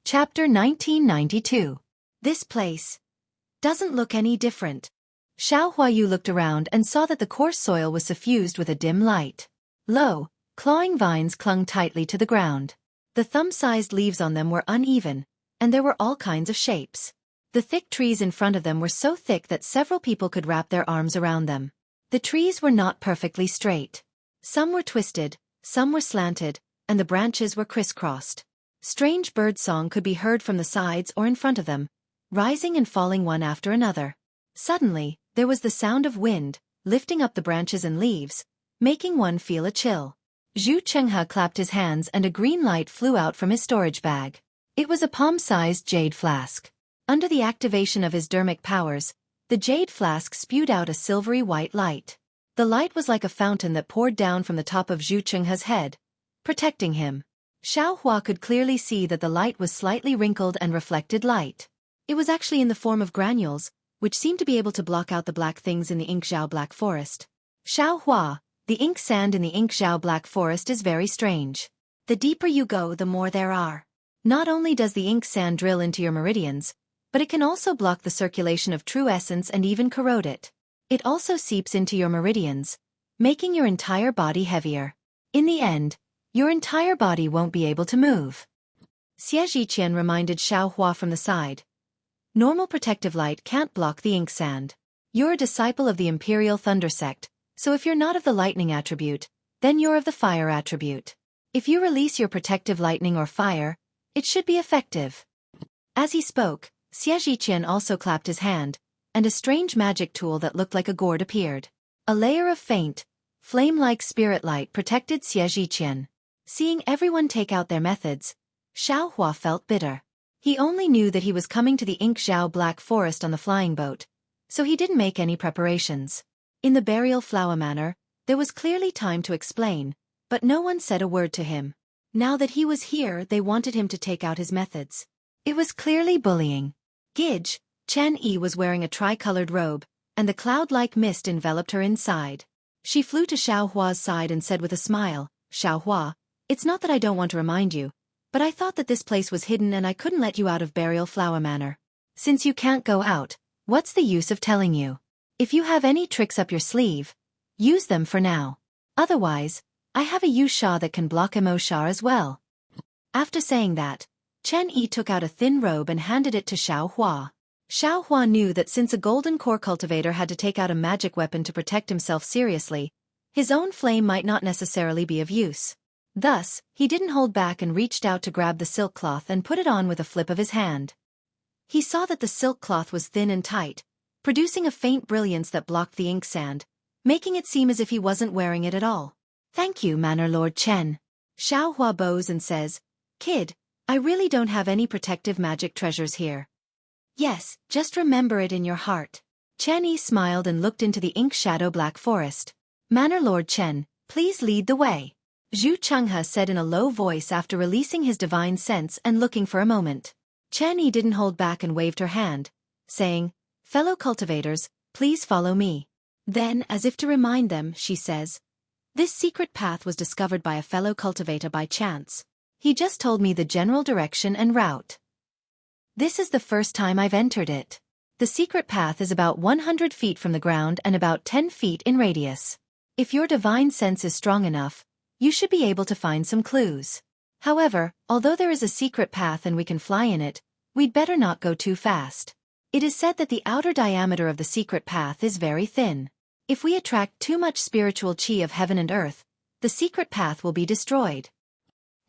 Chapter 1992. This place doesn't look any different. Xiao Huayu looked around and saw that the coarse soil was suffused with a dim light. Low, clawing vines clung tightly to the ground. The thumb-sized leaves on them were uneven, and there were all kinds of shapes. The thick trees in front of them were so thick that several people could wrap their arms around them. The trees were not perfectly straight. Some were twisted, some were slanted, and the branches were crisscrossed. Strange bird song could be heard from the sides or in front of them, rising and falling one after another. Suddenly, there was the sound of wind, lifting up the branches and leaves, making one feel a chill. Xueqi clapped his hands and a green light flew out from his storage bag. It was a palm-sized jade flask. Under the activation of his dermic powers, the jade flask spewed out a silvery white light. The light was like a fountain that poured down from the top of Xueqi's head, protecting him. Xiao Hua could clearly see that the light was slightly wrinkled and reflected light. It was actually in the form of granules, which seemed to be able to block out the black things in the Ink-Zhao Black Forest. Xiao Hua, the ink sand in the Ink-Zhao Black Forest is very strange. The deeper you go, the more there are. Not only does the ink sand drill into your meridians, but it can also block the circulation of true essence and even corrode it. It also seeps into your meridians, making your entire body heavier. In the end, your entire body won't be able to move. Xueqi reminded Xiao Hua from the side. Normal protective light can't block the ink sand. You're a disciple of the Imperial Thunder Sect, so if you're not of the lightning attribute, then you're of the fire attribute. If you release your protective lightning or fire, it should be effective. As he spoke, Xueqi also clapped his hand, and a strange magic tool that looked like a gourd appeared. A layer of faint, flame-like spirit light protected Xueqi. Seeing everyone take out their methods, Xiao Hua felt bitter. He only knew that he was coming to the Ink-Zhao Black Forest on the flying boat, so he didn't make any preparations. In the burial flower manor, there was clearly time to explain, but no one said a word to him. Now that he was here, they wanted him to take out his methods. It was clearly bullying. Gidge, Chen Yi was wearing a tricolored robe, and the cloud-like mist enveloped her inside. She flew to Xiao Hua's side and said with a smile, "Xiao Hua, it's not that I don't want to remind you, but I thought that this place was hidden and I couldn't let you out of Burial Flower Manor. Since you can't go out, what's the use of telling you? If you have any tricks up your sleeve, use them for now. Otherwise, I have a Yu-Sha that can block Mo-Sha as well." After saying that, Chen Yi took out a thin robe and handed it to Xiao Hua. Xiao Hua knew that since a golden core cultivator had to take out a magic weapon to protect himself seriously, his own flame might not necessarily be of use. Thus, he didn't hold back and reached out to grab the silk cloth and put it on with a flip of his hand. He saw that the silk cloth was thin and tight, producing a faint brilliance that blocked the ink sand, making it seem as if he wasn't wearing it at all. "Thank you, Manor Lord Chen." Xiao Hua bows and says, "Kid, I really don't have any protective magic treasures here." "Yes, just remember it in your heart." Chen Yi smiled and looked into the ink-shadow Black Forest. "Manor Lord Chen, please lead the way," Xueqi said in a low voice after releasing his divine sense and looking for a moment. Chen Yi didn't hold back and waved her hand, saying, "Fellow cultivators, please follow me." Then, as if to remind them, she says, "This secret path was discovered by a fellow cultivator by chance. He just told me the general direction and route. This is the first time I've entered it. The secret path is about 100 feet from the ground and about 10 feet in radius. If your divine sense is strong enough, you should be able to find some clues. However, although there is a secret path and we can fly in it, we'd better not go too fast. It is said that the outer diameter of the secret path is very thin. If we attract too much spiritual chi of heaven and earth, the secret path will be destroyed."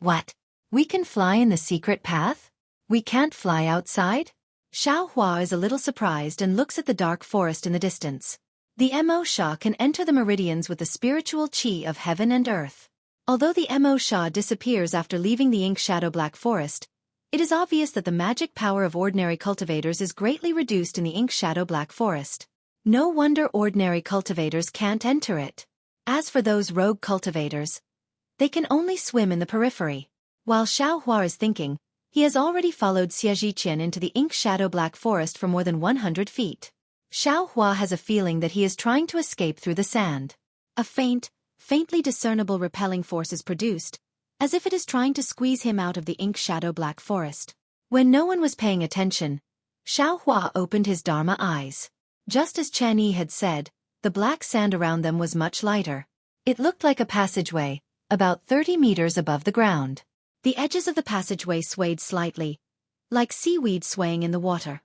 "What? We can fly in the secret path? We can't fly outside?" Xiao Hua is a little surprised and looks at the dark forest in the distance. The Mo-Sha can enter the meridians with the spiritual chi of heaven and earth. Although the Mo-Sha disappears after leaving the ink-shadow Black Forest, it is obvious that the magic power of ordinary cultivators is greatly reduced in the ink-shadow Black Forest. No wonder ordinary cultivators can't enter it. As for those rogue cultivators, they can only swim in the periphery. While Xiao Hua is thinking, he has already followed Xueqi into the ink-shadow Black Forest for more than 100 feet. Xiao Hua has a feeling that he is trying to escape through the sand. A faintly discernible repelling force is produced, as if it is trying to squeeze him out of the ink-shadow Black Forest. When no one was paying attention, Xiaohua opened his Dharma eyes. Just as Chen Yi had said, the black sand around them was much lighter. It looked like a passageway, about 30 meters above the ground. The edges of the passageway swayed slightly, like seaweed swaying in the water.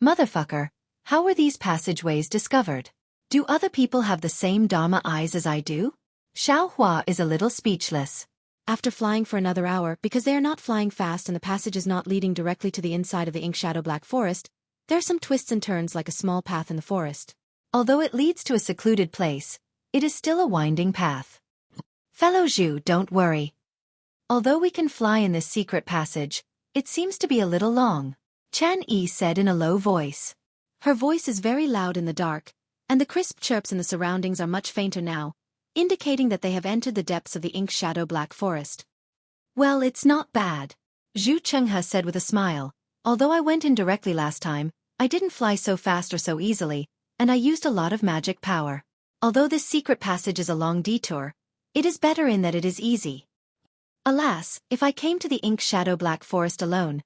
Motherfucker, how were these passageways discovered? Do other people have the same Dharma eyes as I do? Xiaohua is a little speechless. After flying for another hour, because they are not flying fast and the passage is not leading directly to the inside of the ink shadow black forest, there are some twists and turns like a small path in the forest. Although it leads to a secluded place, it is still a winding path. Fellow Zhu, don't worry. Although we can fly in this secret passage, it seems to be a little long, Chen Yi said in a low voice. Her voice is very loud in the dark, and the crisp chirps in the surroundings are much fainter now, indicating that they have entered the depths of the ink shadow black forest. Well, it's not bad, Zhu Chenghe said with a smile. Although I went in directly last time, I didn't fly so fast or so easily, and I used a lot of magic power. Although this secret passage is a long detour, it is better in that it is easy. Alas, if I came to the ink shadow black forest alone,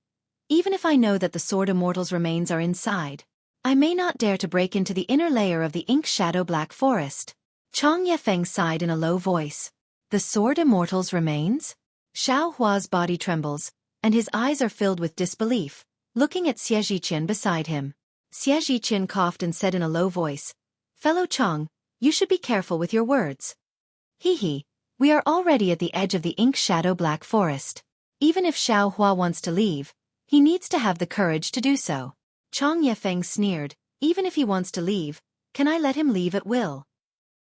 even if I know that the Sword Immortal's remains are inside, I may not dare to break into the inner layer of the ink shadow black forest. Chang Yefeng sighed in a low voice. The Sword Immortal's remains? Xiaohua's body trembles, and his eyes are filled with disbelief, looking at Xueqi beside him. Xueqi coughed and said in a low voice, Fellow Chang, you should be careful with your words. Hee, we are already at the edge of the ink shadow black forest. Even if Xiaohua wants to leave, he needs to have the courage to do so. Chang Yefeng sneered, even if he wants to leave, can I let him leave at will?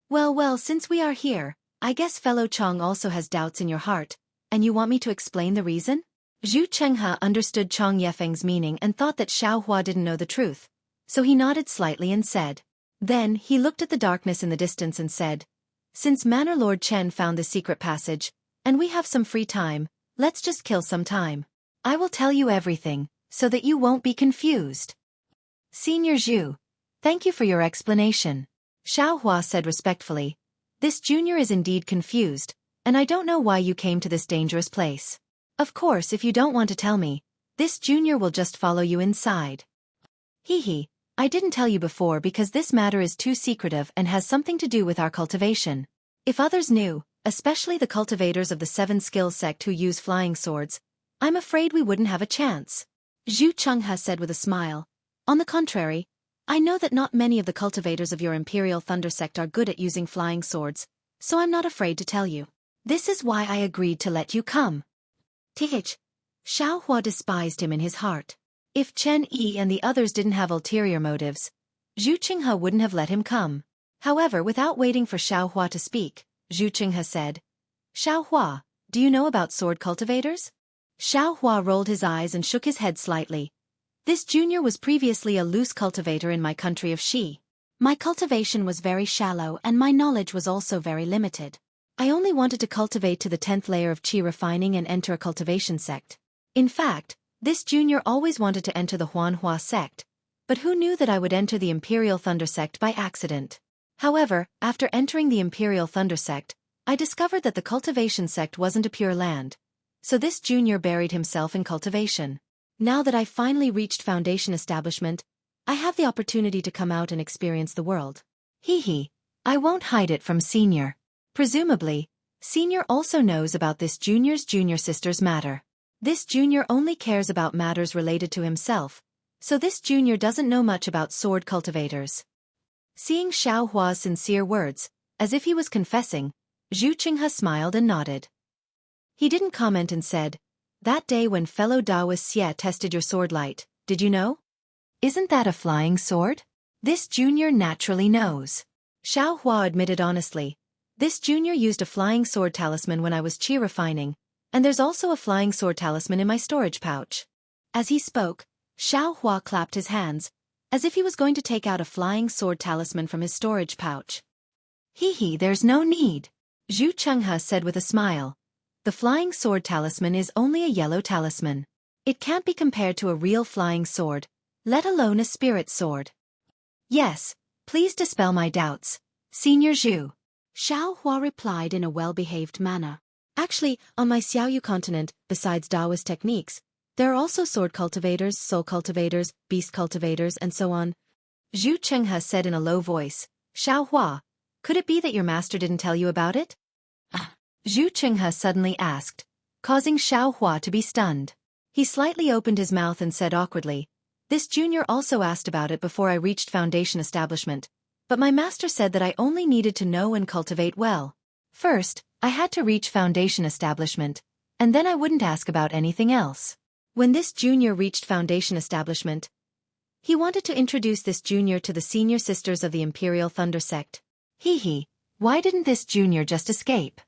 Well, since we are here, I guess fellow Chang also has doubts in your heart, and you want me to explain the reason? Zhu Chenghe understood Chang Yefeng's meaning and thought that Xiaohua didn't know the truth, so he nodded slightly and said. Then he looked at the darkness in the distance and said, Since Manor Lord Chen found the secret passage, and we have some free time, let's just kill some time. I will tell you everything, so that you won't be confused. Senior Zhu, thank you for your explanation. Xiaohua said respectfully, This junior is indeed confused, and I don't know why you came to this dangerous place. Of course, if you don't want to tell me, this junior will just follow you inside. Hee, I didn't tell you before because this matter is too secretive and has something to do with our cultivation. If others knew, especially the cultivators of the 7 skills sect who use flying swords, I'm afraid we wouldn't have a chance. Zhu Chenghe said with a smile. On the contrary, I know that not many of the cultivators of your Imperial Thunder sect are good at using flying swords, so I'm not afraid to tell you. This is why I agreed to let you come. Xiaohua despised him in his heart. If Chen Yi and the others didn't have ulterior motives, Zhu Chenghe wouldn't have let him come. However, without waiting for Xiaohua to speak, Zhu Chenghe said, Xiaohua, do you know about sword cultivators? Xiaohua rolled his eyes and shook his head slightly. This junior was previously a loose cultivator in my country of Xi. My cultivation was very shallow and my knowledge was also very limited. I only wanted to cultivate to the 10th layer of Qi refining and enter a cultivation sect. In fact, this junior always wanted to enter the Huanhua sect, but who knew that I would enter the Imperial Thunder sect by accident? However, after entering the Imperial Thunder sect, I discovered that the cultivation sect wasn't a pure land. So this junior buried himself in cultivation. Now that I finally reached foundation establishment, I have the opportunity to come out and experience the world. I won't hide it from Senior. Presumably, Senior also knows about this junior's junior sister's matter. This junior only cares about matters related to himself, so this junior doesn't know much about sword cultivators. Seeing Xiaohua's sincere words, as if he was confessing, Zhu Chenghe smiled and nodded. He didn't comment and said, That day when fellow Daoist Xie tested your sword light, did you know? Isn't that a flying sword? This junior naturally knows. Xiaohua admitted honestly. This junior used a flying sword talisman when I was Qi refining, and there's also a flying sword talisman in my storage pouch. As he spoke, Xiaohua clapped his hands, as if he was going to take out a flying sword talisman from his storage pouch. There's no need, Zhu Chenghe said with a smile. The flying sword talisman is only a yellow talisman. It can't be compared to a real flying sword, let alone a spirit sword. Yes, please dispel my doubts, Senior Zhu. Xiaohua replied in a well-behaved manner. Actually, on my Xiaoyu continent, besides Daoist techniques, There are also sword cultivators, soul cultivators, beast cultivators, and so on. Zhu Chenghe said in a low voice, Xiaohua, could it be that your master didn't tell you about it? Zhu Chenghe suddenly asked, causing Xiaohua to be stunned. He slightly opened his mouth and said awkwardly, this junior also asked about it before I reached Foundation Establishment, but my master said that I only needed to know and cultivate well. First, I had to reach Foundation Establishment, and then I wouldn't ask about anything else. When this junior reached Foundation Establishment, he wanted to introduce this junior to the senior sisters of the Imperial Thunder Sect. Why didn't this junior just escape?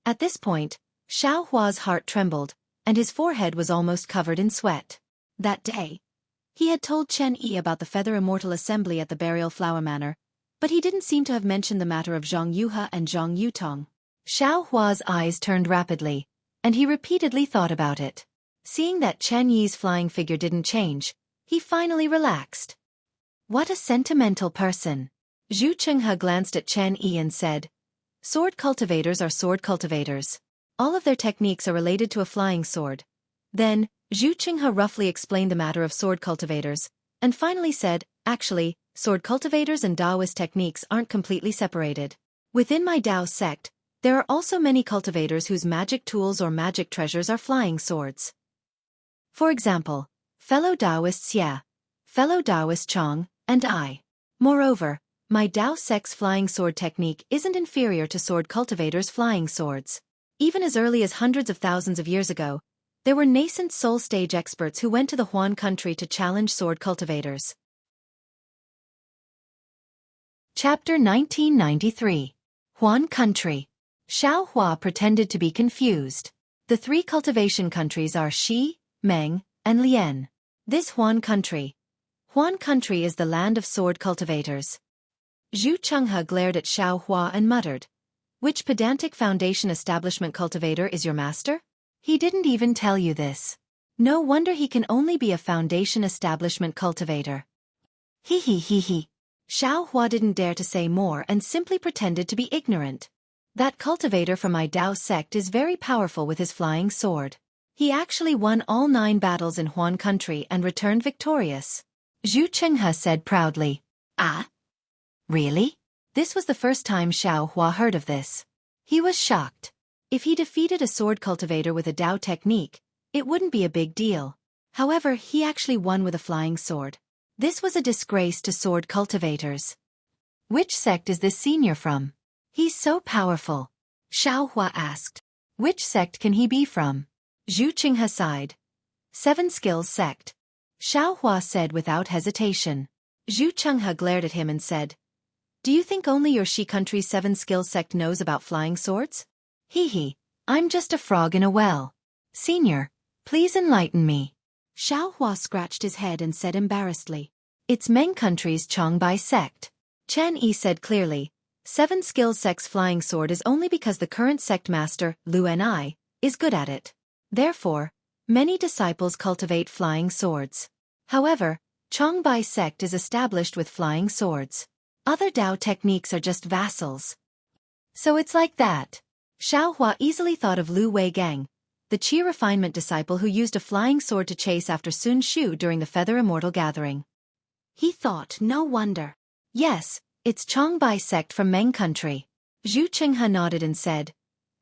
At this point, Xiaohua's heart trembled, and his forehead was almost covered in sweat. That day, he had told Chen Yi about the Feather Immortal Assembly at the Burial Flower Manor, but he didn't seem to have mentioned the matter of Zhang Yuhe and Zhang Yutong. Xiaohua's eyes turned rapidly, and he repeatedly thought about it. Seeing that Chen Yi's flying figure didn't change, he finally relaxed. What a sentimental person. Zhu Chenghe glanced at Chen Yi and said, sword cultivators are sword cultivators. All of their techniques are related to a flying sword. Then, Zhu Chenghe roughly explained the matter of sword cultivators, and finally said, actually, sword cultivators and Taoist techniques aren't completely separated. Within my Tao sect, there are also many cultivators whose magic tools or magic treasures are flying swords. For example, fellow Taoists Xie, fellow Taoist Chong, and I. Moreover, my Tao sect's flying sword technique isn't inferior to sword cultivators' flying swords. Even as early as hundreds of thousands of years ago, there were nascent soul stage experts who went to the Huan country to challenge sword cultivators. Chapter 1993. Huan Country. Xiaohua pretended to be confused. The three cultivation countries are Xi, Meng, and Lian. This Huan country. Huan country is the land of sword cultivators. Zhu Chenghe glared at Xiaohua and muttered, which pedantic Foundation Establishment cultivator is your master? He didn't even tell you this. No wonder he can only be a Foundation Establishment cultivator. Xiaohua didn't dare to say more and simply pretended to be ignorant. That cultivator from my Tao sect is very powerful with his flying sword. He actually won all 9 battles in Huan country and returned victorious. Zhu Chenghe said proudly. Ah? Really? This was the first time Xiaohua heard of this. He was shocked. If he defeated a sword cultivator with a Tao technique, it wouldn't be a big deal. However, he actually won with a flying sword. This was a disgrace to sword cultivators. Which sect is this senior from? He's so powerful. Xiaohua asked. Which sect can he be from? Zhu Chenghe sighed. 7 Skills Sect. Xiaohua said without hesitation. Zhu Chenghe glared at him and said, do you think only your Xi country's 7 Skills Sect knows about flying swords? I'm just a frog in a well. Senior, please enlighten me. Xiaohua scratched his head and said embarrassedly. It's Meng country's Changbai sect. Chen Yi said clearly, 7 Skills Sect's flying sword is only because the current sect master, Lu Ni, is good at it. Therefore, many disciples cultivate flying swords. However, Changbai sect is established with flying swords. Other Tao techniques are just vassals. So it's like that. Xiaohua easily thought of Lu Weigang, the Qi refinement disciple who used a flying sword to chase after Sun Shu during the Feather Immortal Gathering. He thought, no wonder. Yes, it's Changbai sect from Meng country. Zhu Chenghe nodded and said,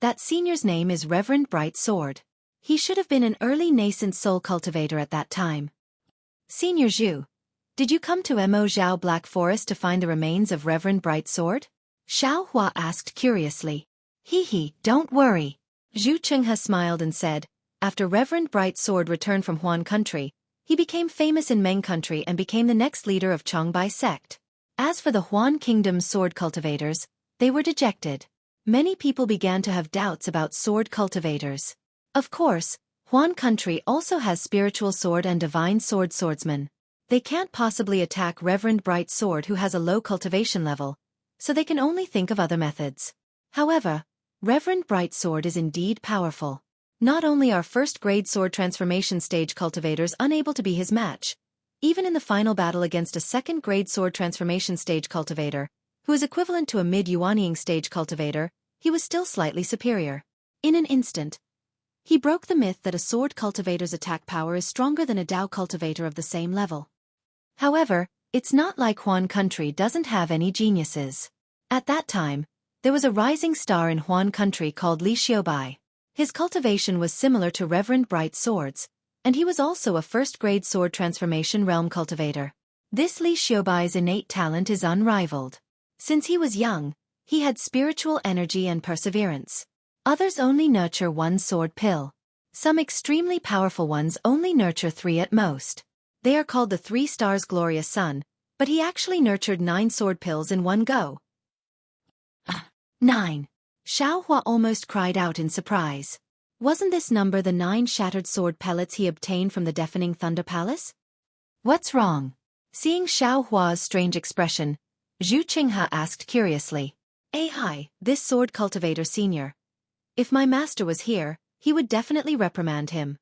that senior's name is Reverend Bright Sword. He should have been an early nascent soul cultivator at that time. Senior Zhu, did you come to Mo Zhao Black Forest to find the remains of Reverend Bright Sword? Xiaohua asked curiously. Don't worry. Zhu Chenghe smiled and said, after Reverend Bright Sword returned from Huan country, he became famous in Meng country and became the next leader of Changbai sect. As for the Huan kingdom's sword cultivators, they were dejected. Many people began to have doubts about sword cultivators. Of course, Huan country also has spiritual sword and divine sword swordsmen. They can't possibly attack Reverend Bright Sword who has a low cultivation level, so they can only think of other methods. However, Reverend Bright Sword is indeed powerful. Not only are first-grade sword transformation stage cultivators unable to be his match, even in the final battle against a second-grade sword transformation stage cultivator, who is equivalent to a mid-Yuanying stage cultivator, he was still slightly superior. In an instant, He broke the myth that a sword cultivator's attack power is stronger than a Dao cultivator of the same level. However, it's not like Huan country doesn't have any geniuses. At that time, there was a rising star in Huan country called Li Xiaobai. His cultivation was similar to Reverend Bright Sword's, and he was also a first-grade sword transformation realm cultivator. This Li Xiaobai's innate talent is unrivaled. Since he was young, he had spiritual energy and perseverance. Others only nurture one sword pill. Some extremely powerful ones only nurture 3 at most. They are called the 3 stars glorious sun, but he actually nurtured 9 sword pills in one go. 9. Xiaohua almost cried out in surprise. Wasn't this number the 9 shattered sword pellets he obtained from the deafening Thunder Palace? What's wrong? Seeing Xiaohua's strange expression, Zhu Qinghe asked curiously. Hi, this sword cultivator senior. If my master was here, he would definitely reprimand him.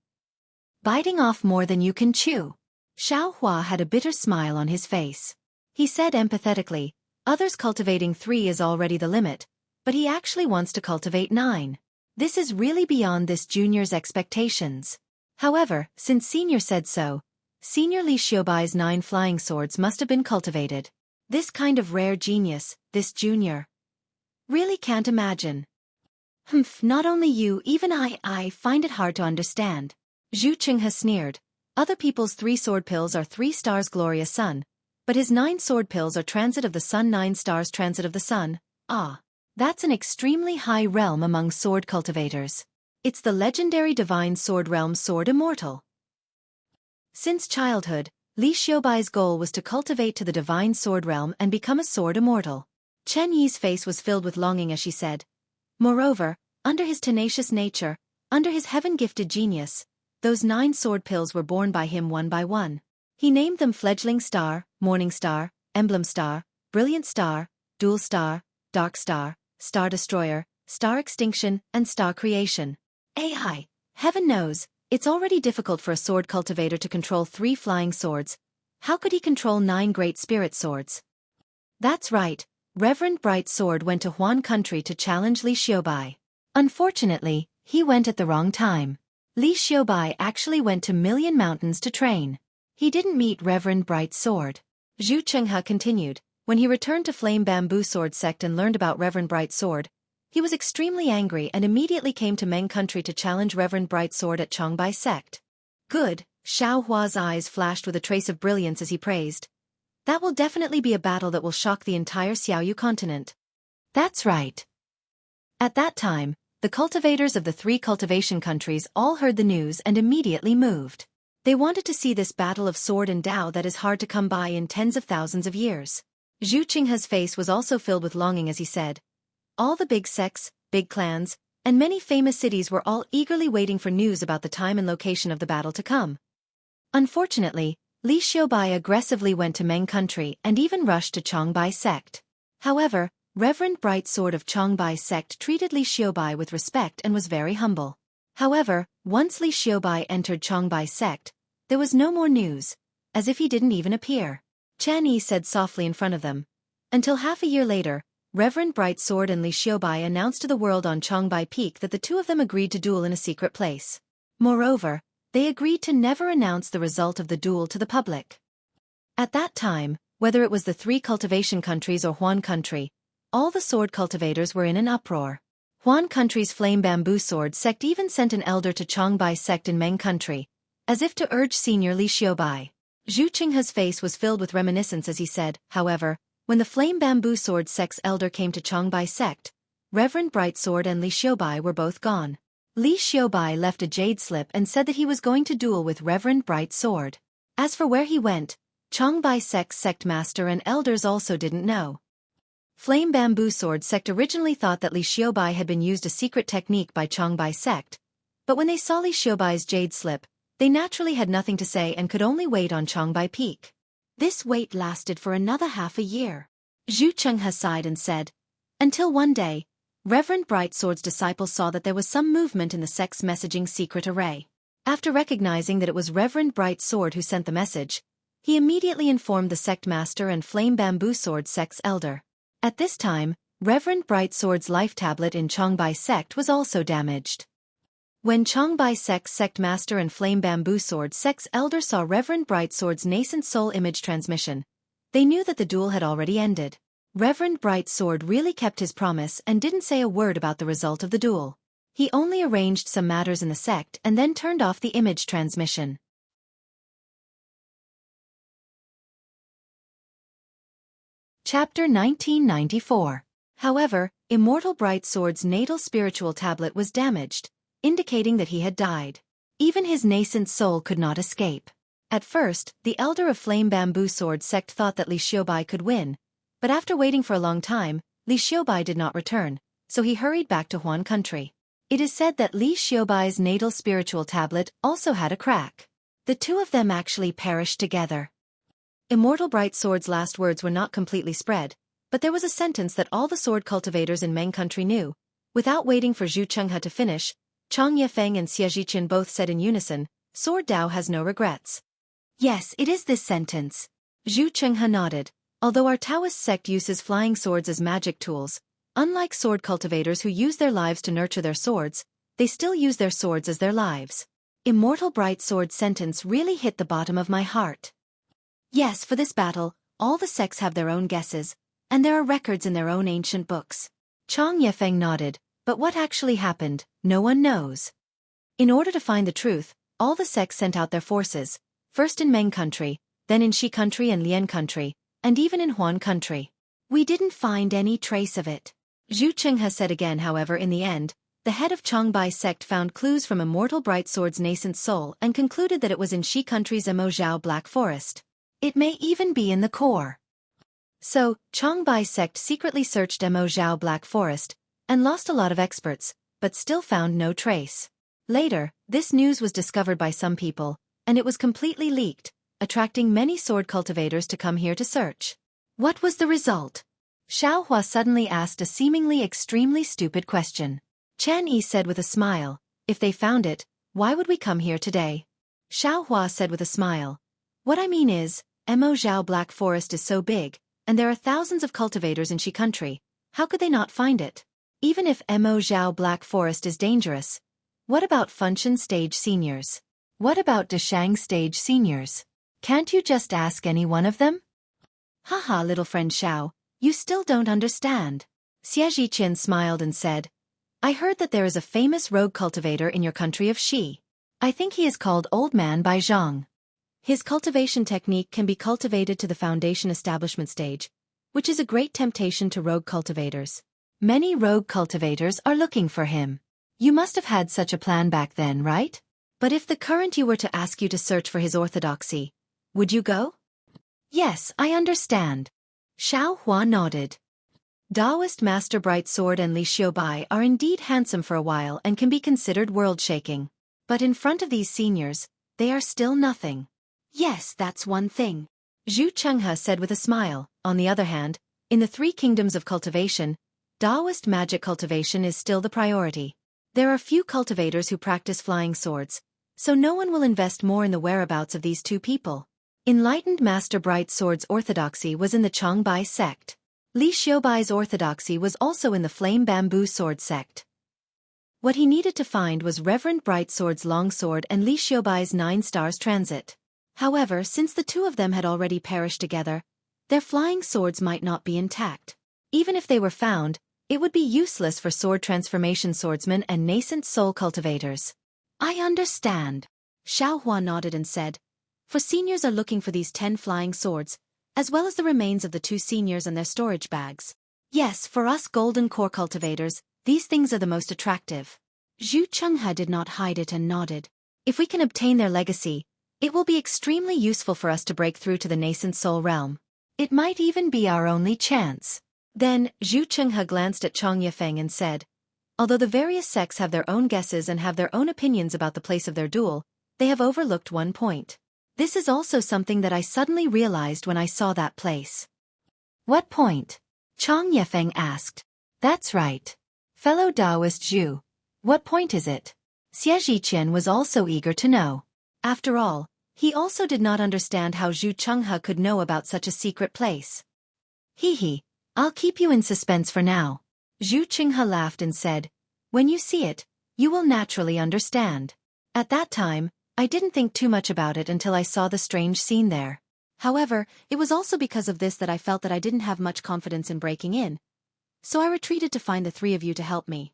Biting off more than you can chew. Xiaohua had a bitter smile on his face. He said empathetically, others cultivating 3 is already the limit, but he actually wants to cultivate 9. This is really beyond this junior's expectations. However, since senior said so, Senior Li Xiaobai's 9 flying swords must have been cultivated. This kind of rare genius, this junior. Really can't imagine. Not only you, even I find it hard to understand. Zhu Qinghe sneered. Other people's 3 sword pills are 3 stars glorious sun, but his 9 sword pills are transit of the sun 9 stars transit of the sun. That's an extremely high realm among sword cultivators. It's the legendary divine sword realm Sword Immortal. Since childhood, Li Xiaobai's goal was to cultivate to the divine sword realm and become a sword immortal. Chen Yi's face was filled with longing as she said. Moreover, under his tenacious nature, under his heaven-gifted genius, those 9 sword pills were born by him one by one. He named them Fledgling Star, Morning Star, Emblem Star, Brilliant Star, Dual Star, Dark Star, Star Destroyer, Star Extinction, and Star Creation. Heaven knows, it's already difficult for a sword cultivator to control 3 flying swords. How could he control 9 great spirit swords? That's right, Reverend Bright Sword went to Huan country to challenge Li Xiaobai. Unfortunately, he went at the wrong time. Li Xiaobai actually went to Million Mountains to train. He didn't meet Reverend Bright Sword. Zhu Qinghe continued, when he returned to Flame Bamboo Sword sect and learned about Reverend Bright Sword, he was extremely angry and immediately came to Meng country to challenge Reverend Bright Sword at Chongbai sect. Good, Xiaohua's eyes flashed with a trace of brilliance as he praised. That will definitely be a battle that will shock the entire Xiaoyu continent. That's right. At that time, the cultivators of the 3 cultivation countries all heard the news and immediately moved. They wanted to see this battle of sword and Dao that is hard to come by in tens of thousands of years. Zhu Qinghe's face was also filled with longing as he said. All the big sects, big clans, and many famous cities were all eagerly waiting for news about the time and location of the battle to come. Unfortunately, Li Xiaobai aggressively went to Meng country and even rushed to Chongbai sect. However, Reverend Bright Sword of Chongbai sect treated Li Xiaobai with respect and was very humble. However, once Li Xiaobai entered Chongbai sect, there was no more news, as if he didn't even appear. Chen Yi said softly in front of them. Until half a year later, Reverend Bright Sword and Li Xiaobai announced to the world on Chongbai Peak that the 2 of them agreed to duel in a secret place. Moreover, they agreed to never announce the result of the duel to the public. At that time, whether it was the 3 cultivation countries or Huan country, all the sword cultivators were in an uproar. Huan country's Flame Bamboo Sword sect even sent an elder to Chongbai sect in Meng country, as if to urge senior Li Xiaobai. Zhu Qinghe's face was filled with reminiscence as he said, however, when the Flame Bamboo Sword sect's elder came to Chongbai sect, Reverend Bright Sword and Li Xiaobai were both gone. Li Xiaobai left a jade slip and said that he was going to duel with Reverend Bright Sword. As for where he went, Chongbai sect's sect master and elders also didn't know. Flame Bamboo Sword sect originally thought that Li Xiaobai had been used a secret technique by Chongbai sect, but when they saw Li Xiaobai's jade slip, they naturally had nothing to say and could only wait on Chongbai Peak. This wait lasted for another half a year. Zhu Qinghe sighed and said, until one day, Reverend Bright Sword's disciples saw that there was some movement in the sect's messaging secret array. After recognizing that it was Reverend Bright Sword who sent the message, he immediately informed the sect master and Flame Bamboo Sword sect's elder. At this time, Reverend Bright Sword's life tablet in Chongbai sect was also damaged. When Changbai sect master and flame bamboo sword sect's elder saw Reverend Brightsword's nascent soul image transmission, they knew that the duel had already ended. Reverend Brightsword really kept his promise and didn't say a word about the result of the duel. He only arranged some matters in the sect and then turned off the image transmission. Chapter 1994. However, Immortal Brightsword's natal spiritual tablet was damaged, indicating that he had died. Even his nascent soul could not escape. At first, the elder of Flame Bamboo Sword sect thought that Li Xiaobai could win, but after waiting for a long time, Li Xiaobai did not return, so he hurried back to Huan country. It is said that Li Xiaobai's natal spiritual tablet also had a crack. The two of them actually perished together. Immortal Brightsword's last words were not completely spread, but there was a sentence that all the sword cultivators in Meng country knew. Without waiting for Zhu Chenghe to finish, Chang Yefeng and Xie Zhiqian both said in unison, "Sword Dao has no regrets." Yes, it is this sentence. Zhu Chenghe nodded. Although our Taoist sect uses flying swords as magic tools, unlike sword cultivators who use their lives to nurture their swords, they still use their swords as their lives. Immortal Brightsword's sentence really hit the bottom of my heart. Yes, for this battle, all the sects have their own guesses, and there are records in their own ancient books. Chang Yefeng nodded, but what actually happened, no one knows. In order to find the truth, all the sects sent out their forces, first in Meng country, then in Shi country and Lian country, and even in Huan country. We didn't find any trace of it. Zhu Chenghe said again. However, in the end, the head of Changbai sect found clues from Immortal Brightsword's nascent soul and concluded that it was in Shi country's Emozhao Black Forest. It may even be in the core. So, Changbai sect secretly searched Emozhao Black Forest, and lost a lot of experts, but still found no trace. Later, this news was discovered by some people, and it was completely leaked, attracting many sword cultivators to come here to search. What was the result? Xiao Hua suddenly asked a seemingly extremely stupid question. Chen Yi said with a smile, "If they found it, why would we come here today?" Xiao Hua said with a smile, "What I mean is, Emozhao Black Forest is so big, and there are thousands of cultivators in Shi country, how could they not find it? Even if Emozhao Black Forest is dangerous, what about Funshan Stage Seniors? What about Deshang Stage Seniors? Can't you just ask any one of them?" "Haha, little friend Xiao, you still don't understand." Xie Zhiqian smiled and said, "I heard that there is a famous rogue cultivator in your country of Shi. I think he is called Old Man Bai Zhang. His cultivation technique can be cultivated to the foundation establishment stage, which is a great temptation to rogue cultivators. Many rogue cultivators are looking for him. You must have had such a plan back then, right? But if the current you were to ask you to search for his orthodoxy, would you go?" "Yes, I understand." Xiao Hua nodded. Taoist Master Brightsword and Li Xiaobai are indeed handsome for a while and can be considered world-shaking. But in front of these seniors, they are still nothing. "Yes, that's one thing," Zhu Chenghe said with a smile. On the other hand, in the three kingdoms of cultivation, Taoist magic cultivation is still the priority. There are few cultivators who practice flying swords, so no one will invest more in the whereabouts of these two people. Enlightened Master Brightsword's orthodoxy was in the Changbai sect. Li Xiaobai's orthodoxy was also in the Flame Bamboo Sword sect. What he needed to find was Reverend Brightsword's longsword and Li Xiaobai's 9 stars transit. However, since the two of them had already perished together, their flying swords might not be intact. Even if they were found, it would be useless for sword transformation swordsmen and nascent soul cultivators. "I understand." Xiao Hua nodded and said, "For seniors are looking for these 10 flying swords, as well as the remains of the 2 seniors and their storage bags. Yes, for us golden core cultivators, these things are the most attractive." Zhu Chenghe did not hide it and nodded. "If we can obtain their legacy, it will be extremely useful for us to break through to the nascent soul realm. It might even be our only chance." Then, Zhu Chenghe glanced at Chang Yefeng and said, "Although the various sects have their own guesses and have their own opinions about the place of their duel, they have overlooked one point. This is also something that I suddenly realized when I saw that place." "What point?" Chang Yefeng asked. "That's right. Fellow Taoist Zhu. What point is it?" Xie Zhiqian was also eager to know. After all, he also did not understand how Zhu Chenghe could know about such a secret place. "Hee, I'll keep you in suspense for now." Zhu Chenghe laughed and said, "When you see it, You will naturally understand. At that time, I didn't think too much about it until I saw the strange scene there. However, it was also because of this that I felt that I didn't have much confidence in breaking in. So I retreated to find the three of you to help me.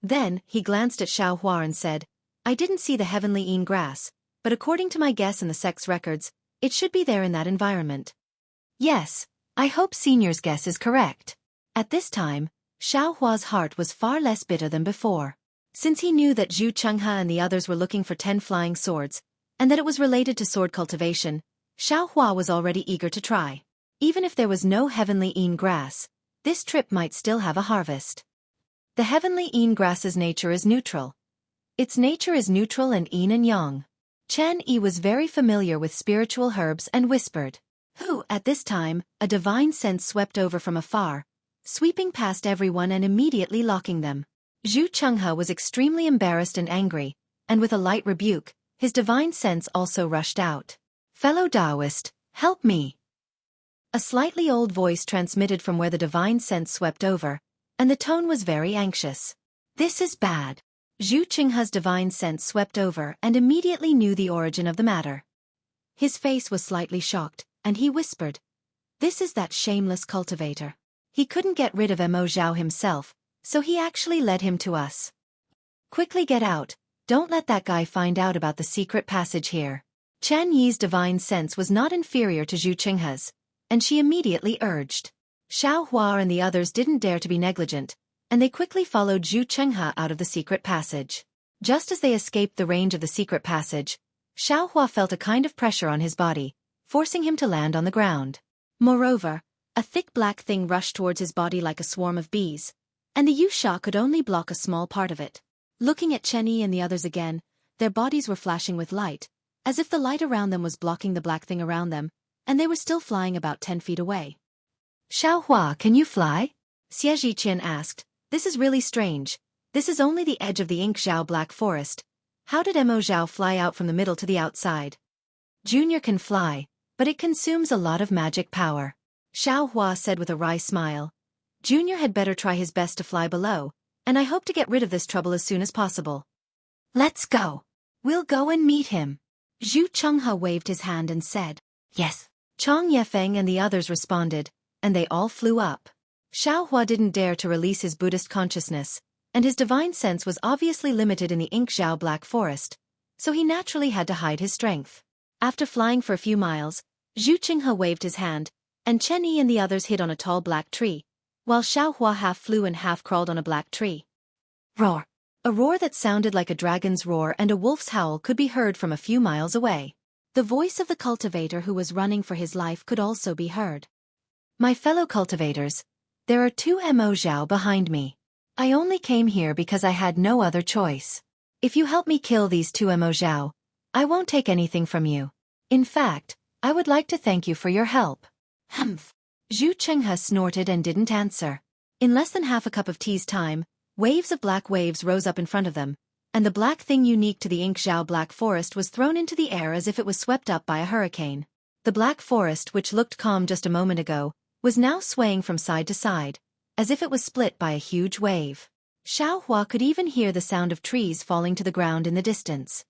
Then, he glanced at Xueqi and said, I didn't see the heavenly een grass, but according to my guess in the sex records, it should be there in that environment. Yes, I hope Senior's guess is correct. At this time, Xueqi's heart was far less bitter than before. Since he knew that Zhu Chenghe and the others were looking for 10 flying swords, and that it was related to sword cultivation, Xueqi was already eager to try. Even if there was no heavenly een grass, this trip might still have a harvest. The heavenly een grass's nature is neutral. Its nature is neutral and yin and yang. Chen Yi was very familiar with spiritual herbs and whispered, "Who?" At this time, a divine sense swept over from afar, sweeping past everyone and immediately locking them. Zhu Chenghe was extremely embarrassed and angry, and with a light rebuke, his divine sense also rushed out. "Fellow Taoist, help me!" A slightly old voice transmitted from where the divine sense swept over, and the tone was very anxious. "This is bad." Zhu Chenghe's divine sense swept over and immediately knew the origin of the matter. His face was slightly shocked, and he whispered, "This is that shameless cultivator. He couldn't get rid of Mo Zhao himself, so he actually led him to us. Quickly get out, don't let that guy find out about the secret passage here." Chen Yi's divine sense was not inferior to Zhu Chenghe's, and she immediately urged. Xueqi and the others didn't dare to be negligent, and they quickly followed Zhu Chenghe out of the secret passage. Just as they escaped the range of the secret passage, Xueqi felt a kind of pressure on his body, forcing him to land on the ground. Moreover, a thick black thing rushed towards his body like a swarm of bees, and the Yusha could only block a small part of it. Looking at Chen Yi and the others again, their bodies were flashing with light, as if the light around them was blocking the black thing around them, and they were still flying about 10 feet away. "Xueqi, can you fly?" Xueqi asked. "This is really strange. This is only the edge of the Ink Zhao Black Forest. How did Mo Zhao fly out from the middle to the outside?" "Junior can fly, but it consumes a lot of magic power," Xueqi said with a wry smile. "Junior had better try his best to fly below, and I hope to get rid of this trouble as soon as possible." "Let's go. We'll go and meet him." Zhu Chenghe waved his hand and said, "Yes." Chang Yefeng and the others responded, and they all flew up. Xueqi didn't dare to release his Buddhist consciousness, and his divine sense was obviously limited in the Ink Zhao Black Forest, so he naturally had to hide his strength. After flying for a few miles, Zhu Chenghe waved his hand, and Chen Yi and the others hid on a tall black tree, while Xueqi half flew and half crawled on a black tree. Roar! A roar that sounded like a dragon's roar and a wolf's howl could be heard from a few miles away. The voice of the cultivator who was running for his life could also be heard. "My fellow cultivators, there are 2 Mo Zhao behind me. I only came here because I had no other choice. If you help me kill these 2 Mo Zhao, I won't take anything from you. In fact, I would like to thank you for your help." "Humph." Zhu Chenghe snorted and didn't answer. In less than half a cup of tea's time, waves of black waves rose up in front of them, and the black thing unique to the Ink Zhao Black Forest was thrown into the air as if it was swept up by a hurricane. The Black Forest, which looked calm just a moment ago, was now swaying from side to side, as if it was split by a huge wave. Xueqi could even hear the sound of trees falling to the ground in the distance.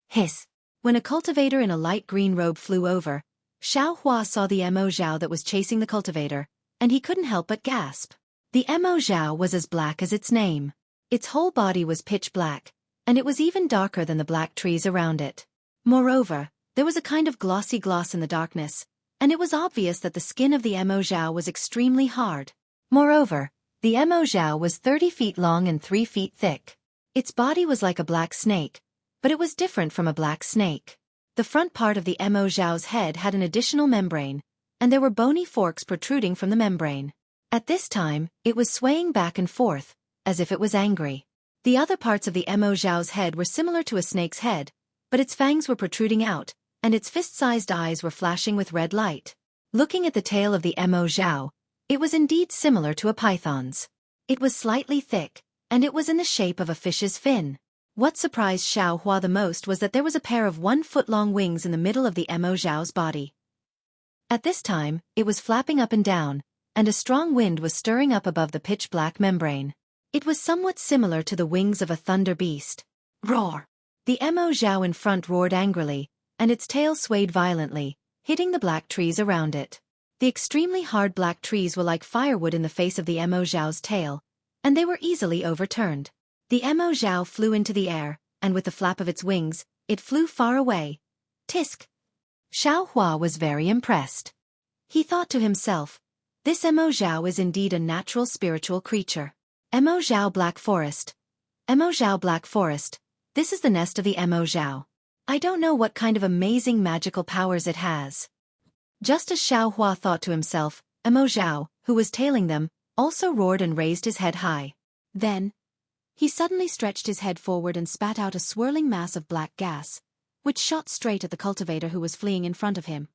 Hiss! When a cultivator in a light green robe flew over, Xueqi saw the Mo Zhao that was chasing the cultivator, and he couldn't help but gasp. The Mo Zhao was as black as its name. Its whole body was pitch black, and it was even darker than the black trees around it. Moreover, there was a kind of glossy gloss in the darkness, and it was obvious that the skin of the Mo Zhao was extremely hard. Moreover, the Mo Zhao was 30 feet long and 3 feet thick. Its body was like a black snake, but it was different from a black snake. The front part of the Mo Zhao's head had an additional membrane, and there were bony forks protruding from the membrane. At this time, it was swaying back and forth, as if it was angry. The other parts of the Mo Zhao's head were similar to a snake's head, but its fangs were protruding out, and its fist-sized eyes were flashing with red light. Looking at the tail of the Mo Zhao, it was indeed similar to a python's. It was slightly thick, and it was in the shape of a fish's fin. What surprised Xueqi the most was that there was a pair of 1-foot-long wings in the middle of the Mo Zhao's body. At this time, it was flapping up and down, and a strong wind was stirring up above the pitch-black membrane. It was somewhat similar to the wings of a thunder beast. Roar! The Mo Zhao in front roared angrily, and its tail swayed violently, hitting the black trees around it. The extremely hard black trees were like firewood in the face of the Mo Zhao's tail, and they were easily overturned. The Mo Zhao flew into the air, and with the flap of its wings, it flew far away. Tisk! Xiao Hua was very impressed. He thought to himself, this Mo Zhao is indeed a natural spiritual creature. Mo Zhao Black Forest. Mo Zhao Black Forest. This is the nest of the Mo Zhao. I don't know what kind of amazing magical powers it has. Just as Xiao Hua thought to himself, Mo Zhao, who was tailing them, also roared and raised his head high. Then, he suddenly stretched his head forward and spat out a swirling mass of black gas, which shot straight at the cultivator who was fleeing in front of him.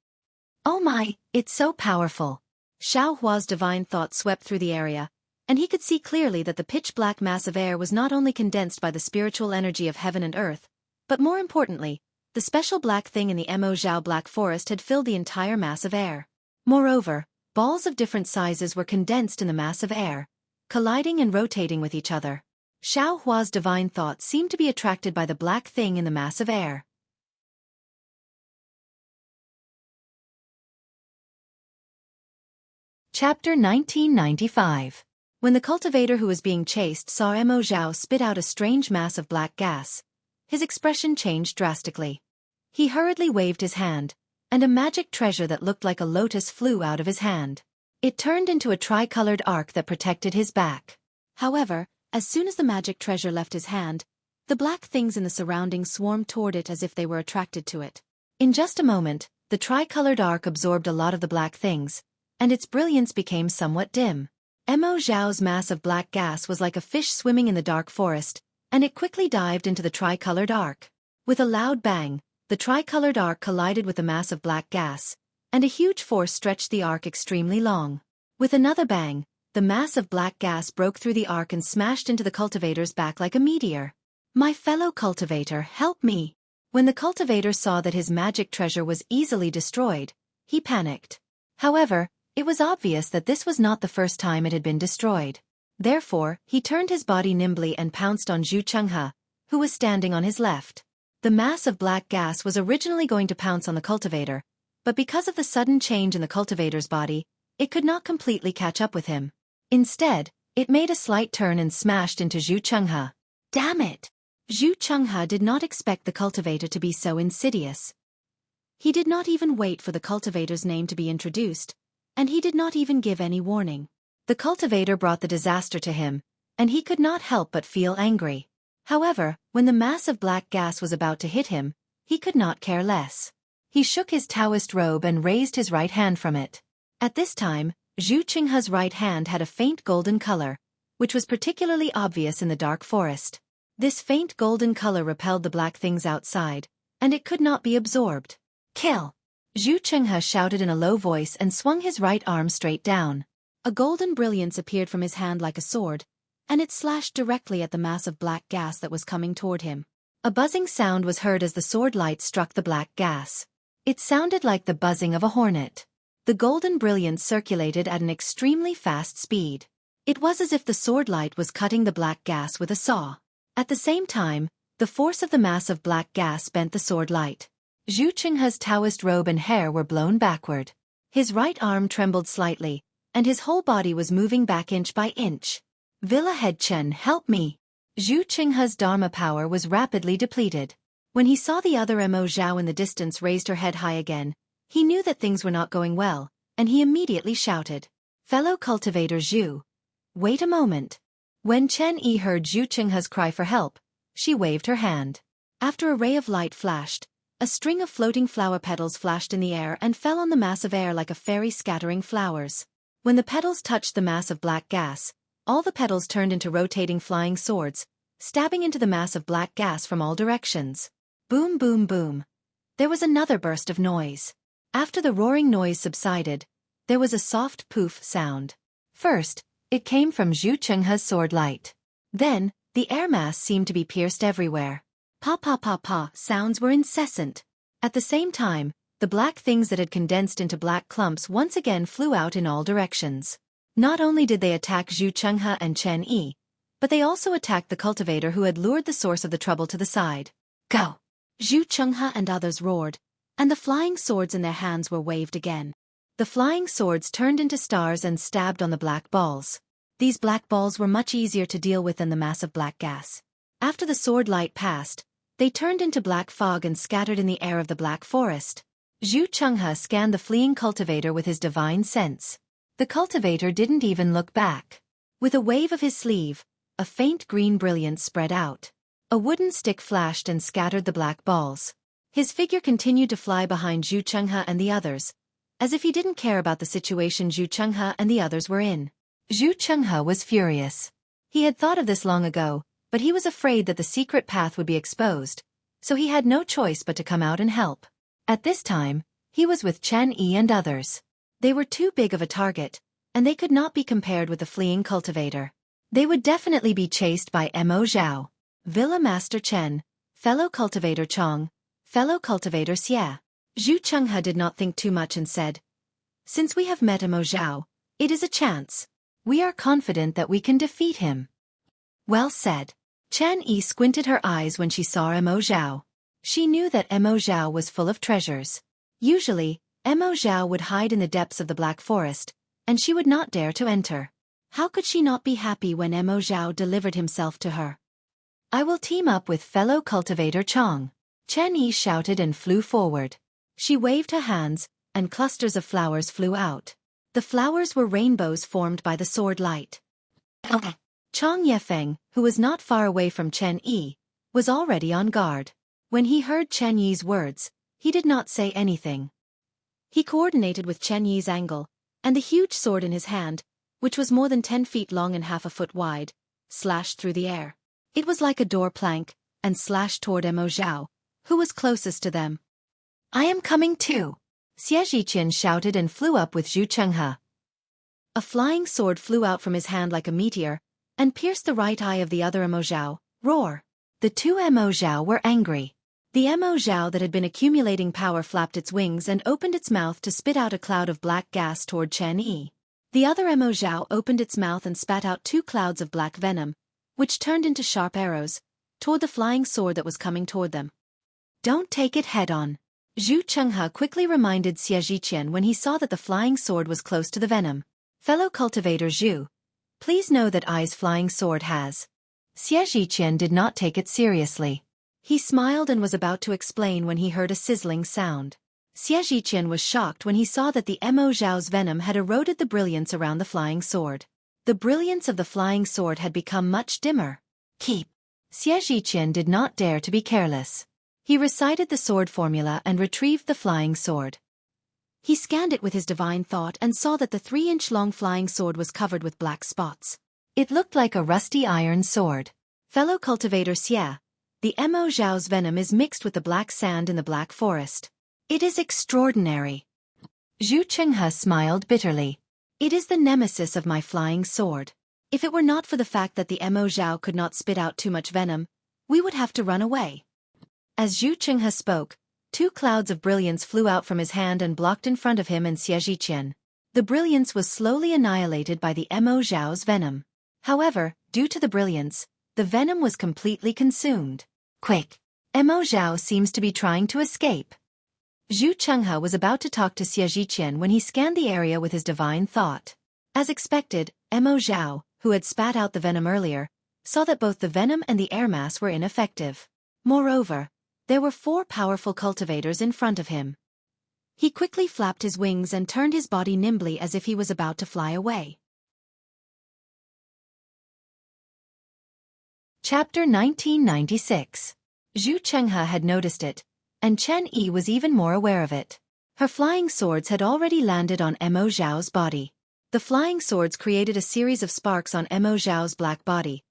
Oh my, it's so powerful. Xiao Hua's divine thought swept through the area, and he could see clearly that the pitch-black mass of air was not only condensed by the spiritual energy of heaven and earth, but more importantly, the special black thing in the Mo Zhao Black Forest had filled the entire mass of air. Moreover, balls of different sizes were condensed in the mass of air, colliding and rotating with each other. Xiao Hua's divine thought seemed to be attracted by the black thing in the mass of air. Chapter 1995. When the cultivator who was being chased saw Mo Zhao spit out a strange mass of black gas, his expression changed drastically. He hurriedly waved his hand, and a magic treasure that looked like a lotus flew out of his hand. It turned into a tricolored arc that protected his back. However, as soon as the magic treasure left his hand, the black things in the surroundings swarmed toward it as if they were attracted to it. In just a moment, the tricolored arc absorbed a lot of the black things, and its brilliance became somewhat dim. Mo Zhao's mass of black gas was like a fish swimming in the dark forest, and it quickly dived into the tricolored arc. With a loud bang, the tricolored arc collided with the mass of black gas, and a huge force stretched the arc extremely long. With another bang, the mass of black gas broke through the arc and smashed into the cultivator's back like a meteor. My fellow cultivator, help me! When the cultivator saw that his magic treasure was easily destroyed, he panicked. However, it was obvious that this was not the first time it had been destroyed. Therefore, he turned his body nimbly and pounced on Zhu Chenghe, who was standing on his left. The mass of black gas was originally going to pounce on the cultivator, but because of the sudden change in the cultivator's body, it could not completely catch up with him. Instead, it made a slight turn and smashed into Zhu Chenghe. Damn it! Zhu Chenghe did not expect the cultivator to be so insidious. He did not even wait for the cultivator's name to be introduced, and he did not even give any warning. The cultivator brought the disaster to him, and he could not help but feel angry. However, when the mass of black gas was about to hit him, he could not care less. He shook his Taoist robe and raised his right hand from it. At this time, Zhu Chenghe's right hand had a faint golden color, which was particularly obvious in the dark forest. This faint golden color repelled the black things outside, and it could not be absorbed. Kill! Zhu Chenghe shouted in a low voice and swung his right arm straight down. A golden brilliance appeared from his hand like a sword, and it slashed directly at the mass of black gas that was coming toward him. A buzzing sound was heard as the sword light struck the black gas. It sounded like the buzzing of a hornet. The golden brilliance circulated at an extremely fast speed. It was as if the sword light was cutting the black gas with a saw. At the same time, the force of the mass of black gas bent the sword light. Zhu Chenghe's Taoist robe and hair were blown backward. His right arm trembled slightly, and his whole body was moving back inch by inch. Villa Head Chen, help me! Zhu Chenghe's Dharma power was rapidly depleted. When he saw the other Mo Zhao in the distance raised her head high again, he knew that things were not going well, and he immediately shouted, "Fellow cultivator Zhu, wait a moment." When Chen Yi heard Zhu Chenghe's cry for help, she waved her hand. After a ray of light flashed, a string of floating flower petals flashed in the air and fell on the mass of air like a fairy scattering flowers. When the petals touched the mass of black gas, all the petals turned into rotating flying swords, stabbing into the mass of black gas from all directions. Boom, boom, boom. There was another burst of noise. After the roaring noise subsided, there was a soft poof sound. First, it came from Zhu Chenghe's sword light. Then, the air mass seemed to be pierced everywhere. Pa pa pa pa sounds were incessant. At the same time, the black things that had condensed into black clumps once again flew out in all directions. Not only did they attack Zhu Chenghe and Chen Yi, but they also attacked the cultivator who had lured the source of the trouble to the side. Go! Zhu Chenghe and others roared, and the flying swords in their hands were waved again. The flying swords turned into stars and stabbed on the black balls. These black balls were much easier to deal with than the mass of black gas. After the sword light passed, they turned into black fog and scattered in the air of the black forest. Zhu Chenghe scanned the fleeing cultivator with his divine sense. The cultivator didn't even look back. With a wave of his sleeve, a faint green brilliance spread out. A wooden stick flashed and scattered the black balls. His figure continued to fly behind Zhu Chenghe and the others, as if he didn't care about the situation Zhu Chenghe and the others were in. Zhu Chenghe was furious. He had thought of this long ago, but he was afraid that the secret path would be exposed, so he had no choice but to come out and help. At this time, he was with Chen Yi and others. They were too big of a target, and they could not be compared with the fleeing cultivator. They would definitely be chased by Mo Zhao, Villa Master Chen, fellow cultivator Chong, fellow cultivator Xie. Zhu Chenghe did not think too much and said, "Since we have met Mo Zhao, it is a chance. We are confident that we can defeat him." Well said. Chen Yi squinted her eyes when she saw Mo Zhao. She knew that Mo Zhao was full of treasures. Usually, Mo Zhao would hide in the depths of the Black Forest, and she would not dare to enter. How could she not be happy when Mo Zhao delivered himself to her? "I will team up with fellow cultivator Chong," Chen Yi shouted and flew forward. She waved her hands, and clusters of flowers flew out. The flowers were rainbows formed by the sword light. Chong Yefeng, who was not far away from Chen Yi, was already on guard. When he heard Chen Yi's words, he did not say anything. He coordinated with Chen Yi's angle, and the huge sword in his hand, which was more than 10 feet long and half a foot wide, slashed through the air. It was like a door plank, and slashed toward Mo Zhao, who was closest to them. "I am coming too," Xueqi shouted and flew up with Zhu Chenghe. A flying sword flew out from his hand like a meteor, and pierced the right eye of the other Mo Zhao. Roar! The two Mo Zhao were angry. The Mo Zhao that had been accumulating power flapped its wings and opened its mouth to spit out a cloud of black gas toward Chen Yi. The other Mo Zhao opened its mouth and spat out 2 clouds of black venom, which turned into sharp arrows, toward the flying sword that was coming toward them. "Don't take it head-on," Zhu Chenghe quickly reminded Xueqi when he saw that the flying sword was close to the venom. "Fellow cultivator Zhu, please know that I's flying sword has." Xueqi did not take it seriously. He smiled and was about to explain when he heard a sizzling sound. Xueqi was shocked when he saw that the Mo Zhao's venom had eroded the brilliance around the flying sword. The brilliance of the flying sword had become much dimmer. "Keep." Xueqi did not dare to be careless. He recited the sword formula and retrieved the flying sword. He scanned it with his divine thought and saw that the 3-inch-long flying sword was covered with black spots. It looked like a rusty iron sword. "Fellow cultivator Xie, the Mo Zhao's venom is mixed with the black sand in the Black Forest. It is extraordinary." Zhu Chenghe smiled bitterly. "It is the nemesis of my flying sword. If it were not for the fact that the Mo Zhao could not spit out too much venom, we would have to run away." As Zhu Chenghe spoke, 2 clouds of brilliance flew out from his hand and blocked in front of him and Xueqi. The brilliance was slowly annihilated by the Mo Zhao's venom. However, due to the brilliance, the venom was completely consumed. "Quick! Mo Zhao seems to be trying to escape." Zhu Chenghe was about to talk to Xueqi when he scanned the area with his divine thought. As expected, Mo Zhao, who had spat out the venom earlier, saw that both the venom and the air mass were ineffective. Moreover, there were 4 powerful cultivators in front of him. He quickly flapped his wings and turned his body nimbly as if he was about to fly away. Chapter 1996. Zhu Chenghe had noticed it, and Chen Yi was even more aware of it. Her flying swords had already landed on Mo Zhao's body. The flying swords created a series of sparks on Mo Zhao's black body,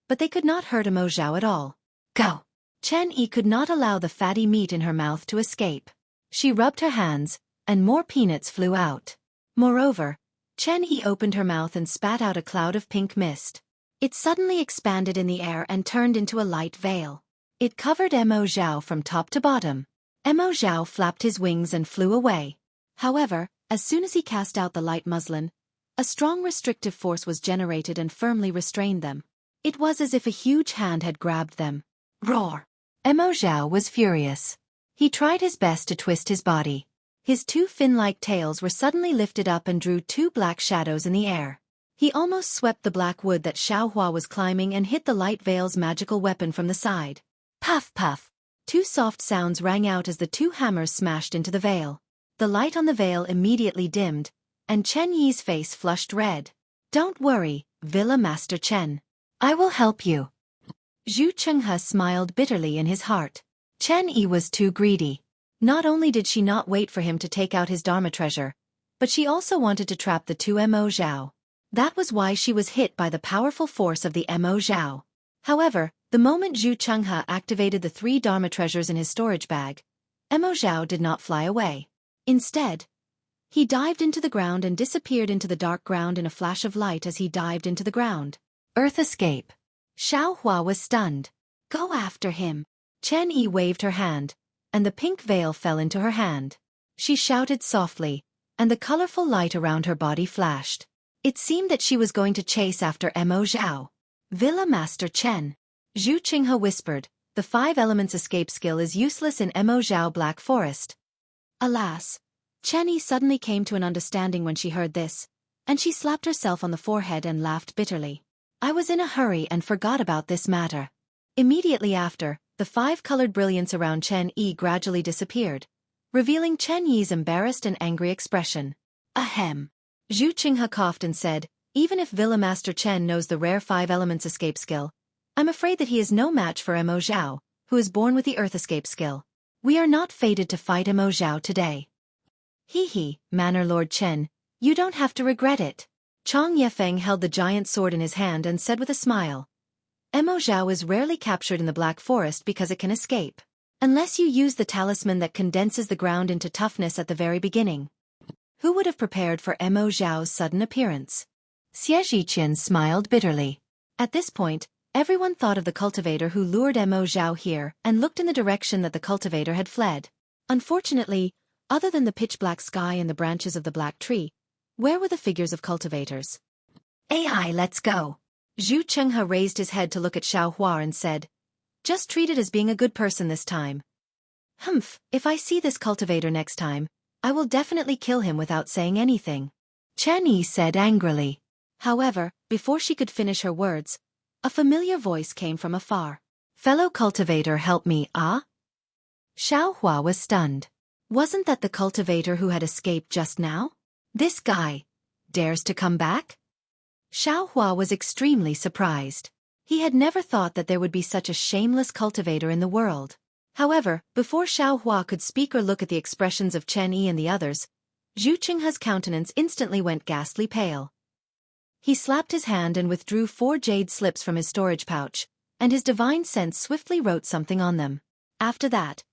but they could not hurt Mo Zhao at all. "Go!" Chen Yi could not allow the fatty meat in her mouth to escape. She rubbed her hands, and more peanuts flew out. Moreover, Chen Yi opened her mouth and spat out a cloud of pink mist. It suddenly expanded in the air and turned into a light veil. It covered Mo Zhao from top to bottom. Mo Zhao flapped his wings and flew away. However, as soon as he cast out the light muslin, a strong restrictive force was generated and firmly restrained them. It was as if a huge hand had grabbed them. Roar! Emo Zhao was furious. He tried his best to twist his body. His two fin-like tails were suddenly lifted up and drew two black shadows in the air. He almost swept the black wood that Xiaohua was climbing and hit the light veil's magical weapon from the side. Puff puff! Two soft sounds rang out as the two hammers smashed into the veil. The light on the veil immediately dimmed, and Chen Yi's face flushed red. Don't worry, Villa Master Chen. I will help you. Zhu Chenghe smiled bitterly in his heart. Chen Yi was too greedy. Not only did she not wait for him to take out his Dharma treasure, but she also wanted to trap the two Mo Zhao. That was why she was hit by the powerful force of the Mo Zhao. However, the moment Zhu Chenghe activated the three Dharma treasures in his storage bag, Mo Zhao did not fly away. Instead, he dived into the ground and disappeared into the dark ground in a flash of light as he dived into the ground. Earth escape. Xiaohua was stunned. Go after him. Chen Yi waved her hand, and the pink veil fell into her hand. She shouted softly, and the colorful light around her body flashed. It seemed that she was going to chase after Mo Zhao. Villa Master Chen. Zhu Qinghe whispered, the 5 elements escape skill is useless in Mo Zhao Black Forest. Alas, Chen Yi suddenly came to an understanding when she heard this, and she slapped herself on the forehead and laughed bitterly. I was in a hurry and forgot about this matter. Immediately after, the 5-colored brilliance around Chen Yi gradually disappeared, revealing Chen Yi's embarrassed and angry expression. Ahem. Zhu Qinghe coughed and said, even if Villa Master Chen knows the rare 5 elements escape skill, I'm afraid that he is no match for Mo Zhao, who is born with the earth escape skill. We are not fated to fight Mo Zhao today. Hee, Manor Lord Chen, you don't have to regret it. Chang Yefeng held the giant sword in his hand and said with a smile, Mo Zhao is rarely captured in the Black Forest because it can escape. Unless you use the talisman that condenses the ground into toughness at the very beginning. Who would have prepared for Mo Zhao's sudden appearance? Xie Zhiqian smiled bitterly. At this point, everyone thought of the cultivator who lured Mo Zhao here and looked in the direction that the cultivator had fled. Unfortunately, other than the pitch-black sky and the branches of the black tree, where were the figures of cultivators? AI, let's go. Zhu Chenghe raised his head to look at Xiaohua and said, just treat it as being a good person this time. Humph, if I see this cultivator next time, I will definitely kill him without saying anything. Chen Yi said angrily. However, before she could finish her words, a familiar voice came from afar. Fellow cultivator, help me, ah? Xiaohua was stunned. Wasn't that the cultivator who had escaped just now? This guy dares to come back? Xiaohua was extremely surprised. He had never thought that there would be such a shameless cultivator in the world. However, before Xiaohua could speak or look at the expressions of Chen Yi and the others, Zhu Qinghe's countenance instantly went ghastly pale. He slapped his hand and withdrew 4 jade slips from his storage pouch, and his divine sense swiftly wrote something on them. After that,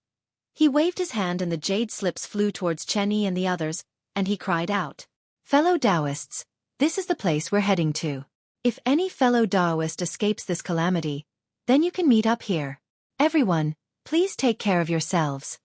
he waved his hand and the jade slips flew towards Chen Yi and the others, and he cried out, fellow Taoists, this is the place we're heading to. If any fellow Taoist escapes this calamity, then you can meet up here. Everyone, please take care of yourselves.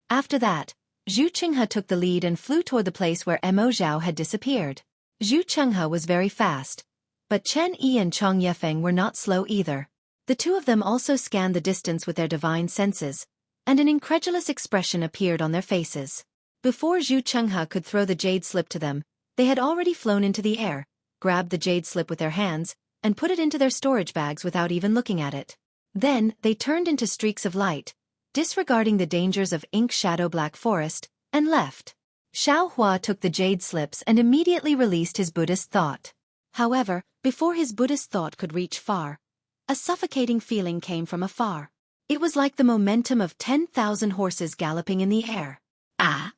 After that, Zhu Qinghe took the lead and flew toward the place where Mo Zhao had disappeared. Zhu Chenghe was very fast, but Chen Yi and Chang Yefeng were not slow either. The two of them also scanned the distance with their divine senses, and an incredulous expression appeared on their faces. Before Zhu Chenghe could throw the jade slip to them, they had already flown into the air, grabbed the jade slip with their hands, and put it into their storage bags without even looking at it. Then, they turned into streaks of light, disregarding the dangers of Ink Shadow Black Forest, and left. Xiaohua took the jade slips and immediately released his Buddhist thought. However, before his Buddhist thought could reach far, a suffocating feeling came from afar. It was like the momentum of 10,000 horses galloping in the air. Ah!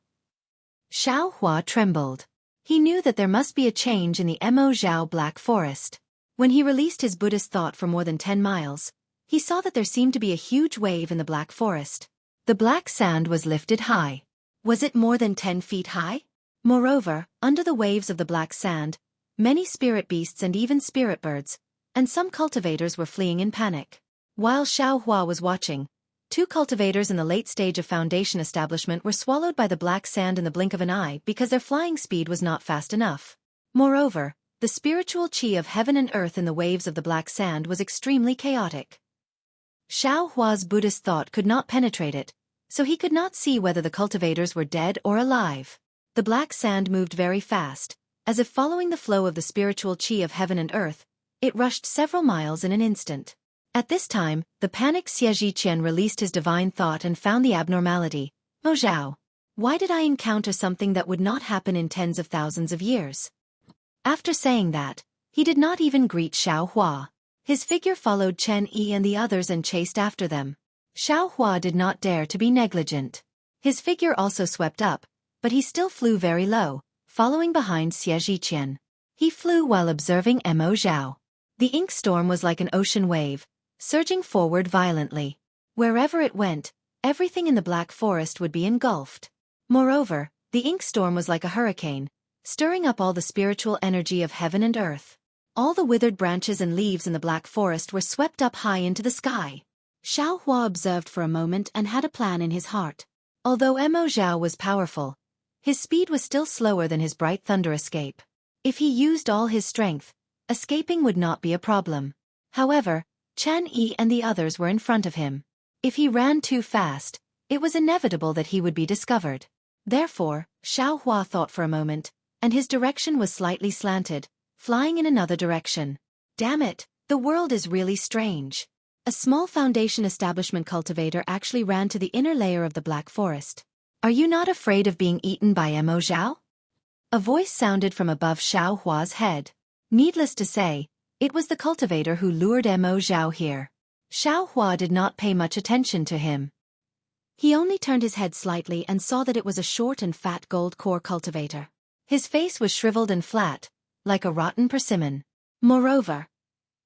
Xiaohua trembled. He knew that there must be a change in the Mo Zhao Black Forest. When he released his Buddhist thought for more than 10 miles, he saw that there seemed to be a huge wave in the Black Forest. The black sand was lifted high. Was it more than 10 feet high? Moreover, under the waves of the black sand, many spirit beasts and even spirit birds, and some cultivators were fleeing in panic. While Xiaohua was watching, 2 cultivators in the late stage of foundation establishment were swallowed by the black sand in the blink of an eye because their flying speed was not fast enough. Moreover, The spiritual chi of heaven and earth in the waves of the black sand was extremely chaotic. Xiao Hua's Buddhist thought could not penetrate it, so he could not see whether the cultivators were dead or alive. The black sand moved very fast, as if following the flow of the spiritual chi of heaven and earth. It rushed several miles in an instant. At this time, the panicked Xueqi released his divine thought and found the abnormality. "Mo Zhao, why did I encounter something that would not happen in tens of thousands of years?" After saying that, he did not even greet Xiao Hua. His figure followed Chen Yi and the others and chased after them. Xiao Hua did not dare to be negligent. His figure also swept up, but he still flew very low, following behind Xueqi. He flew while observing Mo Zhao. The ink storm was like an ocean wave, surging forward violently. Wherever it went, everything in the Black Forest would be engulfed. Moreover, the ink storm was like a hurricane, stirring up all the spiritual energy of heaven and earth. All the withered branches and leaves in the Black Forest were swept up high into the sky. Xiao Hua observed for a moment and had a plan in his heart. Although Mo Zhao was powerful, his speed was still slower than his bright thunder escape. If he used all his strength, escaping would not be a problem. However, Chen Yi and the others were in front of him. If he ran too fast, it was inevitable that he would be discovered. Therefore, Xiao Hua thought for a moment, and his direction was slightly slanted, flying in another direction. Damn it, the world is really strange. A small foundation establishment cultivator actually ran to the inner layer of the Black Forest. "Are you not afraid of being eaten by Mo Zhao?" A voice sounded from above Xiao Hua's head. Needless to say, it was the cultivator who lured Mo Zhao here. Xiao Hua did not pay much attention to him. He only turned his head slightly and saw that it was a short and fat gold core cultivator. His face was shriveled and flat, like a rotten persimmon. Moreover,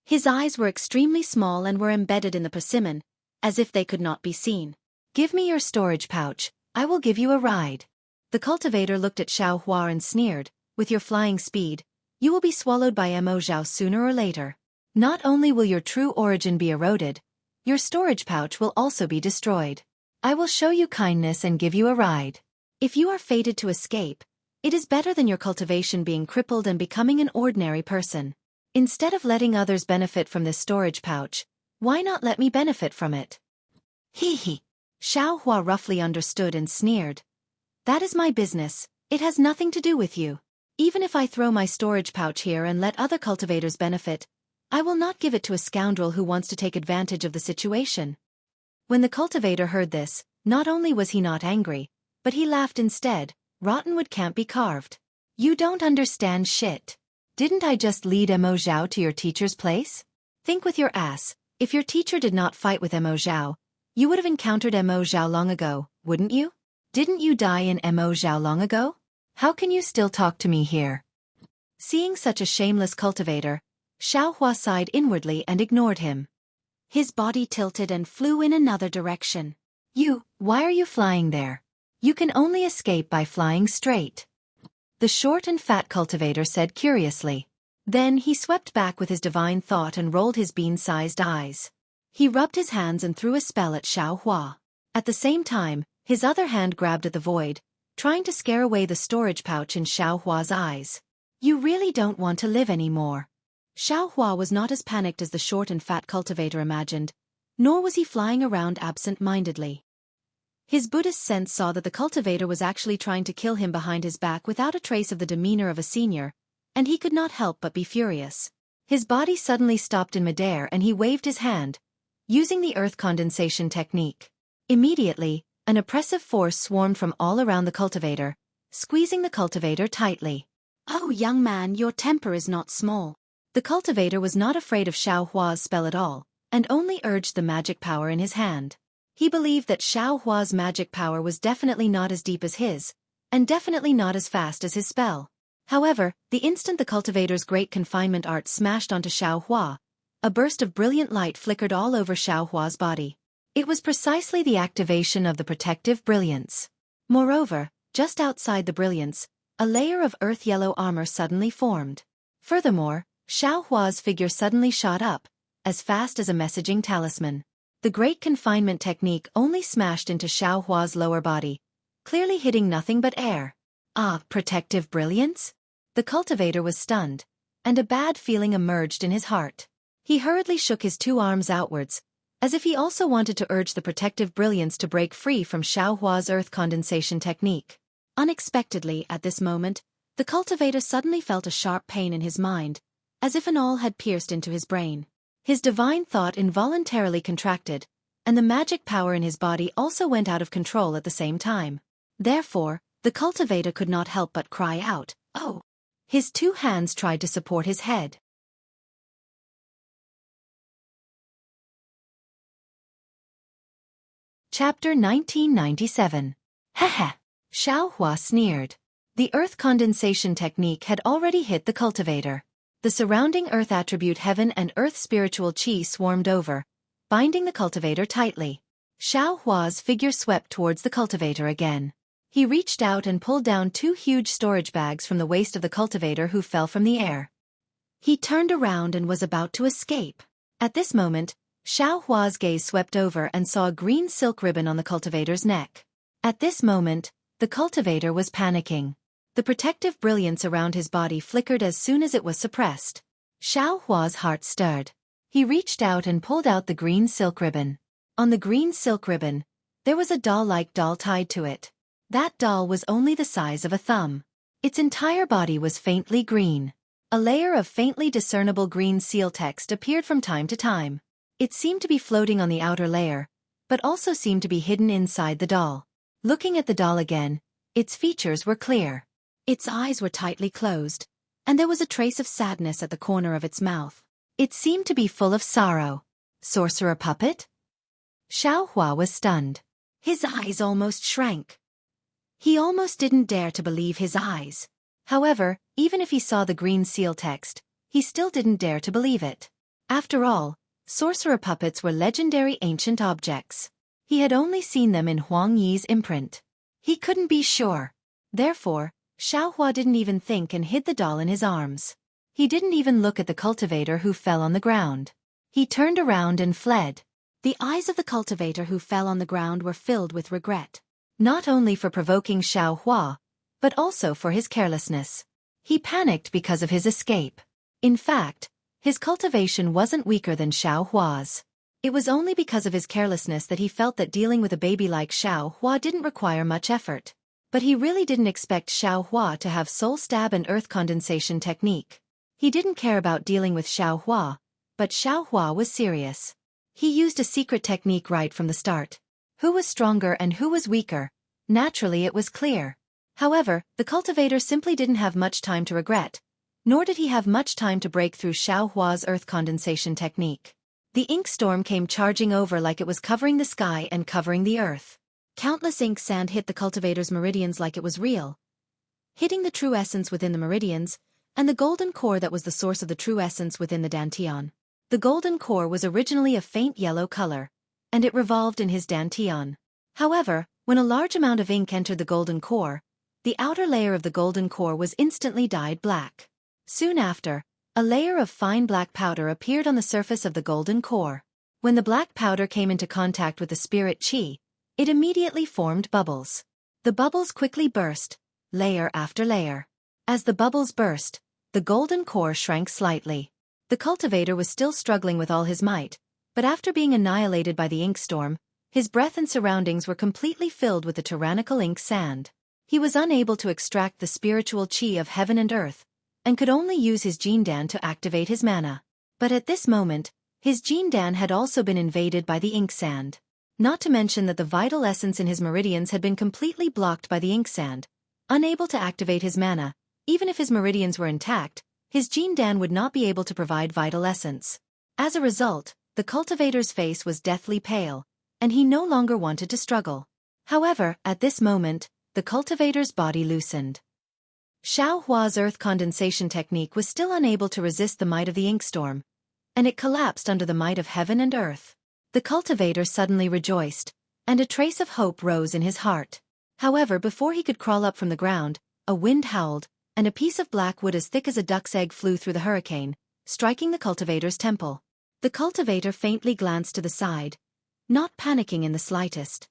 his eyes were extremely small and were embedded in the persimmon, as if they could not be seen. "Give me your storage pouch, I will give you a ride." The cultivator looked at Xiao Hua and sneered, "With your flying speed, you will be swallowed by Mo Zhao sooner or later. Not only will your true origin be eroded, your storage pouch will also be destroyed. I will show you kindness and give you a ride. If you are fated to escape, it is better than your cultivation being crippled and becoming an ordinary person. Instead of letting others benefit from this storage pouch, why not let me benefit from it?" "Hee hee." Xiao Hua roughly understood and sneered. "That is my business, it has nothing to do with you. Even if I throw my storage pouch here and let other cultivators benefit, I will not give it to a scoundrel who wants to take advantage of the situation." When the cultivator heard this, not only was he not angry, but he laughed instead. "Rottenwood can't be carved. You don't understand shit. Didn't I just lead Mo Zhao to your teacher's place? Think with your ass, if your teacher did not fight with Mo Zhao, you would have encountered Mo Zhao long ago, wouldn't you? Didn't you die in Mo Zhao long ago? How can you still talk to me here?" Seeing such a shameless cultivator, Xiao Hua sighed inwardly and ignored him. His body tilted and flew in another direction. Why are you flying there? You can only escape by flying straight," the short and fat cultivator said curiously. Then he swept back with his divine thought and rolled his bean-sized eyes. He rubbed his hands and threw a spell at Xiao Hua. At the same time, his other hand grabbed at the void, trying to scare away the storage pouch in Xiao Hua's eyes. "You really don't want to live anymore." Xiao Hua was not as panicked as the short and fat cultivator imagined, nor was he flying around absent-mindedly. His Buddhist sense saw that the cultivator was actually trying to kill him behind his back without a trace of the demeanor of a senior, and he could not help but be furious. His body suddenly stopped in midair and he waved his hand, using the earth condensation technique. Immediately, an oppressive force swarmed from all around the cultivator, squeezing the cultivator tightly. "Oh, young man, your temper is not small." The cultivator was not afraid of Xiao Hua's spell at all, and only urged the magic power in his hand. He believed that Xiao Hua's magic power was definitely not as deep as his, and definitely not as fast as his spell. However, the instant the cultivator's great confinement art smashed onto Xiao Hua, a burst of brilliant light flickered all over Xiao Hua's body. It was precisely the activation of the protective brilliance. Moreover, just outside the brilliance, a layer of earth-yellow armor suddenly formed. Furthermore, Xiao Hua's figure suddenly shot up, as fast as a messaging talisman. The great confinement technique only smashed into Xiao Hua's lower body, clearly hitting nothing but air. "Ah, protective brilliance?" The cultivator was stunned. and a bad feeling emerged in his heart. He hurriedly shook his two arms outwards, as if he also wanted to urge the protective brilliance to break free from Xueqi's earth condensation technique. Unexpectedly, at this moment, the cultivator suddenly felt a sharp pain in his mind, as if an awl had pierced into his brain. His divine thought involuntarily contracted, and the magic power in his body also went out of control at the same time. Therefore, the cultivator could not help but cry out, "Oh!" His two hands tried to support his head. Chapter 1997. Heh. Xueqi sneered. The earth condensation technique had already hit the cultivator. The surrounding earth attribute heaven and earth spiritual qi swarmed over, binding the cultivator tightly. Xueqi's figure swept towards the cultivator again. He reached out and pulled down two huge storage bags from the waist of the cultivator, who fell from the air. He turned around and was about to escape. At this moment, Xueqi's gaze swept over and saw a green silk ribbon on the cultivator's neck. At this moment, the cultivator was panicking. The protective brilliance around his body flickered as soon as it was suppressed. Xueqi's heart stirred. He reached out and pulled out the green silk ribbon. On the green silk ribbon, there was a doll-like doll tied to it. That doll was only the size of a thumb. Its entire body was faintly green. A layer of faintly discernible green seal text appeared from time to time. It seemed to be floating on the outer layer, but also seemed to be hidden inside the doll. Looking at the doll again, its features were clear. Its eyes were tightly closed, and there was a trace of sadness at the corner of its mouth. It seemed to be full of sorrow. Sorcerer puppet? Xueqi was stunned. His eyes almost shrank. He almost didn't dare to believe his eyes. However, even if he saw the green seal text, he still didn't dare to believe it. After all, sorcerer puppets were legendary ancient objects. He had only seen them in Huang Yi's imprint. He couldn't be sure. Therefore, Xueqi didn't even think and hid the doll in his arms. He didn't even look at the cultivator, who fell on the ground. He turned around and fled. The eyes of the cultivator who fell on the ground were filled with regret. Not only for provoking Xueqi, but also for his carelessness. He panicked because of his escape. In fact, his cultivation wasn't weaker than Xueqi's. It was only because of his carelessness that he felt that dealing with a baby like Xueqi didn't require much effort. But he really didn't expect Xueqi to have soul stab and earth condensation technique. He didn't care about dealing with Xueqi, but Xueqi was serious. He used a secret technique right from the start. Who was stronger and who was weaker? Naturally, it was clear. However, the cultivator simply didn't have much time to regret, nor did he have much time to break through Xueqi's earth condensation technique. The ink storm came charging over like it was covering the sky and covering the earth. Countless ink sand hit the cultivator's meridians like it was real, hitting the true essence within the meridians, and the golden core that was the source of the true essence within the dantian. The golden core was originally a faint yellow color, and it revolved in his dantian. However, when a large amount of ink entered the golden core, the outer layer of the golden core was instantly dyed black. Soon after, a layer of fine black powder appeared on the surface of the golden core. When the black powder came into contact with the spirit qi, it immediately formed bubbles. The bubbles quickly burst, layer after layer. As the bubbles burst, the golden core shrank slightly. The cultivator was still struggling with all his might, but after being annihilated by the ink storm, his breath and surroundings were completely filled with the tyrannical ink sand. He was unable to extract the spiritual qi of heaven and earth, and could only use his Jindan to activate his mana. But at this moment, his Jindan had also been invaded by the ink sand. Not to mention that the vital essence in his meridians had been completely blocked by the ink sand. Unable to activate his mana, even if his meridians were intact, his Jindan would not be able to provide vital essence. As a result, the cultivator's face was deathly pale, and he no longer wanted to struggle. However, at this moment, the cultivator's body loosened. Xueqi's earth condensation technique was still unable to resist the might of the ink storm, and it collapsed under the might of heaven and earth. The cultivator suddenly rejoiced, and a trace of hope rose in his heart. However, before he could crawl up from the ground, a wind howled, and a piece of black wood as thick as a duck's egg flew through the hurricane, striking the cultivator's temple. The cultivator faintly glanced to the side, not panicking in the slightest.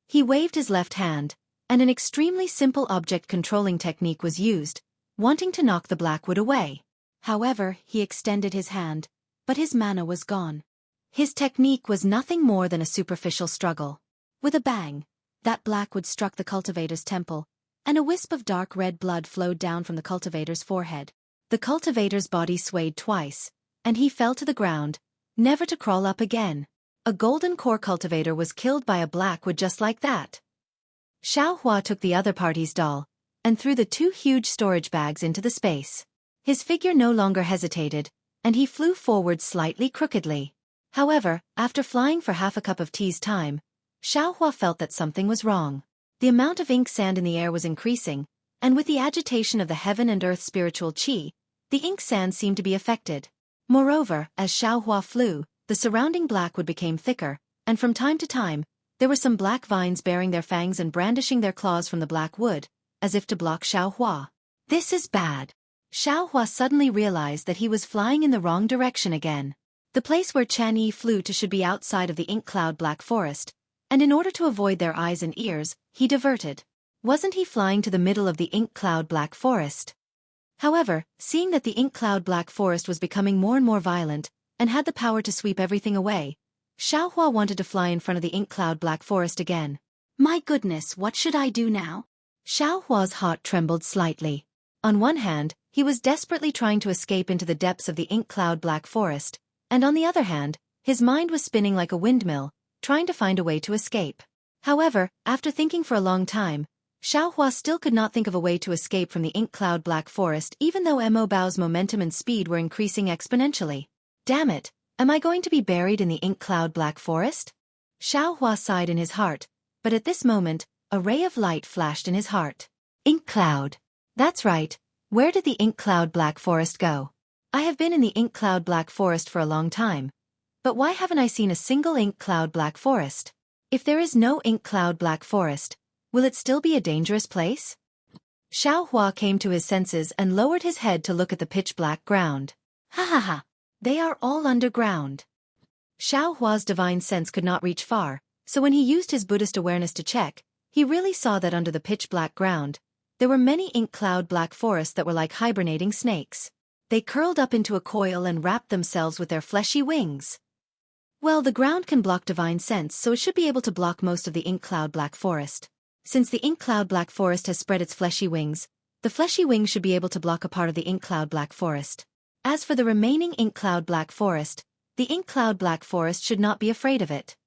He waved his left hand, and an extremely simple object controlling technique was used, wanting to knock the black wood away. However, he extended his hand, but his mana was gone. His technique was nothing more than a superficial struggle. With a bang, that blackwood struck the cultivator's temple, and a wisp of dark red blood flowed down from the cultivator's forehead. The cultivator's body swayed twice, and he fell to the ground, never to crawl up again. A golden core cultivator was killed by a blackwood just like that. Xueqi took the other party's doll, and threw the 2 huge storage bags into the space. His figure no longer hesitated, and he flew forward slightly crookedly. However, after flying for half a cup of tea's time, Xueqi felt that something was wrong. The amount of ink sand in the air was increasing, and with the agitation of the heaven and earth spiritual qi, the ink sand seemed to be affected. Moreover, as Xueqi flew, the surrounding blackwood became thicker, and from time to time, there were some black vines bearing their fangs and brandishing their claws from the black wood, as if to block Xueqi. This is bad. Xueqi suddenly realized that he was flying in the wrong direction again. The place where Chang'e flew to should be outside of the ink cloud black forest, and in order to avoid their eyes and ears, he diverted. Wasn't he flying to the middle of the ink cloud black forest? However, seeing that the ink cloud black forest was becoming more and more violent, and had the power to sweep everything away, Xueqi wanted to fly in front of the ink cloud black forest again. My goodness, what should I do now? Xueqi's heart trembled slightly. On one hand, he was desperately trying to escape into the depths of the ink cloud black forest, and on the other hand, his mind was spinning like a windmill, trying to find a way to escape. However, after thinking for a long time, Xueqi still could not think of a way to escape from the ink cloud black forest even though Mo Bao's momentum and speed were increasing exponentially. Damn it, am I going to be buried in the ink cloud black forest? Xueqi sighed in his heart, but at this moment, a ray of light flashed in his heart. Ink cloud. That's right, where did the ink cloud black forest go? I have been in the ink cloud black forest for a long time, but why haven't I seen a single ink cloud black forest? If there is no ink cloud black forest, will it still be a dangerous place? Xueqi came to his senses and lowered his head to look at the pitch-black ground. Ha ha ha! They are all underground. Xueqi's divine sense could not reach far, so when he used his Buddhist awareness to check, he really saw that under the pitch-black ground, there were many ink cloud black forests that were like hibernating snakes. They curled up into a coil and wrapped themselves with their fleshy wings. Well, the ground can block divine sense, so it should be able to block most of the ink cloud black forest. Since the ink cloud black forest has spread its fleshy wings, the fleshy wings should be able to block a part of the ink cloud black forest. As for the remaining ink cloud black forest, the ink cloud black forest should not be afraid of it.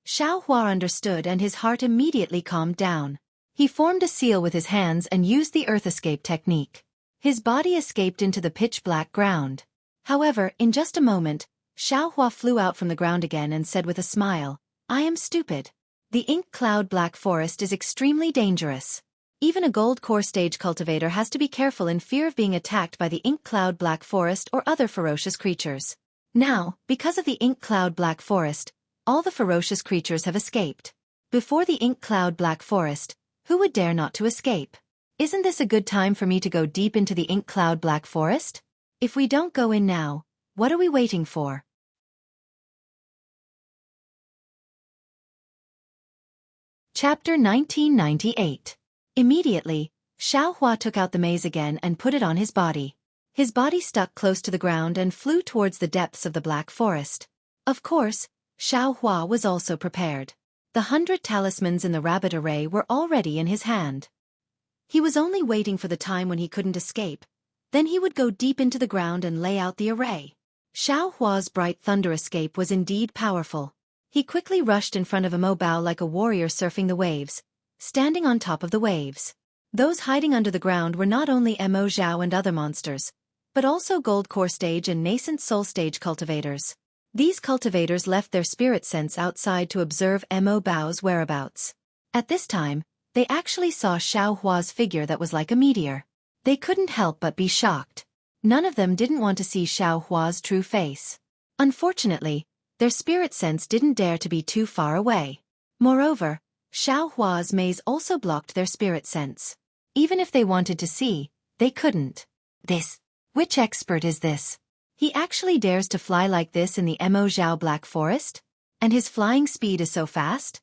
Xueqi understood and his heart immediately calmed down. He formed a seal with his hands and used the earth escape technique. His body escaped into the pitch-black ground. However, in just a moment, Xueqi flew out from the ground again and said with a smile, I am stupid. The ink cloud black forest is extremely dangerous. Even a gold core stage cultivator has to be careful in fear of being attacked by the ink cloud black forest or other ferocious creatures. Now, because of the ink cloud black forest, all the ferocious creatures have escaped. Before the ink cloud black forest, who would dare not to escape? Isn't this a good time for me to go deep into the ink cloud black forest? If we don't go in now, what are we waiting for? Chapter 1998. Immediately, Xueqi took out the maze again and put it on his body. His body stuck close to the ground and flew towards the depths of the black forest. Of course, Xueqi was also prepared. The 100 talismans in the rabbit array were already in his hand. He was only waiting for the time when he couldn't escape. Then he would go deep into the ground and lay out the array. Xueqi's bright thunder escape was indeed powerful. He quickly rushed in front of Mo Bao like a warrior surfing the waves, standing on top of the waves. Those hiding under the ground were not only Mo Zhao and other monsters, but also gold core stage and nascent soul stage cultivators. These cultivators left their spirit sense outside to observe Mo Bao's whereabouts. At this time, they actually saw Xueqi's figure that was like a meteor. They couldn't help but be shocked. None of them didn't want to see Xueqi's true face. Unfortunately, their spirit sense didn't dare to be too far away. Moreover, Xueqi's maze also blocked their spirit sense. Even if they wanted to see, they couldn't. Which expert is this? He actually dares to fly like this in the Mo Zhao Black Forest? And his flying speed is so fast?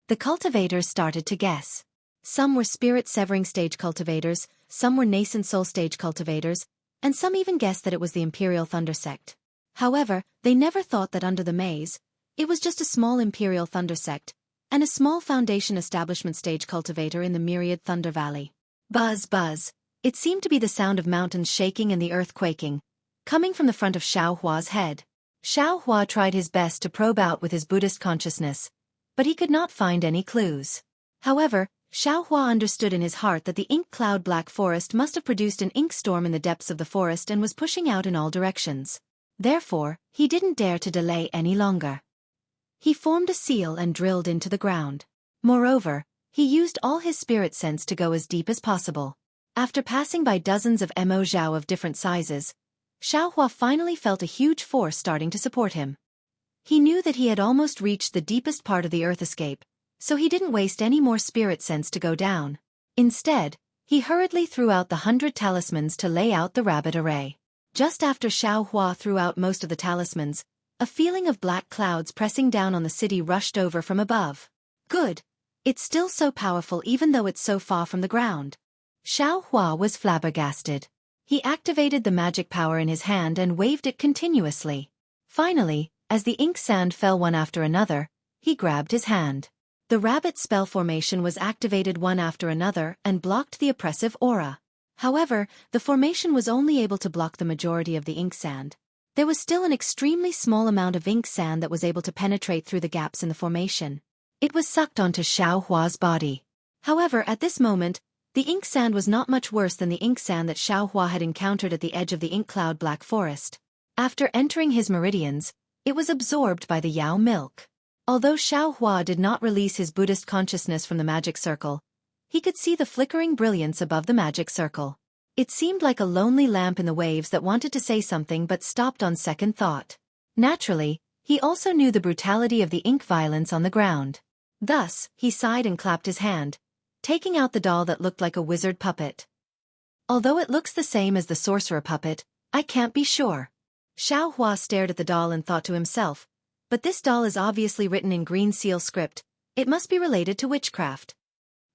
The cultivators started to guess. Some were spirit-severing stage cultivators, some were nascent soul stage cultivators, and some even guessed that it was the Imperial Thunder Sect. However, they never thought that under the maze, it was just a small Imperial Thunder Sect, and a small Foundation establishment stage cultivator in the myriad Thunder Valley. Buzz, buzz. It seemed to be the sound of mountains shaking and the earth quaking, coming from the front of Xueqi's head. Xueqi tried his best to probe out with his Buddhist consciousness, but he could not find any clues. However, Xueqi understood in his heart that the ink cloud black forest must have produced an ink storm in the depths of the forest and was pushing out in all directions. Therefore, he didn't dare to delay any longer. He formed a seal and drilled into the ground. Moreover, he used all his spirit sense to go as deep as possible. After passing by dozens of mo zhao of different sizes, Xueqi finally felt a huge force starting to support him. He knew that he had almost reached the deepest part of the earth escape, so he didn't waste any more spirit sense to go down. Instead, he hurriedly threw out the 100 talismans to lay out the rabbit array. Just after Xueqi threw out most of the talismans, a feeling of black clouds pressing down on the city rushed over from above. Good. It's still so powerful even though it's so far from the ground. Xueqi was flabbergasted. He activated the magic power in his hand and waved it continuously. Finally, as the ink sand fell one after another, he grabbed his hand. The rabbit spell formation was activated one after another and blocked the oppressive aura. However, the formation was only able to block the majority of the ink sand. There was still an extremely small amount of ink sand that was able to penetrate through the gaps in the formation. It was sucked onto Xueqi's body. However, at this moment, the ink sand was not much worse than the ink sand that Xueqi had encountered at the edge of the ink cloud black forest. After entering his meridians, it was absorbed by the Yao milk. Although Xueqi did not release his Buddhist consciousness from the magic circle, he could see the flickering brilliance above the magic circle. It seemed like a lonely lamp in the waves that wanted to say something but stopped on second thought. Naturally, he also knew the brutality of the ink violence on the ground. Thus, he sighed and clapped his hand, taking out the doll that looked like a wizard puppet. Although it looks the same as the sorcerer puppet, I can't be sure. Xueqi stared at the doll and thought to himself, but this doll is obviously written in green seal script, it must be related to witchcraft.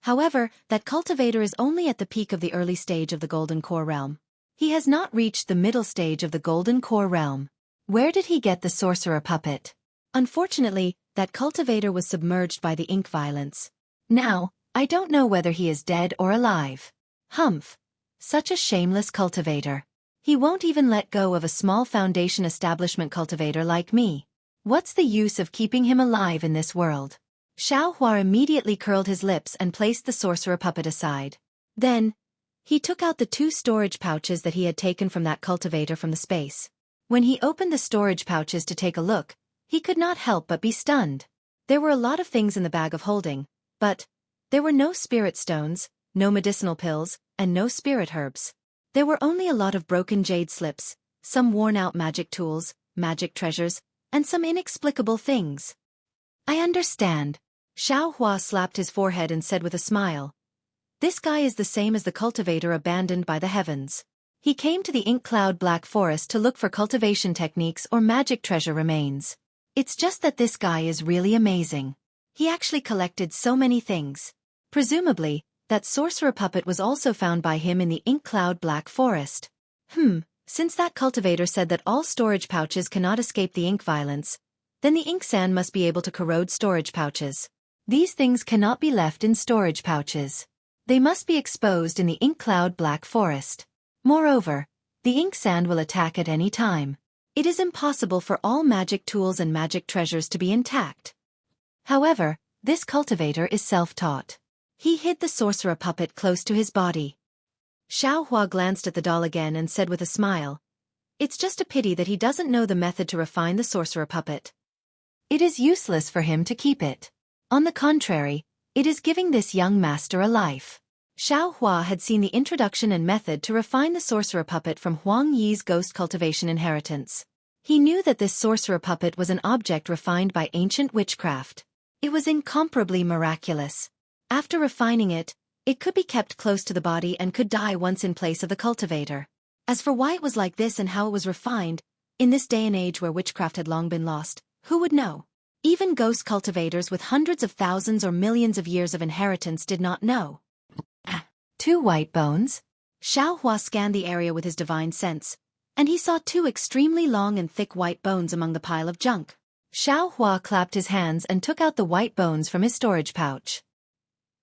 However, that cultivator is only at the peak of the early stage of the Golden Core realm. He has not reached the middle stage of the Golden Core realm. Where did he get the sorcerer puppet? Unfortunately, that cultivator was submerged by the ink violence. Now, I don't know whether he is dead or alive. Humph. Such a shameless cultivator. He won't even let go of a small Foundation establishment cultivator like me. What's the use of keeping him alive in this world? Xueqi immediately curled his lips and placed the sorcerer puppet aside. Then, he took out the 2 storage pouches that he had taken from that cultivator from the space. When he opened the storage pouches to take a look, he could not help but be stunned. There were a lot of things in the bag of holding, but there were no spirit stones, no medicinal pills, and no spirit herbs. There were only a lot of broken jade slips, some worn-out magic tools, magic treasures, and some inexplicable things. I understand. Xueqi slapped his forehead and said with a smile. This guy is the same as the cultivator abandoned by the heavens. He came to the ink cloud black forest to look for cultivation techniques or magic treasure remains. It's just that this guy is really amazing. He actually collected so many things. Presumably, that sorcerer puppet was also found by him in the ink cloud black forest. Since that cultivator said that all storage pouches cannot escape the ink violence, then the ink sand must be able to corrode storage pouches. These things cannot be left in storage pouches. They must be exposed in the ink cloud black forest. Moreover, the ink sand will attack at any time. It is impossible for all magic tools and magic treasures to be intact. However, this cultivator is self-taught. He hid the sorcerer puppet close to his body. Xueqi glanced at the doll again and said with a smile, "It's just a pity that he doesn't know the method to refine the sorcerer puppet. It is useless for him to keep it. On the contrary, it is giving this young master a life." Xueqi had seen the introduction and method to refine the sorcerer puppet from Huang Yi's ghost cultivation inheritance. He knew that this sorcerer puppet was an object refined by ancient witchcraft. It was incomparably miraculous. After refining it, it could be kept close to the body and could die once in place of the cultivator. As for why it was like this and how it was refined, in this day and age where witchcraft had long been lost, who would know? Even ghost cultivators with hundreds of thousands or millions of years of inheritance did not know. 2 white bones? Xueqi scanned the area with his divine sense, and he saw 2 extremely long and thick white bones among the pile of junk. Xueqi clapped his hands and took out the white bones from his storage pouch.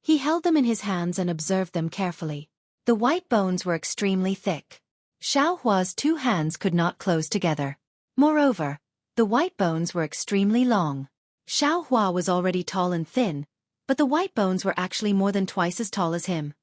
He held them in his hands and observed them carefully. The white bones were extremely thick. Xueqi's 2 hands could not close together. Moreover, the white bones were extremely long. Xueqi was already tall and thin, but the white bones were actually more than twice as tall as him.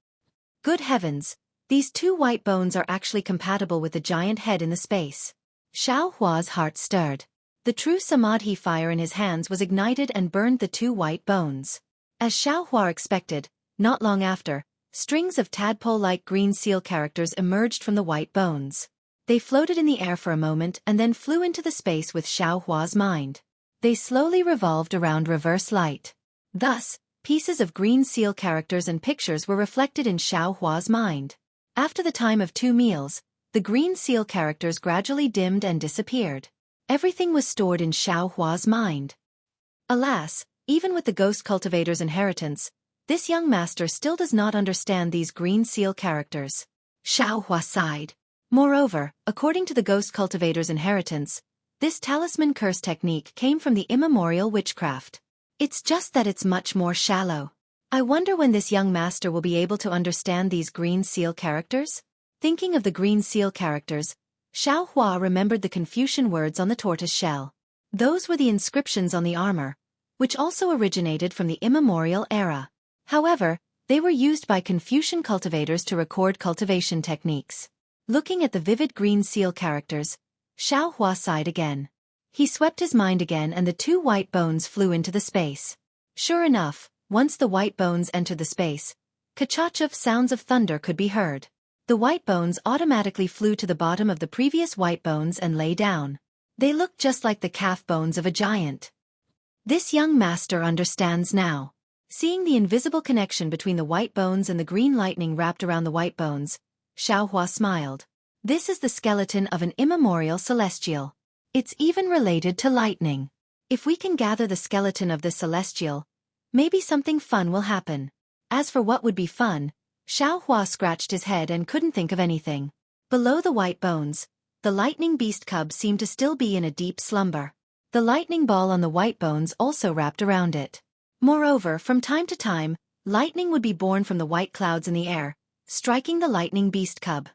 Good heavens, these 2 white bones are actually compatible with the giant head in the space. Xueqi's heart stirred. The true samadhi fire in his hands was ignited and burned the 2 white bones. As Xueqi expected, not long after, strings of tadpole-like green seal characters emerged from the white bones. They floated in the air for a moment and then flew into the space with Xueqi's mind. They slowly revolved around reverse light. Thus, pieces of green seal characters and pictures were reflected in Xueqi's mind. After the time of 2 meals, the green seal characters gradually dimmed and disappeared. Everything was stored in Xueqi's mind. Alas, even with the ghost cultivator's inheritance, this young master still does not understand these green seal characters. Xueqi sighed. Moreover, according to the ghost cultivator's inheritance, this talisman curse technique came from the immemorial witchcraft. It's just that it's much more shallow. I wonder when this young master will be able to understand these green seal characters? Thinking of the green seal characters, Xueqi remembered the Confucian words on the tortoise shell. Those were the inscriptions on the armor, which also originated from the immemorial era. However, they were used by Confucian cultivators to record cultivation techniques. Looking at the vivid green seal characters, Xueqi sighed again. He swept his mind again and the 2 white bones flew into the space. Sure enough, once the white bones entered the space, ka-cha-cha sounds of thunder could be heard. The white bones automatically flew to the bottom of the previous white bones and lay down. They looked just like the calf bones of a giant. This young master understands now. Seeing the invisible connection between the white bones and the green lightning wrapped around the white bones, Xueqi smiled. This is the skeleton of an immemorial celestial. It's even related to lightning. If we can gather the skeleton of this celestial, maybe something fun will happen. As for what would be fun, Xueqi scratched his head and couldn't think of anything. Below the white bones, the lightning beast cub seemed to still be in a deep slumber. The lightning ball on the white bones also wrapped around it. Moreover, from time to time, lightning would be born from the white clouds in the air, striking the lightning beast cub.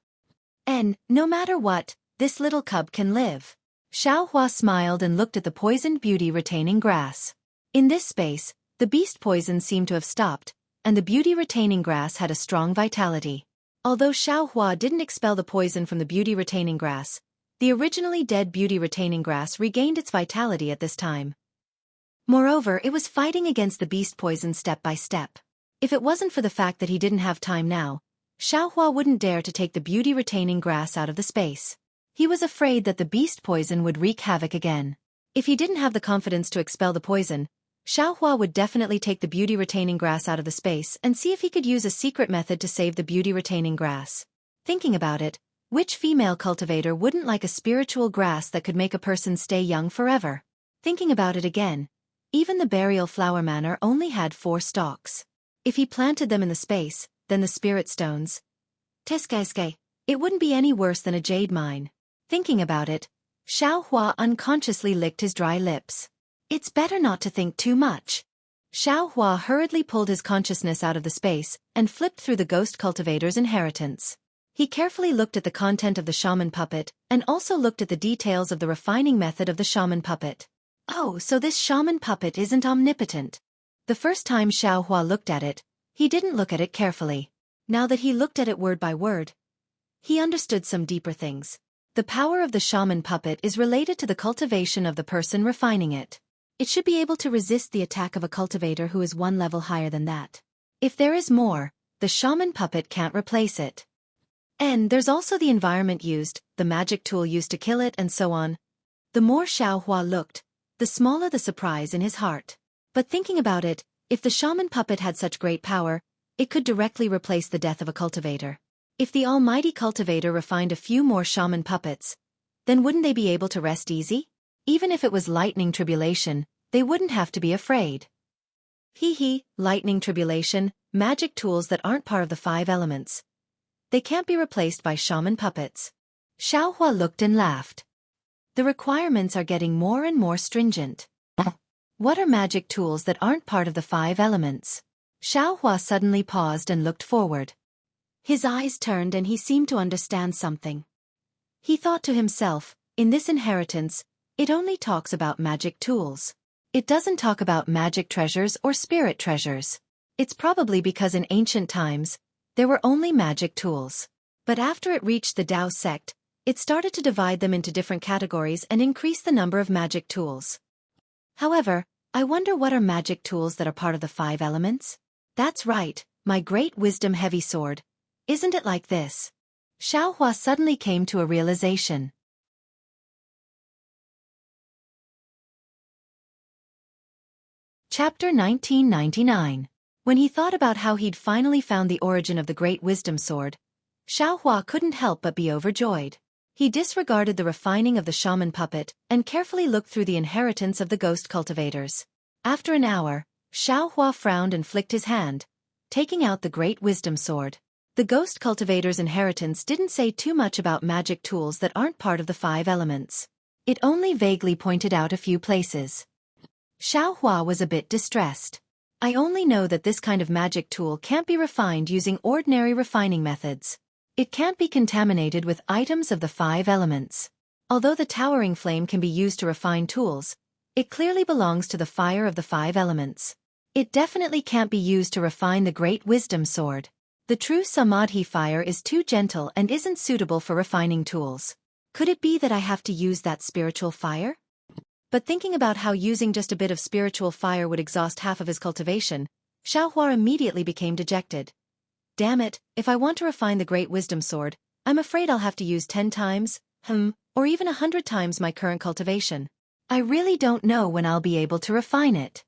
And, no matter what, this little cub can live. Xueqi smiled and looked at the poisoned beauty-retaining grass. In this space, the beast poison seemed to have stopped, and the beauty-retaining grass had a strong vitality. Although Xueqi didn't expel the poison from the beauty-retaining grass, the originally dead beauty-retaining grass regained its vitality at this time. Moreover, it was fighting against the beast poison step by step. If it wasn't for the fact that he didn't have time now, Xueqi wouldn't dare to take the beauty-retaining grass out of the space. He was afraid that the beast poison would wreak havoc again. If he didn't have the confidence to expel the poison, Xueqi would definitely take the beauty-retaining grass out of the space and see if he could use a secret method to save the beauty-retaining grass. Thinking about it, which female cultivator wouldn't like a spiritual grass that could make a person stay young forever? Thinking about it again, even the burial flower manor only had 4 stalks. If he planted them in the space, then the spirit stones. Teskeske, it wouldn't be any worse than a jade mine. Thinking about it, Xueqi unconsciously licked his dry lips. It's better not to think too much. Xueqi hurriedly pulled his consciousness out of the space and flipped through the ghost cultivator's inheritance. He carefully looked at the content of the shaman puppet and also looked at the details of the refining method of the shaman puppet. Oh, so this shaman puppet isn't omnipotent. The first time Xueqi looked at it, he didn't look at it carefully. Now that he looked at it word by word, he understood some deeper things. The power of the shaman puppet is related to the cultivation of the person refining it. It should be able to resist the attack of a cultivator who is 1 level higher than that. If there is more, the shaman puppet can't replace it. And there's also the environment used, the magic tool used to kill it and so on. The more Xueqi looked, the smaller the surprise in his heart. But thinking about it, if the shaman puppet had such great power, it could directly replace the death of a cultivator. If the almighty cultivator refined a few more shaman puppets, then wouldn't they be able to rest easy? Even if it was lightning tribulation, they wouldn't have to be afraid. Lightning tribulation, magic tools that aren't part of the 5 elements. They can't be replaced by shaman puppets. Xiaohua looked and laughed. The requirements are getting more and more stringent. What are magic tools that aren't part of the 5 elements? Xiaohua suddenly paused and looked forward. His eyes turned and he seemed to understand something. He thought to himself, in this inheritance, it only talks about magic tools. It doesn't talk about magic treasures or spirit treasures. It's probably because in ancient times, there were only magic tools. But after it reached the Dao sect, it started to divide them into different categories and increase the number of magic tools. However, I wonder what are magic tools that are part of the 5 elements? That's right, my great wisdom heavy sword. Isn't it like this? Xiaohua suddenly came to a realization. Chapter 1999. When he thought about how he'd finally found the origin of the great wisdom sword, Xiaohua couldn't help but be overjoyed. He disregarded the refining of the shaman puppet and carefully looked through the inheritance of the ghost cultivators. After an hour, Xiaohua frowned and flicked his hand, taking out the great wisdom sword. The ghost cultivator's inheritance didn't say too much about magic tools that aren't part of the 5 elements. It only vaguely pointed out a few places. Xiaohua was a bit distressed. I only know that this kind of magic tool can't be refined using ordinary refining methods. It can't be contaminated with items of the 5 elements. Although the towering flame can be used to refine tools, it clearly belongs to the fire of the 5 elements. It definitely can't be used to refine the great wisdom sword. The true Samadhi fire is too gentle and isn't suitable for refining tools. Could it be that I have to use that spiritual fire? But thinking about how using just a bit of spiritual fire would exhaust half of his cultivation, Xiaohua immediately became dejected. Damn it, if I want to refine the great wisdom sword, I'm afraid I'll have to use 10 times, or even 100 times my current cultivation. I really don't know when I'll be able to refine it.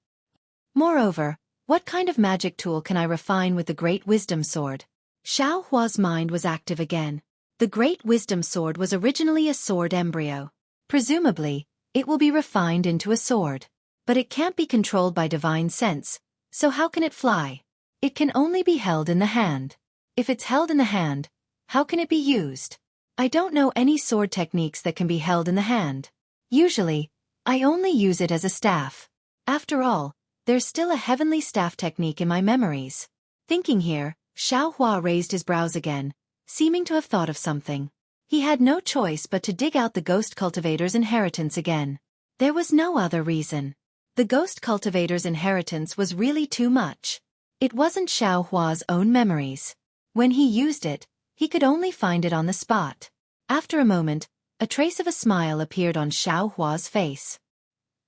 Moreover, what kind of magic tool can I refine with the great wisdom sword? Xiaohua's mind was active again. The great wisdom sword was originally a sword embryo. Presumably, it will be refined into a sword. But it can't be controlled by divine sense, so how can it fly? It can only be held in the hand. If it's held in the hand, how can it be used? I don't know any sword techniques that can be held in the hand. Usually, I only use it as a staff. After all, there's still a heavenly staff technique in my memories. Thinking here, Xiaohua raised his brows again, seeming to have thought of something. He had no choice but to dig out the ghost cultivator's inheritance again. There was no other reason. The ghost cultivator's inheritance was really too much. It wasn't Xiaohua's own memories. When he used it, he could only find it on the spot. After a moment, a trace of a smile appeared on Xiaohua's face.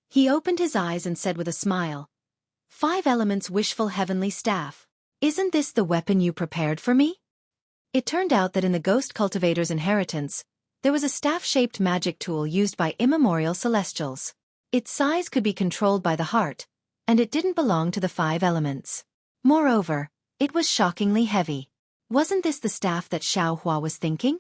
He opened his eyes and said with a smile, 5 elements wishful heavenly staff. Isn't this the weapon you prepared for me? It turned out that in the ghost cultivator's inheritance, there was a staff-shaped magic tool used by immemorial celestials. Its size could be controlled by the heart, and it didn't belong to the 5 elements. Moreover, it was shockingly heavy. Wasn't this the staff that Xiaohua was thinking?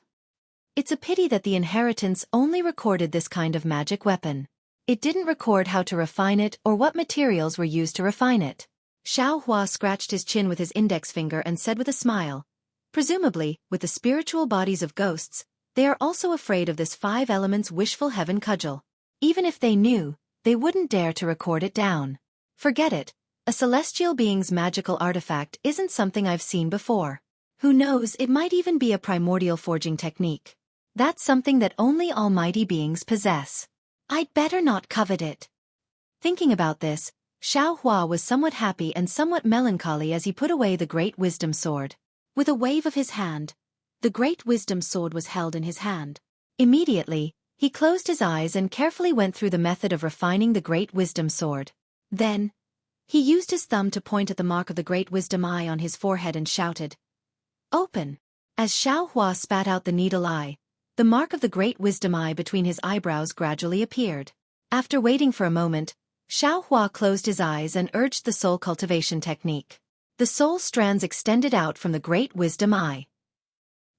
It's a pity that the inheritance only recorded this kind of magic weapon. It didn't record how to refine it or what materials were used to refine it. Xiaohua scratched his chin with his index finger and said with a smile, presumably, with the spiritual bodies of ghosts, they are also afraid of this 5 elements wishful heaven cudgel. Even if they knew, they wouldn't dare to record it down. Forget it. A celestial being's magical artifact isn't something I've seen before. Who knows, it might even be a primordial forging technique. That's something that only almighty beings possess. I'd better not covet it. Thinking about this, Xiaohua was somewhat happy and somewhat melancholy as he put away the great wisdom sword. With a wave of his hand, the great wisdom sword was held in his hand. Immediately, he closed his eyes and carefully went through the method of refining the great wisdom sword. Then, he used his thumb to point at the mark of the great wisdom eye on his forehead and shouted, "Open!" As Xiaohua spat out the needle eye, the mark of the great wisdom eye between his eyebrows gradually appeared. After waiting for a moment, Xiaohua closed his eyes and urged the soul cultivation technique. The soul strands extended out from the great wisdom eye.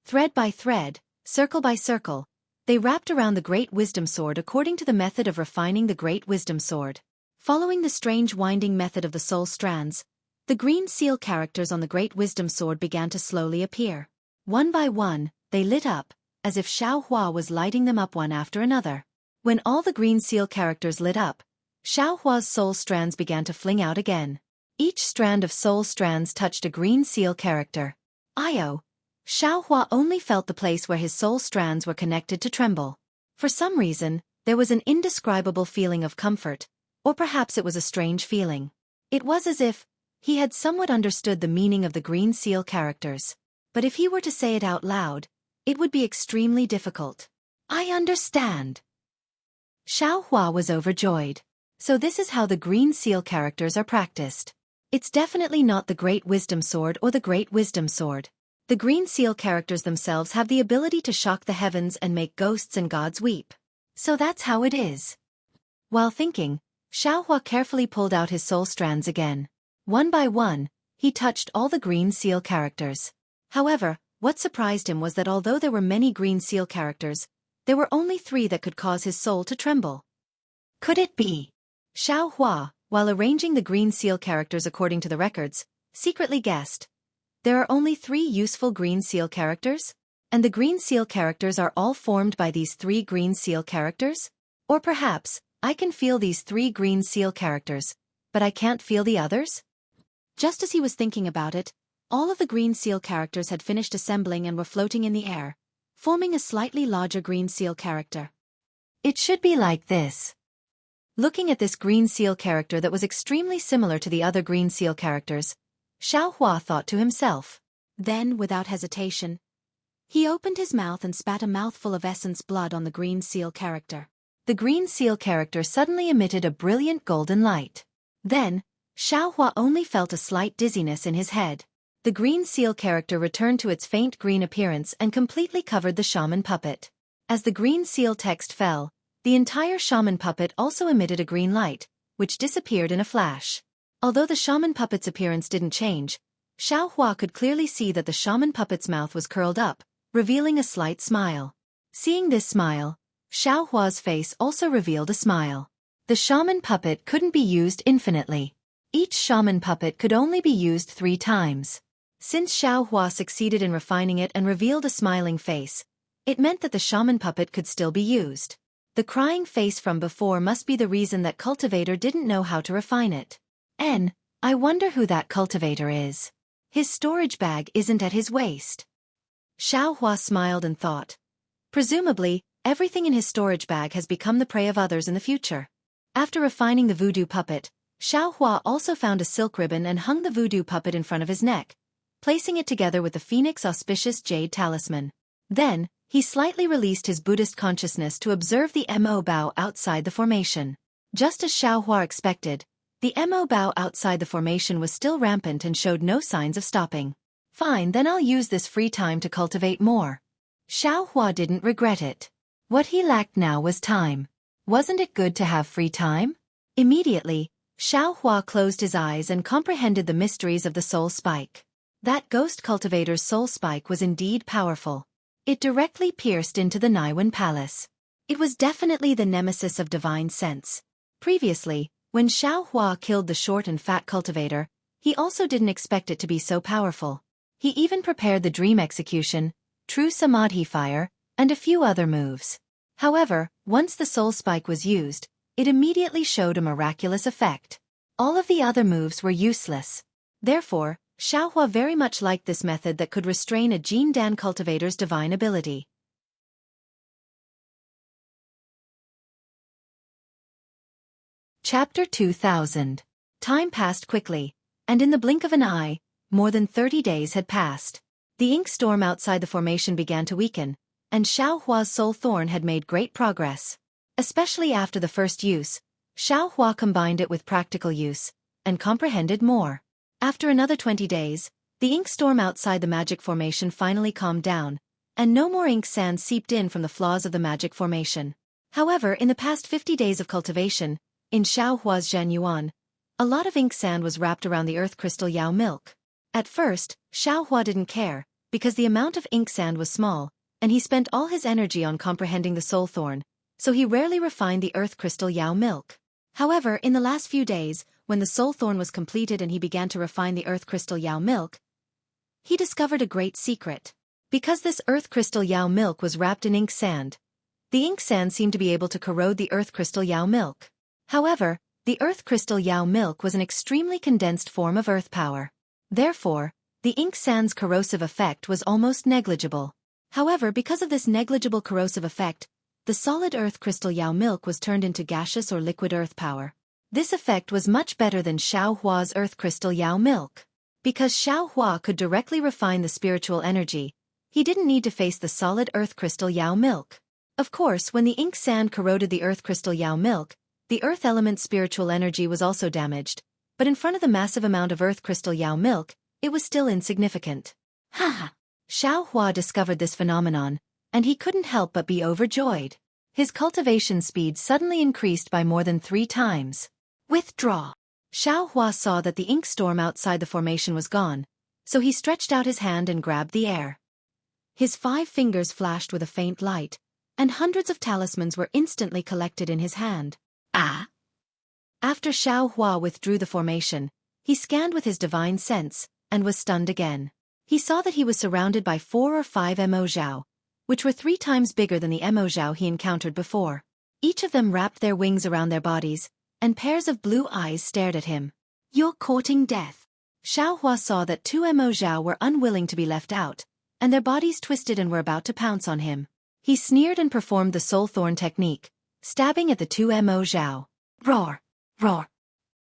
Thread by thread, circle by circle, they wrapped around the great wisdom sword according to the method of refining the great wisdom sword. Following the strange winding method of the soul strands, the green seal characters on the great wisdom sword began to slowly appear. One by one, they lit up, as if Xueqi was lighting them up one after another. When all the green seal characters lit up, Xueqi's soul strands began to fling out again. Each strand of soul strands touched a green seal character. Xueqi only felt the place where his soul strands were connected to tremble. For some reason, there was an indescribable feeling of comfort, or perhaps it was a strange feeling. It was as if he had somewhat understood the meaning of the green seal characters. But if he were to say it out loud, it would be extremely difficult. I understand. Xueqi was overjoyed. So this is how the green seal characters are practiced. It's definitely not the Great Wisdom Sword or the Great Wisdom Sword. The green seal characters themselves have the ability to shock the heavens and make ghosts and gods weep. So that's how it is. While thinking, Xueqi carefully pulled out his soul strands again. One by one, he touched all the green seal characters. However, what surprised him was that although there were many green seal characters, there were only 3 that could cause his soul to tremble. Could it be? Xueqi, while arranging the green seal characters according to the records, secretly guessed. There are only 3 useful green seal characters? And the green seal characters are all formed by these 3 green seal characters? Or perhaps, I can feel these 3 green seal characters, but I can't feel the others? Just as he was thinking about it, all of the green seal characters had finished assembling and were floating in the air, forming a slightly larger green seal character. It should be like this. Looking at this green seal character that was extremely similar to the other green seal characters, Xueqi thought to himself. Then, without hesitation, he opened his mouth and spat a mouthful of essence blood on the green seal character. The green seal character suddenly emitted a brilliant golden light. Then, Xueqi only felt a slight dizziness in his head. The green seal character returned to its faint green appearance and completely covered the shaman puppet. As the green seal text fell, the entire shaman puppet also emitted a green light, which disappeared in a flash. Although the shaman puppet's appearance didn't change, Xueqi could clearly see that the shaman puppet's mouth was curled up, revealing a slight smile. Seeing this smile, Xueqi's face also revealed a smile. The shaman puppet couldn't be used infinitely. Each shaman puppet could only be used 3 times. Since Xueqi succeeded in refining it and revealed a smiling face, it meant that the shaman puppet could still be used. The crying face from before must be the reason that Cultivator didn't know how to refine it. I wonder who that cultivator is. His storage bag isn't at his waist. Xueqi smiled and thought. Presumably, everything in his storage bag has become the prey of others in the future. After refining the voodoo puppet, Xueqi also found a silk ribbon and hung the voodoo puppet in front of his neck, placing it together with the Phoenix auspicious jade talisman. Then, he slightly released his Buddhist consciousness to observe the Mo bow outside the formation. Just as Xueqi expected, the Mo bow outside the formation was still rampant and showed no signs of stopping. Fine, then I'll use this free time to cultivate more. Xueqi didn't regret it. What he lacked now was time. Wasn't it good to have free time? Immediately, Xueqi closed his eyes and comprehended the mysteries of the soul spike. That ghost cultivator's soul spike was indeed powerful. It directly pierced into the Naiwan Palace. It was definitely the nemesis of divine sense. Previously, when Xueqi killed the short and fat cultivator, he also didn't expect it to be so powerful. He even prepared the dream execution, true samadhi fire, and a few other moves. However, once the soul spike was used, it immediately showed a miraculous effect. All of the other moves were useless. Therefore, Xueqi very much liked this method that could restrain a Jin Dan cultivator's divine ability. Chapter 2000. Time passed quickly, and in the blink of an eye, more than 30 days had passed. The ink storm outside the formation began to weaken, and Xueqi's soul thorn had made great progress. Especially after the first use, Xueqi combined it with practical use, and comprehended more. After another 20 days, the ink storm outside the magic formation finally calmed down, and no more ink sand seeped in from the flaws of the magic formation. However, in the past 50 days of cultivation, in Xueqi's Zhen Yuan, a lot of ink sand was wrapped around the earth crystal Yao milk. At first, Xueqi didn't care, because the amount of ink sand was small, and he spent all his energy on comprehending the soul thorn, so he rarely refined the earth crystal Yao milk. However, in the last few days, when the soul thorn was completed and he began to refine the earth crystal Yao milk, he discovered a great secret. Because this earth crystal Yao milk was wrapped in ink sand, the ink sand seemed to be able to corrode the earth crystal Yao milk. However, the earth crystal Yao milk was an extremely condensed form of earth power. Therefore, the ink sand's corrosive effect was almost negligible. However, because of this negligible corrosive effect, the solid earth crystal Yao milk was turned into gaseous or liquid earth power. This effect was much better than Xiaohua's earth crystal Yao milk. Because Xiaohua could directly refine the spiritual energy, he didn't need to face the solid earth crystal Yao milk. Of course, when the ink sand corroded the earth crystal Yao milk, the earth element's spiritual energy was also damaged, but in front of the massive amount of earth crystal Yao milk, it was still insignificant. Ha! Xiaohua discovered this phenomenon, and he couldn't help but be overjoyed. His cultivation speed suddenly increased by more than 3 times. Withdraw! Xiaohua saw that the ink storm outside the formation was gone, so he stretched out his hand and grabbed the air. His 5 fingers flashed with a faint light, and hundreds of talismans were instantly collected in his hand. Ah! After Xiaohua withdrew the formation, he scanned with his divine sense, and was stunned again. He saw that he was surrounded by 4 or 5 Emojiao, which were 3 times bigger than the Emojiao he encountered before. Each of them wrapped their wings around their bodies, and pairs of blue eyes stared at him. You're courting death. Xiaohua saw that 2 Emojiao were unwilling to be left out, and their bodies twisted and were about to pounce on him. He sneered and performed the soul thorn technique, stabbing at the 2 Emojiao. Roar! Roar!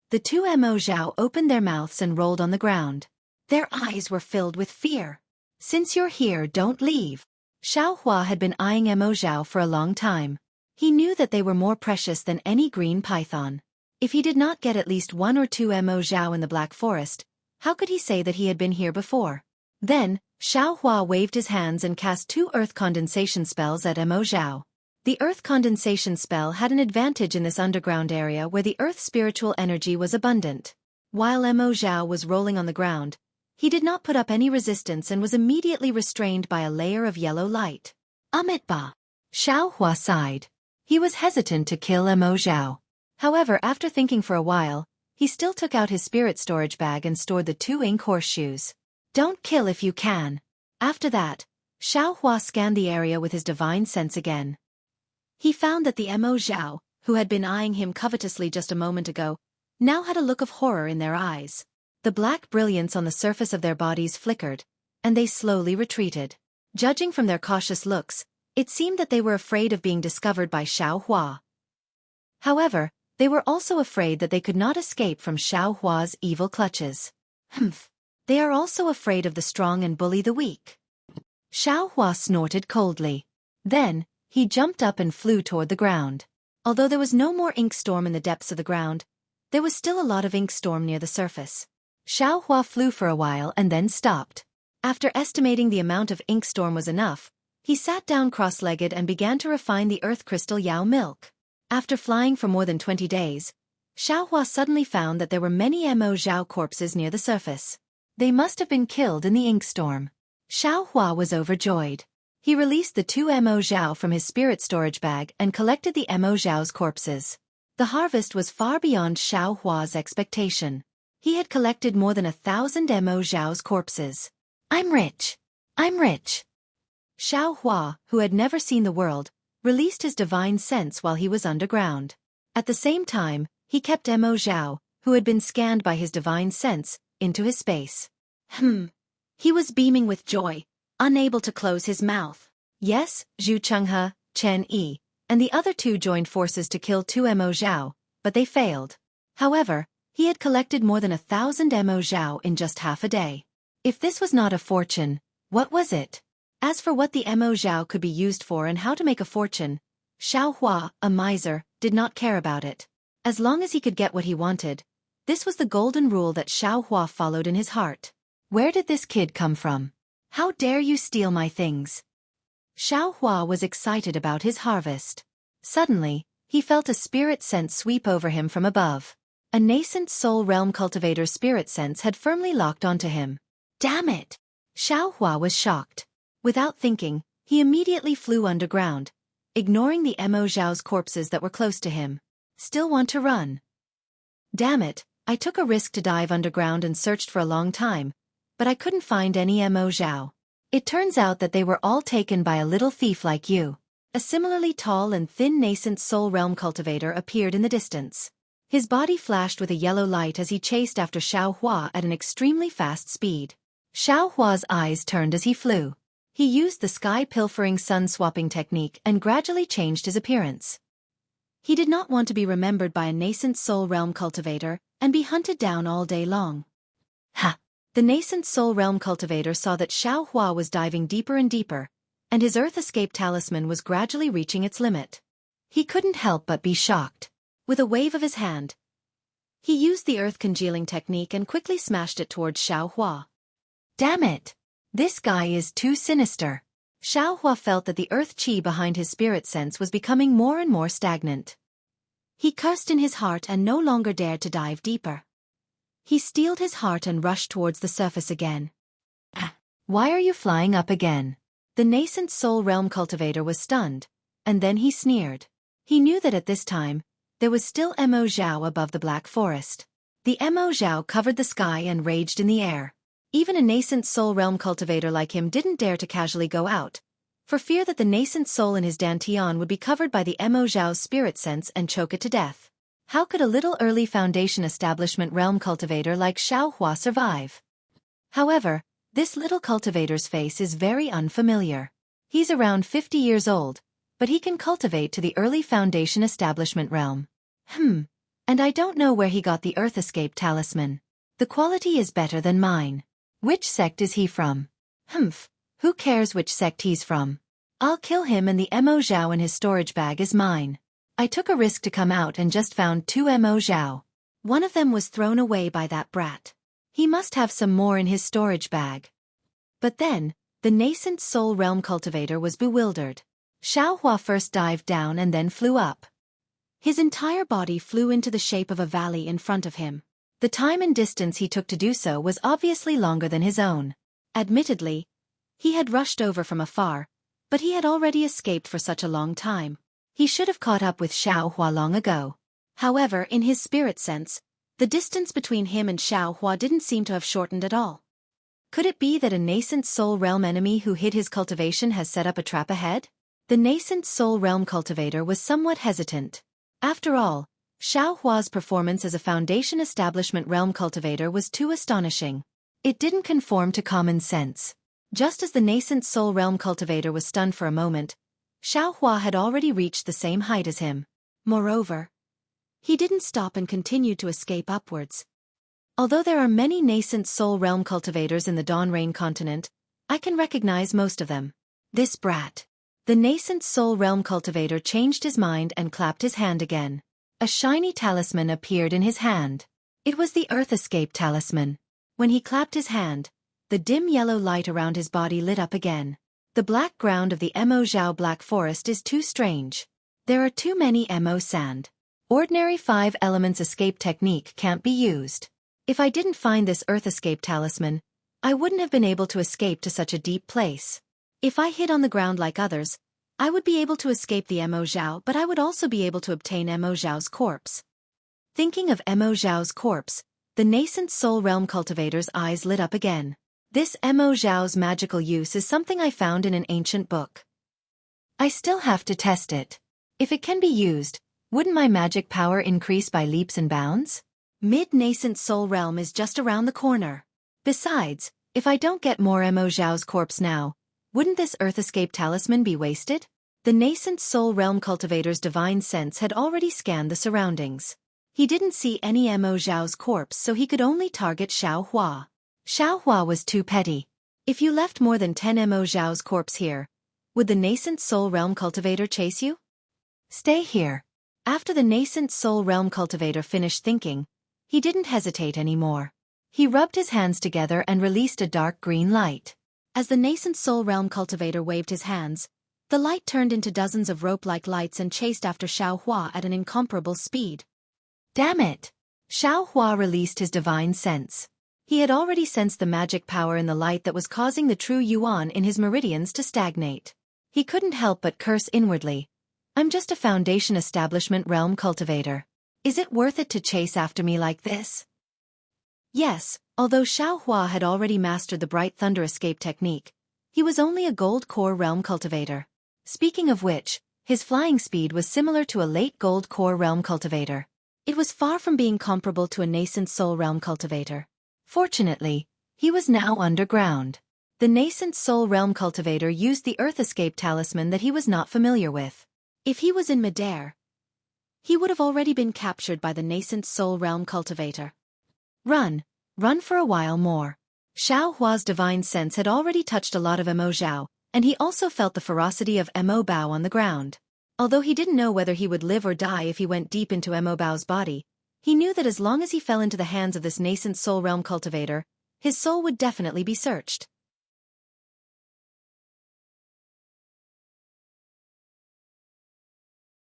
The 2 Emojiao opened their mouths and rolled on the ground. Their eyes were filled with fear. Since you're here, don't leave. Xiaohua had been eyeing Emojiao for a long time. He knew that they were more precious than any green python. If he did not get at least 1 or 2 Emojiao in the Black Forest, how could he say that he had been here before? Then, Xiaohua waved his hands and cast 2 earth condensation spells at Emojiao. The earth condensation spell had an advantage in this underground area where the earth's spiritual energy was abundant. While Emojiao was rolling on the ground, he did not put up any resistance and was immediately restrained by a layer of yellow light. Amitba! Xiaohua sighed. He was hesitant to kill Emojiao. However, after thinking for a while, he still took out his spirit storage bag and stored the 2 ink horseshoes. Don't kill if you can. After that, Xiaohua scanned the area with his divine sense again. He found that the Emojiao, who had been eyeing him covetously just a moment ago, now had a look of horror in their eyes. The black brilliance on the surface of their bodies flickered, and they slowly retreated. Judging from their cautious looks, it seemed that they were afraid of being discovered by Xiaohua. However, they were also afraid that they could not escape from Xiaohua's evil clutches. Humph! They are also afraid of the strong and bully the weak. Xiaohua snorted coldly. Then, he jumped up and flew toward the ground. Although there was no more ink storm in the depths of the ground, there was still a lot of ink storm near the surface. Xiaohua flew for a while and then stopped. After estimating the amount of ink storm was enough, he sat down cross-legged and began to refine the earth crystal Yao milk. After flying for more than 20 days, Xiaohua suddenly found that there were many Emojiao corpses near the surface. They must have been killed in the ink storm. Xiaohua was overjoyed. He released the 2 Emojiao from his spirit storage bag and collected the Emojiao's corpses. The harvest was far beyond Xiaohua's expectation. He had collected more than 1,000 Emojiao's corpses. I'm rich! I'm rich! Xiaohua, who had never seen the world, released his divine sense while he was underground. At the same time, he kept Emojiao, who had been scanned by his divine sense, into his space. He was beaming with joy, unable to close his mouth. Yes, Zhu Chenghe, Chen Yi, and the other 2 joined forces to kill 2 Emojiao, but they failed. However, he had collected more than 1,000 Emojiao in just half a day. If this was not a fortune, what was it? As for what the Emojiao could be used for and how to make a fortune, Xiaohua, a miser, did not care about it. As long as he could get what he wanted, this was the golden rule that Xiaohua followed in his heart. Where did this kid come from? How dare you steal my things? Xiaohua was excited about his harvest. Suddenly, he felt a spirit sense sweep over him from above. A nascent soul realm cultivator's spirit sense had firmly locked onto him. Damn it! Xiaohua was shocked. Without thinking, he immediately flew underground, ignoring the Emojiao's corpses that were close to him. Still want to run? Damn it, I took a risk to dive underground and searched for a long time, but I couldn't find any Emojiao. It turns out that they were all taken by a little thief like you. A similarly tall and thin nascent soul realm cultivator appeared in the distance. His body flashed with a yellow light as he chased after Xuehua at an extremely fast speed. Xuehua's eyes turned as he flew. He used the sky-pilfering sun-swapping technique and gradually changed his appearance. He did not want to be remembered by a nascent soul realm cultivator and be hunted down all day long. Ha! The nascent soul realm cultivator saw that Xuehua was diving deeper and deeper, and his Earth Escape talisman was gradually reaching its limit. He couldn't help but be shocked. With a wave of his hand, he used the earth congealing technique and quickly smashed it towards Xuehua. Damn it! This guy is too sinister. Xuehua felt that the earth chi behind his spirit sense was becoming more and more stagnant. He cursed in his heart and no longer dared to dive deeper. He steeled his heart and rushed towards the surface again. Why are you flying up again? The nascent soul realm cultivator was stunned, and then he sneered. He knew that at this time, there was still Mo Zhao above the black forest. The Mo Zhao covered the sky and raged in the air. Even a nascent soul realm cultivator like him didn't dare to casually go out, for fear that the nascent soul in his dantian would be covered by the Mo Zhao's spirit sense and choke it to death. How could a little early foundation establishment realm cultivator like Xuehua survive? However, this little cultivator's face is very unfamiliar. He's around 50 years old, but he can cultivate to the early foundation establishment realm. And I don't know where he got the Earth Escape talisman. The quality is better than mine. Which sect is he from? Who cares which sect he's from? I'll kill him and the Mo Zhao in his storage bag is mine. I took a risk to come out and just found 2 Mo Zhao. One of them was thrown away by that brat. He must have some more in his storage bag. But then, the nascent soul realm cultivator was bewildered. Xuehua first dived down and then flew up. His entire body flew into the shape of a valley in front of him. The time and distance he took to do so was obviously longer than his own. Admittedly, he had rushed over from afar, but he had already escaped for such a long time. He should have caught up with Xuehua long ago. However, in his spirit sense, the distance between him and Xuehua didn't seem to have shortened at all. Could it be that a nascent soul realm enemy who hid his cultivation has set up a trap ahead? The nascent soul realm cultivator was somewhat hesitant. After all, Xuehua's performance as a foundation establishment realm cultivator was too astonishing. It didn't conform to common sense. Just as the nascent soul realm cultivator was stunned for a moment, Xuehua had already reached the same height as him. Moreover, he didn't stop and continued to escape upwards. Although there are many nascent soul realm cultivators in the Dawn Rain continent, I can recognize most of them. This brat. The nascent soul realm cultivator changed his mind and clapped his hand again. A shiny talisman appeared in his hand. It was the Earth Escape talisman. When he clapped his hand, the dim yellow light around his body lit up again. The black ground of the Mo Zhao Black Forest is too strange. There are too many Mo sand. Ordinary 5 elements escape technique can't be used. If I didn't find this Earth Escape talisman, I wouldn't have been able to escape to such a deep place. If I hid on the ground like others, I would be able to escape the Mo Zhao, but I would also be able to obtain Mo Zhao's corpse. Thinking of Mo Zhao's corpse, the nascent soul realm cultivator's eyes lit up again. This Mo Zhao's magical use is something I found in an ancient book. I still have to test it. If it can be used, wouldn't my magic power increase by leaps and bounds? Mid-nascent soul realm is just around the corner. Besides, if I don't get more Mo Zhao's corpse now, wouldn't this Earth Escape talisman be wasted? The nascent soul realm cultivator's divine sense had already scanned the surroundings. He didn't see any Mo Zhao's corpse, so he could only target Xuehua. Xuehua was too petty. If you left more than 10 Mo Zhao's corpse here, would the nascent soul realm cultivator chase you? Stay here. After the nascent soul realm cultivator finished thinking, he didn't hesitate anymore. He rubbed his hands together and released a dark green light. As the nascent soul realm cultivator waved his hands, the light turned into dozens of rope-like lights and chased after Xuehua at an incomparable speed. Damn it! Xuehua released his divine sense. He had already sensed the magic power in the light that was causing the true yuan in his meridians to stagnate. He couldn't help but curse inwardly. I'm just a foundation establishment realm cultivator. Is it worth it to chase after me like this? Yes, although Xuehua had already mastered the bright thunder escape technique, He was only a gold core realm cultivator. Speaking of which, his flying speed was similar to a late gold core realm cultivator. It was far from being comparable to a nascent soul realm cultivator. Fortunately, he was now underground. The nascent soul realm cultivator used the Earth Escape talisman that he was not familiar with. If he was in midair, he would have already been captured by the nascent soul realm cultivator. Run for a while more. Xiao Hua's divine sense had already touched a lot of Mo Zhao, and he also felt the ferocity of Mo Bao on the ground. Although he didn't know whether he would live or die if he went deep into Mo Bao's body, he knew that as long as he fell into the hands of this nascent soul realm cultivator, his soul would definitely be searched.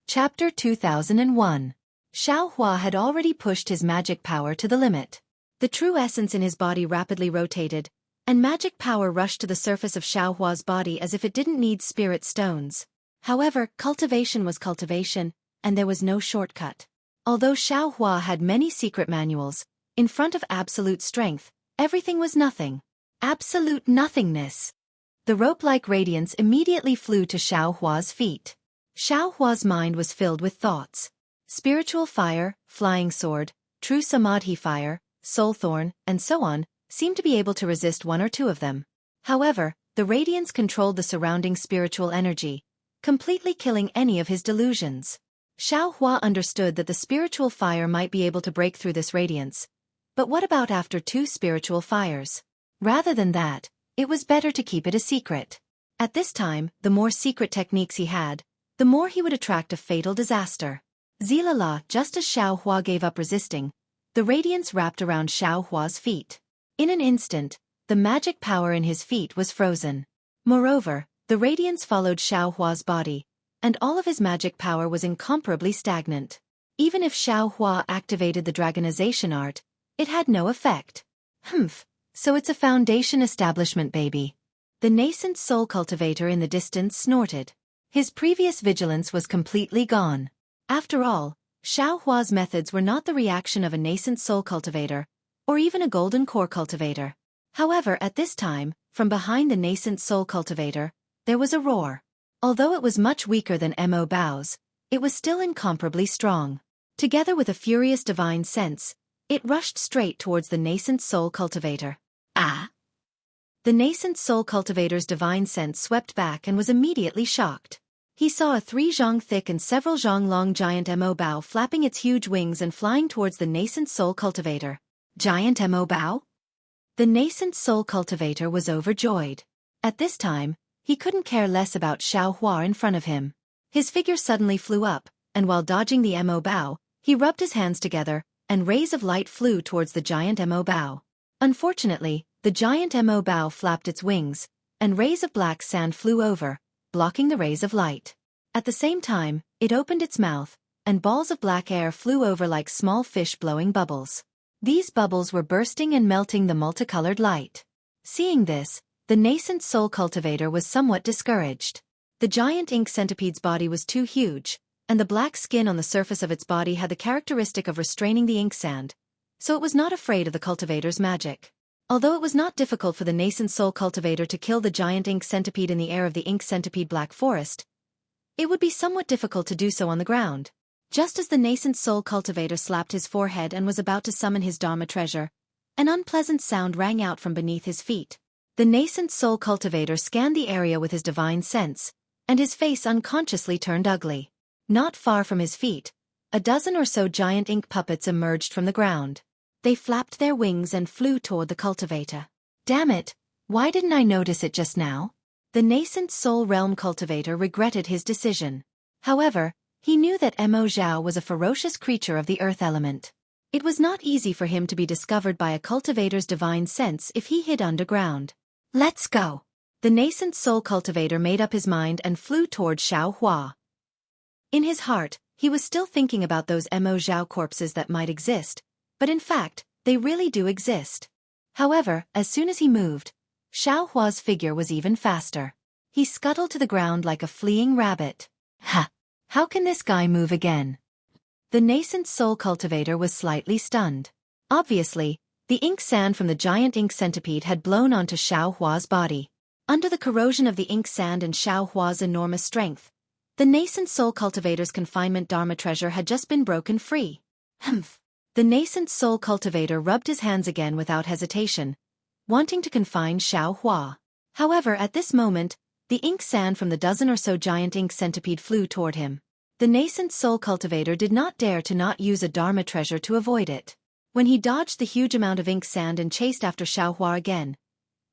Chapter 2001. Xiao Hua had already pushed his magic power to the limit. The true essence in his body rapidly rotated, and magic power rushed to the surface of Xiao Hua's body as if it didn't need spirit stones. However, cultivation was cultivation, and there was no shortcut. Although Xiao Hua had many secret manuals, in front of absolute strength, everything was nothing. Absolute nothingness. The rope-like radiance immediately flew to Xiao Hua's feet. Xiao Hua's mind was filled with thoughts. Spiritual fire, flying sword, true samadhi fire, soul thorn, and so on, seemed to be able to resist one or two of them. However, the radiance controlled the surrounding spiritual energy, completely killing any of his delusions. Xiao Hua understood that the spiritual fire might be able to break through this radiance. But what about after 2 spiritual fires? Rather than that, it was better to keep it a secret. At this time, the more secret techniques he had, the more he would attract a fatal disaster. Zilala, just as Xiao Hua gave up resisting, the radiance wrapped around Xiao Hua's feet. In an instant, the magic power in his feet was frozen. Moreover, the radiance followed Xiao Hua's body, and all of his magic power was incomparably stagnant. Even if Xiao Hua activated the dragonization art, it had no effect. So it's a foundation establishment, baby. The nascent soul cultivator in the distance snorted. His previous vigilance was completely gone. After all, Xiao Hua's methods were not the reaction of a nascent soul cultivator, or even a golden core cultivator. However, at this time, from behind the nascent soul cultivator, there was a roar. Although it was much weaker than Mo Bao's, it was still incomparably strong. Together with a furious divine sense, it rushed straight towards the nascent soul cultivator. Ah! The nascent soul cultivator's divine sense swept back and was immediately shocked. He saw a 3 zhang thick and several zhang long giant Mo Bao flapping its huge wings and flying towards the nascent soul cultivator. Giant Mo Bao? The nascent soul cultivator was overjoyed. At this time, he couldn't care less about Xiao Hua in front of him. His figure suddenly flew up, and while dodging the Mo Bao, he rubbed his hands together, and rays of light flew towards the giant Mo Bao. Unfortunately, the giant Mo Bao flapped its wings, and rays of black sand flew over, blocking the rays of light. At the same time, it opened its mouth, and balls of black air flew over like small fish blowing bubbles. These bubbles were bursting and melting the multicolored light. Seeing this, the nascent soul cultivator was somewhat discouraged. The giant ink centipede's body was too huge, and the black skin on the surface of its body had the characteristic of restraining the ink sand, so it was not afraid of the cultivator's magic. Although it was not difficult for the nascent soul cultivator to kill the giant ink centipede in the air of the ink centipede black forest, it would be somewhat difficult to do so on the ground. Just as the nascent soul cultivator slapped his forehead and was about to summon his Dharma treasure, an unpleasant sound rang out from beneath his feet. The nascent soul cultivator scanned the area with his divine sense, and his face unconsciously turned ugly. Not far from his feet, a dozen or so giant ink puppets emerged from the ground. They flapped their wings and flew toward the cultivator. Damn it, why didn't I notice it just now? The nascent soul realm cultivator regretted his decision. However, he knew that Mo Zhao was a ferocious creature of the earth element. It was not easy for him to be discovered by a cultivator's divine sense if he hid underground. Let's go. The nascent soul cultivator made up his mind and flew toward Xiao Hua. In his heart, he was still thinking about those Mo Zhao corpses that might exist, but in fact, they really do exist. However, as soon as he moved, Xiao Hua's figure was even faster. He scuttled to the ground like a fleeing rabbit. Ha! How can this guy move again? The nascent soul cultivator was slightly stunned. Obviously, the ink sand from the giant ink centipede had blown onto Xiao Hua's body. Under the corrosion of the ink sand and Xueqi's enormous strength, the nascent soul cultivator's confinement Dharma treasure had just been broken free. Humph! The nascent soul cultivator rubbed his hands again without hesitation, wanting to confine Xueqi. However, at this moment, the ink sand from the dozen or so giant ink centipede flew toward him. The nascent soul cultivator did not dare to not use a Dharma treasure to avoid it. When he dodged the huge amount of ink sand and chased after Xueqi again,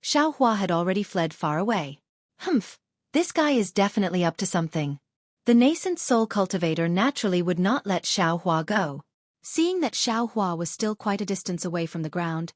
Xueqi had already fled far away. Humph! This guy is definitely up to something. The nascent soul cultivator naturally would not let Xueqi go. Seeing that Xueqi was still quite a distance away from the ground,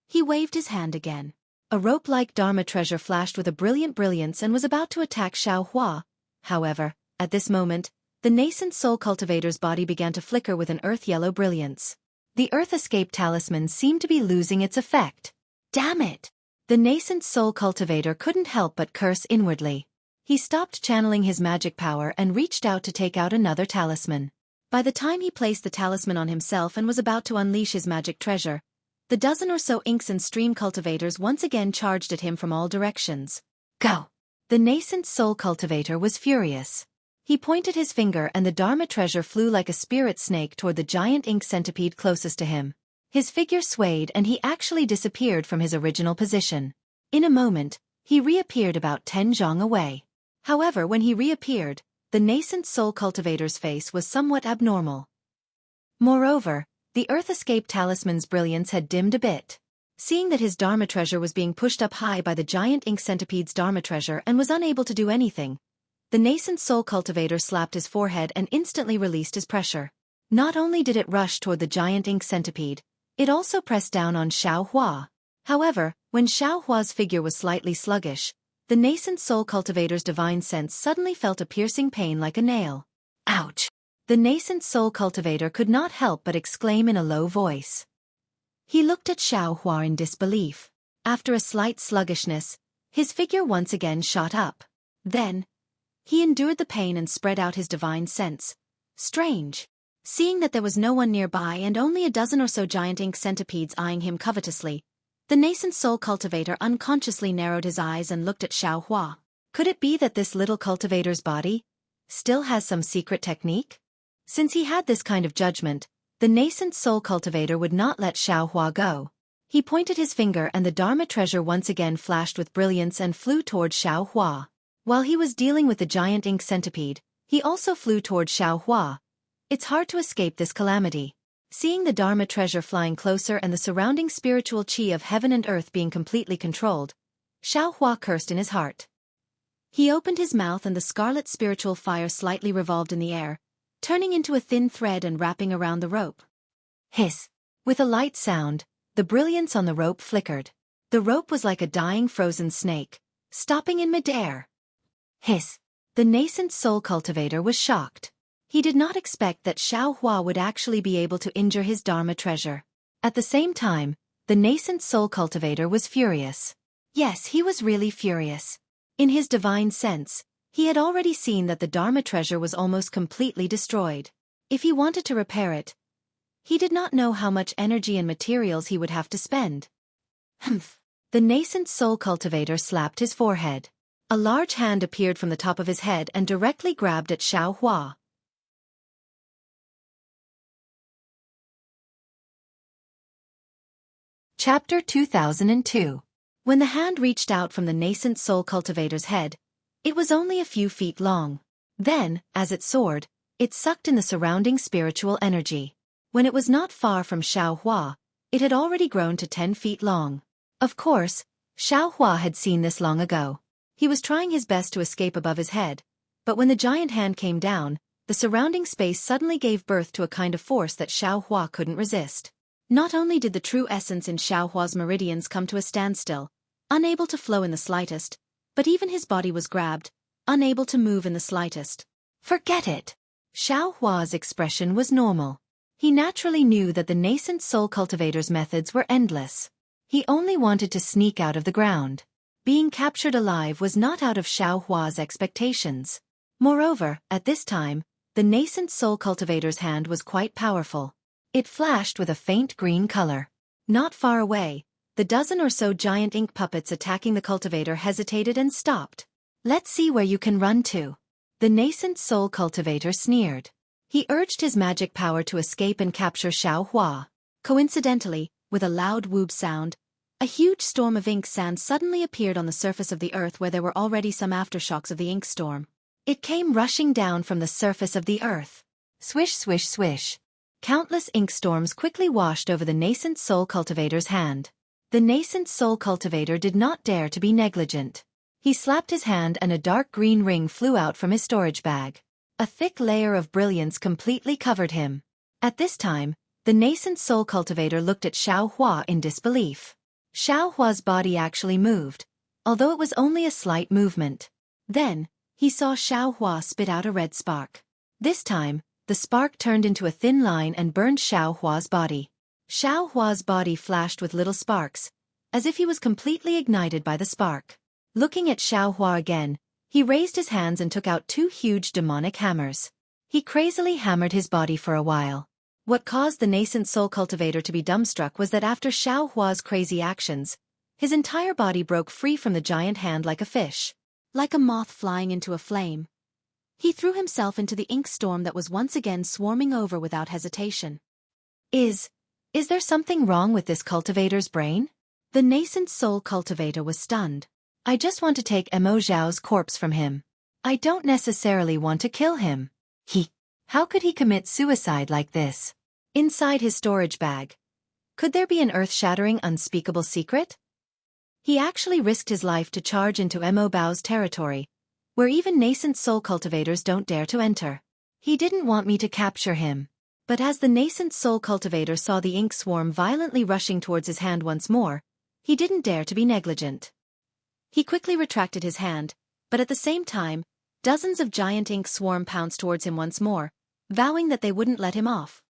he waved his hand again. A rope-like Dharma treasure flashed with a brilliant brilliance and was about to attack Xueqi. However, at this moment, the nascent soul cultivator's body began to flicker with an earth-yellow brilliance. The Earth Escape talisman seemed to be losing its effect. Damn it! The nascent soul cultivator couldn't help but curse inwardly. He stopped channeling his magic power and reached out to take out another talisman. By the time he placed the talisman on himself and was about to unleash his magic treasure, the dozen or so inks and stream cultivators once again charged at him from all directions. Go! The nascent soul cultivator was furious. He pointed his finger and the Dharma treasure flew like a spirit snake toward the giant ink centipede closest to him. His figure swayed and he actually disappeared from his original position. In a moment, he reappeared about 10 zhang away. However, when he reappeared, the nascent soul cultivator's face was somewhat abnormal. Moreover, the Earth Escape talisman's brilliance had dimmed a bit. Seeing that his Dharma treasure was being pushed up high by the giant ink centipede's Dharma treasure and was unable to do anything, the nascent soul cultivator slapped his forehead and instantly released his pressure. Not only did it rush toward the giant ink centipede, it also pressed down on Xueqi. However, when Xueqi's figure was slightly sluggish, the nascent soul cultivator's divine sense suddenly felt a piercing pain like a nail. Ouch! The nascent soul cultivator could not help but exclaim in a low voice. He looked at Xueqi in disbelief. After a slight sluggishness, his figure once again shot up. Then, he endured the pain and spread out his divine sense. Strange! Seeing that there was no one nearby and only a dozen or so giant ink centipedes eyeing him covetously, the nascent soul cultivator unconsciously narrowed his eyes and looked at Xueqi. Could it be that this little cultivator's body still has some secret technique? Since he had this kind of judgment, the nascent soul cultivator would not let Xueqi go. He pointed his finger and the Dharma treasure once again flashed with brilliance and flew toward Xueqi. While he was dealing with the giant ink centipede, he also flew toward Xueqi. It's hard to escape this calamity. Seeing the Dharma treasure flying closer and the surrounding spiritual chi of heaven and earth being completely controlled, Xueqi cursed in his heart. He opened his mouth and the scarlet spiritual fire slightly revolved in the air, turning into a thin thread and wrapping around the rope. Hiss! With a light sound, the brilliance on the rope flickered. The rope was like a dying frozen snake, stopping in midair. Hiss! The nascent soul cultivator was shocked. He did not expect that Xueqi would actually be able to injure his Dharma treasure. At the same time, the nascent soul cultivator was furious. Yes, he was really furious. In his divine sense, he had already seen that the Dharma treasure was almost completely destroyed. If he wanted to repair it, he did not know how much energy and materials he would have to spend. Humph! The nascent soul cultivator slapped his forehead. A large hand appeared from the top of his head and directly grabbed at Xueqi. Chapter 2002. When the hand reached out from the nascent soul cultivator's head, it was only a few feet long. Then, as it soared, it sucked in the surrounding spiritual energy. When it was not far from Xueqi, it had already grown to 10 feet long. Of course, Xueqi had seen this long ago. He was trying his best to escape above his head, but when the giant hand came down, the surrounding space suddenly gave birth to a kind of force that Xueqi couldn't resist. Not only did the true essence in Xueqi's meridians come to a standstill, unable to flow in the slightest, but even his body was grabbed, unable to move in the slightest. Forget it! Xueqi's expression was normal. He naturally knew that the nascent soul cultivator's methods were endless. He only wanted to sneak out of the ground. Being captured alive was not out of Xueqi's expectations. Moreover, at this time, the nascent soul cultivator's hand was quite powerful. It flashed with a faint green color. Not far away, The dozen or so giant ink puppets attacking the cultivator hesitated and stopped. Let's see where you can run to. The nascent soul cultivator sneered. He urged his magic power to escape and capture Xueqi. Coincidentally, with a loud whoop sound, a huge storm of ink sand suddenly appeared on the surface of the earth where there were already some aftershocks of the ink storm. It came rushing down from the surface of the earth. Swish, swish, swish. Countless ink storms quickly washed over the nascent soul cultivator's hand. The nascent soul cultivator did not dare to be negligent. He slapped his hand and a dark green ring flew out from his storage bag. A thick layer of brilliance completely covered him. At this time, the nascent soul cultivator looked at Xueqi in disbelief. Xueqi's body actually moved, although it was only a slight movement. Then, he saw Xueqi spit out a red spark. This time, the spark turned into a thin line and burned Xueqi's body. Xueqi's body flashed with little sparks, as if he was completely ignited by the spark. Looking at Xueqi again, he raised his hands and took out two huge demonic hammers. He crazily hammered his body for a while. What caused the nascent soul cultivator to be dumbstruck was that after Xueqi's crazy actions, his entire body broke free from the giant hand like a fish. Like a moth flying into a flame, he threw himself into the ink storm that was once again swarming over without hesitation. Is there something wrong with this cultivator's brain? The nascent soul cultivator was stunned. I just want to take Emo Zhao's corpse from him. I don't necessarily want to kill him. How could he commit suicide like this? Inside his storage bag. Could there be an earth-shattering unspeakable secret? He actually risked his life to charge into Emo Bao's territory, where even nascent soul cultivators don't dare to enter. He didn't want me to capture him. But as the nascent soul cultivator saw the ink swarm violently rushing towards his hand once more, he didn't dare to be negligent. He quickly retracted his hand, but at the same time, dozens of giant ink swarm pounced towards him once more, vowing that they wouldn't let him off.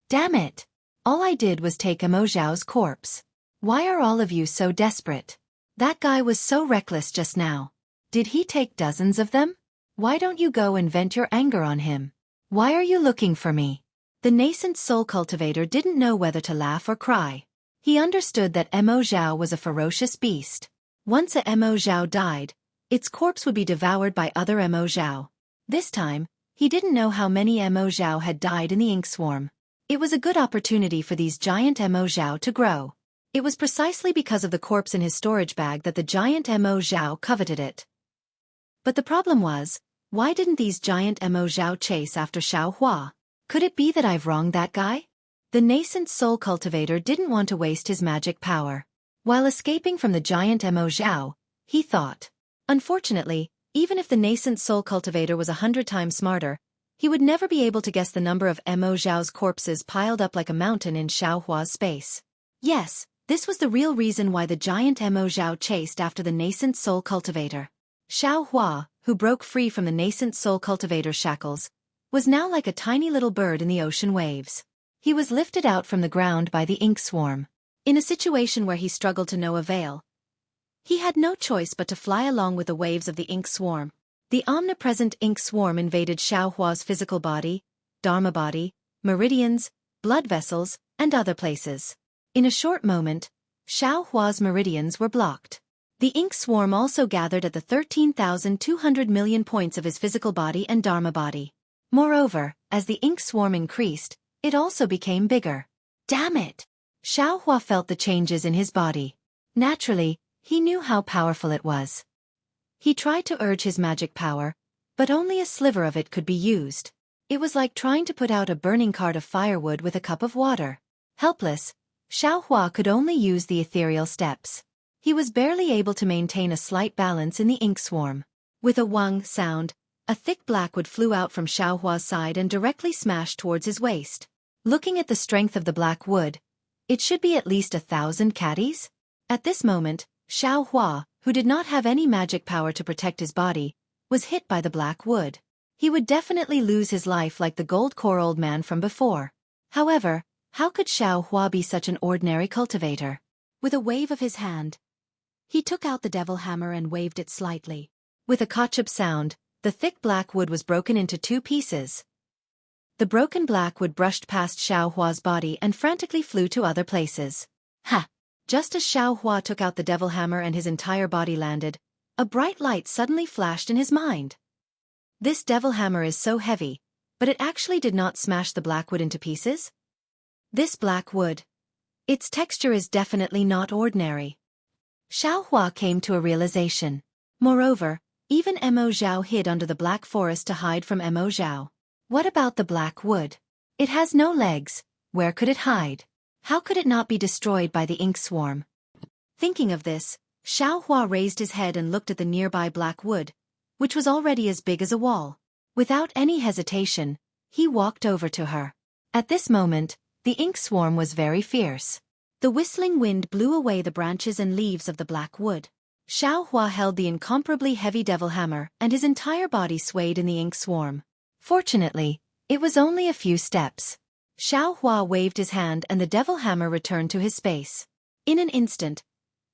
Damn it! All I did was take Emo Zhao's corpse. Why are all of you so desperate? That guy was so reckless just now. Did he take dozens of them? Why don't you go and vent your anger on him? Why are you looking for me? The nascent soul cultivator didn't know whether to laugh or cry. He understood that Emo Zhao was a ferocious beast. Once a Emo Zhao died, its corpse would be devoured by other Emo Zhao. This time, he didn't know how many Emo Zhao had died in the ink swarm. It was a good opportunity for these giant Emo Zhao to grow. It was precisely because of the corpse in his storage bag that the giant Emo Zhao coveted it. But the problem was, why didn't these giant Emo Zhao chase after Xueqi? Could it be that I've wronged that guy? The nascent soul cultivator didn't want to waste his magic power. While escaping from the giant Emo Zhao, he thought. Unfortunately, even if the nascent soul cultivator was 100 times smarter, he would never be able to guess the number of Emo Zhao's corpses piled up like a mountain in Xueqi's space. Yes, this was the real reason why the giant Emo Zhao chased after the nascent soul cultivator. Xueqi, who broke free from the nascent soul cultivator's shackles, was now like a tiny little bird in the ocean waves. He was lifted out from the ground by the ink swarm. In a situation where he struggled to no avail, he had no choice but to fly along with the waves of the ink swarm. The omnipresent ink swarm invaded Xueqi's physical body, dharma body, meridians, blood vessels, and other places. In a short moment, Xueqi's meridians were blocked. The ink swarm also gathered at the 13,200 million points of his physical body and dharma body. Moreover, as the ink swarm increased, it also became bigger. Damn it! Xueqi felt the changes in his body. Naturally, he knew how powerful it was. He tried to urge his magic power, but only a sliver of it could be used. It was like trying to put out a burning cart of firewood with a cup of water. Helpless, Xueqi could only use the ethereal steps. He was barely able to maintain a slight balance in the ink swarm. With a wang sound, a thick black wood flew out from Xueqi's side and directly smashed towards his waist. Looking at the strength of the black wood, it should be at least 1,000 caddies? At this moment, Xueqi, who did not have any magic power to protect his body, was hit by the black wood. He would definitely lose his life like the gold core old man from before. However, how could Xueqi be such an ordinary cultivator? With a wave of his hand, he took out the devil hammer and waved it slightly. With a kachub sound, the thick black wood was broken into 2 pieces. The broken black wood brushed past Xueqi's body and frantically flew to other places. Ha! Just as Xiao Hua took out the devil hammer and his entire body landed, a bright light suddenly flashed in his mind. This devil hammer is so heavy, but it actually did not smash the black wood into pieces? This black wood. Its texture is definitely not ordinary. Xiao Hua came to a realization. Moreover, even Mo Zhao hid under the black forest to hide from Mo Zhao. What about the black wood? It has no legs. Where could it hide? How could it not be destroyed by the ink swarm? Thinking of this, Xiao Hua raised his head and looked at the nearby black wood, which was already as big as a wall. Without any hesitation, he walked over to her. At this moment, the ink swarm was very fierce. The whistling wind blew away the branches and leaves of the black wood. Xiao Hua held the incomparably heavy devil hammer and his entire body swayed in the ink swarm. Fortunately, it was only a few steps. Xiao Hua waved his hand and the devil hammer returned to his space. In an instant,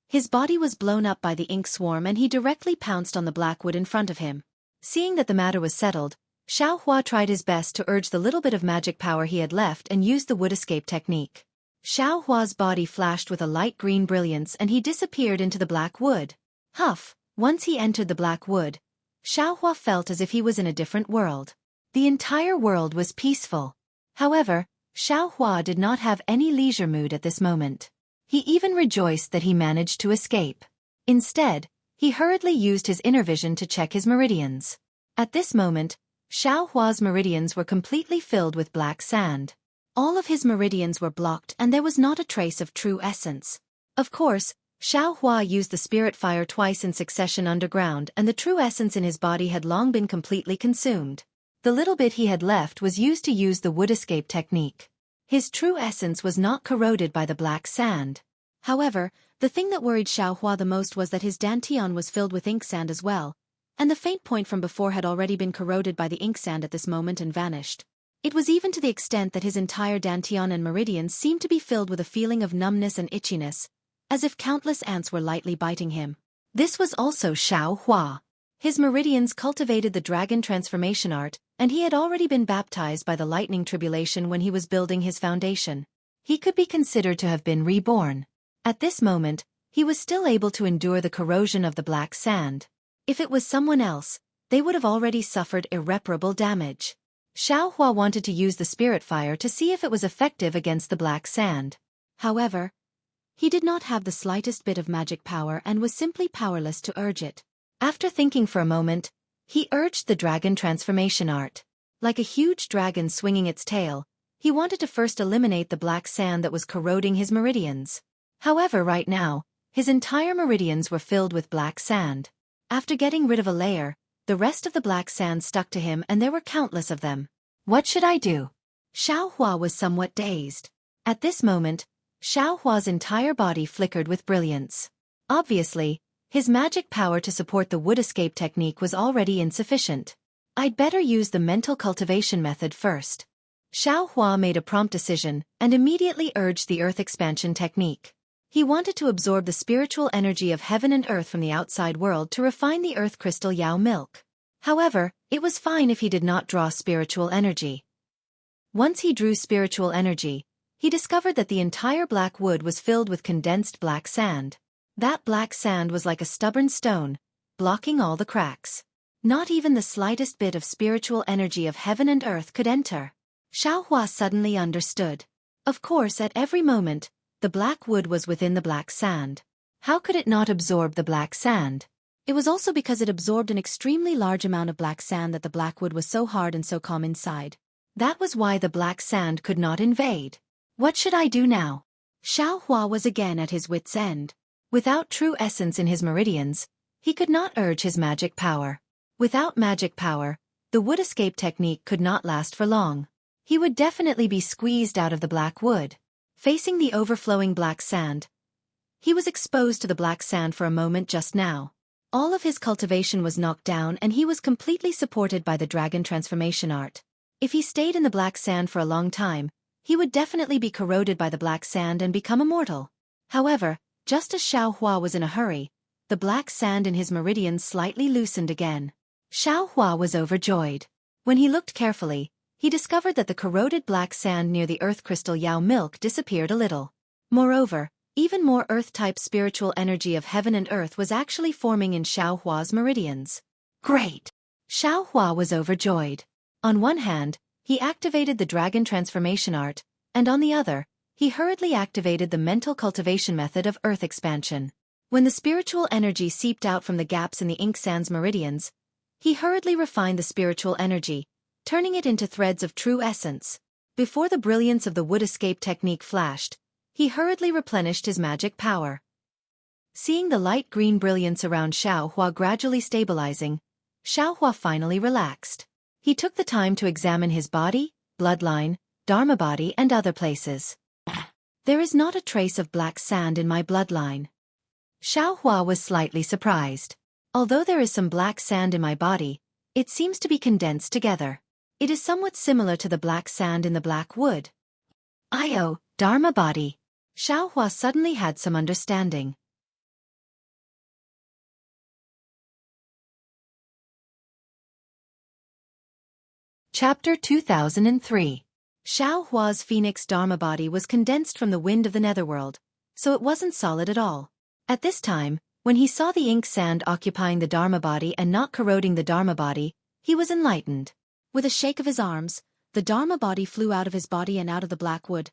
his body was blown up by the ink swarm and he directly pounced on the black wood in front of him. Seeing that the matter was settled, Xiao Hua tried his best to urge the little bit of magic power he had left and used the wood escape technique. Xiao Hua's body flashed with a light green brilliance and he disappeared into the black wood. Huff! Once he entered the black wood, Xiao Hua felt as if he was in a different world. The entire world was peaceful. However, Xiao Hua did not have any leisure mood at this moment. He even rejoiced that he managed to escape. Instead, he hurriedly used his inner vision to check his meridians. At this moment, Xiao Hua's meridians were completely filled with black sand. All of his meridians were blocked and there was not a trace of true essence. Of course, Xiao Hua used the spirit fire twice in succession underground and the true essence in his body had long been completely consumed. The little bit he had left was used to use the wood escape technique. His true essence was not corroded by the black sand. However, the thing that worried Xiao Hua the most was that his dantian was filled with ink sand as well, and the faint point from before had already been corroded by the ink sand at this moment and vanished. It was even to the extent that his entire dantian and meridians seemed to be filled with a feeling of numbness and itchiness, as if countless ants were lightly biting him. This was also Xiao Hua. His meridians cultivated the dragon transformation art, and he had already been baptized by the lightning tribulation when he was building his foundation. He could be considered to have been reborn. At this moment, he was still able to endure the corrosion of the black sand. If it was someone else, they would have already suffered irreparable damage. Xiao Hua wanted to use the spirit fire to see if it was effective against the black sand. However, he did not have the slightest bit of magic power and was simply powerless to urge it. After thinking for a moment, he urged the dragon transformation art. Like a huge dragon swinging its tail, he wanted to first eliminate the black sand that was corroding his meridians. However, right now, his entire meridians were filled with black sand. After getting rid of a layer, the rest of the black sand stuck to him and there were countless of them. What should I do? Xiao Hua was somewhat dazed. At this moment, Xiao Hua's entire body flickered with brilliance. Obviously, his magic power to support the wood escape technique was already insufficient. I'd better use the mental cultivation method first. Xiao Hua made a prompt decision and immediately urged the earth expansion technique. He wanted to absorb the spiritual energy of heaven and earth from the outside world to refine the earth crystal Yao milk. However, it was fine if he did not draw spiritual energy. Once he drew spiritual energy, he discovered that the entire black wood was filled with condensed black sand. That black sand was like a stubborn stone, blocking all the cracks. Not even the slightest bit of spiritual energy of heaven and earth could enter. Xiao Hua suddenly understood. Of course, at every moment, the black wood was within the black sand. How could it not absorb the black sand? It was also because it absorbed an extremely large amount of black sand that the black wood was so hard and so calm inside. That was why the black sand could not invade. What should I do now? Xiao Hua was again at his wit's end. Without true essence in his meridians, he could not urge his magic power. Without magic power, the wood escape technique could not last for long. He would definitely be squeezed out of the black wood. Facing the overflowing black sand, he was exposed to the black sand for a moment just now. All of his cultivation was knocked down and he was completely supported by the dragon transformation art. If he stayed in the black sand for a long time, he would definitely be corroded by the black sand and become immortal. However, just as Xiao Hua was in a hurry, the black sand in his meridians slightly loosened again. Xiao Hua was overjoyed. When he looked carefully, he discovered that the corroded black sand near the earth crystal Yao milk disappeared a little. Moreover, Even more Earth-type spiritual energy of heaven and earth was actually forming in Xiaohua's meridians. Great! Xiaohua was overjoyed. On one hand, he activated the dragon transformation art, and on the other, he hurriedly activated the mental cultivation method of earth expansion. When the spiritual energy seeped out from the gaps in the ink sand's meridians, he hurriedly refined the spiritual energy, turning it into threads of true essence. Before the brilliance of the wood escape technique flashed, he hurriedly replenished his magic power. Seeing the light green brilliance around Xiaohua gradually stabilizing, Xiaohua finally relaxed. He took the time to examine his body, bloodline, dharma body and other places. There is not a trace of black sand in my bloodline. Xiaohua was slightly surprised. Although there is some black sand in my body, it seems to be condensed together. It is somewhat similar to the black sand in the black wood. Dharma body. Xiaohua suddenly had some understanding. Chapter 2003. Xiaohua's phoenix dharma body was condensed from the wind of the netherworld, so it wasn't solid at all. At this time, when he saw the ink sand occupying the dharma body and not corroding the dharma body, he was enlightened. With a shake of his arms, the dharma body flew out of his body and out of the black wood.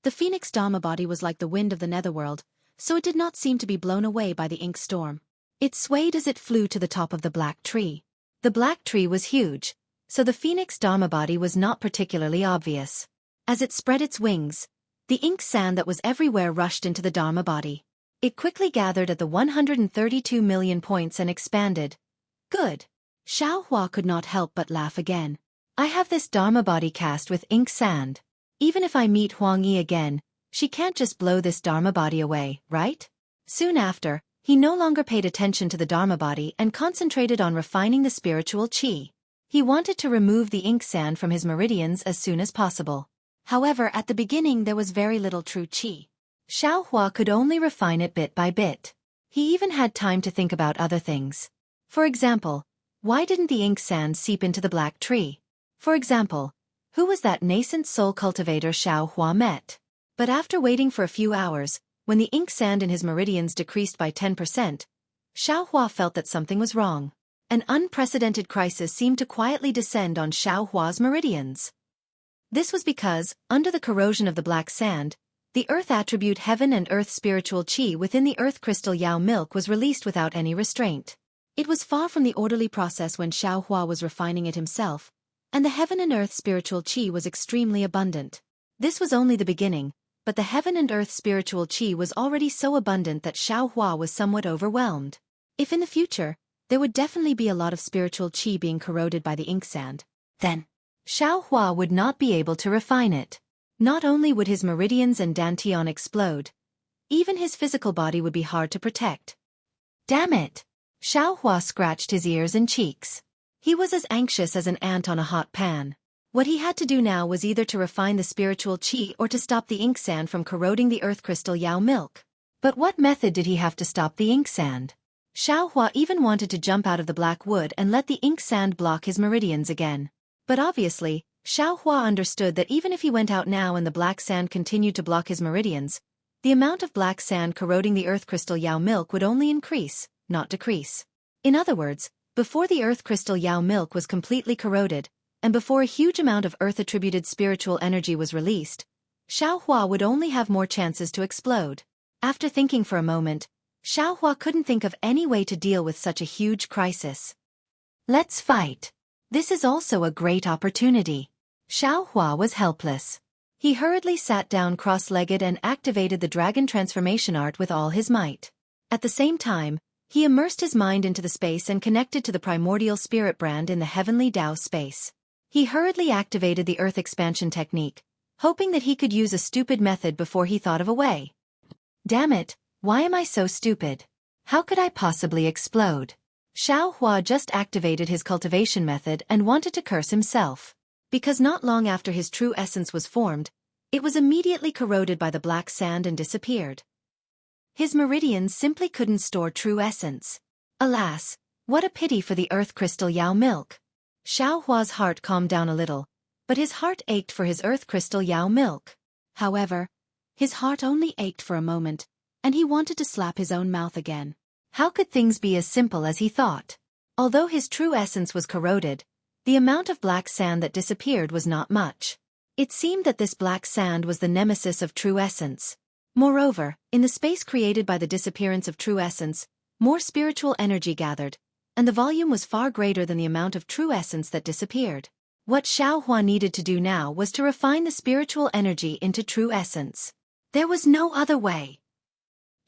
The phoenix dharma body was like the wind of the netherworld, so it did not seem to be blown away by the ink storm. It swayed as it flew to the top of the black tree. The black tree was huge, so the phoenix dharma body was not particularly obvious. As it spread its wings, the ink sand that was everywhere rushed into the dharma body. It quickly gathered at the 132 million points and expanded. Good. Xiaohua could not help but laugh again. I have this dharma body cast with ink sand. Even if I meet Huang Yi again, she can't just blow this dharma body away, right? Soon after, he no longer paid attention to the dharma body and concentrated on refining the spiritual qi. He wanted to remove the ink sand from his meridians as soon as possible. However, at the beginning there was very little true qi. Xiaohua could only refine it bit by bit. He even had time to think about other things. For example, why didn't the ink sand seep into the black tree? For example, who was that nascent soul cultivator Xiaohua met? But after waiting for a few hours, when the ink sand in his meridians decreased by 10%, Xiaohua felt that something was wrong. An unprecedented crisis seemed to quietly descend on Xiaohua's meridians. This was because, under the corrosion of the black sand, the earth attribute heaven and earth spiritual qi within the earth crystal Yao milk was released without any restraint. It was far from the orderly process when Xiaohua was refining it himself, and the heaven and earth spiritual qi was extremely abundant. This was only the beginning, but the heaven and earth spiritual qi was already so abundant that Xiaohua was somewhat overwhelmed. If in the future, there would definitely be a lot of spiritual qi being corroded by the ink sand, then Xiaohua would not be able to refine it. Not only would his meridians and dantian explode, even his physical body would be hard to protect. Damn it! Xiaohua scratched his ears and cheeks. He was as anxious as an ant on a hot pan. What he had to do now was either to refine the spiritual qi or to stop the ink sand from corroding the earth crystal Yao milk. But what method did he have to stop the ink sand? Xiaohua even wanted to jump out of the black wood and let the ink sand block his meridians again. But obviously, Xiaohua understood that even if he went out now and the black sand continued to block his meridians, the amount of black sand corroding the earth crystal Yao milk would only increase, not decrease. In other words, before the earth crystal Yao milk was completely corroded, and before a huge amount of earth-attributed spiritual energy was released, Xiaohua would only have more chances to explode. After thinking for a moment, Xiaohua couldn't think of any way to deal with such a huge crisis. Let's fight. This is also a great opportunity. Xiaohua was helpless. He hurriedly sat down cross-legged and activated the dragon transformation art with all his might. At the same time, he immersed his mind into the space and connected to the primordial spirit brand in the heavenly Tao space. He hurriedly activated the earth expansion technique, hoping that he could use a stupid method before he thought of a way. Damn it, why am I so stupid? How could I possibly explode? Xiaohua just activated his cultivation method and wanted to curse himself. Because not long after his true essence was formed, it was immediately corroded by the black sand and disappeared. His meridians simply couldn't store true essence. Alas, what a pity for the earth crystal Yao milk. Xiaohua's heart calmed down a little, but his heart ached for his earth crystal Yao milk. However, His heart only ached for a moment, and he wanted to slap his own mouth again. How could things be as simple as he thought? Although his true essence was corroded, the amount of black sand that disappeared was not much. It seemed that this black sand was the nemesis of true essence. Moreover, in the space created by the disappearance of true essence, more spiritual energy gathered, and the volume was far greater than the amount of true essence that disappeared. What Xueqi needed to do now was to refine the spiritual energy into true essence. There was no other way.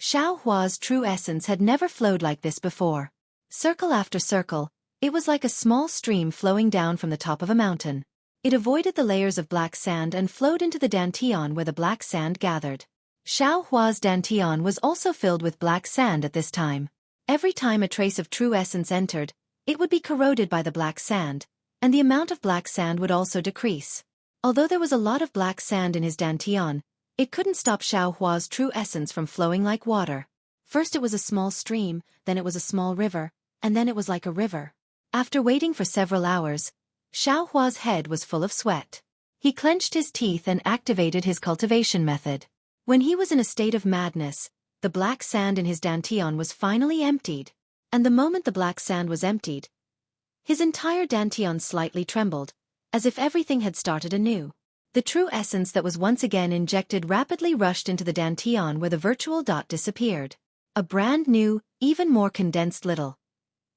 Xueqi's true essence had never flowed like this before. Circle after circle, it was like a small stream flowing down from the top of a mountain. It avoided the layers of black sand and flowed into the dantian where the black sand gathered. Xueqi's dantian was also filled with black sand at this time. Every time a trace of true essence entered, it would be corroded by the black sand, and the amount of black sand would also decrease. Although there was a lot of black sand in his dantian, it couldn't stop Xueqi's true essence from flowing like water. First it was a small stream, then it was a small river, and then it was like a river. After waiting for several hours, Xueqi's head was full of sweat. He clenched his teeth and activated his cultivation method. When he was in a state of madness, the black sand in his dantian was finally emptied. And the moment the black sand was emptied, his entire dantian slightly trembled, as if everything had started anew. The true essence that was once again injected rapidly rushed into the dantian where the virtual dot disappeared. A brand new, even more condensed little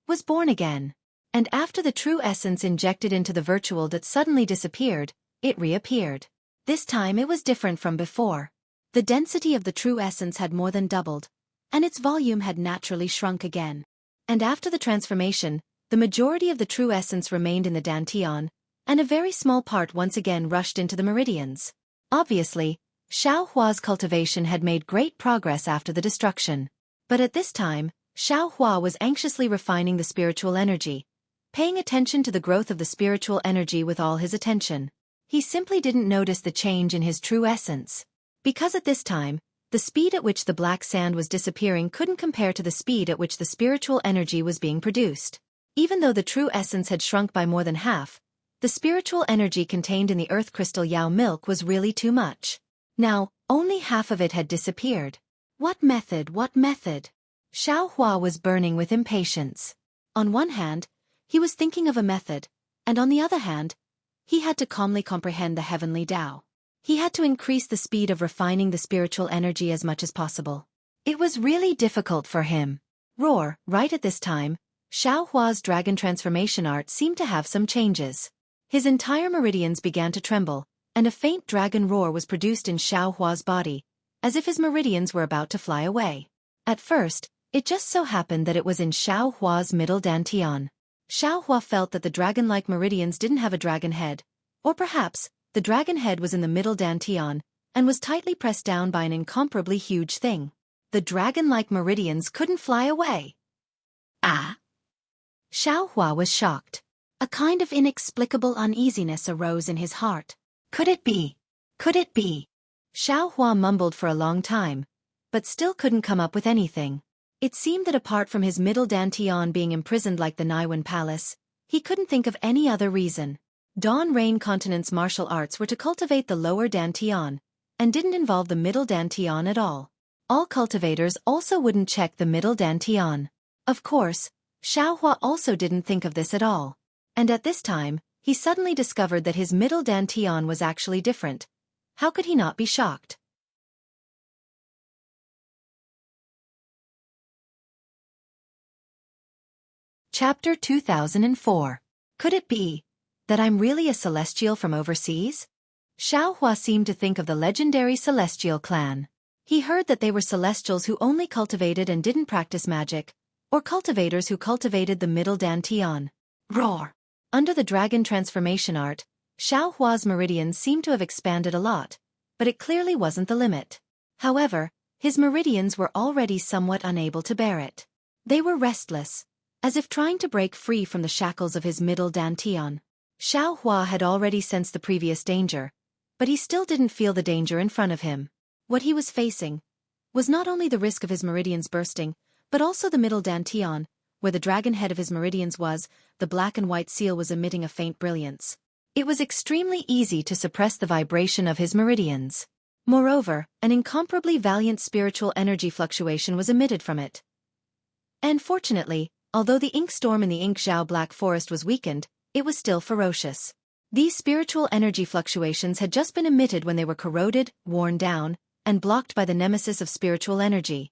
was born again. And after the true essence injected into the virtual dot suddenly disappeared, it reappeared. This time it was different from before. The density of the true essence had more than doubled, and its volume had naturally shrunk again. And after the transformation, the majority of the true essence remained in the dantian, and a very small part once again rushed into the meridians. Obviously, Xueqi's cultivation had made great progress after the destruction. But at this time, Xueqi was anxiously refining the spiritual energy, paying attention to the growth of the spiritual energy with all his attention. He simply didn't notice the change in his true essence. Because at this time, the speed at which the black sand was disappearing couldn't compare to the speed at which the spiritual energy was being produced. Even though the true essence had shrunk by more than half, the spiritual energy contained in the earth crystal Yao milk was really too much. Now, only half of it had disappeared. What method, what method? Xueqi was burning with impatience. On one hand, he was thinking of a method, and on the other hand, he had to calmly comprehend the heavenly Tao. He had to increase the speed of refining the spiritual energy as much as possible. It was really difficult for him. Right at this time, Xueqi's dragon transformation art seemed to have some changes. His entire meridians began to tremble, and a faint dragon roar was produced in Xueqi's body, as if his meridians were about to fly away. At first, it just so happened that it was in Xueqi's middle dantian. Xueqi felt that the dragon-like meridians didn't have a dragon head, or perhaps, the dragon head was in the middle dantian, and was tightly pressed down by an incomparably huge thing. The dragon-like meridians couldn't fly away. Ah! Xueqi was shocked. A kind of inexplicable uneasiness arose in his heart. Could it be? Could it be? Xueqi mumbled for a long time, but still couldn't come up with anything. It seemed that apart from his middle dantian being imprisoned like the Naiwan Palace, he couldn't think of any other reason. Dawn Rain Continent's martial arts were to cultivate the lower dantian, and didn't involve the middle dantian at all. All cultivators also wouldn't check the middle dantian. Of course, Xueqi also didn't think of this at all. And at this time, he suddenly discovered that his middle dantian was actually different. How could he not be shocked? Chapter 2004. Could it be that I'm really a celestial from overseas? Xueqi seemed to think of the legendary celestial clan. He heard that they were celestials who only cultivated and didn't practice magic, or cultivators who cultivated the middle dantian. Roar! Under the dragon transformation art, Xueqi's meridians seemed to have expanded a lot, but it clearly wasn't the limit. However, his meridians were already somewhat unable to bear it. They were restless, as if trying to break free from the shackles of his middle dantian. Xueqi had already sensed the previous danger, but he still didn't feel the danger in front of him. What he was facing was not only the risk of his meridians bursting, but also the middle dantian, where the dragon head of his meridians was, the black and white seal was emitting a faint brilliance. It was extremely easy to suppress the vibration of his meridians. Moreover, an incomparably valiant spiritual energy fluctuation was emitted from it. And fortunately, although the ink storm in the Ink Zhao Black Forest was weakened, it was still ferocious. These spiritual energy fluctuations had just been emitted when they were corroded, worn down, and blocked by the nemesis of spiritual energy.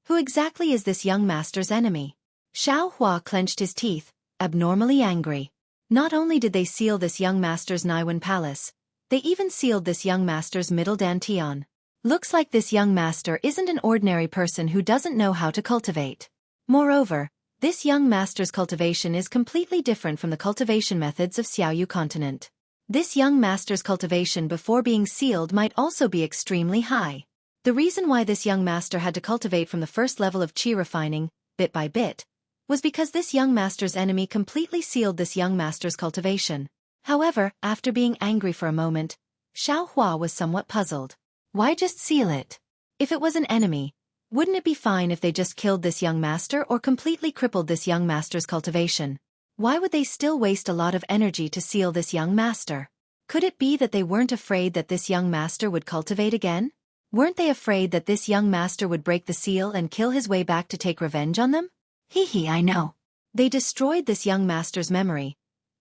Who exactly is this young master's enemy? Xiaohua clenched his teeth, abnormally angry. Not only did they seal this young master's Naiwen Palace, they even sealed this young master's middle dantian. Looks like this young master isn't an ordinary person who doesn't know how to cultivate. Moreover, this young master's cultivation is completely different from the cultivation methods of Xiaoyu continent. This young master's cultivation before being sealed might also be extremely high. The reason why this young master had to cultivate from the first level of qi refining, bit by bit, was because this young master's enemy completely sealed this young master's cultivation. However, after being angry for a moment, Xiaohua was somewhat puzzled. Why just seal it? If it was an enemy, wouldn't it be fine if they just killed this young master or completely crippled this young master's cultivation? Why would they still waste a lot of energy to seal this young master? Could it be that they weren't afraid that this young master would cultivate again? Weren't they afraid that this young master would break the seal and kill his way back to take revenge on them? I know. They destroyed this young master's memory.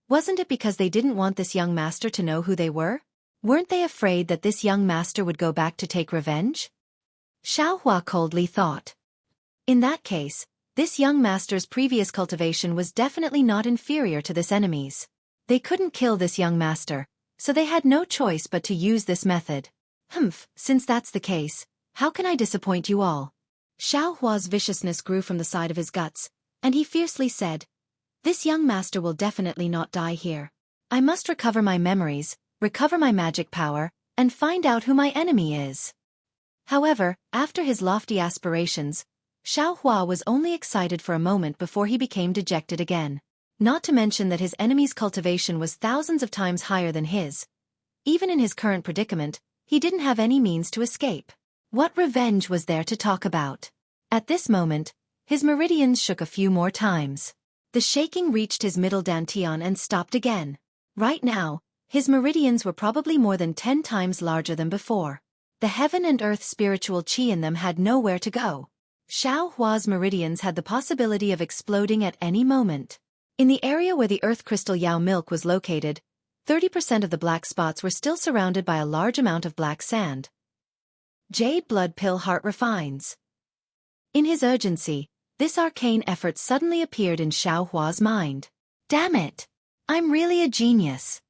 Wasn't it because they didn't want this young master to know who they were? Weren't they afraid that this young master would go back to take revenge? Xiaohua coldly thought. In that case, this young master's previous cultivation was definitely not inferior to this enemy's. They couldn't kill this young master, so they had no choice but to use this method. Since that's the case, how can I disappoint you all? Xiaohua's viciousness grew from the side of his guts, and he fiercely said, "This young master will definitely not die here. I must recover my memories, recover my magic power, and find out who my enemy is." However, after his lofty aspirations, Xiaohua was only excited for a moment before he became dejected again. Not to mention that his enemy's cultivation was thousands of times higher than his. Even in his current predicament, he didn't have any means to escape. What revenge was there to talk about? At this moment, his meridians shook a few more times. The shaking reached his middle dantian and stopped again. Right now, his meridians were probably more than 10 times larger than before. The heaven and earth spiritual qi in them had nowhere to go. Xiaohua's meridians had the possibility of exploding at any moment. In the area where the earth crystal Yao milk was located, 30% of the black spots were still surrounded by a large amount of black sand. Jade Blood Pill Heart refines. In his urgency, this arcane effort suddenly appeared in Xiaohua's mind. Damn it! I'm really a genius.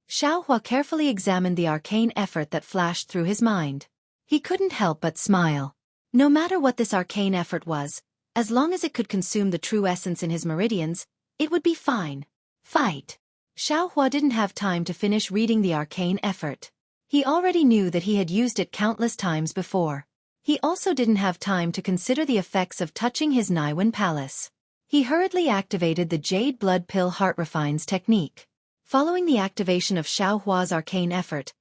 Xiaohua carefully examined the arcane effort that flashed through his mind. He couldn't help but smile. No matter what this arcane effort was, as long as it could consume the true essence in his meridians, it would be fine. Fight! Xiaohua didn't have time to finish reading the arcane effort. He already knew that he had used it countless times before. He also didn't have time to consider the effects of touching his Naiwen Palace. He hurriedly activated the Jade Blood Pill Heart Refines technique. Following the activation of Xiaohua's arcane effort,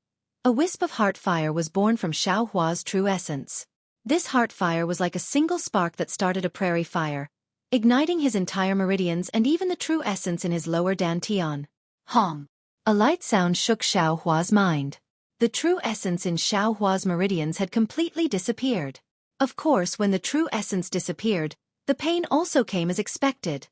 a wisp of heart fire was born from Xiaohua's true essence. This heart fire was like a single spark that started a prairie fire, igniting his entire meridians and even the true essence in his lower dantian. Hong! A light sound shook Xiaohua's mind. The true essence in Xiaohua's meridians had completely disappeared. Of course, when the true essence disappeared, the pain also came as expected.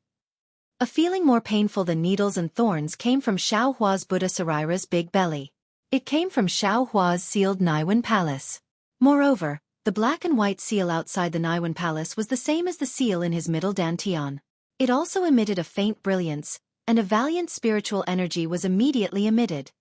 A feeling more painful than needles and thorns came from Xiaohua's Buddha Sarira's big belly. It came from Xiaohua's sealed Naiwen Palace. Moreover, the black and white seal outside the Naiwen Palace was the same as the seal in his middle dantian. It also emitted a faint brilliance, and a valiant spiritual energy was immediately emitted.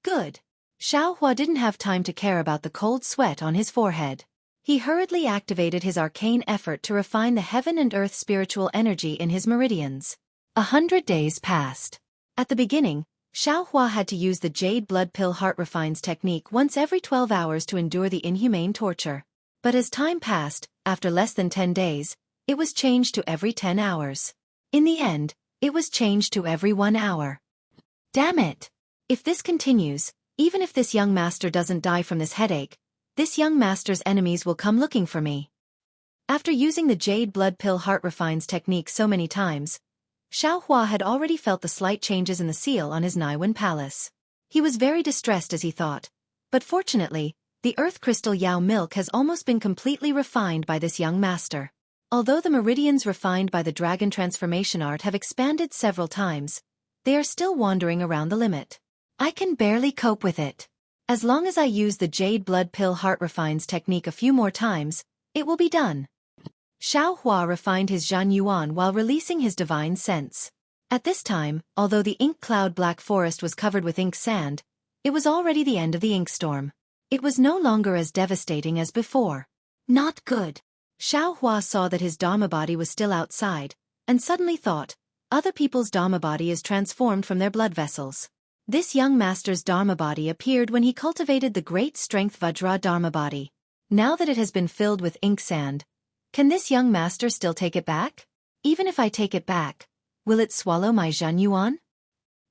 Good. Xiaohua didn't have time to care about the cold sweat on his forehead. He hurriedly activated his arcane effort to refine the heaven and earth spiritual energy in his meridians. 100 days passed. At the beginning, Xiaohua had to use the Jade Blood Pill Heart Refines technique once every 12 hours to endure the inhumane torture. But as time passed, after less than 10 days, it was changed to every 10 hours. In the end, it was changed to every 1 hour. Damn it! If this continues, even if this young master doesn't die from this headache, this young master's enemies will come looking for me. After using the Jade Blood Pill Heart Refines technique so many times, Xiaohua had already felt the slight changes in the seal on his Naiwen Palace. He was very distressed as he thought, but fortunately, The earth crystal Yao milk has almost been completely refined by this young master. Although the meridians refined by the dragon transformation art have expanded several times, they are still wandering around the limit. I can barely cope with it. As long as I use the jade blood pill heart refines technique a few more times, it will be done. Xiaohua refined his Zhan Yuan while releasing his divine sense. At this time, although the ink cloud black forest was covered with ink sand, it was already the end of the ink storm. It was no longer as devastating as before. Not good. Xiaohua saw that his Dharma body was still outside, and suddenly thought, other people's Dharma body is transformed from their blood vessels. This young master's Dharma body appeared when he cultivated the great strength Vajra Dharma body. Now that it has been filled with ink sand, can this young master still take it back? Even if I take it back, will it swallow my Zhan Yuan?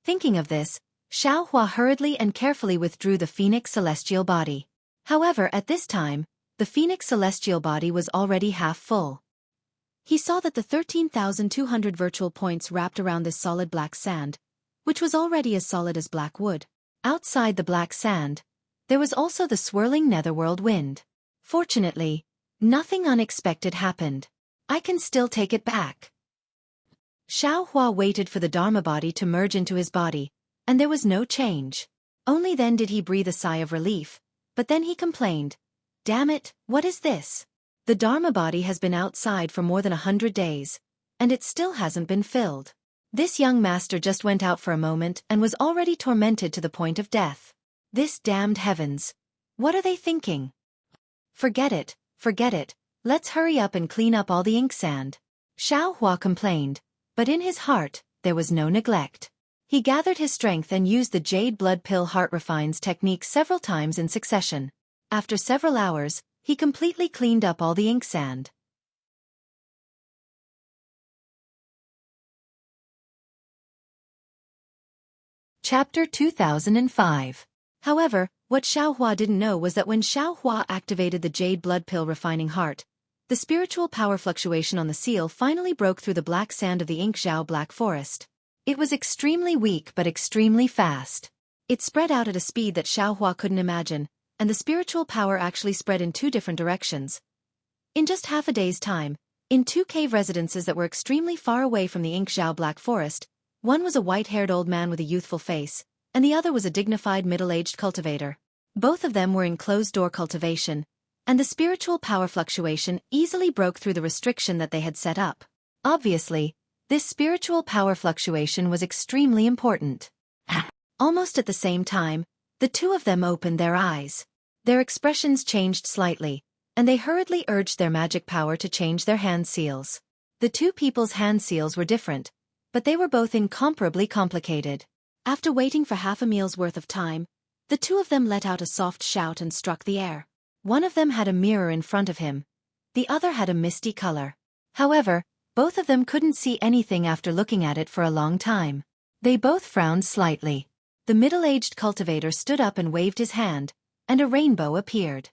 Thinking of this, Xiaohua hurriedly and carefully withdrew the Phoenix celestial body. However, at this time, the Phoenix celestial body was already half full. He saw that the 13,200 virtual points wrapped around this solid black sand, which was already as solid as black wood. Outside the black sand, there was also the swirling netherworld wind. Fortunately, nothing unexpected happened. I can still take it back. Xiaohua waited for the Dharma body to merge into his body, and there was no change. Only then did he breathe a sigh of relief, but then he complained, "Damn it, what is this? The Dharma body has been outside for more than 100 days, and it still hasn't been filled. This young master just went out for a moment and was already tormented to the point of death. This damned heavens. What are they thinking? Forget it, let's hurry up and clean up all the ink sand." Xiaohua complained, but in his heart, there was no neglect. He gathered his strength and used the jade blood pill heart refines technique several times in succession. After several hours, he completely cleaned up all the ink sand. Chapter 2005. However, what Xiaohua didn't know was that when Xiaohua activated the jade blood pill refining heart, the spiritual power fluctuation on the seal finally broke through the black sand of the ink Zhao black forest. It was extremely weak but extremely fast. It spread out at a speed that Xiaohua couldn't imagine, and the spiritual power actually spread in 2 different directions. In just half a day's time, in 2 cave residences that were extremely far away from the ink Zhao black forest, one was a white-haired old man with a youthful face, and the other was a dignified middle-aged cultivator. Both of them were in closed-door cultivation, and the spiritual power fluctuation easily broke through the restriction that they had set up. Obviously, this spiritual power fluctuation was extremely important. Almost at the same time, the 2 of them opened their eyes. Their expressions changed slightly, and they hurriedly urged their magic power to change their hand seals. The 2 people's hand seals were different, but they were both incomparably complicated. After waiting for half a meal's worth of time, the 2 of them let out a soft shout and struck the air. One of them had a mirror in front of him. The other had a misty color. However, both of them couldn't see anything after looking at it for a long time. They both frowned slightly. The middle-aged cultivator stood up and waved his hand, and a rainbow appeared.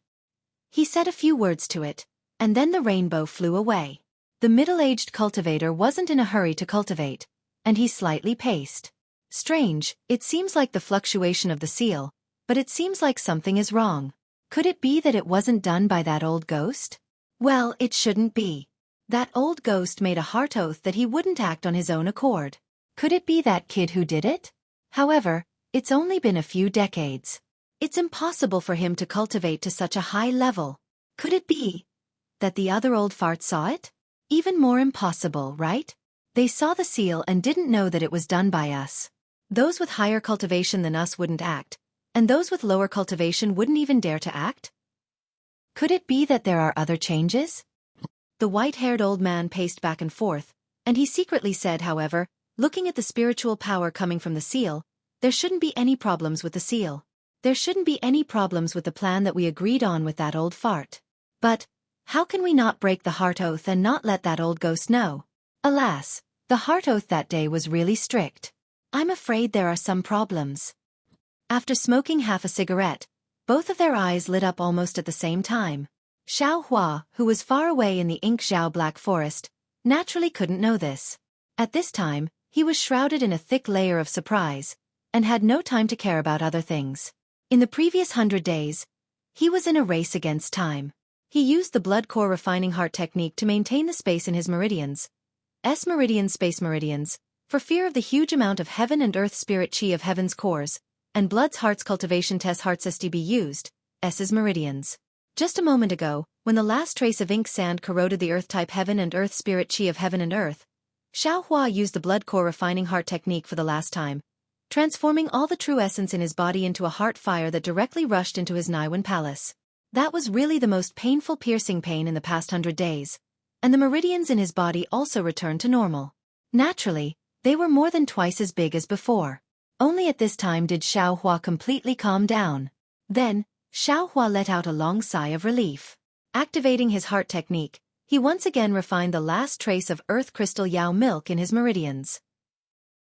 He said a few words to it, and then the rainbow flew away. The middle-aged cultivator wasn't in a hurry to cultivate, and he slightly paced. Strange, it seems like the fluctuation of the seal, but it seems like something is wrong. Could it be that it wasn't done by that old ghost? Well, it shouldn't be. That old ghost made a heart oath that he wouldn't act on his own accord. Could it be that kid who did it? However, it's only been a few decades. It's impossible for him to cultivate to such a high level. Could it be that the other old fart saw it? Even more impossible, right? They saw the seal and didn't know that it was done by us. Those with higher cultivation than us wouldn't act, and those with lower cultivation wouldn't even dare to act? Could it be that there are other changes? The white-haired old man paced back and forth, and he secretly said, however, looking at the spiritual power coming from the seal, there shouldn't be any problems with the seal. There shouldn't be any problems with the plan that we agreed on with that old fart. But how can we not break the heart oath and not let that old ghost know? Alas, the heart oath that day was really strict. I'm afraid there are some problems. After smoking half a cigarette, both of their eyes lit up almost at the same time. Xiaohua, who was far away in the ink Zhao black forest, naturally couldn't know this. At this time, he was shrouded in a thick layer of surprise, and had no time to care about other things. In the previous 100 days, He was in a race against time. He used the blood core refining heart technique to maintain the space in his meridians, space meridians, for fear of the huge amount of heaven and earth spirit chi of heaven's cores, and blood's heart's cultivation test hearts STB used, S's meridians. Just a moment ago, when the last trace of ink sand corroded the earth-type heaven and earth spirit chi of heaven and earth, Xueqi used the blood core refining heart technique for the last time, transforming all the true essence in his body into a heart fire that directly rushed into his Niwen palace. That was really the most painful piercing pain in the past 100 days, and the meridians in his body also returned to normal. Naturally, they were more than twice as big as before. Only at this time did Xueqi completely calm down. Then, Xueqi let out a long sigh of relief. Activating his heart technique, he once again refined the last trace of earth crystal Yao milk in his meridians.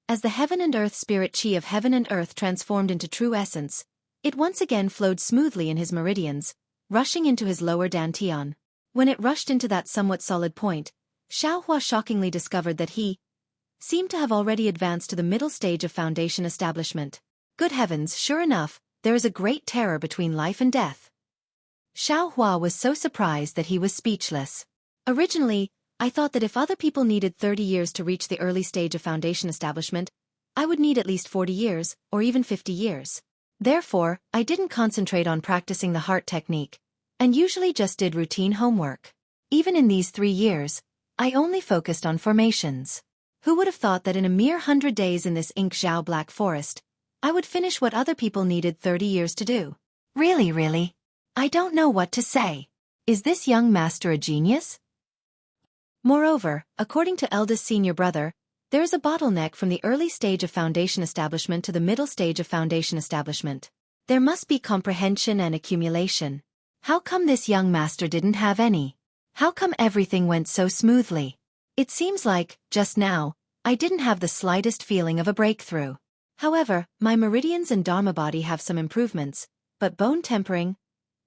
As the heaven and earth spirit chi of heaven and earth transformed into true essence, it once again flowed smoothly in his meridians, rushing into his lower dantian. When it rushed into that somewhat solid point, Xueqi shockingly discovered that he seemed to have already advanced to the middle stage of foundation establishment. Good heavens, sure enough, there is a great terror between life and death. Xueqi was so surprised that he was speechless. Originally, I thought that if other people needed 30 years to reach the early stage of foundation establishment, I would need at least 40 years, or even 50 years. Therefore, I didn't concentrate on practicing the heart technique, and usually just did routine homework. Even in these 3 years, I only focused on formations. Who would have thought that in a mere 100 days in this ink Zhao Black Forest, I would finish what other people needed 30 years to do? Really? I don't know what to say. Is this young master a genius? Moreover, according to eldest senior brother, there is a bottleneck from the early stage of foundation establishment to the middle stage of foundation establishment. There must be comprehension and accumulation. How come this young master didn't have any? How come everything went so smoothly? It seems like, just now, I didn't have the slightest feeling of a breakthrough. However, my meridians and dharma body have some improvements, but bone tempering,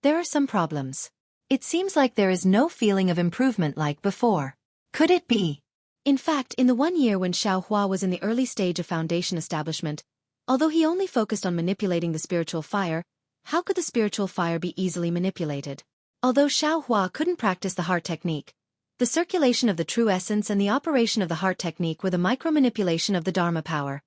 there are some problems. It seems like there is no feeling of improvement like before. Could it be? In fact, in the 1 year when Xueqi was in the early stage of foundation establishment, although he only focused on manipulating the spiritual fire, how could the spiritual fire be easily manipulated? Although Xueqi couldn't practice the heart technique, the circulation of the true essence and the operation of the heart technique were the micro-manipulation of the Dharma power.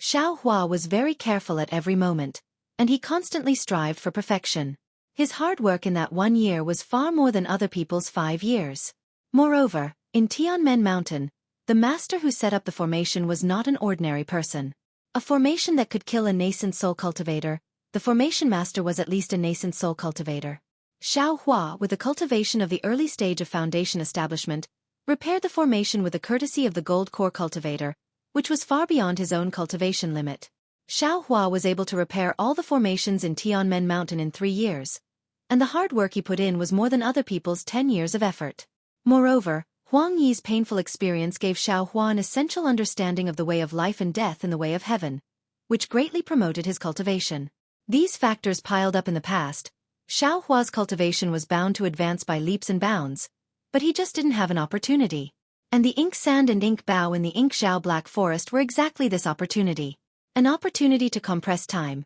Xueqi was very careful at every moment, and he constantly strived for perfection. His hard work in that 1 year was far more than other people's 5 years. Moreover, in Tianmen Mountain, the master who set up the formation was not an ordinary person. A formation that could kill a nascent soul cultivator, the formation master was at least a nascent soul cultivator. Xueqi, with the cultivation of the early stage of foundation establishment, repaired the formation with the courtesy of the gold core cultivator, which was far beyond his own cultivation limit. Xueqi was able to repair all the formations in Tianmen Mountain in 3 years, and the hard work he put in was more than other people's 10 years of effort. Moreover, Huang Yi's painful experience gave Xueqi an essential understanding of the way of life and death in the way of heaven, which greatly promoted his cultivation. These factors piled up in the past. Xueqi's cultivation was bound to advance by leaps and bounds, but he just didn't have an opportunity. And the ink sand and ink bow in the ink Zhao Black Forest were exactly this opportunity. An opportunity to compress time.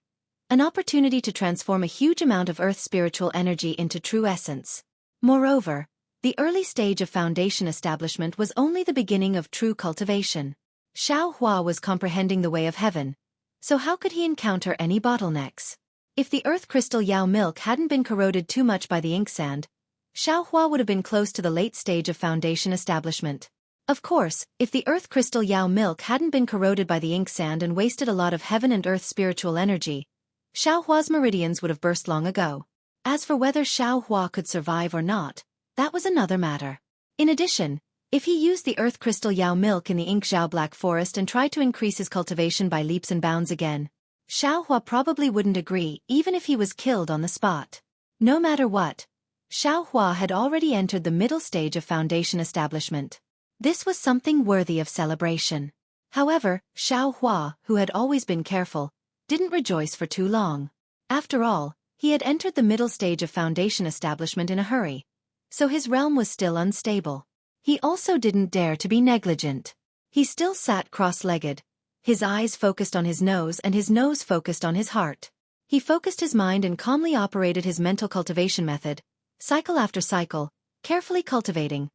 An opportunity to transform a huge amount of earth's spiritual energy into true essence. Moreover, the early stage of foundation establishment was only the beginning of true cultivation. Xueqi was comprehending the way of heaven, so how could he encounter any bottlenecks? If the earth crystal Yao milk hadn't been corroded too much by the ink sand, Xueqi would have been close to the late stage of foundation establishment. Of course, if the earth crystal Yao milk hadn't been corroded by the ink sand and wasted a lot of heaven and earth spiritual energy, Xueqi's meridians would have burst long ago. As for whether Xueqi could survive or not, that was another matter. In addition, if he used the earth crystal Yao milk in the ink Zhao Black Forest and tried to increase his cultivation by leaps and bounds again, Xueqi probably wouldn't agree even if he was killed on the spot. No matter what, Xueqi had already entered the middle stage of foundation establishment. This was something worthy of celebration. However, Xueqi, who had always been careful, didn't rejoice for too long. After all, he had entered the middle stage of foundation establishment in a hurry, so his realm was still unstable. He also didn't dare to be negligent. He still sat cross-legged, his eyes focused on his nose and his nose focused on his heart. He focused his mind and calmly operated his mental cultivation method, cycle after cycle, carefully cultivating.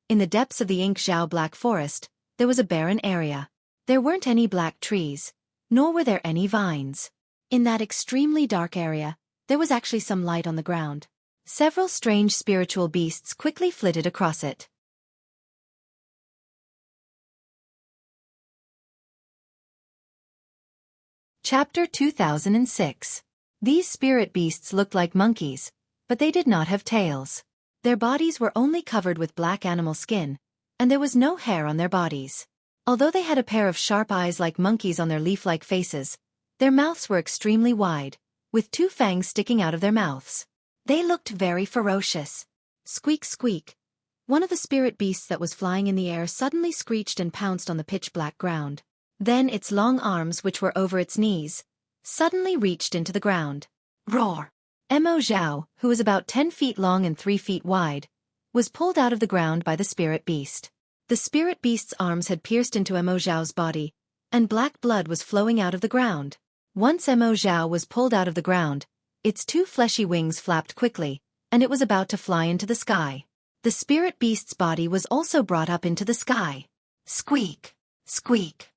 In the depths of the Ink Zhao Black Forest, there was a barren area. There weren't any black trees, nor were there any vines. In that extremely dark area, there was actually some light on the ground. Several strange spiritual beasts quickly flitted across it. Chapter 2006. These spirit beasts looked like monkeys, but they did not have tails. Their bodies were only covered with black animal skin, and there was no hair on their bodies. Although they had a pair of sharp eyes like monkeys on their leaf-like faces, their mouths were extremely wide, with 2 fangs sticking out of their mouths. They looked very ferocious. Squeak, squeak. One of the spirit beasts that was flying in the air suddenly screeched and pounced on the pitch-black ground. Then its long arms, which were over its knees, suddenly reached into the ground. Roar! Emo Zhao, who was about 10 feet long and 3 feet wide, was pulled out of the ground by the spirit beast. The spirit beast's arms had pierced into Emo Zhao's body, and black blood was flowing out of the ground. Once Emo Zhao was pulled out of the ground, its 2 fleshy wings flapped quickly, and it was about to fly into the sky. The spirit beast's body was also brought up into the sky. Squeak! Squeak!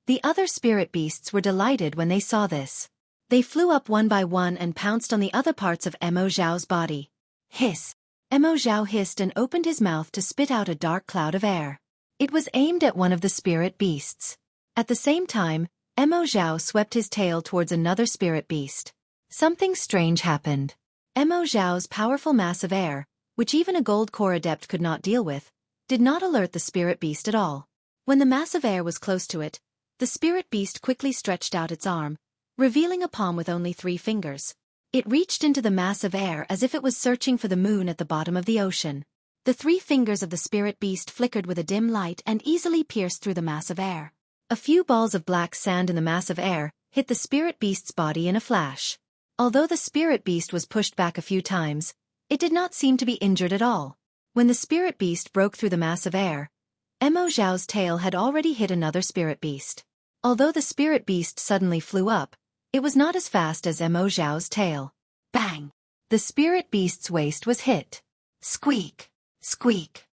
The other spirit beasts were delighted when they saw this. They flew up one by one and pounced on the other parts of Emo Zhao's body. Hiss! Emo Zhao hissed and opened his mouth to spit out a dark cloud of air. It was aimed at one of the spirit beasts. At the same time, Emo Zhao swept his tail towards another spirit beast. Something strange happened. Emo Zhao's powerful mass of air, which even a gold core adept could not deal with, did not alert the spirit beast at all. When the mass of air was close to it, the spirit beast quickly stretched out its arm, revealing a palm with only 3 fingers. It reached into the mass of air as if it was searching for the moon at the bottom of the ocean. The 3 fingers of the spirit beast flickered with a dim light and easily pierced through the mass of air. A few balls of black sand in the mass of air hit the spirit beast's body in a flash. Although the spirit beast was pushed back a few times, it did not seem to be injured at all. When the spirit beast broke through the mass of air, Emo Zhao's tail had already hit another spirit beast. Although the spirit beast suddenly flew up, it was not as fast as Emo Zhao's tail. Bang! The spirit beast's waist was hit. Squeak! Squeak!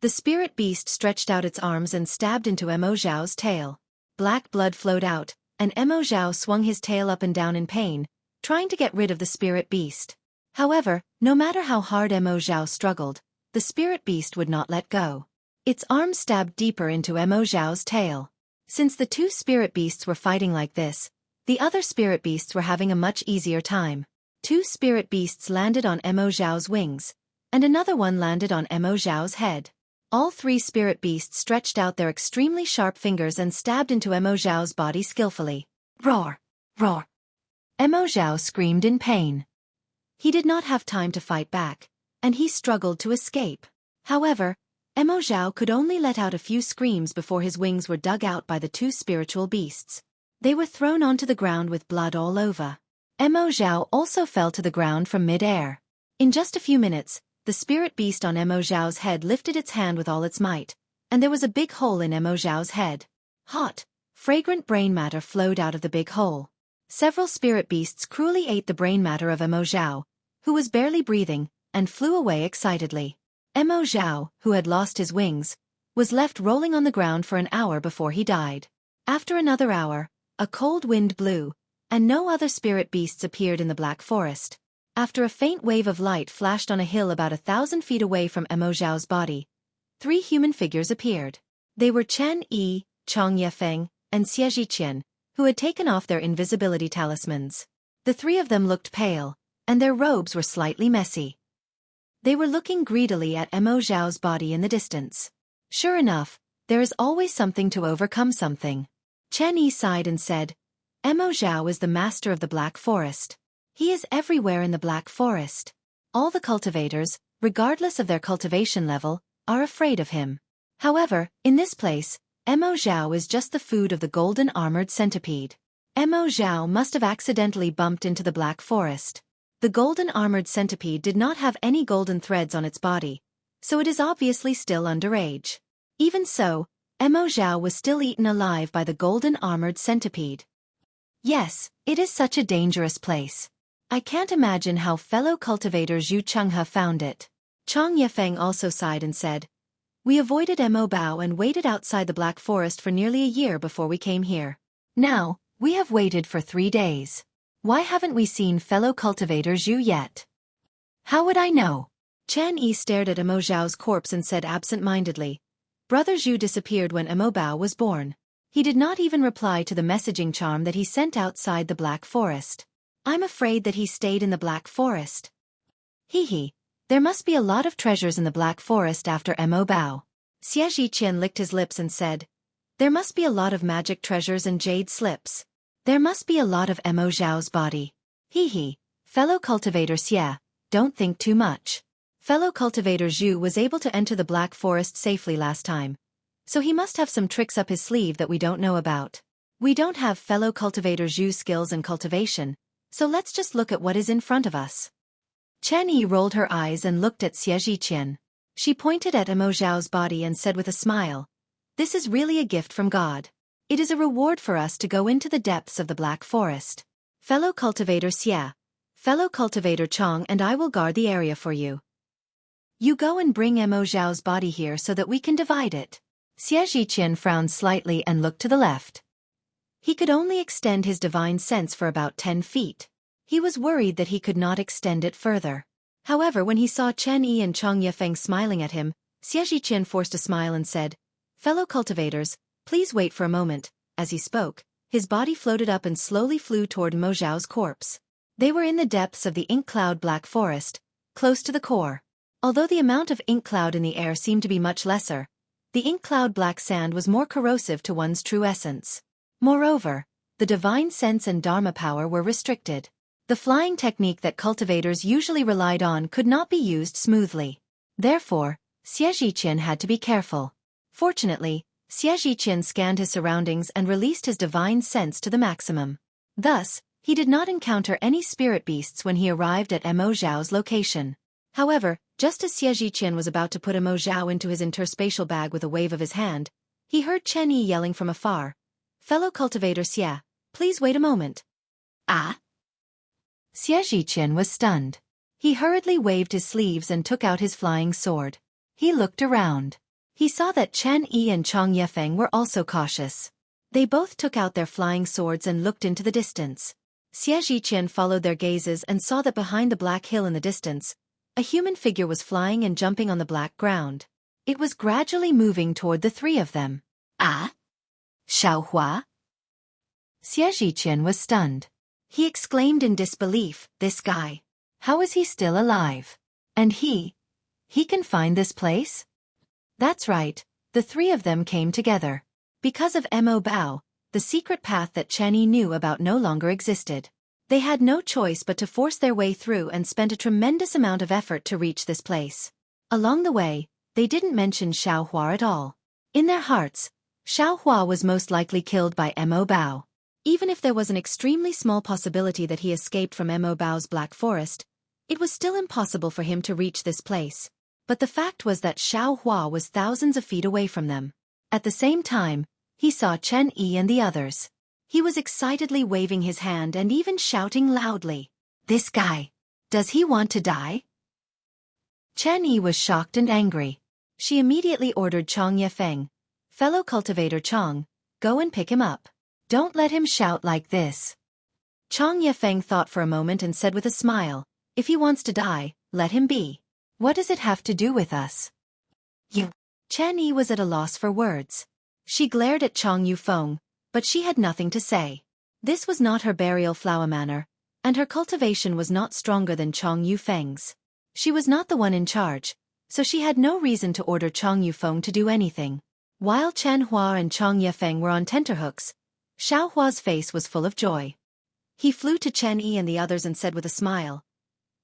The spirit beast stretched out its arms and stabbed into Emo Zhao's tail. Black blood flowed out, and Emo Zhao swung his tail up and down in pain, trying to get rid of the spirit beast. However, no matter how hard Emo Zhao struggled, the spirit beast would not let go. Its arms stabbed deeper into Emo Zhao's tail. Since the 2 spirit beasts were fighting like this, the other spirit beasts were having a much easier time. 2 spirit beasts landed on Emo Zhao's wings, and another one landed on Emo Zhao's head. All 3 spirit beasts stretched out their extremely sharp fingers and stabbed into Emo Zhao's body skillfully. Roar! Roar! Emo Zhao screamed in pain. He did not have time to fight back, and he struggled to escape. However, Emo Zhao could only let out a few screams before his wings were dug out by the 2 spiritual beasts. They were thrown onto the ground with blood all over. Emo Zhao also fell to the ground from mid-air. In just a few minutes, the spirit beast on Emo Zhao's head lifted its hand with all its might, and there was a big hole in Emo Zhao's head. Hot, fragrant brain matter flowed out of the big hole. Several spirit beasts cruelly ate the brain matter of Emo Zhao, who was barely breathing, and flew away excitedly. Emo Zhao, who had lost his wings, was left rolling on the ground for an hour before he died. After another hour, a cold wind blew, and no other spirit beasts appeared in the Black Forest. After a faint wave of light flashed on a hill about 1,000 feet away from Emo Zhao's body, 3 human figures appeared. They were Chen Yi, Chong Yefeng, and Xueqi Qian, who had taken off their invisibility talismans. The 3 of them looked pale, and their robes were slightly messy. They were looking greedily at Emo Zhao's body in the distance. Sure enough, there is always something to overcome something. Chen Yi sighed and said, Emo Zhao is the master of the Black Forest. He is everywhere in the Black Forest. All the cultivators, regardless of their cultivation level, are afraid of him. However, in this place, Emo Zhao is just the food of the golden armored centipede. Emo Zhao must have accidentally bumped into the Black Forest. The golden armored centipede did not have any golden threads on its body, so it is obviously still underage. Even so, Emo Zhao was still eaten alive by the golden armored centipede. Yes, it is such a dangerous place. I can't imagine how fellow cultivator Zhu Chenghe found it. Chang Yefeng also sighed and said, "We avoided Mo Bao and waited outside the Black Forest for nearly a year before we came here. Now, we have waited for 3 days. Why haven't we seen fellow cultivator Zhu yet?" "How would I know?" Chen Yi stared at Mo Zhao's corpse and said absent-mindedly, "Brother Zhu disappeared when Mo Bao was born. He did not even reply to the messaging charm that he sent outside the Black Forest. I'm afraid that he stayed in the Black Forest." Hee. There must be a lot of treasures in the Black Forest after Mo Bao. Xueqi Qian licked his lips and said, "There must be a lot of magic treasures and jade slips. There must be a lot of Mo Zhao's body. Hee. Fellow cultivator Xie, don't think too much. Fellow cultivator Zhu was able to enter the Black Forest safely last time, so he must have some tricks up his sleeve that we don't know about. We don't have fellow cultivator Zhu's skills in cultivation, so let's just look at what is in front of us." Chen Yi rolled her eyes and looked at Xueqi Qian. She pointed at Mo Zhao's body and said with a smile, "This is really a gift from God. It is a reward for us to go into the depths of the Black Forest. Fellow cultivator Xie, fellow cultivator Chang and I will guard the area for you. You go and bring Mo Zhao's body here so that we can divide it." Xueqi Qian frowned slightly and looked to the left. He could only extend his divine sense for about 10 feet. He was worried that he could not extend it further. However, when he saw Chen Yi and Chang Yefeng smiling at him, Xueqi Qian forced a smile and said, "Fellow cultivators, please wait for a moment." As he spoke, his body floated up and slowly flew toward Mo Zhao's corpse. They were in the depths of the ink cloud Black Forest, close to the core. Although the amount of ink cloud in the air seemed to be much lesser, the ink cloud black sand was more corrosive to one's true essence. Moreover, the divine sense and dharma power were restricted. The flying technique that cultivators usually relied on could not be used smoothly. Therefore, Xueqi Qian had to be careful. Fortunately, Xueqi Qian scanned his surroundings and released his divine sense to the maximum. Thus, he did not encounter any spirit beasts when he arrived at Mo Zhao's location. However, just as Xueqi Qian was about to put Mo Zhao into his interspatial bag with a wave of his hand, he heard Chen Yi yelling from afar, "Fellow cultivator Xie, please wait a moment." "Ah?" Xueqi Qian was stunned. He hurriedly waved his sleeves and took out his flying sword. He looked around. He saw that Chen Yi and Chang Yefeng were also cautious. They both took out their flying swords and looked into the distance. Xueqi Qian followed their gazes and saw that behind the black hill in the distance, a human figure was flying and jumping on the black ground. It was gradually moving toward the 3 of them. "Ah? Xiaohua?" Xueqi Qian was stunned. He exclaimed in disbelief, "This guy. How is he still alive? And he can find this place?" That's right, the 3 of them came together. Because of Mo Bao, the secret path that Chen Yi knew about no longer existed. They had no choice but to force their way through and spent a tremendous amount of effort to reach this place. Along the way, they didn't mention Xiaohua at all. In their hearts, Xiaohua was most likely killed by Mo Bao. Even if there was an extremely small possibility that he escaped from Mo Bao's Black Forest, it was still impossible for him to reach this place. But the fact was that Xiaohua was thousands of feet away from them. At the same time, he saw Chen Yi and the others. He was excitedly waving his hand and even shouting loudly, "This guy. Does he want to die?" Chen Yi was shocked and angry. She immediately ordered Chang Yefeng, "Fellow cultivator Chang, go and pick him up. Don't let him shout like this." Chang Yefeng thought for a moment and said with a smile, "If he wants to die, let him be. What does it have to do with us?" "You." Chen Yi was at a loss for words. She glared at Chang Yufeng, but she had nothing to say. This was not her burial flower manner, and her cultivation was not stronger than Chang Yufeng's. She was not the one in charge, so she had no reason to order Chang Yufeng to do anything. While Chen Hua and Chang Yefeng were on tenterhooks, Xiaohua's face was full of joy. He flew to Chen Yi and the others and said with a smile,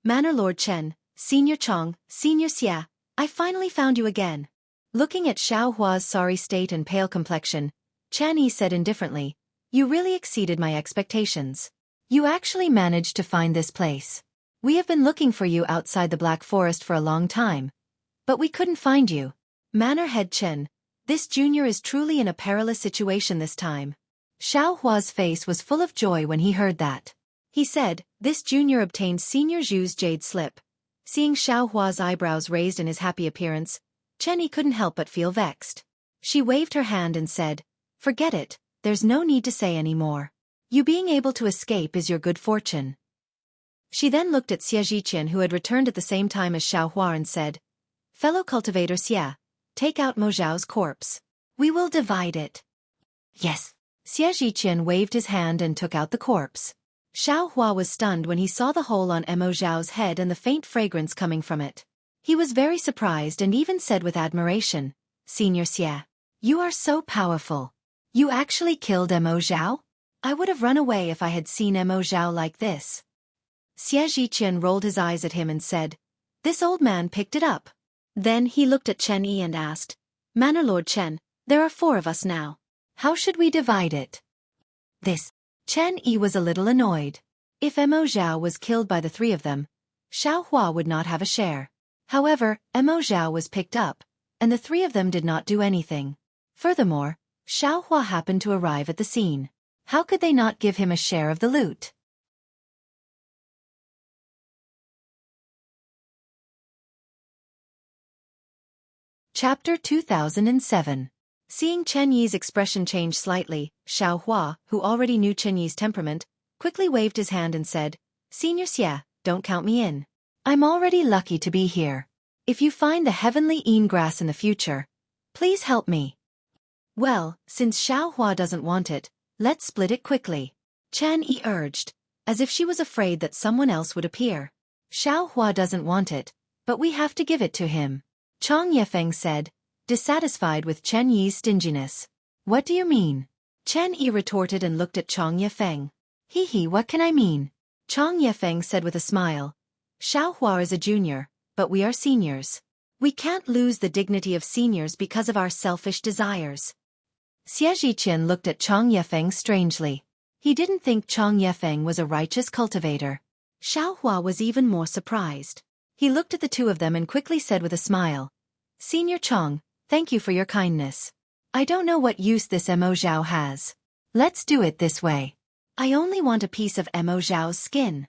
"Manor Lord Chen, Senior Chang, Senior Xia, I finally found you again." Looking at Xiaohua's sorry state and pale complexion, Chen Yi said indifferently, "You really exceeded my expectations. You actually managed to find this place. We have been looking for you outside the Black Forest for a long time, but we couldn't find you. Manor Head Chen, this junior is truly in a perilous situation this time." Xiao Hua's face was full of joy when he heard that. He said, "This junior obtained Senior Zhu's jade slip." Seeing Xiao Hua's eyebrows raised in his happy appearance, Chen Yi couldn't help but feel vexed. She waved her hand and said, "Forget it, there's no need to say any more. You being able to escape is your good fortune." She then looked at Xueqi, who had returned at the same time as Xiao Hua, and said, "Fellow cultivator Xie, take out Mo Zhao's corpse. We will divide it." Yes. Xueqi waved his hand and took out the corpse. Xiao Hua was stunned when he saw the hole on Mo Zhao's head and the faint fragrance coming from it. He was very surprised and even said with admiration, "Senior Xie, you are so powerful. You actually killed Mo Zhao? I would have run away if I had seen Mo Zhao like this." Xueqi rolled his eyes at him and said, "This old man picked it up." Then he looked at Chen Yi and asked, "Manor Lord Chen, there are 4 of us now. How should we divide it?" Chen Yi was a little annoyed. If Mo Zhao was killed by the 3 of them, Xiao Hua would not have a share. However, Mo Zhao was picked up, and the 3 of them did not do anything. Furthermore, Xiao Hua happened to arrive at the scene. How could they not give him a share of the loot? Chapter 2007. Seeing Chen Yi's expression change slightly, Xiao Hua, who already knew Chen Yi's temperament, quickly waved his hand and said, "Senior Xie, don't count me in. I'm already lucky to be here. If you find the heavenly een grass in the future, please help me." "Well, since Xiao Hua doesn't want it, let's split it quickly," Chen Yi urged, as if she was afraid that someone else would appear. "Xiao Hua doesn't want it, but we have to give it to him," Chang Yefeng said, dissatisfied with Chen Yi's stinginess. "What do you mean?" Chen Yi retorted and looked at Chang Yefeng. "Hee, what can I mean?" Chang Yefeng said with a smile, "Xiao Hua is a junior, but we are seniors. We can't lose the dignity of seniors because of our selfish desires." Xueqi looked at Chang Yefeng strangely. He didn't think Chang Yefeng was a righteous cultivator. Xiao Hua was even more surprised. He looked at the 2 of them and quickly said with a smile, "Senior Chang, thank you for your kindness. I don't know what use this Mo Zhao has. Let's do it this way. I only want a piece of Mo Zhao's skin."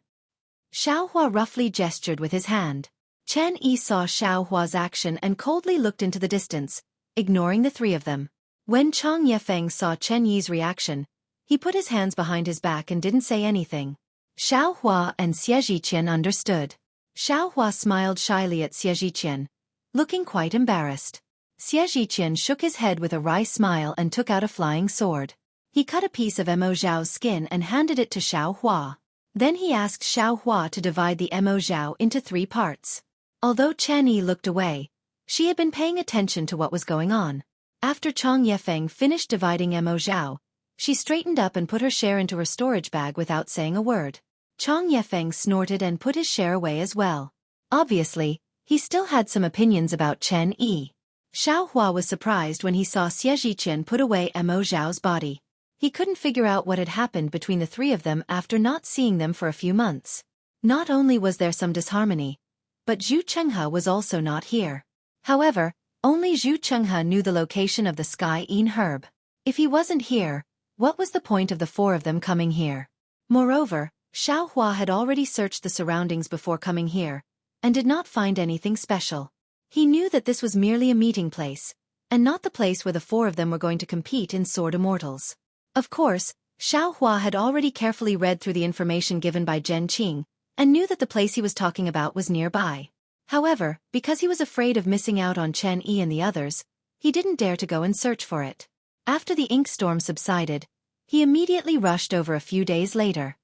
Xiao Hua roughly gestured with his hand. Chen Yi saw Xiao Hua's action and coldly looked into the distance, ignoring the 3 of them. When Chang Yefeng saw Chen Yi's reaction, he put his hands behind his back and didn't say anything. Xiao Hua and Xueqi understood. Xiao Hua smiled shyly at Xueqi, looking quite embarrassed. Xueqi shook his head with a wry smile and took out a flying sword. He cut a piece of Mo Zhao's skin and handed it to Xiao Hua. Then he asked Xiao Hua to divide the Mo Zhao into 3 parts. Although Chen Yi looked away, she had been paying attention to what was going on. After Chang Yefeng finished dividing Mo Zhao, she straightened up and put her share into her storage bag without saying a word. Chang Yefeng snorted and put his share away as well. Obviously, he still had some opinions about Chen Yi. Xiao Hua was surprised when he saw Xueqi put away Mo Zhao's body. He couldn't figure out what had happened between the 3 of them after not seeing them for a few months. Not only was there some disharmony, but Zhu Chenghe was also not here. However, only Zhu Chenghe knew the location of the Sky Een herb. If he wasn't here, what was the point of the 4 of them coming here? Moreover, Xiao Hua had already searched the surroundings before coming here, and did not find anything special. He knew that this was merely a meeting place, and not the place where the 4 of them were going to compete in Sword Immortals. Of course, Xiao Hua had already carefully read through the information given by Zhen Qing, and knew that the place he was talking about was nearby. However, because he was afraid of missing out on Chen Yi and the others, he didn't dare to go and search for it. After the ink storm subsided, he immediately rushed over a few days later.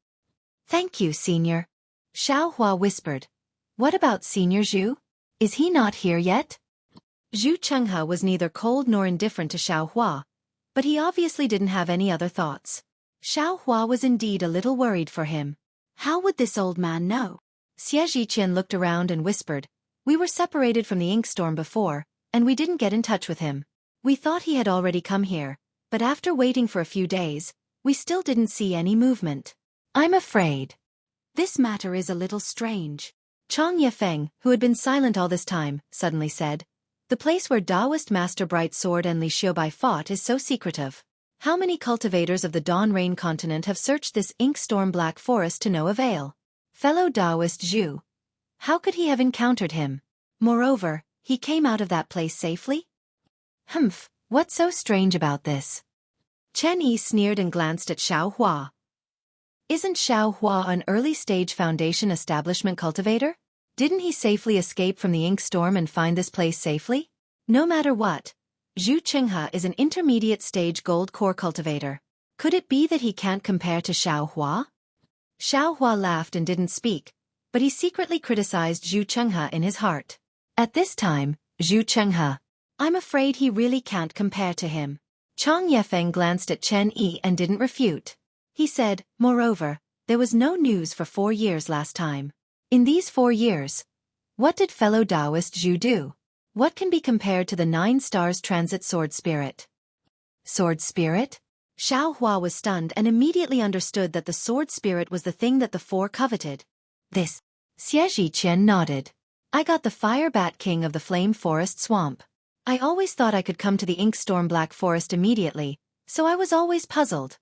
"Thank you, Senior," Xiao Hua whispered. "What about Senior Zhu? Is he not here yet?" Zhu Chenghe was neither cold nor indifferent to Xiao Hua, but he obviously didn't have any other thoughts. Xiao Hua was indeed a little worried for him. How would this old man know? Xueqi looked around and whispered, "We were separated from the ink storm before, and we didn't get in touch with him. We thought he had already come here, but after waiting for a few days, we still didn't see any movement. I'm afraid this matter is a little strange." Chang Yefeng, who had been silent all this time, suddenly said, "The place where Taoist Master Bright Sword and Li Xiaobai fought is so secretive. How many cultivators of the Dawn Rain continent have searched this ink-storm black forest to no avail? Fellow Taoist Zhu. How could he have encountered him? Moreover, he came out of that place safely? Humph, what's so strange about this? Chen Yi sneered and glanced at Xiao Hua. Isn't Xiao Hua an early-stage Foundation establishment cultivator? Didn't he safely escape from the ink storm and find this place safely? No matter what, Zhu Qinghe is an intermediate-stage gold core cultivator. Could it be that he can't compare to Xiao Hua? Xiao Hua laughed and didn't speak, but he secretly criticized Zhu Qinghe in his heart. At this time, Zhu Qinghe. I'm afraid he really can't compare to him. Chang Yefeng glanced at Chen Yi and didn't refute. He said, moreover, there was no news for 4 years last time. In these 4 years, what did fellow Taoist Zhu do? What can be compared to the 9 stars transit sword spirit? Sword spirit? Xiao Hua was stunned and immediately understood that the sword spirit was the thing that the 4 coveted. This. Xueqi Qian nodded. I got the Fire Bat King of the Flame Forest Swamp. I always thought I could come to the Ink Storm Black Forest immediately, so I was always puzzled.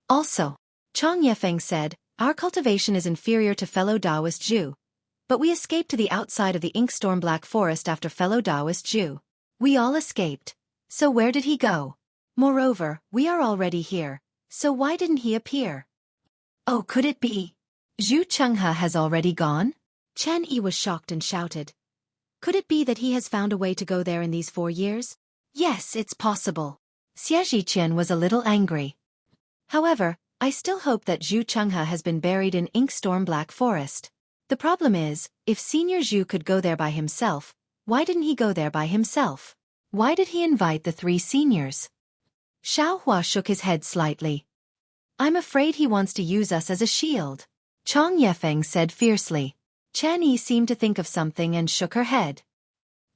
Also, Chang Yefeng said, our cultivation is inferior to fellow Taoist Zhu. But we escaped to the outside of the Ink Storm Black Forest after fellow Taoist Zhu. We all escaped. So where did he go? Moreover, we are already here, so why didn't he appear? Oh, could it be? Zhu Qinghe has already gone? Chen Yi was shocked and shouted. Could it be that he has found a way to go there in these 4 years? Yes, it's possible. Xueqi Qian was a little angry. However, I still hope that Zhu Qinghe has been buried in Ink Storm Black Forest. The problem is, if Senior Zhu could go there by himself, why didn't he go there by himself? Why did he invite the 3 seniors? Xiao Hua shook his head slightly. I'm afraid he wants to use us as a shield. Chang Yefeng said fiercely. Chen Yi seemed to think of something and shook her head.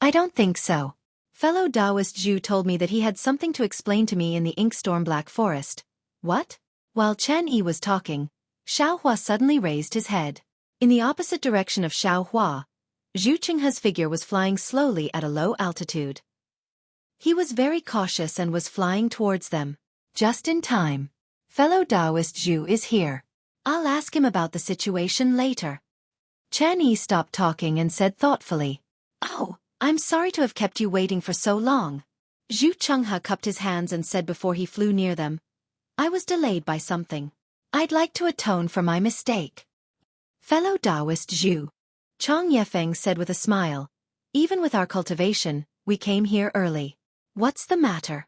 I don't think so. Fellow Taoist Zhu told me that he had something to explain to me in the Ink Storm Black Forest. What? While Chen Yi was talking, Xiao Hua suddenly raised his head. In the opposite direction of Xiao Hua, Zhu Qinghe's figure was flying slowly at a low altitude. He was very cautious and was flying towards them. Just in time. Fellow Taoist Zhu is here. I'll ask him about the situation later. Chen Yi stopped talking and said thoughtfully. Oh, I'm sorry to have kept you waiting for so long. Zhu Qinghe cupped his hands and said before he flew near them. I was delayed by something. I'd like to atone for my mistake. Fellow Taoist Zhu. Chang Yefeng said with a smile. Even with our cultivation, we came here early. What's the matter?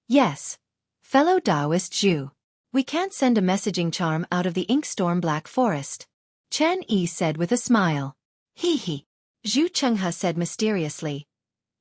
Yes. Fellow Taoist Zhu. We can't send a messaging charm out of the Ink Storm Black Forest. Chen Yi said with a smile. He. Zhu Qinghe said mysteriously.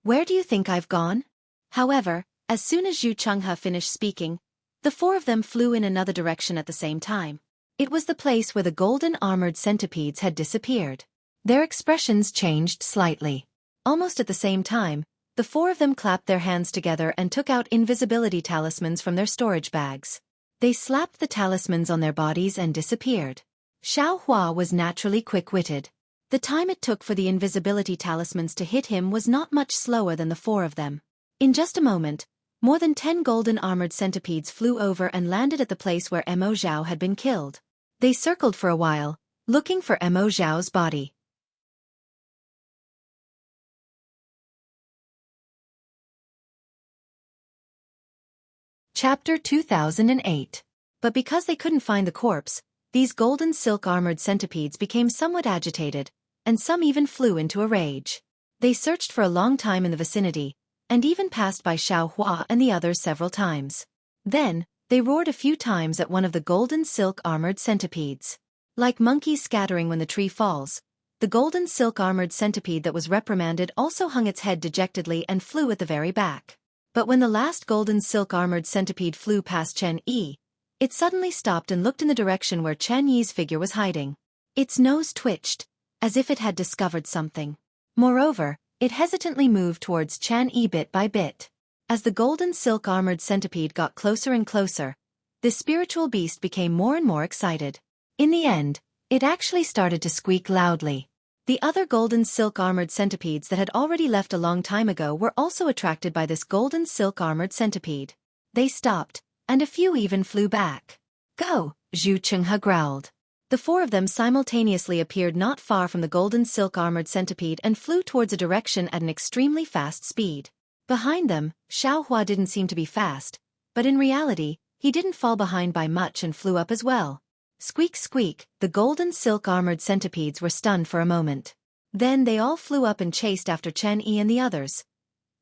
Where do you think I've gone? However, as soon as Zhu Qinghe finished speaking, the 4 of them flew in another direction at the same time. It was the place where the golden armored centipedes had disappeared. Their expressions changed slightly. Almost at the same time, the 4 of them clapped their hands together and took out invisibility talismans from their storage bags. They slapped the talismans on their bodies and disappeared. Xiao Hua was naturally quick-witted. The time it took for the invisibility talismans to hit him was not much slower than the 4 of them. In just a moment, more than 10 golden armored centipedes flew over and landed at the place where Mo Zhao had been killed. They circled for a while, looking for Mo Zhao's body. Chapter 2008. But because they couldn't find the corpse, these golden silk-armored centipedes became somewhat agitated, and some even flew into a rage. They searched for a long time in the vicinity, and even passed by Xiao Hua and the others several times. Then, they roared a few times at one of the golden silk-armored centipedes. Like monkeys scattering when the tree falls, the golden silk-armored centipede that was reprimanded also hung its head dejectedly and flew at the very back. But when the last golden silk-armored centipede flew past Chen Yi, it suddenly stopped and looked in the direction where Chen Yi's figure was hiding. Its nose twitched, as if it had discovered something. Moreover, it hesitantly moved towards Chen Yi bit by bit. As the golden silk-armored centipede got closer and closer, this spiritual beast became more and more excited. In the end, it actually started to squeak loudly. The other golden silk-armored centipedes that had already left a long time ago were also attracted by this golden silk-armored centipede. They stopped, and a few even flew back. Go, Zhu Chenghe growled. The four of them simultaneously appeared not far from the golden silk-armored centipede and flew towards a direction at an extremely fast speed. Behind them, Xiaohua didn't seem to be fast, but in reality, he didn't fall behind by much and flew up as well. Squeak squeak, the golden silk-armored centipedes were stunned for a moment. Then they all flew up and chased after Chen Yi and the others.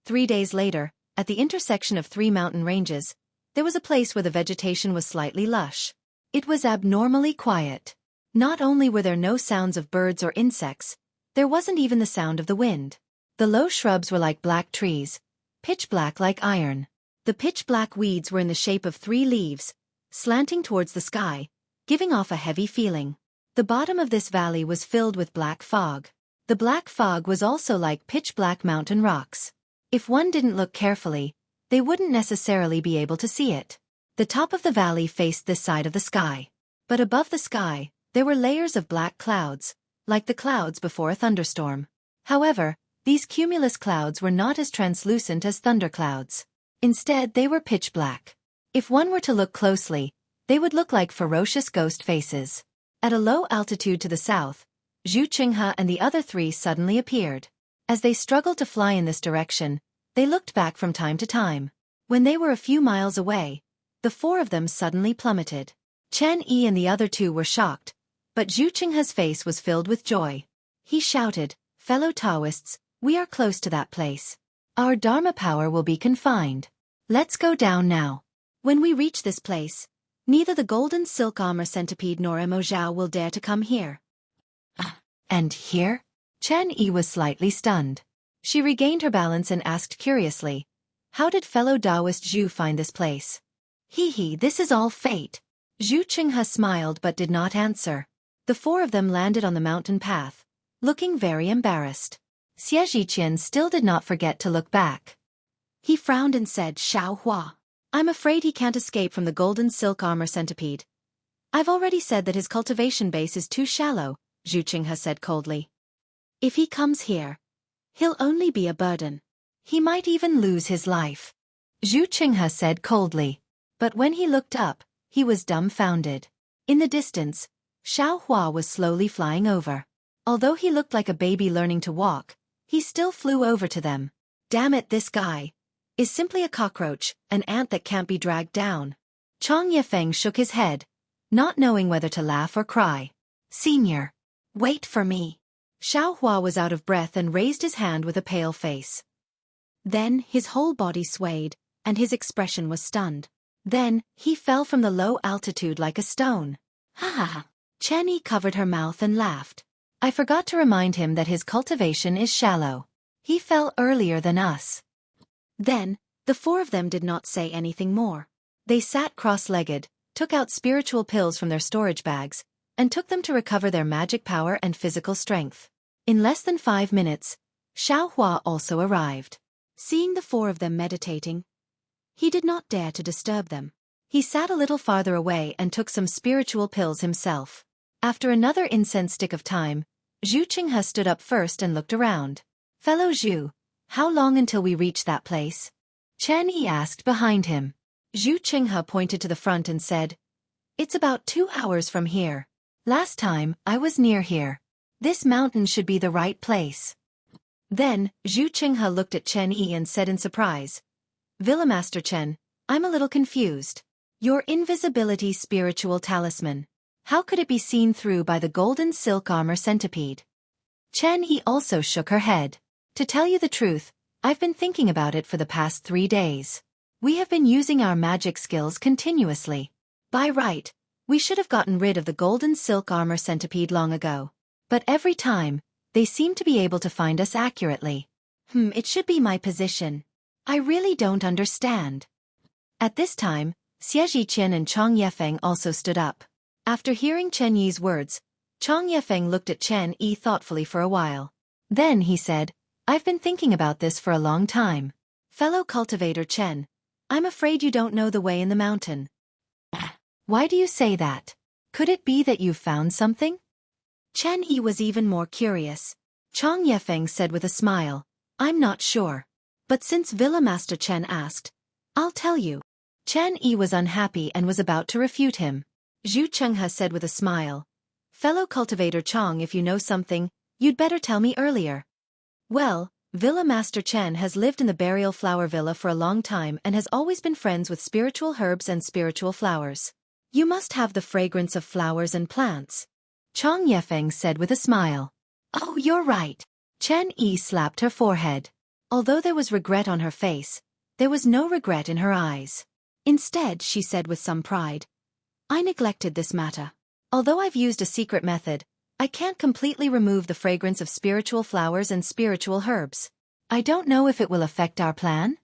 3 days later, at the intersection of 3 mountain ranges, there was a place where the vegetation was slightly lush. It was abnormally quiet. Not only were there no sounds of birds or insects, there wasn't even the sound of the wind. The low shrubs were like black trees, pitch black like iron. The pitch-black weeds were in the shape of 3 leaves, slanting towards the sky, giving off a heavy feeling. The bottom of this valley was filled with black fog. The black fog was also like pitch-black mountain rocks. If one didn't look carefully, they wouldn't necessarily be able to see it. The top of the valley faced this side of the sky. But above the sky, there were layers of black clouds, like the clouds before a thunderstorm. However, these cumulus clouds were not as translucent as thunderclouds. Instead, they were pitch black. If one were to look closely, they would look like ferocious ghost faces. At a low altitude to the south, Zhu Chenghe and the other 3 suddenly appeared. As they struggled to fly in this direction, they looked back from time to time. When they were a few miles away, the 4 of them suddenly plummeted. Chen Yi and the other 2 were shocked, but Zhu Chenghe's face was filled with joy. He shouted, "Fellow Taoists, we are close to that place. Our Dharma power will be confined. Let's go down now. When we reach this place, neither the golden silk armor centipede nor Mo Zhao will dare to come here." And here? Chen Yi was slightly stunned. She regained her balance and asked curiously, "How did fellow Taoist Zhu find this place?" "Hee, this is all fate." Zhu Chenghe smiled but did not answer. The 4 of them landed on the mountain path, looking very embarrassed. Xueqi still did not forget to look back. He frowned and said, "Xiaohua, I'm afraid he can't escape from the golden silk armor centipede. I've already said that his cultivation base is too shallow," Zhu Chenghe said coldly. "If he comes here, he'll only be a burden. He might even lose his life," Zhu Chenghe said coldly. But when he looked up, he was dumbfounded. In the distance, Xiaohua was slowly flying over. Although he looked like a baby learning to walk, he still flew over to them. "Damn it, this guy is simply a cockroach, an ant that can't be dragged down." Chang Yefeng shook his head, not knowing whether to laugh or cry. "Senior, wait for me." Xiaohua was out of breath and raised his hand with a pale face. Then his whole body swayed, and his expression was stunned. Then he fell from the low altitude like a stone. "Ha ha ha." Chen Yi covered her mouth and laughed. "I forgot to remind him that his cultivation is shallow. He fell earlier than us." Then, the 4 of them did not say anything more. They sat cross-legged, took out spiritual pills from their storage bags, and took them to recover their magic power and physical strength. In less than 5 minutes, Xiaohua also arrived. Seeing the 4 of them meditating, he did not dare to disturb them. He sat a little farther away and took some spiritual pills himself. After another incense stick of time, Zhu Chenghe stood up first and looked around. "Fellow Zhu, how long until we reach that place?" Chen Yi asked behind him. Zhu Chenghe pointed to the front and said, "It's about 2 hours from here. Last time, I was near here. This mountain should be the right place." Then, Zhu Chenghe looked at Chen Yi and said in surprise, "Villa Master Chen, I'm a little confused. Your invisibility spiritual talisman. How could it be seen through by the golden silk armor centipede?" Chen Yi also shook her head. "To tell you the truth, I've been thinking about it for the past 3 days. We have been using our magic skills continuously. By right, we should have gotten rid of the golden silk armor centipede long ago. But every time, they seem to be able to find us accurately. It should be my position. I really don't understand." At this time, Xueqi and Chang Yefeng also stood up. After hearing Chen Yi's words, Chang Yefeng looked at Chen Yi thoughtfully for a while. Then he said, "I've been thinking about this for a long time. Fellow cultivator Chen, I'm afraid you don't know the way in the mountain." "Why do you say that? Could it be that you've found something?" Chen Yi was even more curious. Chang Yefeng said with a smile, "I'm not sure. But since Villa Master Chen asked, I'll tell you. Chen Yi was unhappy and was about to refute him. Zhu Chenghe said with a smile. Fellow cultivator Chong, if you know something, you'd better tell me earlier. Well, Villa Master Chen has lived in the burial flower villa for a long time and has always been friends with spiritual herbs and spiritual flowers. You must have the fragrance of flowers and plants. Chong Yefeng said with a smile. Oh, you're right. Chen Yi slapped her forehead. Although there was regret on her face, there was no regret in her eyes. Instead, she said with some pride, I neglected this matter. Although I've used a secret method, I can't completely remove the fragrance of spiritual flowers and spiritual herbs. I don't know if it will affect our plan.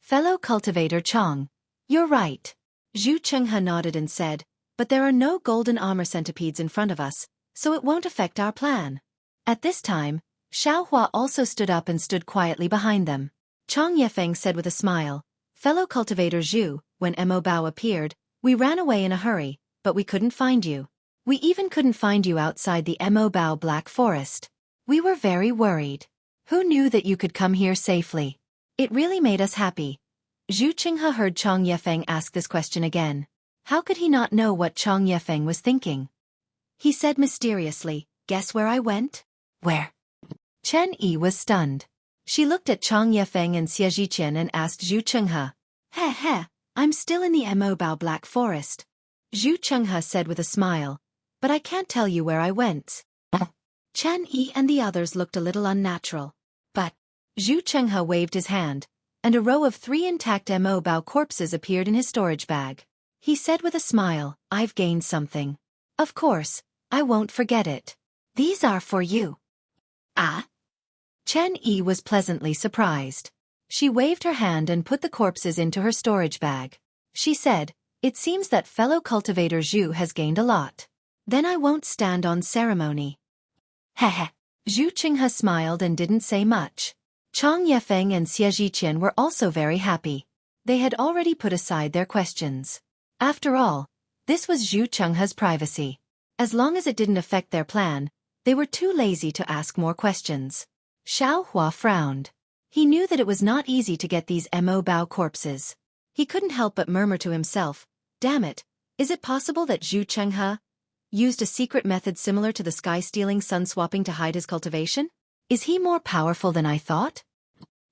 Fellow cultivator Chong, you're right. Zhu Chenghe nodded and said, but there are no golden armor centipedes in front of us, so it won't affect our plan. At this time, Xiaohua also stood up and stood quietly behind them. Chong Yefeng said with a smile, Fellow cultivator Zhu, when Mo Bao appeared, we ran away in a hurry, but we couldn't find you. We even couldn't find you outside the Mo Bao Black Forest. We were very worried. Who knew that you could come here safely? It really made us happy. Zhu Qinghe heard Chong Yefeng ask this question again. How could he not know what Chong Yefeng was thinking? He said mysteriously, guess where I went? Where? Chen Yi was stunned. She looked at Chong Yefeng and Xie Zhiqian and asked Zhu Qinghe. Heh, I'm still in the Mo Bao Black Forest. Zhu Qinghe said with a smile. But I can't tell you where I went. Chen Yi and the others looked a little unnatural. But Zhu Qinghe waved his hand, and a row of 3 intact Mo Bao corpses appeared in his storage bag. He said with a smile, I've gained something. Of course, I won't forget it. These are for you. Ah? Chen Yi was pleasantly surprised. She waved her hand and put the corpses into her storage bag. She said, it seems that fellow cultivator Zhu has gained a lot. Then I won't stand on ceremony. Heh. Zhu Qinghe smiled and didn't say much. Chong Yefeng and Xie Zhiqian were also very happy. They had already put aside their questions. After all, this was Zhu Chenghe's privacy. As long as it didn't affect their plan, they were too lazy to ask more questions. Xiaohua frowned. He knew that it was not easy to get these Mo Bao corpses. He couldn't help but murmur to himself, damn it, is it possible that Zhu Chenghe used a secret method similar to the sky-stealing sun-swapping to hide his cultivation? Is he more powerful than I thought?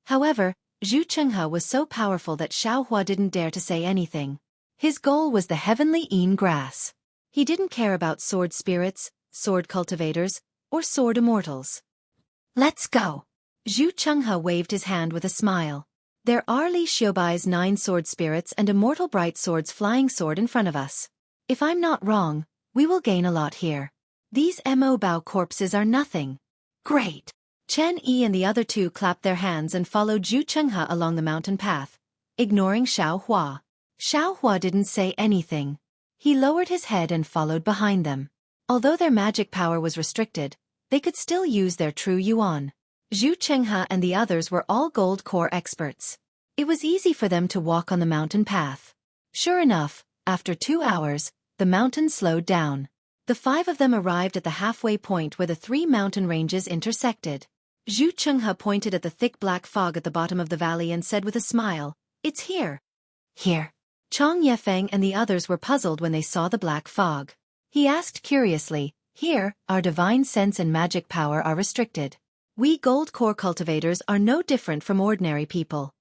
However, Zhu Chenghe was so powerful that Xiaohua didn't dare to say anything. His goal was the heavenly Een grass. He didn't care about sword spirits, sword cultivators, or sword immortals. Let's go. Zhu Chenghe waved his hand with a smile. There are Li Xiaobai's 9 sword spirits and Immortal Bright Sword's flying sword in front of us. If I'm not wrong, we will gain a lot here. These Mo Bao corpses are nothing. Great. Chen Yi and the other 2 clapped their hands and followed Zhu Chenghe along the mountain path, ignoring Xiaohua. Xiaohua didn't say anything. He lowered his head and followed behind them. Although their magic power was restricted, they could still use their true yuan. Zhu Chenghe and the others were all gold core experts. It was easy for them to walk on the mountain path. Sure enough, after 2 hours, the mountain slowed down. The 5 of them arrived at the halfway point where the 3 mountain ranges intersected. Zhu Chenghe pointed at the thick black fog at the bottom of the valley and said with a smile, it's here. Here. Chong Yefeng and the others were puzzled when they saw the black fog. He asked curiously, here, our divine sense and magic power are restricted. We gold core cultivators are no different from ordinary people.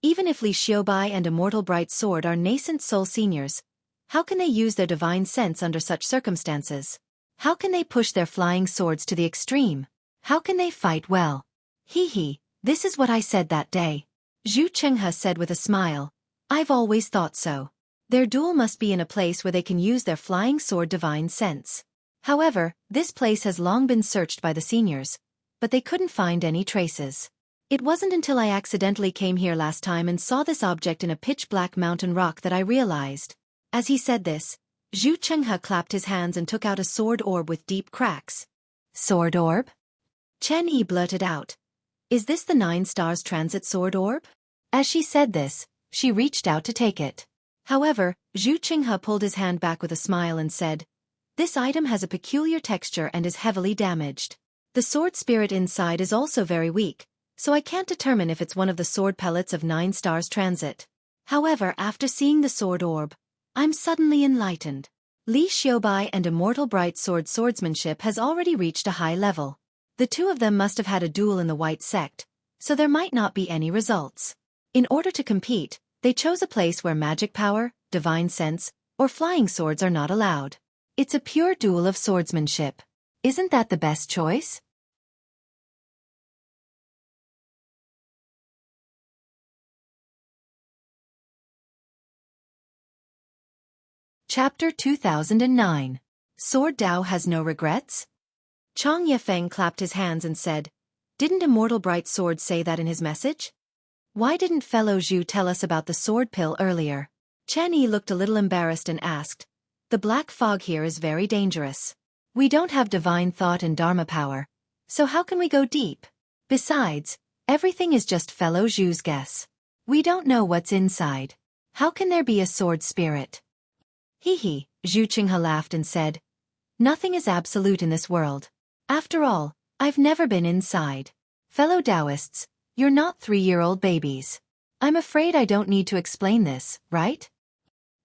Even if Li Xiaobai and Immortal Bright Sword are nascent soul seniors, how can they use their divine sense under such circumstances? How can they push their flying swords to the extreme? How can they fight well? This is what I said that day. Zhu Chenghe said with a smile, I've always thought so. Their duel must be in a place where they can use their flying sword divine sense. However, this place has long been searched by the seniors, but they couldn't find any traces. It wasn't until I accidentally came here last time and saw this object in a pitch-black mountain rock that I realized. As he said this, Zhu Chenghe clapped his hands and took out a sword orb with deep cracks. Sword orb? Chen Yi blurted out. Is this the 9 stars transit sword orb? As she said this, she reached out to take it. However, Zhu Chenghe pulled his hand back with a smile and said, this item has a peculiar texture and is heavily damaged. The sword spirit inside is also very weak, so I can't determine if it's one of the sword pellets of 9 stars transit. However, after seeing the sword orb, I'm suddenly enlightened. Li Xiaobai and Immortal Bright Sword swordsmanship has already reached a high level. The two of them must have had a duel in the White Sect, so there might not be any results. In order to compete, they chose a place where magic power, divine sense, or flying swords are not allowed. It's a pure duel of swordsmanship. Isn't that the best choice? Chapter 2009. Sword Dao has no regrets? Chang Yefeng clapped his hands and said, "Didn't Immortal Bright Sword say that in his message? Why didn't fellow Zhu tell us about the sword pill earlier?" Chen Yi looked a little embarrassed and asked, "The black fog here is very dangerous. We don't have divine thought and dharma power, so how can we go deep? Besides, everything is just fellow Zhu's guess. We don't know what's inside. How can there be a sword spirit?" Hee, Zhu Qinghe laughed and said, "Nothing is absolute in this world. After all, I've never been inside. Fellow Taoists, you're not 3-year-old babies. I'm afraid I don't need to explain this, right?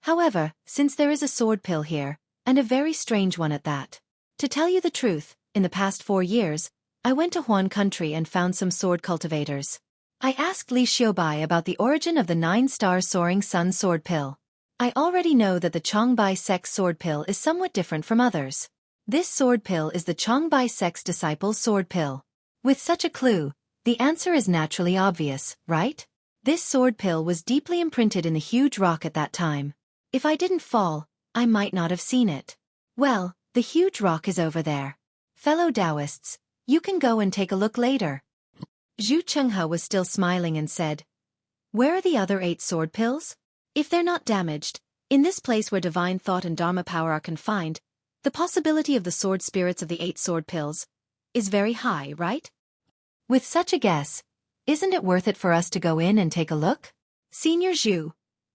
However, since there is a sword pill here, and a very strange one at that. To tell you the truth, in the past 4 years, I went to Huan country and found some sword cultivators. I asked Li Xiaobai about the origin of the 9-star soaring sun sword pill. I already know that the Changbai sect's sword pill is somewhat different from others. This sword pill is the Changbai sect's disciples' sword pill. With such a clue, the answer is naturally obvious, right? This sword pill was deeply imprinted in the huge rock at that time. If I didn't fall, I might not have seen it. Well, the huge rock is over there. Fellow Taoists, you can go and take a look later." Zhu Chenghe was still smiling and said, "Where are the other 8 sword pills? If they're not damaged, in this place where divine thought and dharma power are confined, the possibility of the sword spirits of the 8 sword pills is very high, right?" With such a guess, isn't it worth it for us to go in and take a look? Senior Zhu,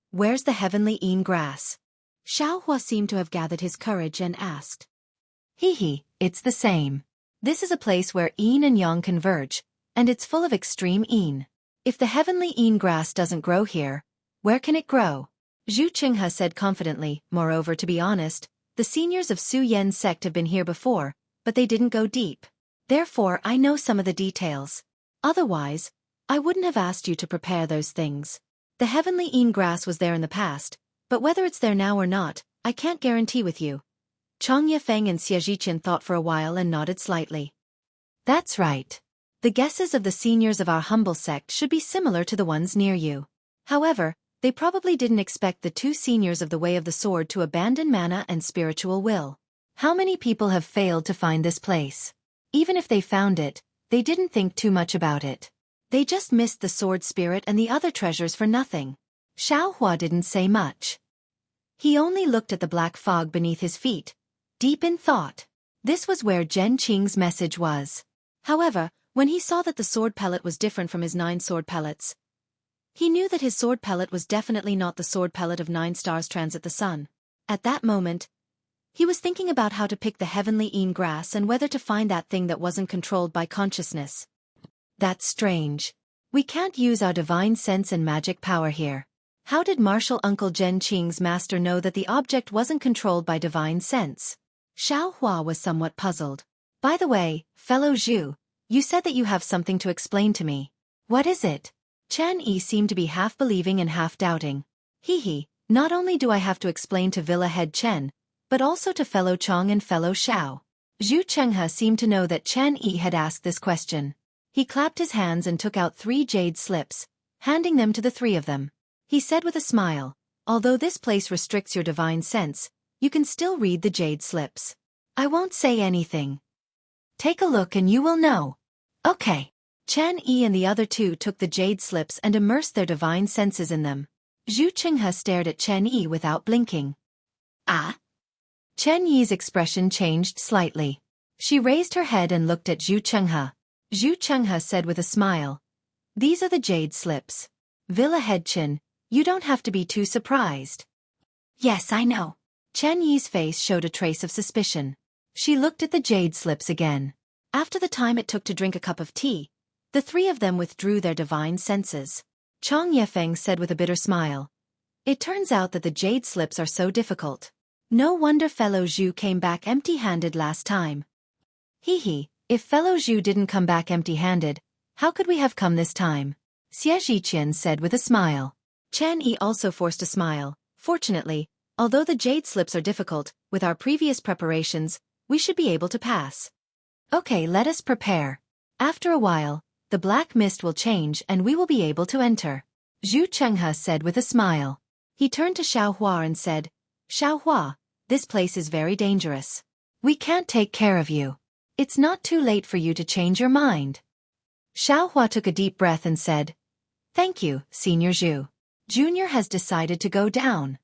where's the heavenly Yin grass? Xiaohua seemed to have gathered his courage and asked. Hee, it's the same. This is a place where Yin and Yang converge, and it's full of extreme Yin. If the heavenly Yin grass doesn't grow here, where can it grow? Zhu Qinghe said confidently. Moreover, to be honest, the seniors of Su Yan's sect have been here before, but they didn't go deep. Therefore, I know some of the details. Otherwise, I wouldn't have asked you to prepare those things. The heavenly Yin grass was there in the past, but whether it's there now or not, I can't guarantee with you. Chang Yefeng and Xie Zhiqian thought for a while and nodded slightly. That's right. The guesses of the seniors of our humble sect should be similar to the ones near you. However, they probably didn't expect the 2 seniors of the Way of the Sword to abandon mana and spiritual will. How many people have failed to find this place? Even if they found it, they didn't think too much about it. They just missed the sword spirit and the other treasures for nothing. Xiaohua didn't say much. He only looked at the black fog beneath his feet, deep in thought. This was where Zhen Qing's message was. However, when he saw that the sword pellet was different from his 9 sword pellets, he knew that his sword pellet was definitely not the sword pellet of 9 stars transit the sun. At that moment, he was thinking about how to pick the heavenly Yin grass and whether to find that thing that wasn't controlled by consciousness. That's strange. We can't use our divine sense and magic power here. How did Martial Uncle Zhen Qing's master know that the object wasn't controlled by divine sense? Xiaohua was somewhat puzzled. By the way, fellow Zhu, you said that you have something to explain to me. What is it? Chen Yi seemed to be half believing and half doubting. Hee, not only do I have to explain to Villa Head Chen, but also to fellow Chong and fellow Xiao. Zhu Chenghe seemed to know that Chen Yi had asked this question. He clapped his hands and took out 3 jade slips, handing them to the 3 of them. He said with a smile, "Although this place restricts your divine sense, you can still read the jade slips. I won't say anything. Take a look and you will know." Okay. Chen Yi and the other 2 took the jade slips and immersed their divine senses in them. Zhu Qinghe stared at Chen Yi without blinking. Ah? Chen Yi's expression changed slightly. She raised her head and looked at Zhu Chenghe. Zhu Chenghe said with a smile, "These are the jade slips. Villa Headchen, you don't have to be too surprised." "Yes, I know." Chen Yi's face showed a trace of suspicion. She looked at the jade slips again. After the time it took to drink a cup of tea, the 3 of them withdrew their divine senses. Chang Yefeng said with a bitter smile, It turns out that the jade slips are so difficult. No wonder fellow Zhu came back empty-handed last time. Hee, if fellow Zhu didn't come back empty-handed, how could we have come this time? Xueqi said with a smile. Chen Yi also forced a smile. Fortunately, although the jade slips are difficult, with our previous preparations, we should be able to pass. Okay, let us prepare. After a while, the black mist will change and we will be able to enter. Zhu Chenghe said with a smile. He turned to Xiaohua and said, Xiaohua, this place is very dangerous. We can't take care of you. It's not too late for you to change your mind. Xiaohua took a deep breath and said, Thank you, Senior Zhu. Junior has decided to go down.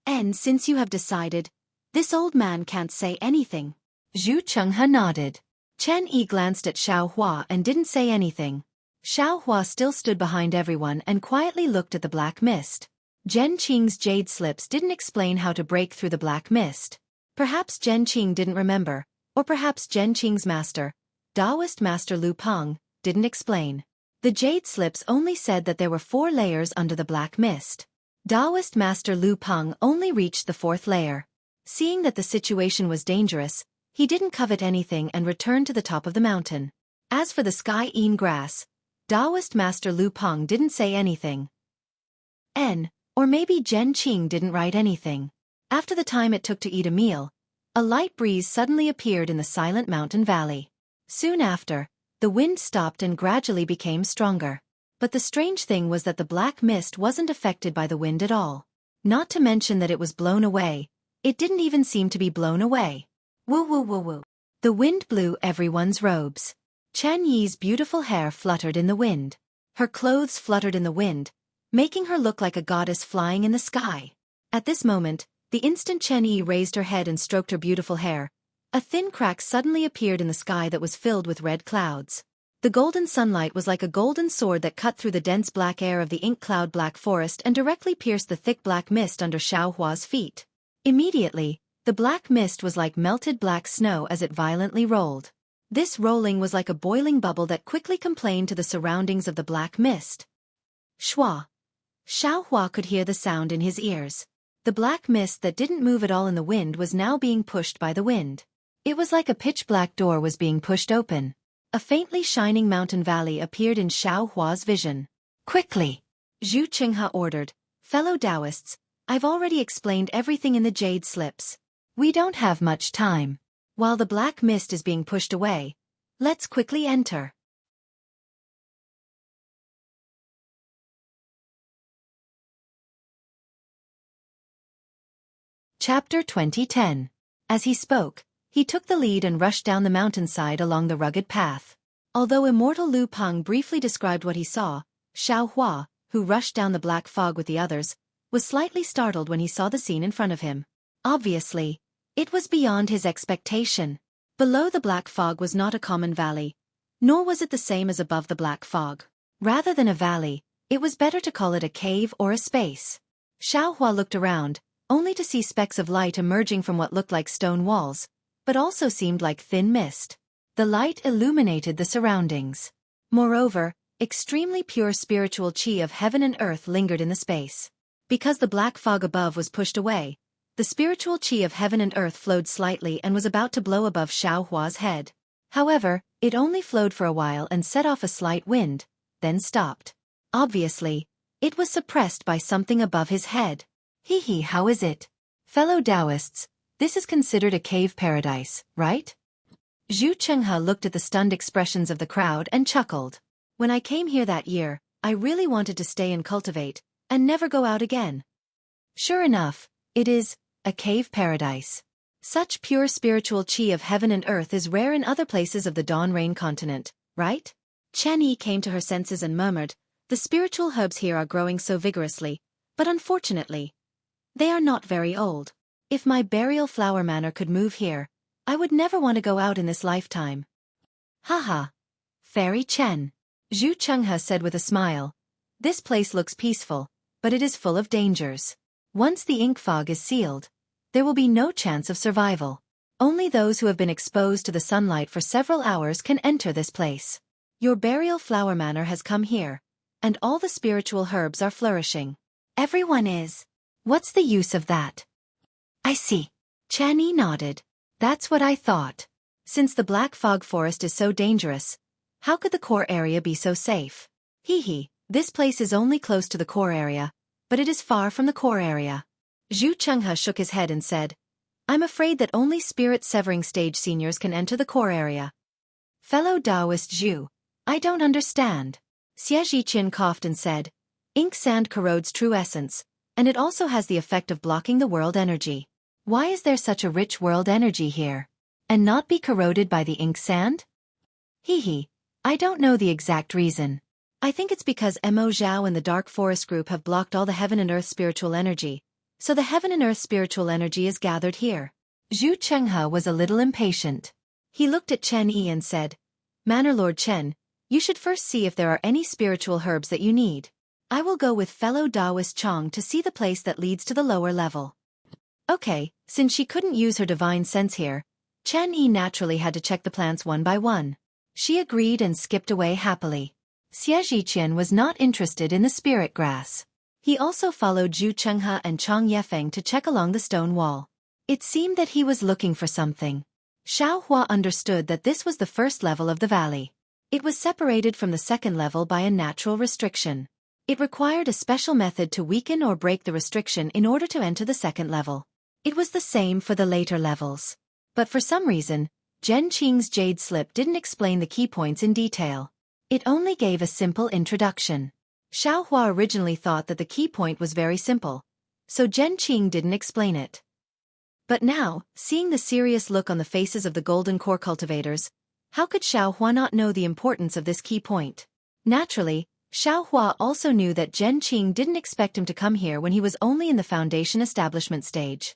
And since you have decided, this old man can't say anything. Zhu Chenghe nodded. Chen Yi glanced at Xiaohua and didn't say anything. Xiaohua still stood behind everyone and quietly looked at the black mist. Zhen Qing's jade slips didn't explain how to break through the black mist. Perhaps Zhen Qing didn't remember, or perhaps Zhen Qing's master, Taoist Master Lu Peng, didn't explain. The jade slips only said that there were 4 layers under the black mist. Taoist Master Lu Peng only reached the 4th layer. Seeing that the situation was dangerous, he didn't covet anything and returned to the top of the mountain. As for the sky-en grass, Taoist Master Lu Peng didn't say anything. Or maybe Zhen Qing didn't write anything. After the time it took to eat a meal, a light breeze suddenly appeared in the silent mountain valley. Soon after, the wind stopped and gradually became stronger. But the strange thing was that the black mist wasn't affected by the wind at all. Not to mention that it was blown away. It didn't even seem to be blown away. Woo woo woo woo. The wind blew everyone's robes. Chen Yi's beautiful hair fluttered in the wind. Her clothes fluttered in the wind, making her look like a goddess flying in the sky. At this moment, the instant Chen Yi raised her head and stroked her beautiful hair, a thin crack suddenly appeared in the sky that was filled with red clouds. The golden sunlight was like a golden sword that cut through the dense black air of the ink cloud black forest and directly pierced the thick black mist under Xiaohua's feet. Immediately, the black mist was like melted black snow as it violently rolled. This rolling was like a boiling bubble that quickly complained to the surroundings of the black mist. Shua. Xiaohua could hear the sound in his ears. The black mist that didn't move at all in the wind was now being pushed by the wind. It was like a pitch-black door was being pushed open. A faintly shining mountain valley appeared in Xiaohua's vision. Quickly! Zhu Qinghe ordered. Fellow Taoists, I've already explained everything in the jade slips. We don't have much time. While the black mist is being pushed away, let's quickly enter. Chapter 2010. As he spoke, he took the lead and rushed down the mountainside along the rugged path. Although immortal Lu Peng briefly described what he saw, Xiaohua, who rushed down the black fog with the others, was slightly startled when he saw the scene in front of him. Obviously, it was beyond his expectation. Below the black fog was not a common valley, nor was it the same as above the black fog. Rather than a valley, it was better to call it a cave or a space. Xiaohua looked around, only to see specks of light emerging from what looked like stone walls, but also seemed like thin mist. The light illuminated the surroundings. Moreover, extremely pure spiritual qi of heaven and earth lingered in the space. Because the black fog above was pushed away, the spiritual qi of heaven and earth flowed slightly and was about to blow above Xiaohua's head. However, it only flowed for a while and set off a slight wind, then stopped. Obviously, it was suppressed by something above his head. Hee, how is it? Fellow Taoists, this is considered a cave paradise, right? Zhu Chenghe looked at the stunned expressions of the crowd and chuckled. When I came here that year, I really wanted to stay and cultivate, and never go out again. Sure enough, it is a cave paradise. Such pure spiritual qi of heaven and earth is rare in other places of the Dawn Rain continent, right? Chen Yi came to her senses and murmured, the spiritual herbs here are growing so vigorously, but unfortunately, they are not very old. If my burial flower manor could move here, I would never want to go out in this lifetime. Haha. Fairy Chen. Zhu Chenghe said with a smile. This place looks peaceful, but it is full of dangers. Once the ink fog is sealed, there will be no chance of survival. Only those who have been exposed to the sunlight for several hours can enter this place. Your burial flower manor has come here, and all the spiritual herbs are flourishing. Everyone is. What's the use of that? I see. Chen Yi nodded. That's what I thought. Since the Black Fog Forest is so dangerous, how could the core area be so safe? This place is only close to the core area, but it is far from the core area. Zhu Chenghe shook his head and said, I'm afraid that only spirit severing stage seniors can enter the core area. Fellow Taoist Zhu, I don't understand. Xie Zhiqian coughed and said, ink sand corrodes true essence, and it also has the effect of blocking the world energy. Why is there such a rich world energy here? And not be corroded by the ink sand? I don't know the exact reason. I think it's because Mo Zhao and the Dark Forest Group have blocked all the heaven and earth spiritual energy, so the heaven and earth spiritual energy is gathered here. Zhu Chenghe was a little impatient. He looked at Chen Yi and said, Manor Lord Chen, you should first see if there are any spiritual herbs that you need. I will go with fellow Taoist Chong to see the place that leads to the lower level. Okay, since she couldn't use her divine sense here, Chen Yi naturally had to check the plants one by one. She agreed and skipped away happily. Xie Zhiqian was not interested in the spirit grass. He also followed Zhu Chenghe and Chang Yefeng to check along the stone wall. It seemed that he was looking for something. Xiao Hua understood that this was the first level of the valley. It was separated from the second level by a natural restriction. It required a special method to weaken or break the restriction in order to enter the second level. It was the same for the later levels. But for some reason, Zhen Qing's jade slip didn't explain the key points in detail. It only gave a simple introduction. Xiao Hua originally thought that the key point was very simple, so Zhen Qing didn't explain it. But now, seeing the serious look on the faces of the golden core cultivators, how could Xiao Hua not know the importance of this key point? Naturally, Xiao Hua also knew that Zhen Qing didn't expect him to come here when he was only in the foundation establishment stage.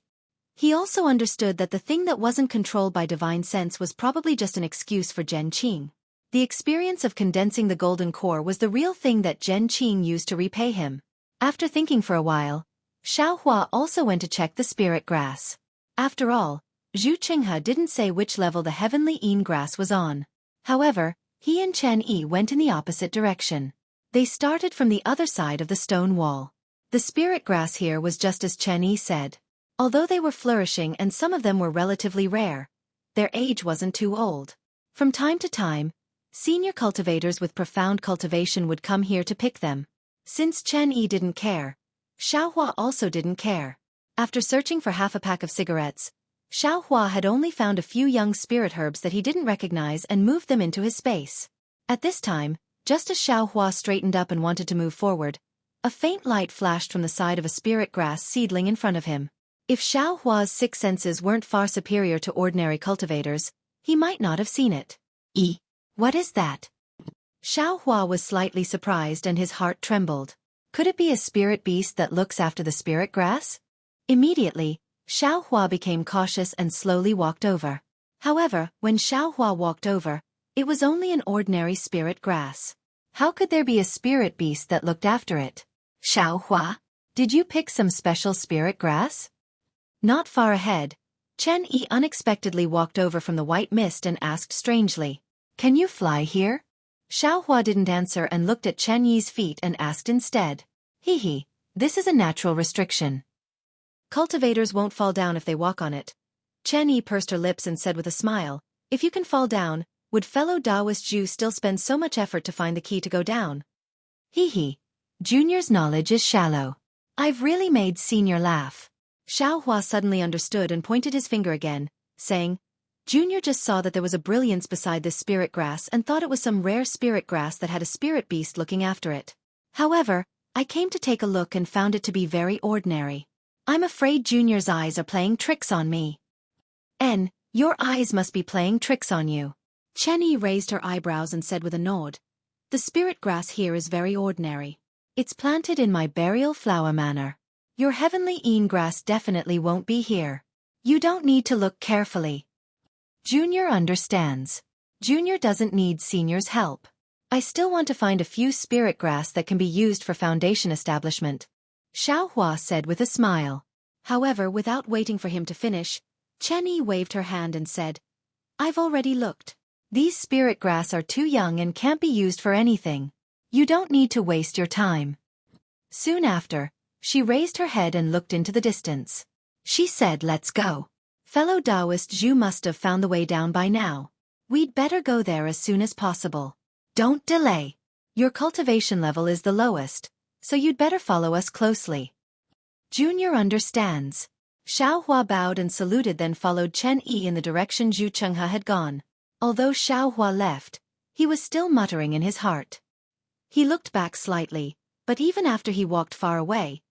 He also understood that the thing that wasn't controlled by divine sense was probably just an excuse for Zhen Qing. The experience of condensing the golden core was the real thing that Zhen Qing used to repay him. After thinking for a while, Xiao Hua also went to check the spirit grass. After all, Zhu Chenghe didn't say which level the heavenly Yin grass was on. However, he and Chen Yi went in the opposite direction. They started from the other side of the stone wall. The spirit grass here was just as Chen Yi said. Although they were flourishing and some of them were relatively rare, their age wasn't too old. From time to time, senior cultivators with profound cultivation would come here to pick them. Since Chen Yi didn't care, Xiao Hua also didn't care. After searching for half a pack of cigarettes, Xiao Hua had only found a few young spirit herbs that he didn't recognize and moved them into his space. At this time, just as Xiao Hua straightened up and wanted to move forward, a faint light flashed from the side of a spirit grass seedling in front of him. If Xiao Hua's six senses weren't far superior to ordinary cultivators, he might not have seen it. What is that? Xiao Hua was slightly surprised and his heart trembled. Could it be a spirit beast that looks after the spirit grass? Immediately, Xiao Hua became cautious and slowly walked over. However, when Xiao Hua walked over, it was only an ordinary spirit grass. How could there be a spirit beast that looked after it? Xiao Hua, did you pick some special spirit grass? Not far ahead, Chen Yi unexpectedly walked over from the white mist and asked strangely, Can you fly here? Xiao Hua didn't answer and looked at Chen Yi's feet and asked instead. This is a natural restriction. Cultivators won't fall down if they walk on it. Chen Yi pursed her lips and said with a smile, If you can fall down, would fellow Taoist Zhu still spend so much effort to find the key to go down? Junior's knowledge is shallow. I've really made Senior laugh. Xiao Hua suddenly understood and pointed his finger again, saying, Junior just saw that there was a brilliance beside this spirit grass and thought it was some rare spirit grass that had a spirit beast looking after it. However, I came to take a look and found it to be very ordinary. I'm afraid Junior's eyes are playing tricks on me. Your eyes must be playing tricks on you. Chen Yi raised her eyebrows and said with a nod, The spirit grass here is very ordinary. It's planted in my burial flower manor. Your heavenly Yin grass definitely won't be here. You don't need to look carefully. Junior understands. Junior doesn't need Senior's help. I still want to find a few spirit grass that can be used for foundation establishment, Xiao Hua said with a smile. However, without waiting for him to finish, Chen Yi waved her hand and said, I've already looked. These spirit grass are too young and can't be used for anything. You don't need to waste your time. Soon after, She raised her head and looked into the distance. She said, "Let's go." Fellow Taoist Zhu must have found the way down by now. We'd better go there as soon as possible. Don't delay. Your cultivation level is the lowest, so you'd better follow us closely. Junior understands. Xiaohua bowed and saluted, then followed Chen Yi in the direction Zhu Chenghe had gone. Although Xiaohua left, he was still muttering in his heart. He looked back slightly, but even after he walked far away,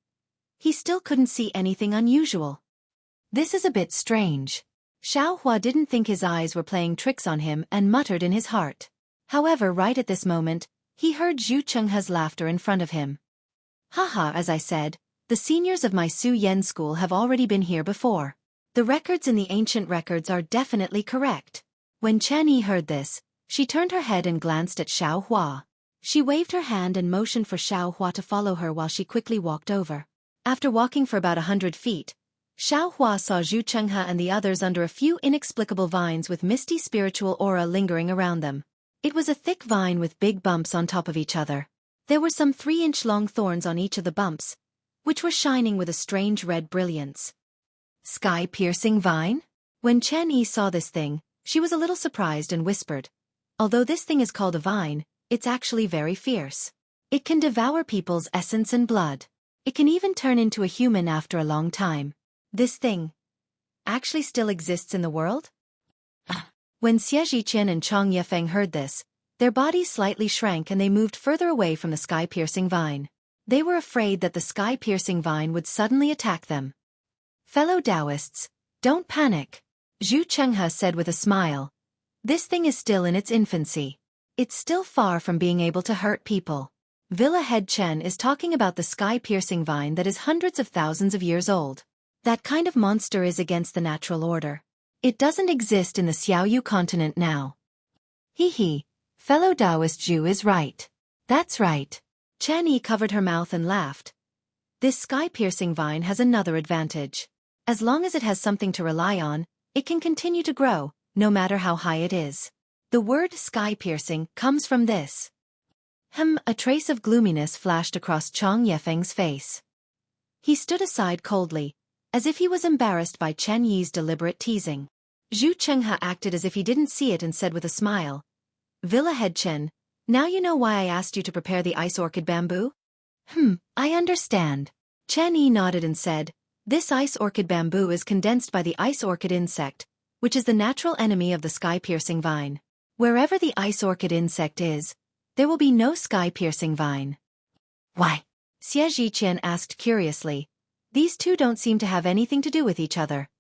he still couldn't see anything unusual. This is a bit strange. Xiaohua didn't think his eyes were playing tricks on him and muttered in his heart. However, right at this moment, he heard Zhu Chenghe's laughter in front of him. Haha, as I said, the seniors of my Su Yen school have already been here before. The records in the ancient records are definitely correct. When Chen Yi heard this, she turned her head and glanced at Xiaohua. She waved her hand and motioned for Xiaohua to follow her while she quickly walked over. After walking for about 100 feet, Xiaohua saw Zhu Chenghe and the others under a few inexplicable vines with misty spiritual aura lingering around them. It was a thick vine with big bumps on top of each other. There were some 3-inch-long thorns on each of the bumps, which were shining with a strange red brilliance. Sky-piercing vine? When Chen Yi saw this thing, she was a little surprised and whispered, "Although this thing is called a vine, it's actually very fierce. It can devour people's essence and blood. It can even turn into a human after a long time. This thing actually still exists in the world?" When Xueqi and Chang Yefeng heard this, their bodies slightly shrank and they moved further away from the sky-piercing vine. They were afraid that the sky-piercing vine would suddenly attack them. "Fellow Taoists, don't panic," Zhu Chenghe said with a smile. "This thing is still in its infancy. It's still far from being able to hurt people. Villa Head Chen is talking about the sky-piercing vine that is hundreds of thousands of years old. That kind of monster is against the natural order. It doesn't exist in the Xiaoyu continent now." Hee, fellow Taoist Zhu is right. That's right. Chen Yi covered her mouth and laughed. This sky-piercing vine has another advantage. As long as it has something to rely on, it can continue to grow, no matter how high it is. The word sky-piercing comes from this. A trace of gloominess flashed across Chang Yefeng's face. He stood aside coldly, as if he was embarrassed by Chen Yi's deliberate teasing. Zhu Chenghe acted as if he didn't see it and said with a smile, "Villa Head Chen, now you know why I asked you to prepare the ice orchid bamboo?" I understand." Chen Yi nodded and said, "This ice orchid bamboo is condensed by the ice orchid insect, which is the natural enemy of the sky-piercing vine. Wherever the ice orchid insect is, there will be no sky-piercing vine." "Why?" Xueqi asked curiously. "These two don't seem to have anything to do with each other."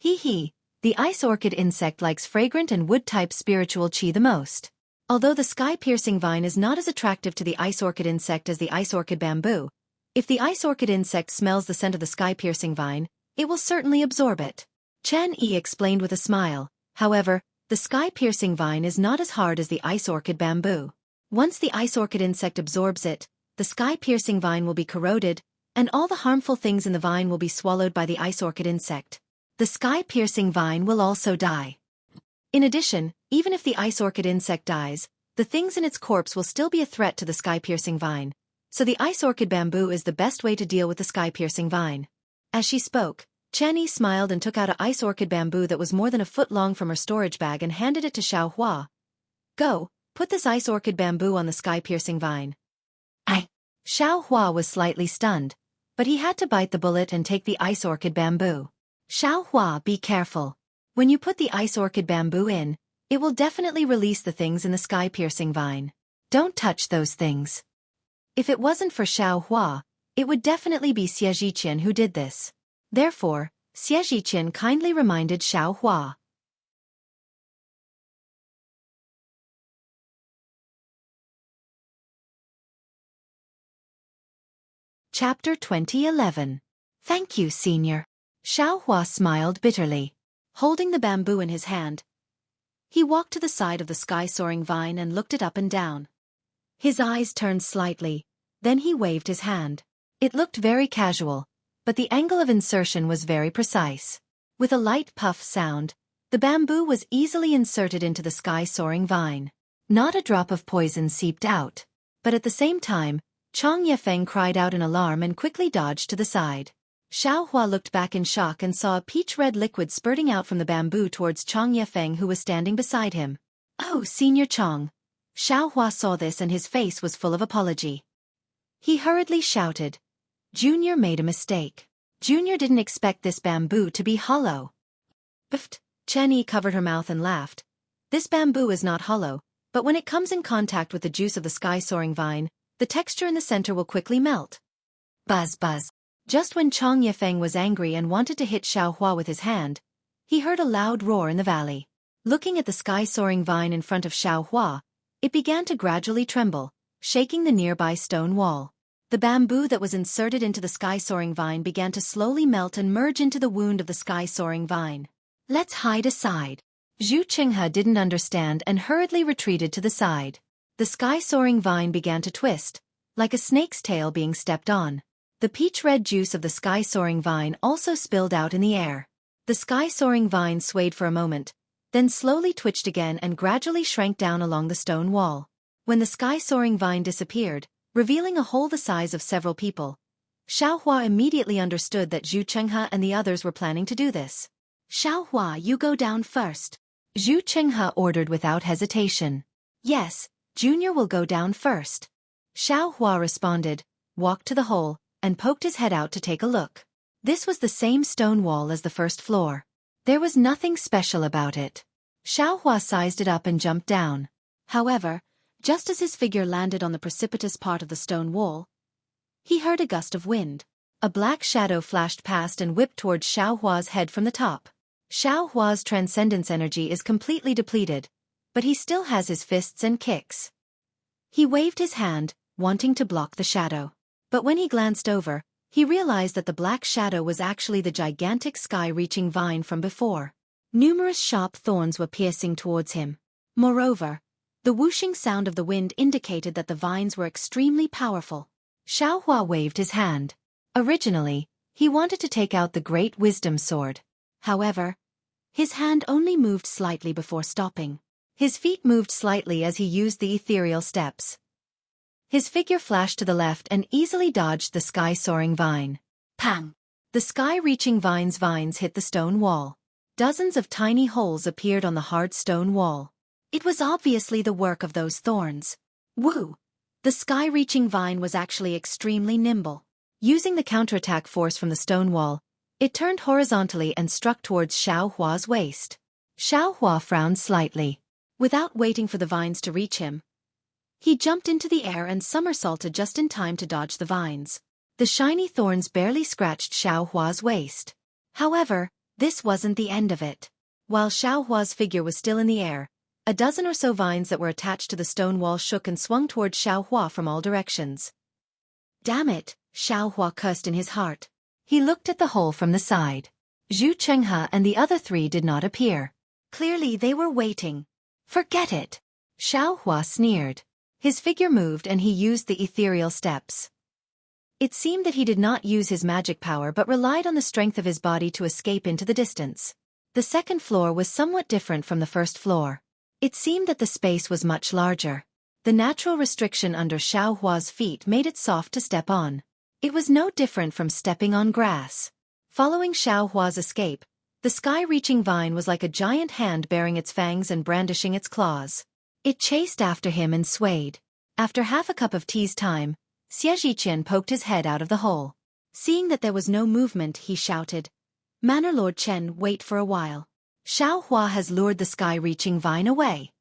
The ice orchid insect likes fragrant and wood-type spiritual qi the most. Although the sky-piercing vine is not as attractive to the ice orchid insect as the ice orchid bamboo, if the ice orchid insect smells the scent of the sky-piercing vine, it will certainly absorb it. Chen Yi explained with a smile. However, the sky-piercing vine is not as hard as the ice orchid bamboo. Once the ice orchid insect absorbs it, the sky-piercing vine will be corroded, and all the harmful things in the vine will be swallowed by the ice orchid insect. The sky-piercing vine will also die. In addition, even if the ice orchid insect dies, the things in its corpse will still be a threat to the sky-piercing vine. So the ice orchid bamboo is the best way to deal with the sky-piercing vine. As she spoke, Chen Yi smiled and took out an ice orchid bamboo that was more than a foot long from her storage bag and handed it to Xiaohua. "Go, put this ice orchid bamboo on the sky-piercing vine." Xiaohua was slightly stunned, but he had to bite the bullet and take the ice orchid bamboo. "Xiaohua, be careful. When you put the ice orchid bamboo in, it will definitely release the things in the sky-piercing vine. Don't touch those things." If it wasn't for Xiaohua, it would definitely be Xueqi who did this. Therefore, Xueqi kindly reminded Xiaohua. Chapter 2011. Thank you, Senior. Xiaohua smiled bitterly. Holding the bamboo in his hand, he walked to the side of the sky-soaring vine and looked it up and down. His eyes turned slightly, then he waved his hand. It looked very casual, but the angle of insertion was very precise. With a light puff sound, the bamboo was easily inserted into the sky-soaring vine. Not a drop of poison seeped out, but at the same time, Chang Yefeng cried out in alarm and quickly dodged to the side. Xiao Hua looked back in shock and saw a peach-red liquid spurting out from the bamboo towards Chang Yefeng, who was standing beside him. "Oh, Senior Chang." Xiao Hua saw this and his face was full of apology. He hurriedly shouted, "Junior made a mistake. Junior didn't expect this bamboo to be hollow." "Pft." Chen Yi covered her mouth and laughed. "This bamboo is not hollow, but when it comes in contact with the juice of the sky-soaring vine, the texture in the center will quickly melt." Buzz buzz. Just when Chang Yefeng was angry and wanted to hit Xiao Hua with his hand, he heard a loud roar in the valley. Looking at the sky-soaring vine in front of Xiao Hua, it began to gradually tremble, shaking the nearby stone wall. The bamboo that was inserted into the sky-soaring vine began to slowly melt and merge into the wound of the sky-soaring vine. "Let's hide aside." Zhu Qinghe didn't understand and hurriedly retreated to the side. The sky-soaring vine began to twist, like a snake's tail being stepped on. The peach-red juice of the sky-soaring vine also spilled out in the air. The sky-soaring vine swayed for a moment, then slowly twitched again and gradually shrank down along the stone wall. When the sky-soaring vine disappeared, revealing a hole the size of several people, Xiao Hua immediately understood that Zhu Qinghe and the others were planning to do this. "Xiao Hua, you go down first," Zhu Qinghe ordered without hesitation. "Yes, Junior will go down first." Xiao Hua responded, walked to the hole, and poked his head out to take a look. This was the same stone wall as the first floor. There was nothing special about it. Xiao Hua sized it up and jumped down. However, just as his figure landed on the precipitous part of the stone wall, he heard a gust of wind. A black shadow flashed past and whipped towards Xiao Hua's head from the top. Xiao Hua's transcendence energy is completely depleted, but he still has his fists and kicks. He waved his hand, wanting to block the shadow. But when he glanced over, he realized that the black shadow was actually the gigantic sky-reaching vine from before. Numerous sharp thorns were piercing towards him. Moreover, the whooshing sound of the wind indicated that the vines were extremely powerful. Xiao Hua waved his hand. Originally, he wanted to take out the Great Wisdom Sword. However, his hand only moved slightly before stopping. His feet moved slightly as he used the ethereal steps. His figure flashed to the left and easily dodged the sky-soaring vine. Pang! The sky-reaching vines hit the stone wall. Dozens of tiny holes appeared on the hard stone wall. It was obviously the work of those thorns. Woo! The sky-reaching vine was actually extremely nimble. Using the counterattack force from the stone wall, it turned horizontally and struck towards Xiao Hua's waist. Xiao Hua frowned slightly. Without waiting for the vines to reach him, he jumped into the air and somersaulted just in time to dodge the vines. The shiny thorns barely scratched Xiao Hua's waist. However, this wasn't the end of it. While Xiao Hua's figure was still in the air, a dozen or so vines that were attached to the stone wall shook and swung towards Xiao Hua from all directions. "Damn it," Xiao Hua cursed in his heart. He looked at the hole from the side. Zhu Qinghe and the other three did not appear. Clearly they were waiting. "Forget it," Xiao Hua sneered. His figure moved and he used the ethereal steps. It seemed that he did not use his magic power but relied on the strength of his body to escape into the distance. The second floor was somewhat different from the first floor. It seemed that the space was much larger. The natural restriction under Xiao Hua's feet made it soft to step on. It was no different from stepping on grass. Following Xiao Hua's escape, the sky-reaching vine was like a giant hand baring its fangs and brandishing its claws. It chased after him and swayed. After half a cup of tea's time, Xueqi poked his head out of the hole. Seeing that there was no movement, he shouted, "Manor Lord Chen, wait for a while. Xiao Hua has lured the sky-reaching vine away."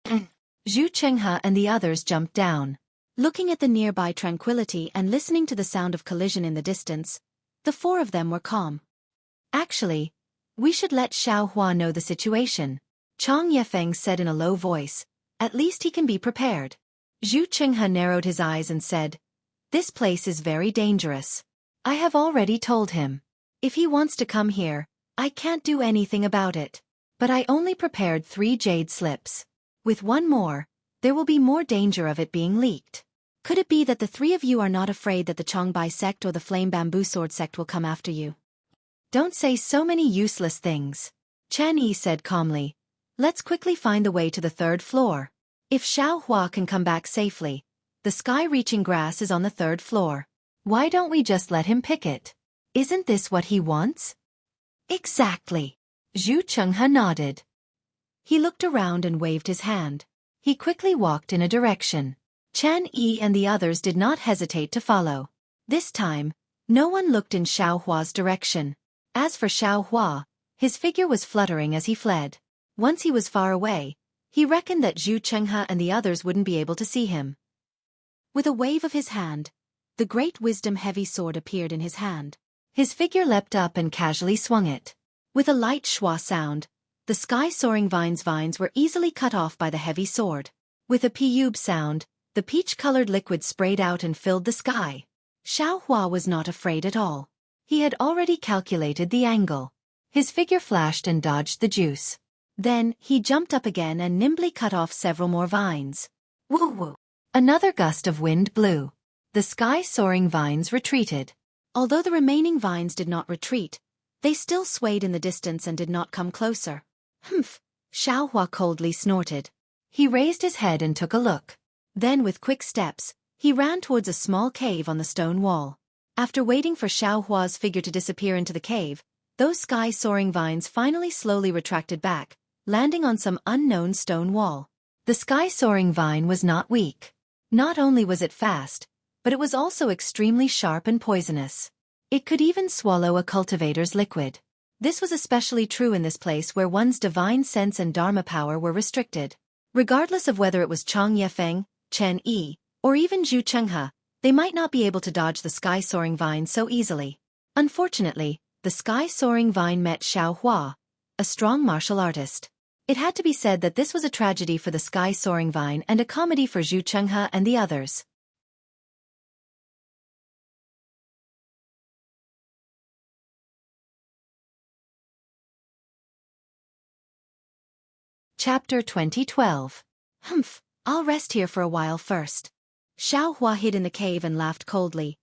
Zhu Qinghe and the others jumped down. Looking at the nearby tranquility and listening to the sound of collision in the distance, the four of them were calm. "Actually, we should let Xiao Hua know the situation," Chang Yefeng said in a low voice. "At least he can be prepared." Zhu Qinghe narrowed his eyes and said, "This place is very dangerous. I have already told him. If he wants to come here, I can't do anything about it. But I only prepared 3 jade slips. With one more, there will be more danger of it being leaked. Could it be that the 3 of you are not afraid that the Changbai sect or the Flame Bamboo Sword sect will come after you?" "Don't say so many useless things," Chen Yi said calmly. "Let's quickly find the way to the 3rd floor. If Xiao Hua can come back safely, The sky-reaching grass is on the 3rd floor. Why don't we just let him pick it? Isn't this what he wants? Exactly. Zhu Chenghe nodded. He looked around and waved his hand. He quickly walked in a direction. Chan Yi and the others did not hesitate to follow. This time, no one looked in Xiaohua's direction. As for Xiaohua, his figure was fluttering as he fled. Once he was far away, he reckoned that Zhu Chenghe and the others wouldn't be able to see him. With a wave of his hand, the great wisdom heavy sword appeared in his hand. His figure leapt up and casually swung it. With a light schwa sound, the sky-soaring vines were easily cut off by the heavy sword. With a piyub sound, the peach-colored liquid sprayed out and filled the sky. Xiaohua was not afraid at all. He had already calculated the angle. His figure flashed and dodged the juice. Then, he jumped up again and nimbly cut off several more vines. Woo-woo! Another gust of wind blew. The sky-soaring vines retreated. Although the remaining vines did not retreat, they still swayed in the distance and did not come closer. Humph! Xiaohua coldly snorted. He raised his head and took a look. Then with quick steps, he ran towards a small cave on the stone wall. After waiting for Xiaohua's figure to disappear into the cave, those sky-soaring vines finally slowly retracted back, landing on some unknown stone wall. The sky-soaring vine was not weak. Not only was it fast, but it was also extremely sharp and poisonous. It could even swallow a cultivator's liquid. This was especially true in this place where one's divine sense and dharma power were restricted. Regardless of whether it was Chang Yefeng, Chen Yi, or even Zhu Chenghe, they might not be able to dodge the sky-soaring vine so easily. Unfortunately, the sky-soaring vine met Xiaohua, a strong martial artist. It had to be said that this was a tragedy for the sky-soaring vine and a comedy for Zhu Chenghe and the others. Chapter 2012. Humph, I'll rest here for a while first. Xiaohua hid in the cave and laughed coldly.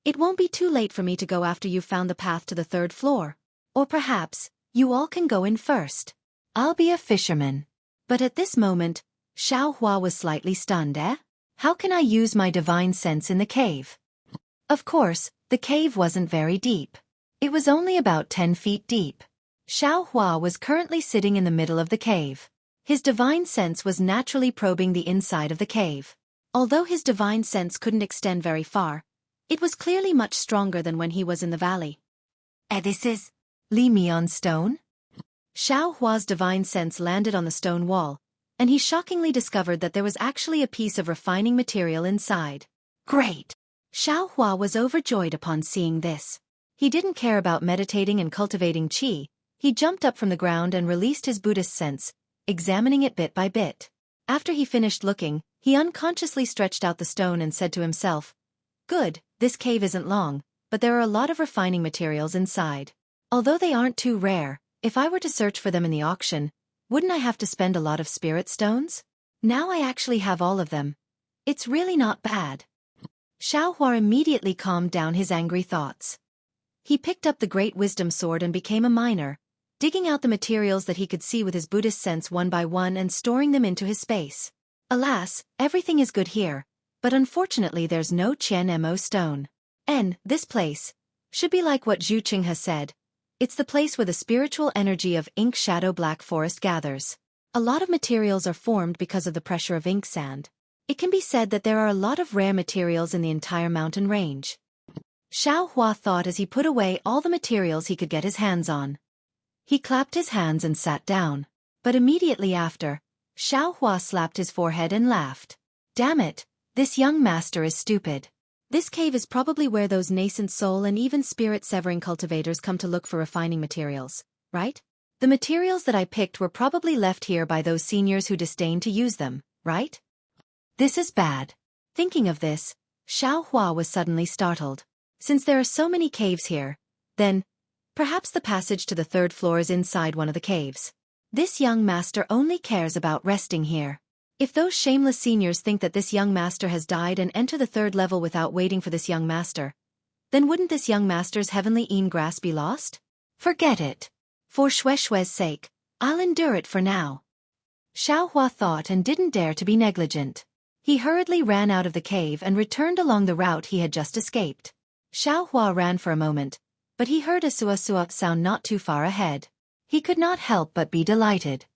It won't be too late for me to go after you've found the path to the 3rd floor. Or perhaps, you all can go in first. I'll be a fisherman. But at this moment, Xiaohua was slightly stunned. How can I use my divine sense in the cave? Of course, the cave wasn't very deep. It was only about 10 feet deep. Xiaohua was currently sitting in the middle of the cave. His divine sense was naturally probing the inside of the cave. Although his divine sense couldn't extend very far, it was clearly much stronger than when he was in the valley. This is Li Mian stone? Xiaohua's divine sense landed on the stone wall, and he shockingly discovered that there was actually a piece of refining material inside. Great! Xiaohua was overjoyed upon seeing this. He didn't care about meditating and cultivating qi. He jumped up from the ground and released his Buddhist sense, examining it bit by bit. After he finished looking, he unconsciously stretched out the stone and said to himself, "Good, this cave isn't long, but there are a lot of refining materials inside. Although they aren't too rare, if I were to search for them in the auction, wouldn't I have to spend a lot of spirit stones? Now I actually have all of them. It's really not bad." Xiaohua immediately calmed down his angry thoughts. He picked up the great wisdom sword and became a miner, digging out the materials that he could see with his Buddhist sense one by one and storing them into his space. Alas, everything is good here, but unfortunately there's no Qian Mo stone. This place should be like what Zhu Qing has said. It's the place where the spiritual energy of ink shadow black forest gathers. A lot of materials are formed because of the pressure of ink sand. It can be said that there are a lot of rare materials in the entire mountain range. Xiaohua thought as he put away all the materials he could get his hands on. He clapped his hands and sat down. But immediately after, Xiaohua slapped his forehead and laughed. Damn it, this young master is stupid. This cave is probably where those nascent soul and even spirit-severing cultivators come to look for refining materials, right? The materials that I picked were probably left here by those seniors who disdain to use them, right? This is bad. Thinking of this, Xiaohua was suddenly startled. Since there are so many caves here, then, perhaps the passage to the 3rd floor is inside one of the caves. This young master only cares about resting here. If those shameless seniors think that this young master has died and enter the 3rd level without waiting for this young master, then wouldn't this young master's heavenly grass be lost? Forget it. For Xueqi's sake, I'll endure it for now. Xiaohua thought and didn't dare to be negligent. He hurriedly ran out of the cave and returned along the route he had just escaped. Xiaohua ran for a moment, but he heard a sua-sua sound not too far ahead. He could not help but be delighted.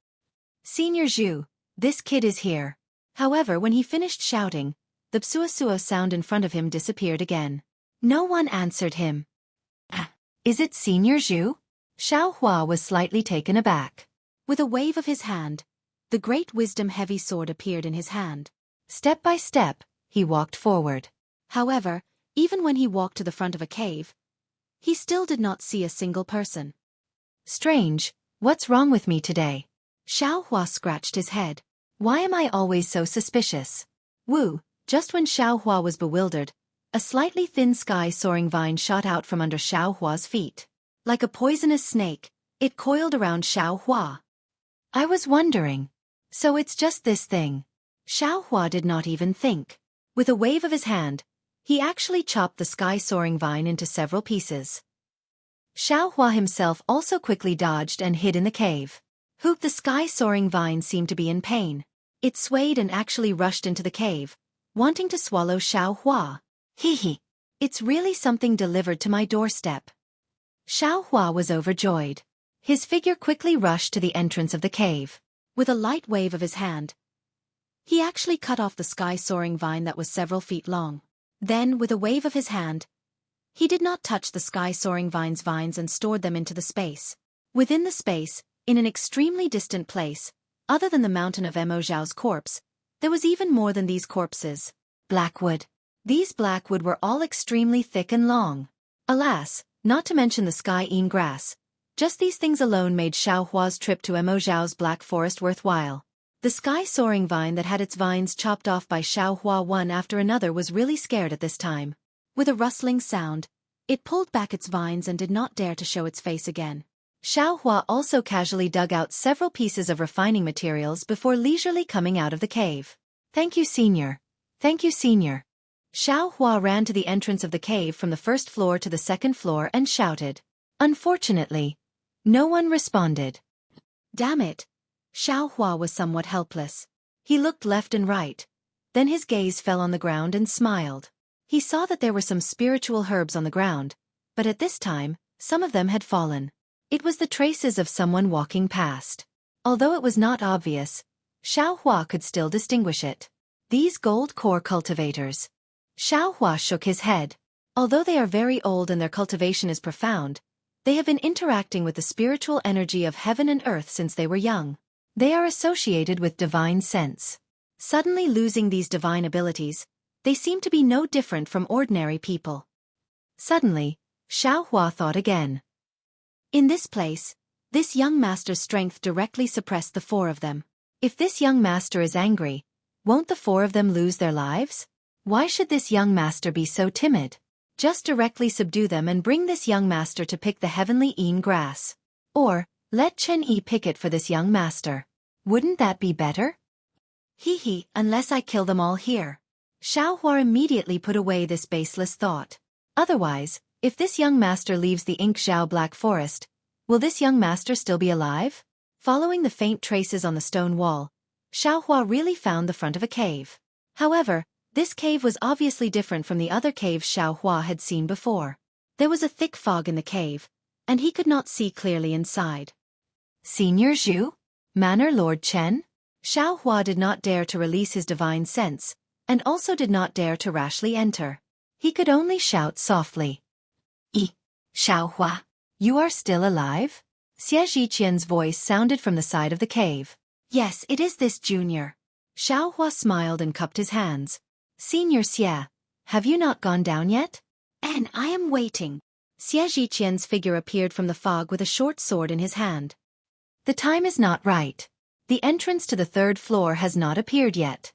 "Senior Zhu, this kid is here." However, when he finished shouting, the sua-sua sound in front of him disappeared again. No one answered him. Is it Senior Zhu? Xiaohua was slightly taken aback. With a wave of his hand, the great wisdom-heavy sword appeared in his hand. Step by step, he walked forward. However, even when he walked to the front of a cave, he still did not see a single person. Strange, what's wrong with me today? Xiaohua scratched his head. Why am I always so suspicious? Woo, just when Xiaohua was bewildered, a slightly thin sky-soaring vine shot out from under Xiaohua's feet. Like a poisonous snake, it coiled around Xiaohua. I was wondering. So it's just this thing. Xiaohua did not even think. With a wave of his hand, he actually chopped the sky-soaring vine into several pieces. Xiaohua himself also quickly dodged and hid in the cave. The sky-soaring vine seemed to be in pain. It swayed and actually rushed into the cave, wanting to swallow Xiaohua. Hee. It's really something delivered to my doorstep. Xiaohua was overjoyed. His figure quickly rushed to the entrance of the cave. With a light wave of his hand, he actually cut off the sky-soaring vine that was several feet long. Then, with a wave of his hand, he did not touch the sky-soaring vines and stored them into the space. Within the space, in an extremely distant place, other than the mountain of Emo Zhao's corpse, there was even more than these corpses. Blackwood. These blackwood were all extremely thick and long. Alas, not to mention the sky-een grass. Just these things alone made Xiaohua's trip to Emo Zhao's black forest worthwhile. The sky-soaring vine that had its vines chopped off by Xiaohua one after another was really scared at this time. With a rustling sound, it pulled back its vines and did not dare to show its face again. Xiaohua also casually dug out several pieces of refining materials before leisurely coming out of the cave. Thank you, Senior. Thank you, Senior. Xiaohua ran to the entrance of the cave from the first floor to the second floor and shouted. Unfortunately, no one responded. Damn it. Xiaohua was somewhat helpless. He looked left and right. Then his gaze fell on the ground and smiled. He saw that there were some spiritual herbs on the ground, but at this time, some of them had fallen. It was the traces of someone walking past. Although it was not obvious, Xiaohua could still distinguish it. These gold core cultivators. Xiaohua shook his head. Although they are very old and their cultivation is profound, they have been interacting with the spiritual energy of heaven and earth since they were young. They are associated with divine sense. Suddenly losing these divine abilities, they seem to be no different from ordinary people. Suddenly, Xiaohua thought again. In this place, this young master's strength directly suppressed the four of them. If this young master is angry, won't the four of them lose their lives? Why should this young master be so timid? Just directly subdue them and bring this young master to pick the heavenly een grass. Or, let Chen Yi pick it for this young master. Wouldn't that be better? Unless I kill them all here. Xiaohua immediately put away this baseless thought. Otherwise, if this young master leaves the Ink Zhao Black Forest, will this young master still be alive? Following the faint traces on the stone wall, Xiaohua really found the front of a cave. However, this cave was obviously different from the other caves Xiaohua had seen before. There was a thick fog in the cave, and he could not see clearly inside. Senior Zhu? Manor Lord Chen? Xiaohua did not dare to release his divine sense, and also did not dare to rashly enter. He could only shout softly. Xiaohua, you are still alive? Xueqi Qian's voice sounded from the side of the cave. Yes, it is this junior. Xiaohua smiled and cupped his hands. Senior Xie, have you not gone down yet? And I am waiting. Xueqi Qian's figure appeared from the fog with a short sword in his hand. The time is not right. The entrance to the third floor has not appeared yet.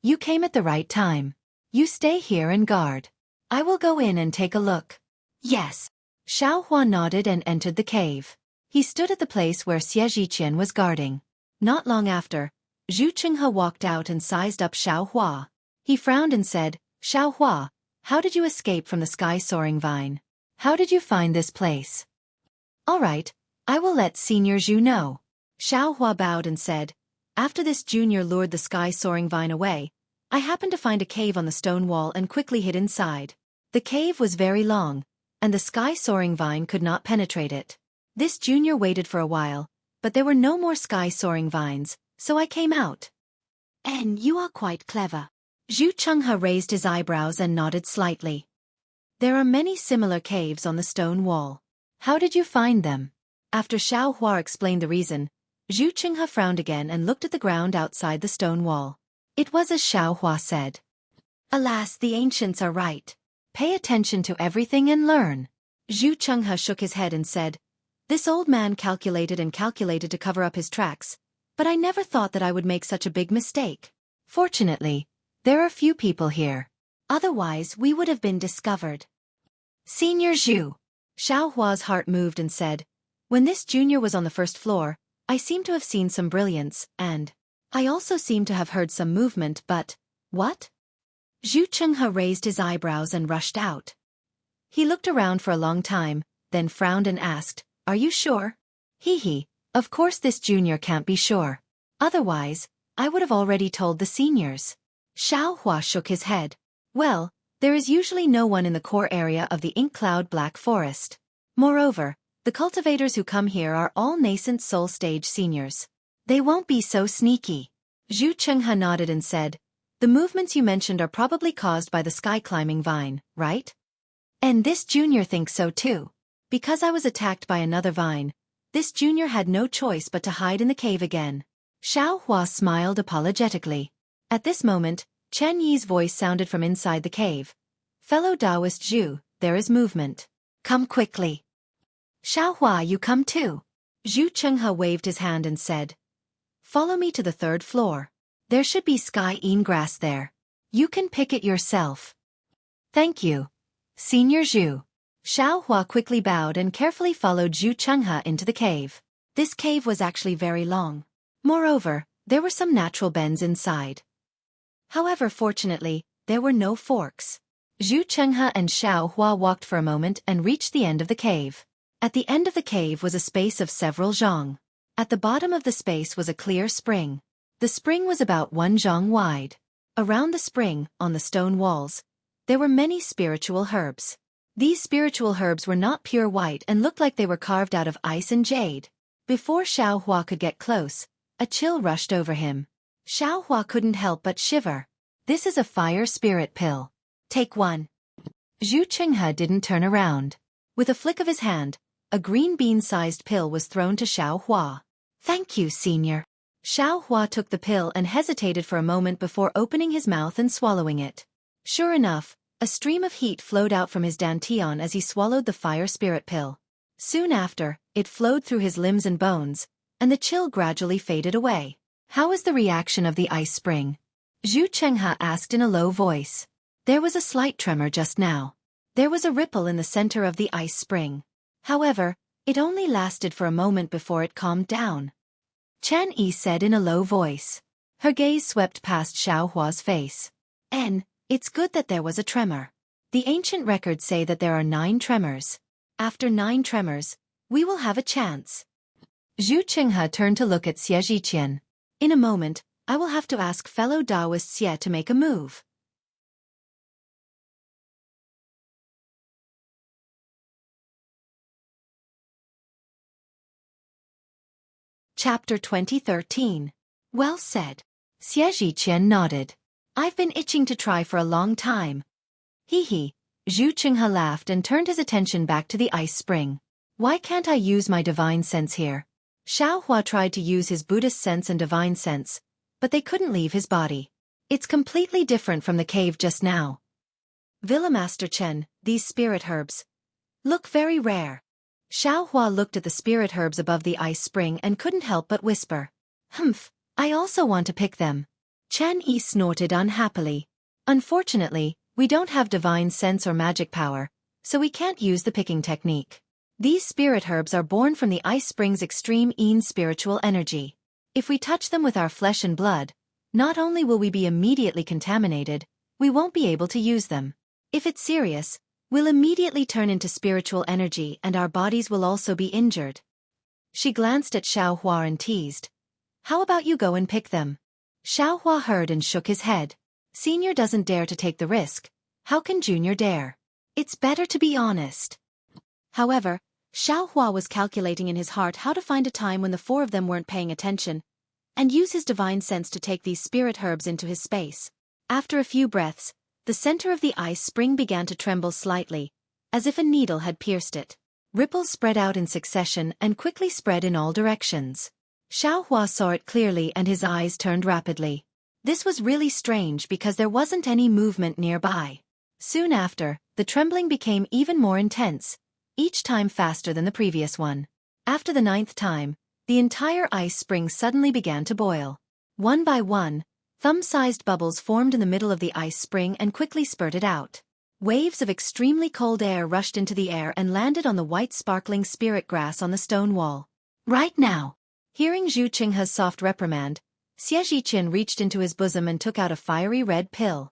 You came at the right time. You stay here and guard. I will go in and take a look. Yes. Xiaohua nodded and entered the cave. He stood at the place where Xueqi Qian was guarding. Not long after, Zhu Chenghe walked out and sized up Xiaohua. He frowned and said, Xiaohua, how did you escape from the sky-soaring vine? How did you find this place? All right, I will let Senior Zhu know. Xiaohua bowed and said, after this junior lured the sky-soaring vine away, I happened to find a cave on the stone wall and quickly hid inside. The cave was very long, and the sky-soaring vine could not penetrate it. This junior waited for a while, but there were no more sky-soaring vines, so I came out. And you are quite clever. Zhu Chenghe raised his eyebrows and nodded slightly. There are many similar caves on the stone wall. How did you find them? After Xiao Hua explained the reason, Zhu Chenghe frowned again and looked at the ground outside the stone wall. It was as Xiao Hua said. Alas, the ancients are right. Pay attention to everything and learn. Zhu Chenghe shook his head and said, "This old man calculated and calculated to cover up his tracks, but I never thought that I would make such a big mistake. Fortunately, there are few people here. Otherwise, we would have been discovered." Senior Zhu. Xiao Hua's heart moved and said, "When this junior was on the first floor, I seem to have seen some brilliance, and I also seem to have heard some movement, but what?" Zhu Chenghe raised his eyebrows and rushed out. He looked around for a long time, then frowned and asked, "Are you sure?" Hee, of course this junior can't be sure. Otherwise, I would have already told the seniors. Xiao Hua shook his head. "Well, there is usually no one in the core area of the ink cloud black forest. Moreover, the cultivators who come here are all nascent soul stage seniors. They won't be so sneaky." Zhu Chenghe nodded and said, "The movements you mentioned are probably caused by the sky-climbing vine, right?" And this junior thinks so too. Because I was attacked by another vine, this junior had no choice but to hide in the cave again. Xiao Hua smiled apologetically. At this moment, Chen Yi's voice sounded from inside the cave. "Fellow Taoist Zhu, there is movement. Come quickly." Xiao Hua, you come too. Zhu Chenghe waved his hand and said, "Follow me to the third floor. There should be sky-in grass there. You can pick it yourself." "Thank you, Senior Zhu." Xiao Hua quickly bowed and carefully followed Zhu Chenghe into the cave. This cave was actually very long. Moreover, there were some natural bends inside. However, fortunately, there were no forks. Zhu Chenghe and Xiao Hua walked for a moment and reached the end of the cave. At the end of the cave was a space of several zhang. At the bottom of the space was a clear spring. The spring was about 1 zhang wide. Around the spring, on the stone walls, there were many spiritual herbs. These spiritual herbs were not pure white and looked like they were carved out of ice and jade. Before Xiao Hua could get close, a chill rushed over him. Xiao Hua couldn't help but shiver. "This is a fire spirit pill. Take one." Zhu Chenghe didn't turn around. With a flick of his hand, a green bean-sized pill was thrown to Xiao Hua. "Thank you, Senior." Xiao Hua took the pill and hesitated for a moment before opening his mouth and swallowing it. Sure enough, a stream of heat flowed out from his dantian as he swallowed the fire spirit pill. Soon after, it flowed through his limbs and bones, and the chill gradually faded away. "How is the reaction of the ice spring?" Zhu Chenghe asked in a low voice. There was a slight tremor just now. There was a ripple in the center of the ice spring. However, it only lasted for a moment before it calmed down. Chen Yi said in a low voice. Her gaze swept past Xiao Hua's face. It's good that there was a tremor. The ancient records say that there are 9 tremors. After 9 tremors, we will have a chance. Zhu Chenghe turned to look at Xueqi. In a moment, I will have to ask fellow Taoist Xie to make a move. Chapter 2013. Well said. Xueqi nodded. I've been itching to try for a long time. Hee. Zhu Chenghe laughed and turned his attention back to the ice spring. Why can't I use my divine sense here? Xiao Hua tried to use his Buddhist sense and divine sense, but they couldn't leave his body. It's completely different from the cave just now. Villa Master Chen, these spirit herbs look very rare. Xiao Hua looked at the spirit herbs above the ice spring and couldn't help but whisper. Humph, I also want to pick them. Chen Yi snorted unhappily. Unfortunately, we don't have divine sense or magic power, so we can't use the picking technique. These spirit herbs are born from the ice spring's extreme spiritual energy. If we touch them with our flesh and blood, not only will we be immediately contaminated, we won't be able to use them. If it's serious, we'll immediately turn into spiritual energy and our bodies will also be injured. She glanced at Xiao Hua and teased. How about you go and pick them? Xiao Hua heard and shook his head. Senior doesn't dare to take the risk. How can Junior dare? It's better to be honest. However, Xiaohua was calculating in his heart how to find a time when the four of them weren't paying attention, and use his divine sense to take these spirit herbs into his space. After a few breaths, the center of the ice spring began to tremble slightly, as if a needle had pierced it. Ripples spread out in succession and quickly spread in all directions. Xiaohua saw it clearly and his eyes turned rapidly. This was really strange because there wasn't any movement nearby. Soon after, the trembling became even more intense, each time faster than the previous one. After the 9th time, the entire ice spring suddenly began to boil. One by one, thumb-sized bubbles formed in the middle of the ice spring and quickly spurted out. Waves of extremely cold air rushed into the air and landed on the white sparkling spirit grass on the stone wall. Right now! Hearing Zhu Qinghe's soft reprimand, Xueqi Qin reached into his bosom and took out a fiery red pill.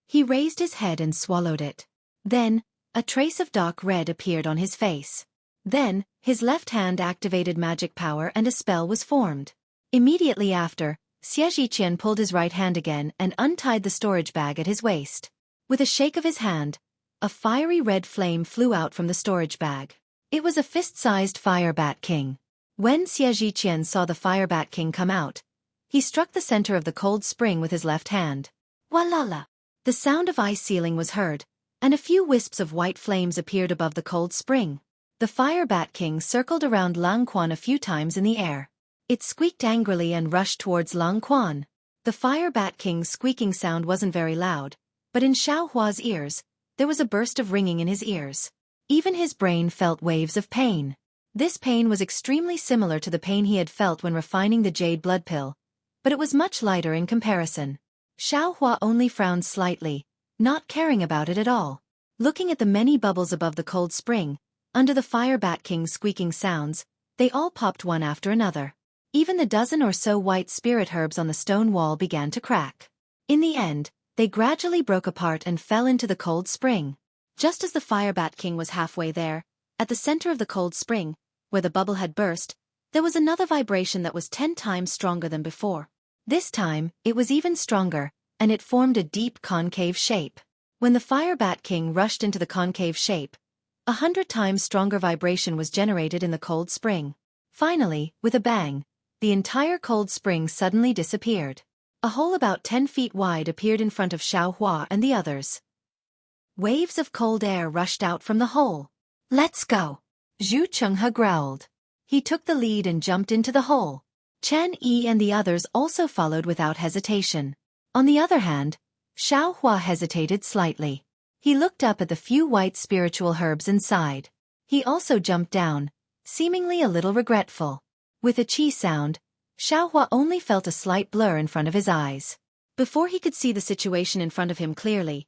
He raised his head and swallowed it. Then, a trace of dark red appeared on his face. Then, his left hand activated magic power and a spell was formed. Immediately after, Xueqi Qin pulled his right hand again and untied the storage bag at his waist. With a shake of his hand, a fiery red flame flew out from the storage bag. It was a fist-sized fire bat king. When Xueqi Qin saw the fire bat king come out, he struck the center of the cold spring with his left hand. Walala! The sound of ice sealing was heard, and a few wisps of white flames appeared above the cold spring. The fire bat king circled around Lang Quan a few times in the air. It squeaked angrily and rushed towards Lang Quan. The fire bat king's squeaking sound wasn't very loud, but in Xiaohua's ears, there was a burst of ringing in his ears. Even his brain felt waves of pain. This pain was extremely similar to the pain he had felt when refining the jade blood pill, but it was much lighter in comparison. Xiaohua only frowned slightly, not caring about it at all. Looking at the many bubbles above the cold spring, under the fire bat king's squeaking sounds, they all popped one after another. Even the dozen or so white spirit herbs on the stone wall began to crack. In the end, they gradually broke apart and fell into the cold spring. Just as the fire bat king was halfway there, at the center of the cold spring, where the bubble had burst, there was another vibration that was 10 times stronger than before. This time, it was even stronger, and it formed a deep concave shape. When the fire bat king rushed into the concave shape, 100 times stronger vibration was generated in the cold spring. Finally, with a bang, the entire cold spring suddenly disappeared. A hole about 10 feet wide appeared in front of Xiaohua and the others. Waves of cold air rushed out from the hole. Let's go! Zhu Qinghe growled. He took the lead and jumped into the hole. Chen Yi and the others also followed without hesitation. On the other hand, Xiaohua hesitated slightly. He looked up at the few white spiritual herbs inside. He also jumped down, seemingly a little regretful. With a chi sound, Xiaohua only felt a slight blur in front of his eyes. Before he could see the situation in front of him clearly,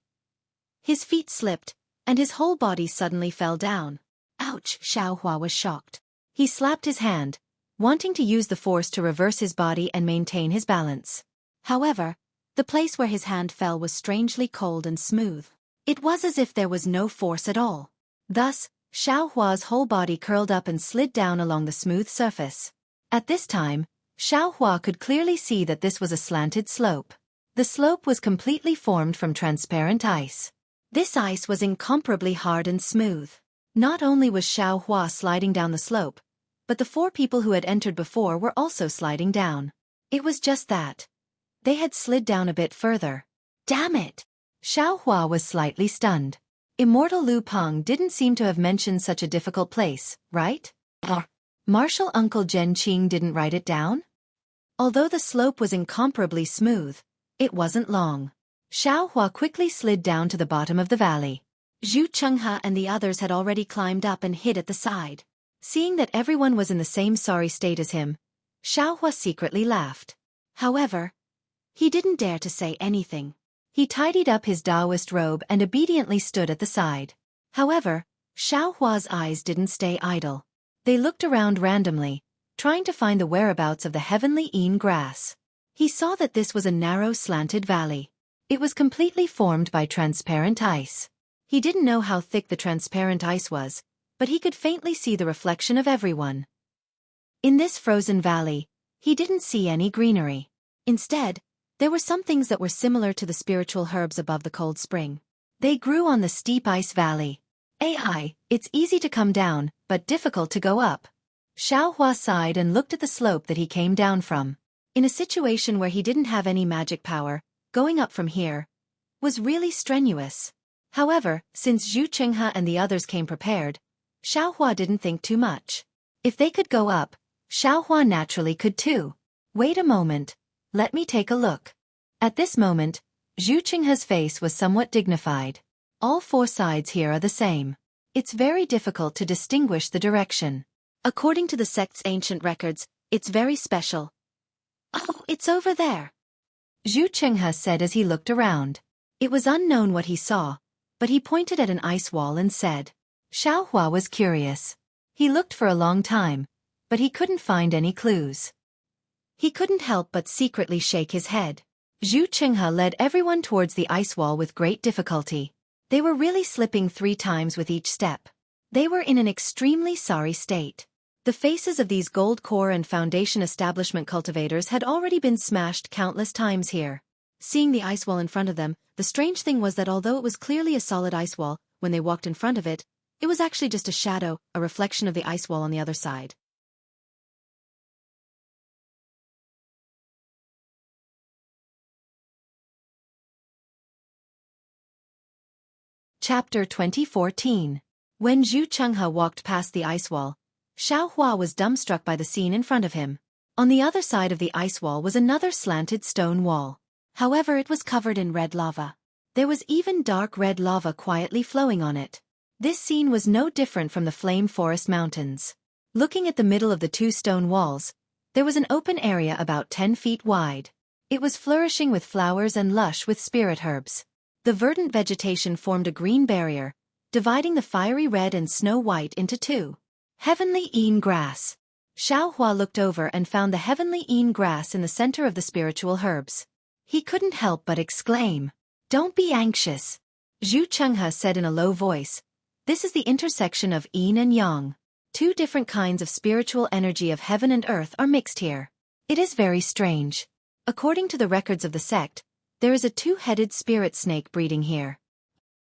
his feet slipped, and his whole body suddenly fell down. Ouch! Xiaohua was shocked. He slapped his hand, wanting to use the force to reverse his body and maintain his balance. However, the place where his hand fell was strangely cold and smooth. It was as if there was no force at all. Thus, Xiaohua's whole body curled up and slid down along the smooth surface. At this time, Xiaohua could clearly see that this was a slanted slope. The slope was completely formed from transparent ice. This ice was incomparably hard and smooth. Not only was Xiaohua sliding down the slope, but the 4 people who had entered before were also sliding down. It was just that. They had slid down a bit further. Damn it! Xiaohua was slightly stunned. Immortal Lu Peng didn't seem to have mentioned such a difficult place, right? Martial Uncle Zhen Qing didn't write it down? Although the slope was incomparably smooth, it wasn't long. Xiaohua quickly slid down to the bottom of the valley. Zhu Qinghe and the others had already climbed up and hid at the side. Seeing that everyone was in the same sorry state as him, Xiaohua secretly laughed. However, he didn't dare to say anything. He tidied up his Taoist robe and obediently stood at the side. However, Xiaohua's eyes didn't stay idle. They looked around randomly, trying to find the whereabouts of the heavenly Een grass. He saw that this was a narrow slanted valley. It was completely formed by transparent ice. He didn't know how thick the transparent ice was, but he could faintly see the reflection of everyone. In this frozen valley, he didn't see any greenery. Instead, There were some things that were similar to the spiritual herbs above the cold spring. They grew on the steep ice valley. It's easy to come down, but difficult to go up. Xiaohua sighed and looked at the slope that he came down from. In a situation where he didn't have any magic power, going up from here was really strenuous. However, since Zhu Chenghe and the others came prepared, Xiaohua didn't think too much. If they could go up, Xiaohua naturally could too. Wait a moment. Let me take a look. At this moment, Zhu Chenghe's face was somewhat dignified. All four sides here are the same. It's very difficult to distinguish the direction. According to the sect's ancient records, it's very special. Oh, it's over there, Zhu Chenghe said as he looked around. It was unknown what he saw, but he pointed at an ice wall and said. Xiaohua was curious. He looked for a long time, but he couldn't find any clues. He couldn't help but secretly shake his head. Zhu Chenghe led everyone towards the ice wall with great difficulty. They were really slipping 3 times with each step. They were in an extremely sorry state. The faces of these gold core and foundation establishment cultivators had already been smashed countless times here. Seeing the ice wall in front of them, the strange thing was that although it was clearly a solid ice wall, when they walked in front of it, it was actually just a shadow, a reflection of the ice wall on the other side. Chapter 2014. When Zhu Chenghe walked past the ice wall, Xiaohua was dumbstruck by the scene in front of him. On the other side of the ice wall was another slanted stone wall. However, it was covered in red lava. There was even dark red lava quietly flowing on it. This scene was no different from the Flame Forest Mountains. Looking at the middle of the 2 stone walls, there was an open area about 10 feet wide. It was flourishing with flowers and lush with spirit herbs. The verdant vegetation formed a green barrier, dividing the fiery red and snow white into 2. Heavenly Een grass. Xiaohua looked over and found the heavenly Een grass in the center of the spiritual herbs. He couldn't help but exclaim. Don't be anxious. Zhu Chenghe said in a low voice. This is the intersection of Yin and Yang. 2 different kinds of spiritual energy of heaven and earth are mixed here. It is very strange. According to the records of the sect, there is a 2-headed spirit snake breeding here.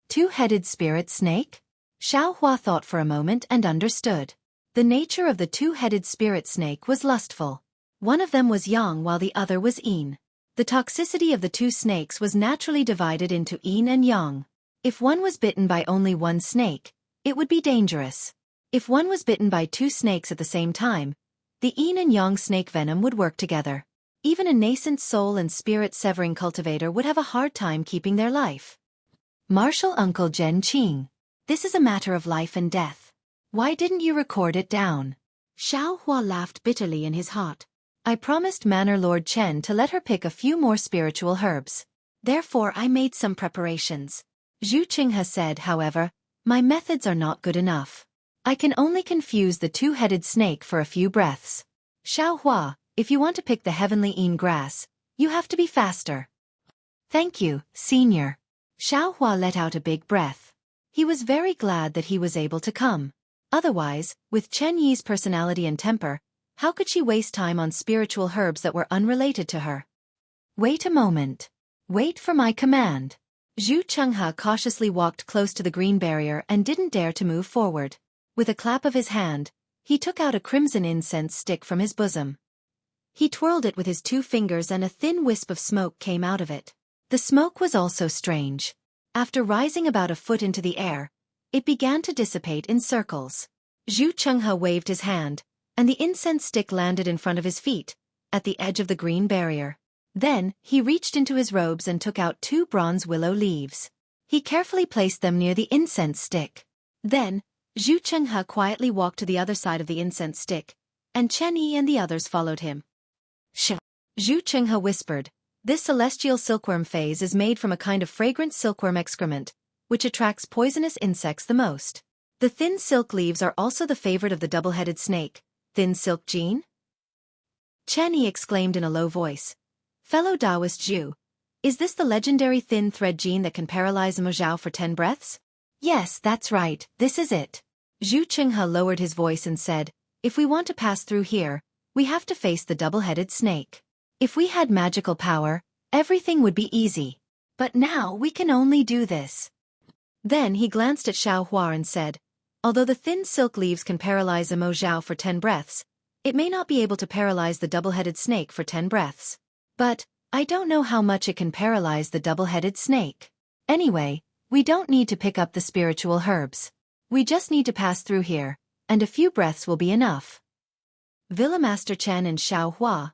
2-headed spirit snake? Xiaohua thought for a moment and understood. The nature of the 2-headed spirit snake was lustful. One of them was Yang while the other was Yin. The toxicity of the 2 snakes was naturally divided into Yin and Yang. If one was bitten by only one snake, it would be dangerous. If one was bitten by 2 snakes at the same time, the Yin and Yang snake venom would work together. Even a nascent soul and spirit severing cultivator would have a hard time keeping their life. Martial Uncle Zhen Qing. This is a matter of life and death. Why didn't you record it down? Xiaohua laughed bitterly in his heart. I promised Manor Lord Chen to let her pick a few more spiritual herbs. Therefore I made some preparations. Zhu Chenghe said, however, my methods are not good enough. I can only confuse the 2-headed snake for a few breaths. Xiaohua, if you want to pick the heavenly Een grass, you have to be faster. Thank you, senior. Xiaohua let out a big breath. He was very glad that he was able to come. Otherwise, with Chen Yi's personality and temper, how could she waste time on spiritual herbs that were unrelated to her? Wait a moment. Wait for my command. Zhu Chenghe cautiously walked close to the green barrier and didn't dare to move forward. With a clap of his hand, he took out a crimson incense stick from his bosom. He twirled it with his 2 fingers and a thin wisp of smoke came out of it. The smoke was also strange. After rising about a foot into the air, it began to dissipate in circles. Zhu Chenghe waved his hand, and the incense stick landed in front of his feet, at the edge of the green barrier. Then, he reached into his robes and took out 2 bronze willow leaves. He carefully placed them near the incense stick. Then, Zhu Chenghe quietly walked to the other side of the incense stick, and Chen Yi and the others followed him. Zhu Chenghe whispered, this celestial silkworm phase is made from a kind of fragrant silkworm excrement, which attracts poisonous insects the most. The thin silk leaves are also the favorite of the double-headed snake, thin silk gene? Chen Yi exclaimed in a low voice. Fellow Taoist Zhu, is this the legendary thin thread gene that can paralyze a Mozhao for 10 breaths? Yes, that's right, this is it. Zhu Chenghe lowered his voice and said, if we want to pass through here, we have to face the double-headed snake. If we had magical power, everything would be easy. But now we can only do this. Then he glanced at Xueqi and said, although the thin silk leaves can paralyze Emo Zhao for 10 breaths, it may not be able to paralyze the double-headed snake for 10 breaths. But I don't know how much it can paralyze the double-headed snake. Anyway, we don't need to pick up the spiritual herbs. We just need to pass through here, and a few breaths will be enough. Villa Master Chen and Xueqi,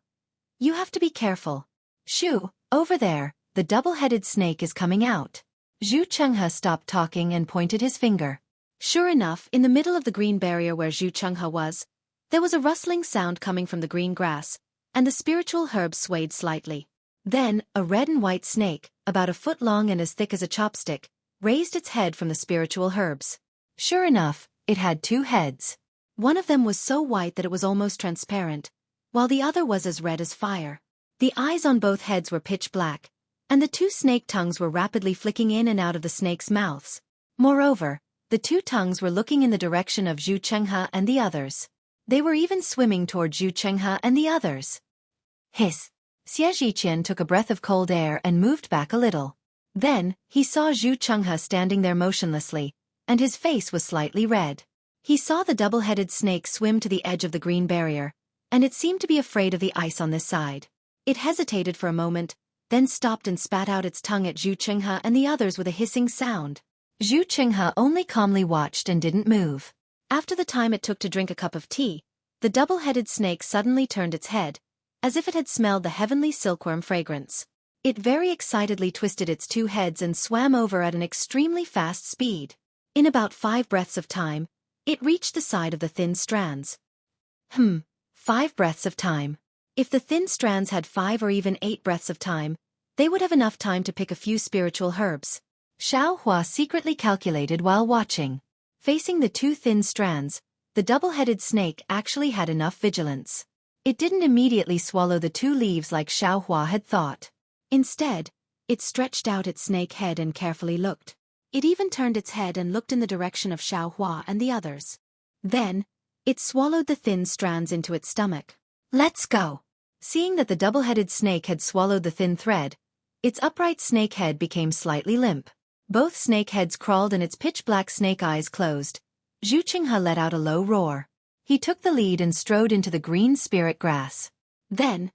you have to be careful. Shoo, over there, the double-headed snake is coming out. Zhu Chenghe stopped talking and pointed his finger. Sure enough, in the middle of the green barrier where Zhu Chenghe was, there was a rustling sound coming from the green grass, and the spiritual herbs swayed slightly. Then, a red and white snake, about a foot long and as thick as a chopstick, raised its head from the spiritual herbs. Sure enough, it had 2 heads. One of them was so white that it was almost transparent, while the other was as red as fire. The eyes on both heads were pitch black, and the 2 snake tongues were rapidly flicking in and out of the snakes' mouths. Moreover, the 2 tongues were looking in the direction of Zhu Chenghe and the others. They were even swimming toward Zhu Chenghe and the others. Hiss! Xie Qian took a breath of cold air and moved back a little. Then, he saw Zhu Chenghe standing there motionlessly, and his face was slightly red. He saw the double-headed snake swim to the edge of the green barrier, and it seemed to be afraid of the ice on this side. It hesitated for a moment, then stopped and spat out its tongue at Zhu Chenghe and the others with a hissing sound. Zhu Chenghe only calmly watched and didn't move. After the time it took to drink a cup of tea, the double-headed snake suddenly turned its head, as if it had smelled the heavenly silkworm fragrance. It very excitedly twisted its 2 heads and swam over at an extremely fast speed. In about 5 breaths of time, it reached the side of the thin strands. 5 breaths of time. If the thin strands had 5 or even 8 breaths of time, they would have enough time to pick a few spiritual herbs. Xueqi secretly calculated while watching. Facing the 2 thin strands, the double-headed snake actually had enough vigilance. It didn't immediately swallow the 2 leaves like Xueqi had thought. Instead, it stretched out its snake head and carefully looked. It even turned its head and looked in the direction of Xueqi and the others. Then, it swallowed the thin strands into its stomach. Let's go. Seeing that the double-headed snake had swallowed the thin thread, its upright snake head became slightly limp. Both snake heads crawled and its pitch-black snake eyes closed. Zhu Chenghe let out a low roar. He took the lead and strode into the green spirit grass. Then,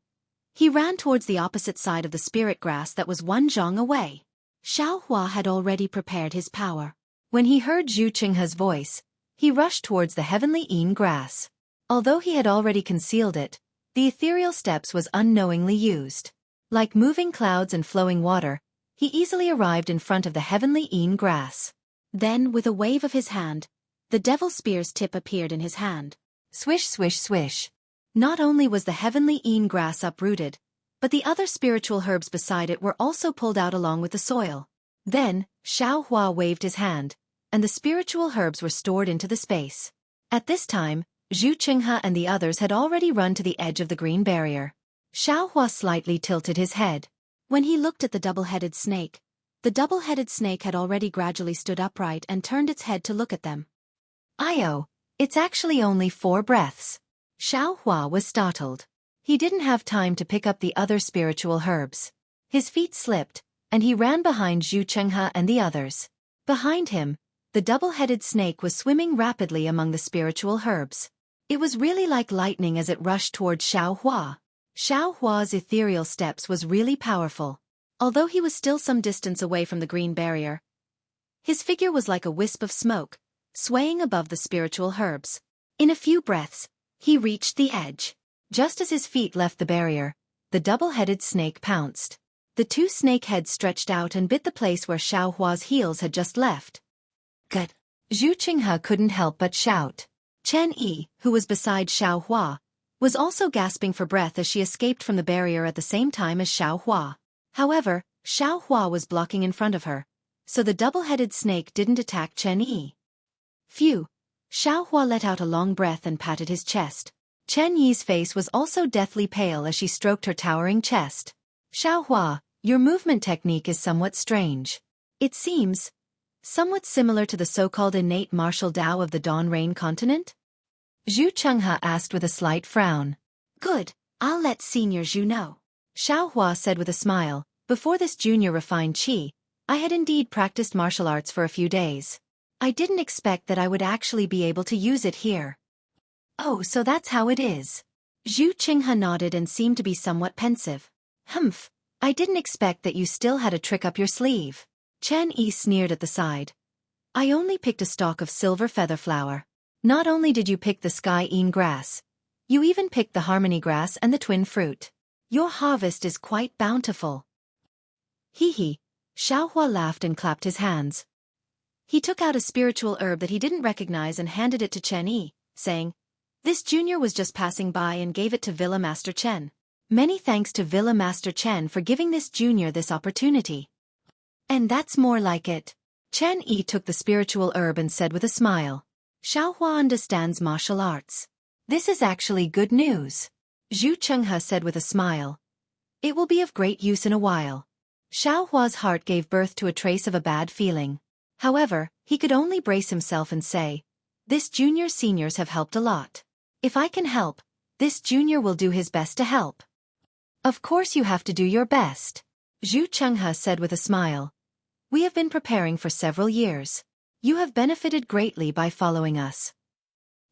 he ran towards the opposite side of the spirit grass that was 1 zhang away. Xueqi had already prepared his power. When he heard Zhu Chenghe's voice, he rushed towards the heavenly Yin grass. Although he had already concealed it, the ethereal steps was unknowingly used. Like moving clouds and flowing water, he easily arrived in front of the heavenly Yin grass. Then, with a wave of his hand, the devil spear's tip appeared in his hand. Swish, swish, swish. Not only was the heavenly Yin grass uprooted, but the other spiritual herbs beside it were also pulled out along with the soil. Then, Xueqi waved his hand, and the spiritual herbs were stored into the space. At this time, Zhu Chenghe and the others had already run to the edge of the green barrier. Xueqi slightly tilted his head. When he looked at the double-headed snake, the double-headed snake had already gradually stood upright and turned its head to look at them. "Io, it's actually only 4 breaths." Xueqi was startled. He didn't have time to pick up the other spiritual herbs. His feet slipped, and he ran behind Zhu Chenghe and the others. Behind him, the double-headed snake was swimming rapidly among the spiritual herbs. It was really like lightning as it rushed toward Xueqi. Xueqi's ethereal steps was really powerful. Although he was still some distance away from the green barrier, his figure was like a wisp of smoke, swaying above the spiritual herbs. In a few breaths, he reached the edge. Just as his feet left the barrier, the double-headed snake pounced. The 2 snake heads stretched out and bit the place where Xueqi's heels had just left. "Good." Zhu Chenghe couldn't help but shout. Chen Yi, who was beside Xueqi, was also gasping for breath as she escaped from the barrier at the same time as Xueqi. However, Xueqi was blocking in front of her, so the double-headed snake didn't attack Chen Yi. Phew! Xueqi let out a long breath and patted his chest. Chen Yi's face was also deathly pale as she stroked her towering chest. "Xueqi, your movement technique is somewhat strange. It seems somewhat similar to the so-called innate martial Tao of the Dawn Rain continent?" Zhu Chenghe asked with a slight frown. "Good, I'll let Senior Zhu know," Xueqi said with a smile, Before this junior refined qi, I had indeed practiced martial arts for a few days. I didn't expect that I would actually be able to use it here. Oh, so that's how it is. Zhu Qinghe nodded and seemed to be somewhat pensive. Humph, I didn't expect that you still had a trick up your sleeve. Chen Yi sneered at the side. I only picked a stalk of silver feather flower. Not only did you pick the sky een grass, you even picked the harmony grass and the twin fruit. Your harvest is quite bountiful. Hee hee, Xiaohua laughed and clapped his hands. He took out a spiritual herb that he didn't recognize and handed it to Chen Yi, saying, "This junior was just passing by and gave it to Villa Master Chen. Many thanks to Villa Master Chen for giving this junior this opportunity." And that's more like it. Chen Yi took the spiritual herb and said with a smile, "Xiaohua understands martial arts. This is actually good news." Zhu Qinghe said with a smile, "It will be of great use in a while." Xiaohua's heart gave birth to a trace of a bad feeling. However, he could only brace himself and say, "This junior's seniors have helped a lot. If I can help, this junior will do his best to help." "Of course you have to do your best," Zhu Qinghe said with a smile. "We have been preparing for several years. You have benefited greatly by following us.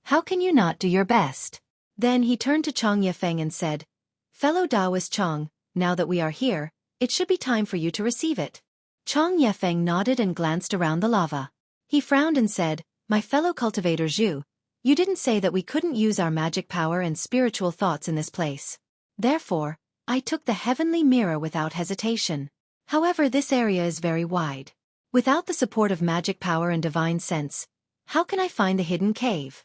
How can you not do your best?" Then he turned to Chang Yefeng and said, "Fellow Taoist Chang, now that we are here, it should be time for you to receive it." Chang Yefeng nodded and glanced around the lava. He frowned and said, "My fellow cultivator Zhu, you didn't say that we couldn't use our magic power and spiritual thoughts in this place. Therefore, I took the heavenly mirror without hesitation. However, this area is very wide. Without the support of magic power and divine sense, how can I find the hidden cave?"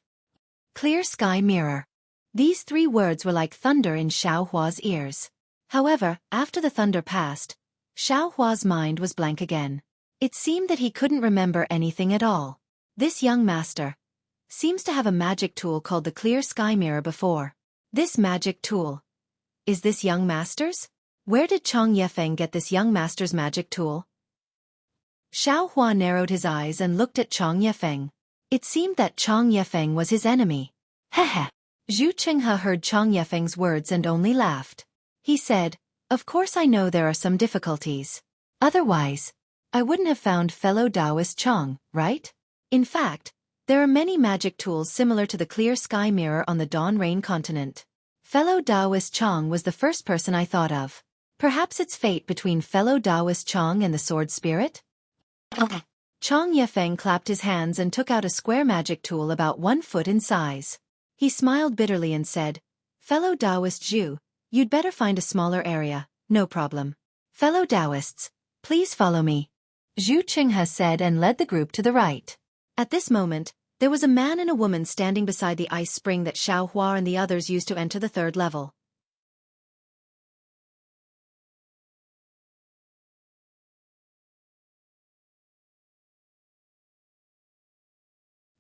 Clear sky mirror. These three words were like thunder in Xiaohua's ears. However, after the thunder passed, Xiaohua's mind was blank again. It seemed that he couldn't remember anything at all. This young master seems to have a magic tool called the clear sky mirror before. This magic tool. Is this young master's? Where did Chang Yefeng get this young master's magic tool? Xiaohua narrowed his eyes and looked at Chang Yefeng. It seemed that Chang Yefeng was his enemy. Heh. Zhu Qinghe heard Chang Yefeng's words and only laughed. He said, "Of course I know there are some difficulties. Otherwise, I wouldn't have found fellow Taoist Chang, right? In fact, there are many magic tools similar to the clear sky mirror on the Dawn Rain continent. Fellow Taoist Chang was the first person I thought of. Perhaps it's fate between fellow Taoist Chang and the sword spirit?" Chang Yefeng clapped his hands and took out a square magic tool about 1 foot in size. He smiled bitterly and said, "Fellow Taoist Zhu, you'd better find a smaller area, no problem. Fellow Taoists, please follow me." Zhu Qinghe said and led the group to the right. At this moment, there was a man and a woman standing beside the ice spring that Xiaohua and the others used to enter the third level.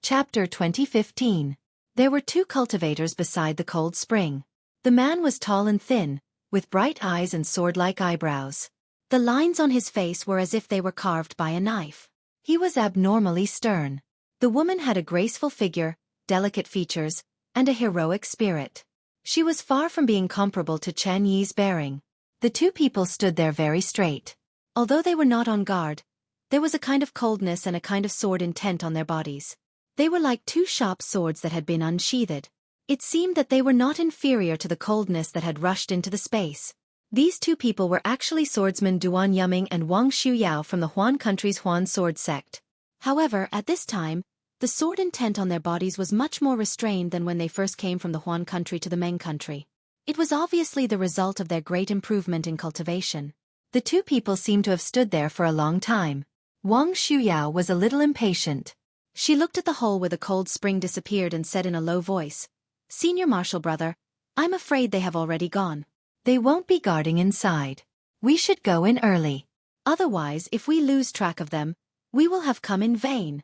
Chapter 2015. There were 2 cultivators beside the cold spring. The man was tall and thin, with bright eyes and sword-like eyebrows. The lines on his face were as if they were carved by a knife. He was abnormally stern. The woman had a graceful figure, delicate features, and a heroic spirit. She was far from being comparable to Chen Yi's bearing. The 2 people stood there very straight. Although they were not on guard, there was a kind of coldness and a kind of sword intent on their bodies. They were like 2 sharp swords that had been unsheathed. It seemed that they were not inferior to the coldness that had rushed into the space. These 2 people were actually swordsmen Duan Yuming and Wang Xuyao from the Huan country's Huan sword sect. However, at this time, the sword intent on their bodies was much more restrained than when they first came from the Huan country to the Meng country. It was obviously the result of their great improvement in cultivation. The 2 people seemed to have stood there for a long time. Wang Xuyao was a little impatient. She looked at the hole where the cold spring disappeared and said in a low voice, "Senior Marshal Brother, I'm afraid they have already gone. They won't be guarding inside. We should go in early. Otherwise, if we lose track of them, we will have come in vain."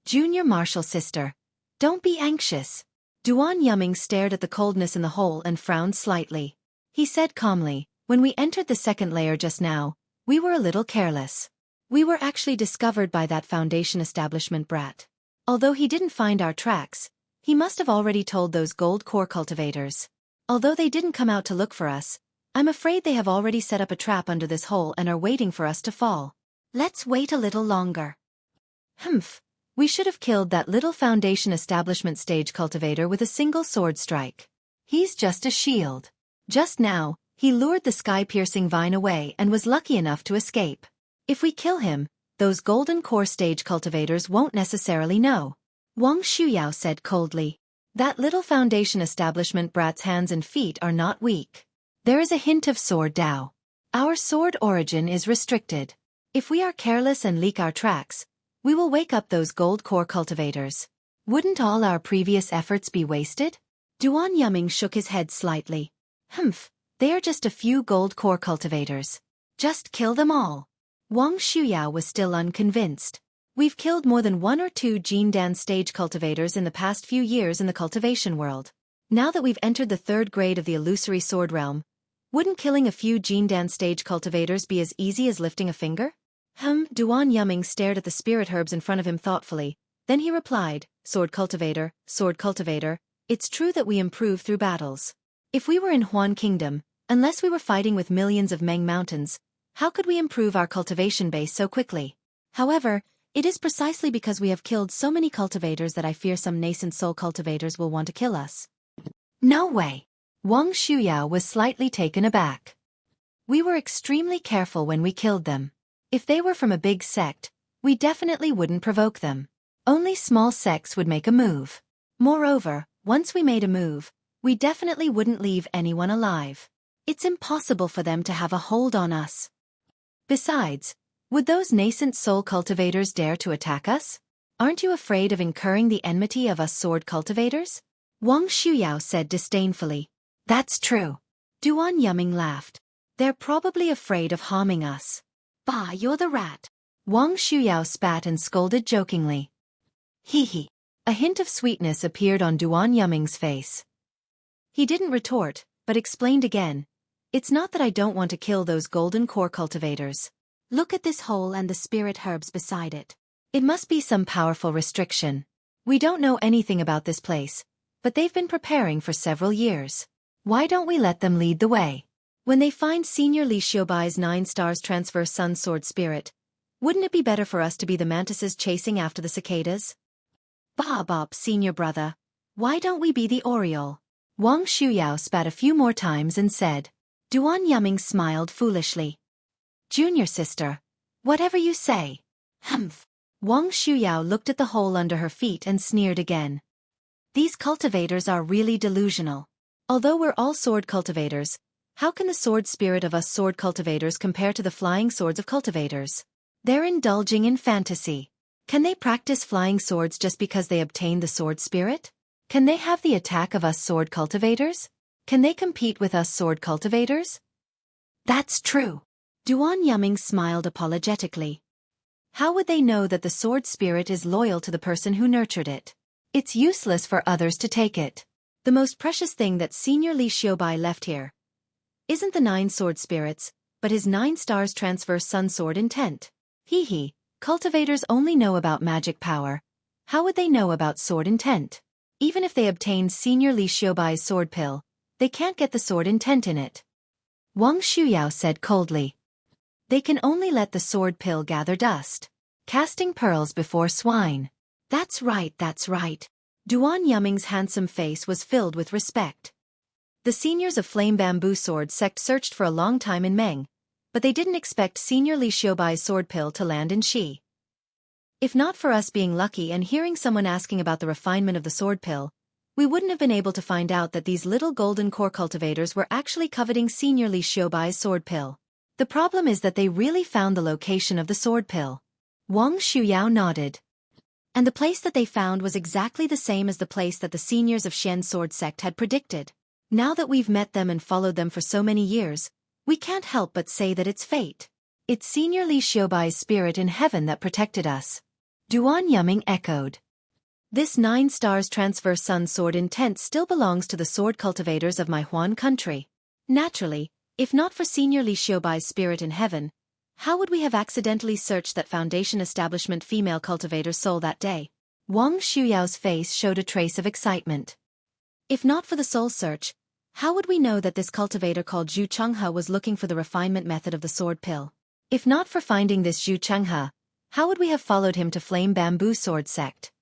"Junior Marshal Sister, don't be anxious." Duan Yuming stared at the coldness in the hole and frowned slightly. He said calmly, "When we entered the second layer just now, we were a little careless. We were actually discovered by that Foundation establishment brat. Although he didn't find our tracks, he must have already told those gold core cultivators. Although they didn't come out to look for us, I'm afraid they have already set up a trap under this hole and are waiting for us to fall. Let's wait a little longer. Humph. We should have killed that little Foundation establishment stage cultivator with a single sword strike. He's just a shield. Just now, he lured the sky-piercing vine away and was lucky enough to escape. If we kill him, those golden core stage cultivators won't necessarily know. Wang Shuyao said coldly. That little Foundation establishment brat's hands and feet are not weak. There is a hint of sword Dao. Our sword origin is restricted. If we are careless and leak our tracks, we will wake up those gold core cultivators. Wouldn't all our previous efforts be wasted? Duan Yuming shook his head slightly. Humph, they are just a few gold core cultivators. Just kill them all. Wang Shuyao was still unconvinced. We've killed more than 1 or 2 Jindan stage cultivators in the past few years in the cultivation world. Now that we've entered the 3rd grade of the illusory sword realm, wouldn't killing a few Jindan stage cultivators be as easy as lifting a finger? Duan Yuming stared at the spirit herbs in front of him thoughtfully. Then he replied, sword cultivator, it's true that we improve through battles. If we were in Huan Kingdom, unless we were fighting with millions of Meng mountains, how could we improve our cultivation base so quickly? However, it is precisely because we have killed so many cultivators that I fear some nascent soul cultivators will want to kill us. No way. Wang Shuyao was slightly taken aback. We were extremely careful when we killed them. If they were from a big sect, we definitely wouldn't provoke them. Only small sects would make a move. Moreover, once we made a move, we definitely wouldn't leave anyone alive. It's impossible for them to have a hold on us. Besides, would those nascent soul cultivators dare to attack us? Aren't you afraid of incurring the enmity of us sword cultivators? Wang Shuyao said disdainfully. That's true. Duan Yuming laughed. They're probably afraid of harming us. Bah, you're the rat. Wang Shuyao spat and scolded jokingly. Hee. A hint of sweetness appeared on Duan Yuming's face. He didn't retort, but explained again. It's not that I don't want to kill those golden core cultivators. Look at this hole and the spirit herbs beside it. It must be some powerful restriction. We don't know anything about this place, but they've been preparing for several years. Why don't we let them lead the way? When they find Senior Li Xiaobai's 9 stars transverse sun sword spirit, wouldn't it be better for us to be the mantises chasing after the cicadas? Bob, senior brother. Why don't we be the Oriole? Wang Shuyao spat a few more times and said. Duan Yuming smiled foolishly. Junior sister. Whatever you say. Humph. Wang Shuyao looked at the hole under her feet and sneered again. These cultivators are really delusional. Although we're all sword cultivators, how can the sword spirit of us sword cultivators compare to the flying swords of cultivators? They're indulging in fantasy. Can they practice flying swords just because they obtained the sword spirit? Can they have the attack of us sword cultivators? Can they compete with us sword cultivators? That's true. Duan Yuming smiled apologetically. How would they know that the sword spirit is loyal to the person who nurtured it? It's useless for others to take it. The most precious thing that Senior Li Xiaobai left here isn't the 9 sword spirits, but his 9 stars transverse sun sword intent. Hee. Cultivators only know about magic power. How would they know about sword intent? Even if they obtained Senior Li Xiaobai's sword pill, they can't get the sword intent in it. Wang Shuyao said coldly. They can only let the sword pill gather dust. Casting pearls before swine. That's right. Duan Yuming's handsome face was filled with respect. The seniors of Flame Bamboo Sword Sect searched for a long time in Meng, but they didn't expect Senior Li Xiaobai's sword pill to land in Xi. If not for us being lucky and hearing someone asking about the refinement of the sword pill, we wouldn't have been able to find out that these little golden core cultivators were actually coveting Senior Li Xiaobai's sword pill. The problem is that they really found the location of the sword pill. Wang Shuyao nodded. And the place that they found was exactly the same as the place that the seniors of Shen Sword Sect had predicted. Now that we've met them and followed them for so many years, we can't help but say that it's fate. It's Senior Li Xiaobai's spirit in heaven that protected us. Duan Yuming echoed. This 9 stars transverse sun sword intent still belongs to the sword cultivators of my Huan country. Naturally, if not for Senior Li Xiaobai's spirit in heaven, how would we have accidentally searched that Foundation establishment female cultivator's soul that day? Wang Shuyao's face showed a trace of excitement. If not for the soul search, How would we know that this cultivator called Zhu Chenghe was looking for the refinement method of the sword pill? If not for finding this Zhu Chenghe, how would we have followed him to Flame Bamboo Sword Sect?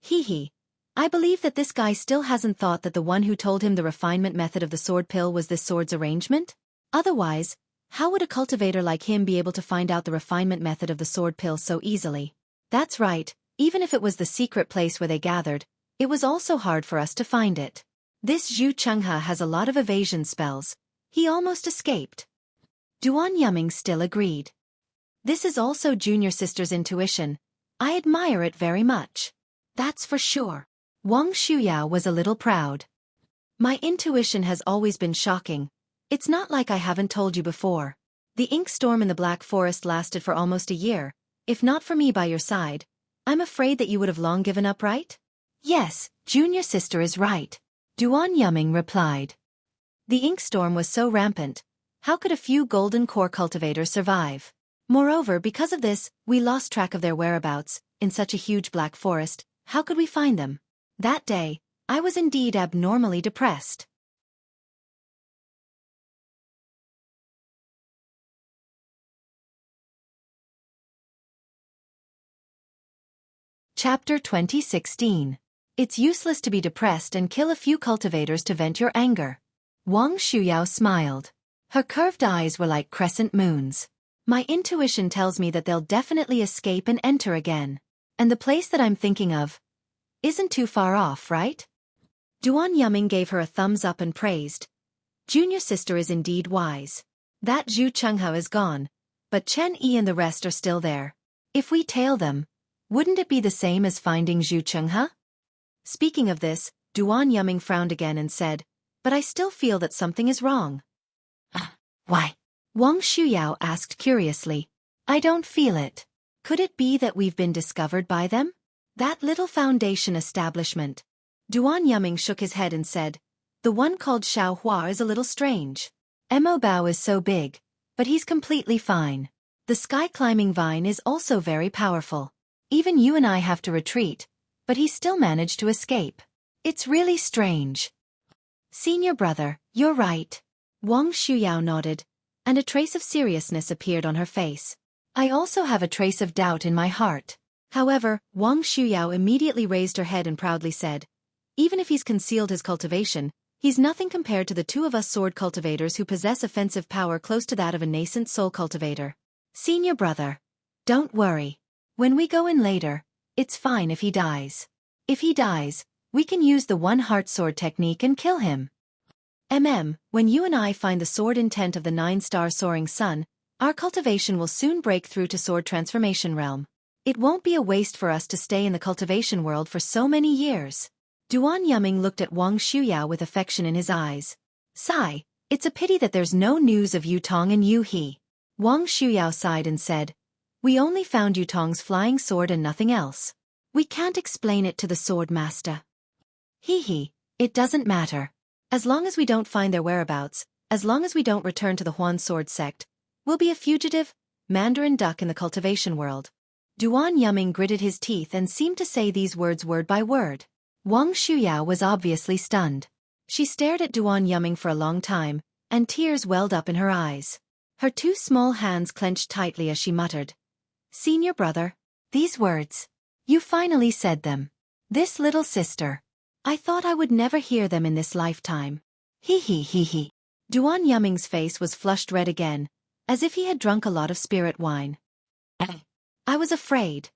I believe that this guy still hasn't thought that the one who told him the refinement method of the sword pill was this sword's arrangement? Otherwise, how would a cultivator like him be able to find out the refinement method of the sword pill so easily? That's right, even if it was the secret place where they gathered, it was also hard for us to find it. This Zhu Chenghe has a lot of evasion spells. He almost escaped. Duan Yuming still agreed. This is also junior sister's intuition. I admire it very much. That's for sure. Wang Shuyao was a little proud. My intuition has always been shocking. It's not like I haven't told you before. The ink storm in the Black Forest lasted for almost a year. If not for me by your side, I'm afraid that you would have long given up, right? Yes, junior sister is right. Duan Yuming replied. The ink storm was so rampant. How could a few golden core cultivators survive? Moreover, because of this, we lost track of their whereabouts. In such a huge Black Forest, how could we find them? That day, I was indeed abnormally depressed. Chapter 2016. It's useless to be depressed and kill a few cultivators to vent your anger. Wang Shuyao smiled. Her curved eyes were like crescent moons. My intuition tells me that they'll definitely escape and enter again. And the place that I'm thinking of isn't too far off, right? Duan Yuming gave her a thumbs up and praised. Junior sister is indeed wise. That Zhu Chenghe is gone, but Chen Yi and the rest are still there. If we tail them, wouldn't it be the same as finding Zhu Chenghe? Speaking of this, Duan Yuming frowned again and said, but I still feel that something is wrong. Why? Wang Shuyao asked curiously. I don't feel it. Could it be that we've been discovered by them? That little foundation establishment. Duan Yuming shook his head and said, the one called Xiaohua is a little strange. Mo Bao is so big, but he's completely fine. The sky-climbing vine is also very powerful. Even you and I have to retreat, but he still managed to escape. It's really strange. Senior brother, you're right. Wang Shuyao nodded, and a trace of seriousness appeared on her face. I also have a trace of doubt in my heart. However, Wang Shuyao immediately raised her head and proudly said, even if he's concealed his cultivation, he's nothing compared to the two of us sword cultivators who possess offensive power close to that of a nascent soul cultivator. Senior brother, don't worry. When we go in later, it's fine if he dies. If he dies, we can use the one-heart sword technique and kill him. When you and I find the sword intent of the 9-star soaring sun, our cultivation will soon break through to sword transformation realm. It won't be a waste for us to stay in the cultivation world for so many years. Duan Yuming looked at Wang Shuyao with affection in his eyes. Sigh, it's a pity that there's no news of Yutong and Yu He. Wang Shuyao sighed and said, we only found Yutong's flying sword and nothing else. We can't explain it to the sword master. It doesn't matter. As long as we don't find their whereabouts, as long as we don't return to the Huan sword sect, we'll be a fugitive, Mandarin duck in the cultivation world. Duan Yuming gritted his teeth and seemed to say these words word by word. Wang Shuyao was obviously stunned. She stared at Duan Yuming for a long time, and tears welled up in her eyes. Her two small hands clenched tightly as she muttered, Senior brother, these words. You finally said them. This little sister. I thought I would never hear them in this lifetime. Duan Yuming's face was flushed red again, as if he had drunk a lot of spirit wine. I was afraid.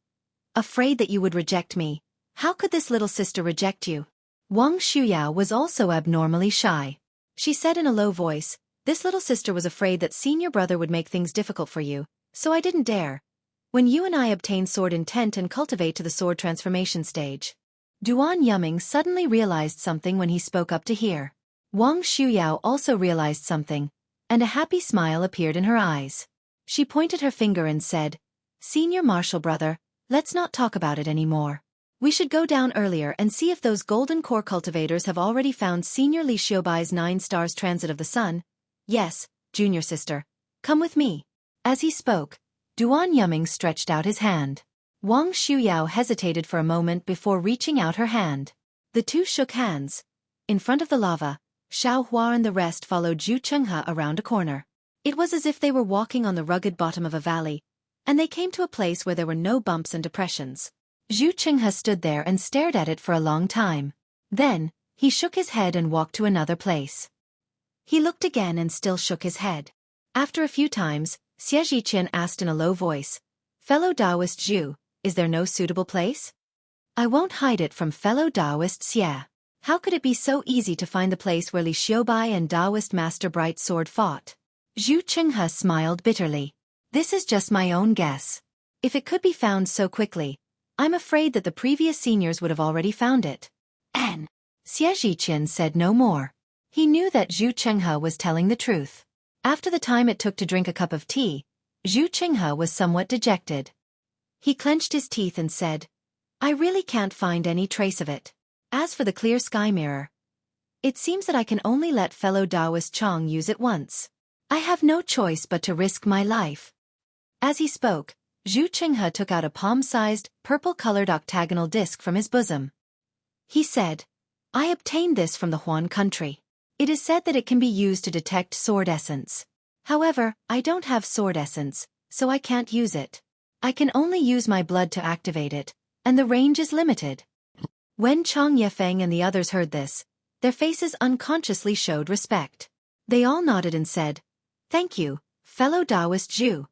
Afraid that you would reject me. How could this little sister reject you? Wang Shuyao was also abnormally shy. She said in a low voice, this little sister was afraid that senior brother would make things difficult for you, so I didn't dare. When you and I obtain sword intent and cultivate to the sword transformation stage. Duan Yuming suddenly realized something when he spoke up to hear. Wang Shuyao also realized something, and a happy smile appeared in her eyes. She pointed her finger and said, Senior martial brother, let's not talk about it anymore. We should go down earlier and see if those golden core cultivators have already found Senior Li Xiaobai's 9 stars transit of the sun. Yes, junior sister. Come with me. As he spoke, Duan Yuming stretched out his hand. Wang Shuyao hesitated for a moment before reaching out her hand. The two shook hands. In front of the lava, Xiao Hua and the rest followed Zhu Chenghe around a corner. It was as if they were walking on the rugged bottom of a valley, and they came to a place where there were no bumps and depressions. Zhu Chenghe stood there and stared at it for a long time. Then, he shook his head and walked to another place. He looked again and still shook his head. After a few times, Xueqi asked in a low voice, "Fellow Taoist Zhu, is there no suitable place?" "I won't hide it from fellow Taoist Xie. How could it be so easy to find the place where Li Xiubai and Taoist Master Bright Sword fought?" Zhu Chenghe smiled bitterly. "This is just my own guess. If it could be found so quickly, I'm afraid that the previous seniors would have already found it." And Xueqi said no more. He knew that Zhu Chenghe was telling the truth. After the time it took to drink a cup of tea, Zhu Chenghe was somewhat dejected. He clenched his teeth and said, "I really can't find any trace of it. As for the clear sky mirror, it seems that I can only let fellow Taoist Chong use it once. I have no choice but to risk my life." As he spoke, Zhu Chenghe took out a palm-sized, purple-colored octagonal disc from his bosom. He said, "I obtained this from the Huan country. It is said that it can be used to detect sword essence. However, I don't have sword essence, so I can't use it. I can only use my blood to activate it, and the range is limited." When Chang Yefeng and the others heard this, their faces unconsciously showed respect. They all nodded and said, "Thank you, fellow Taoist Zhu."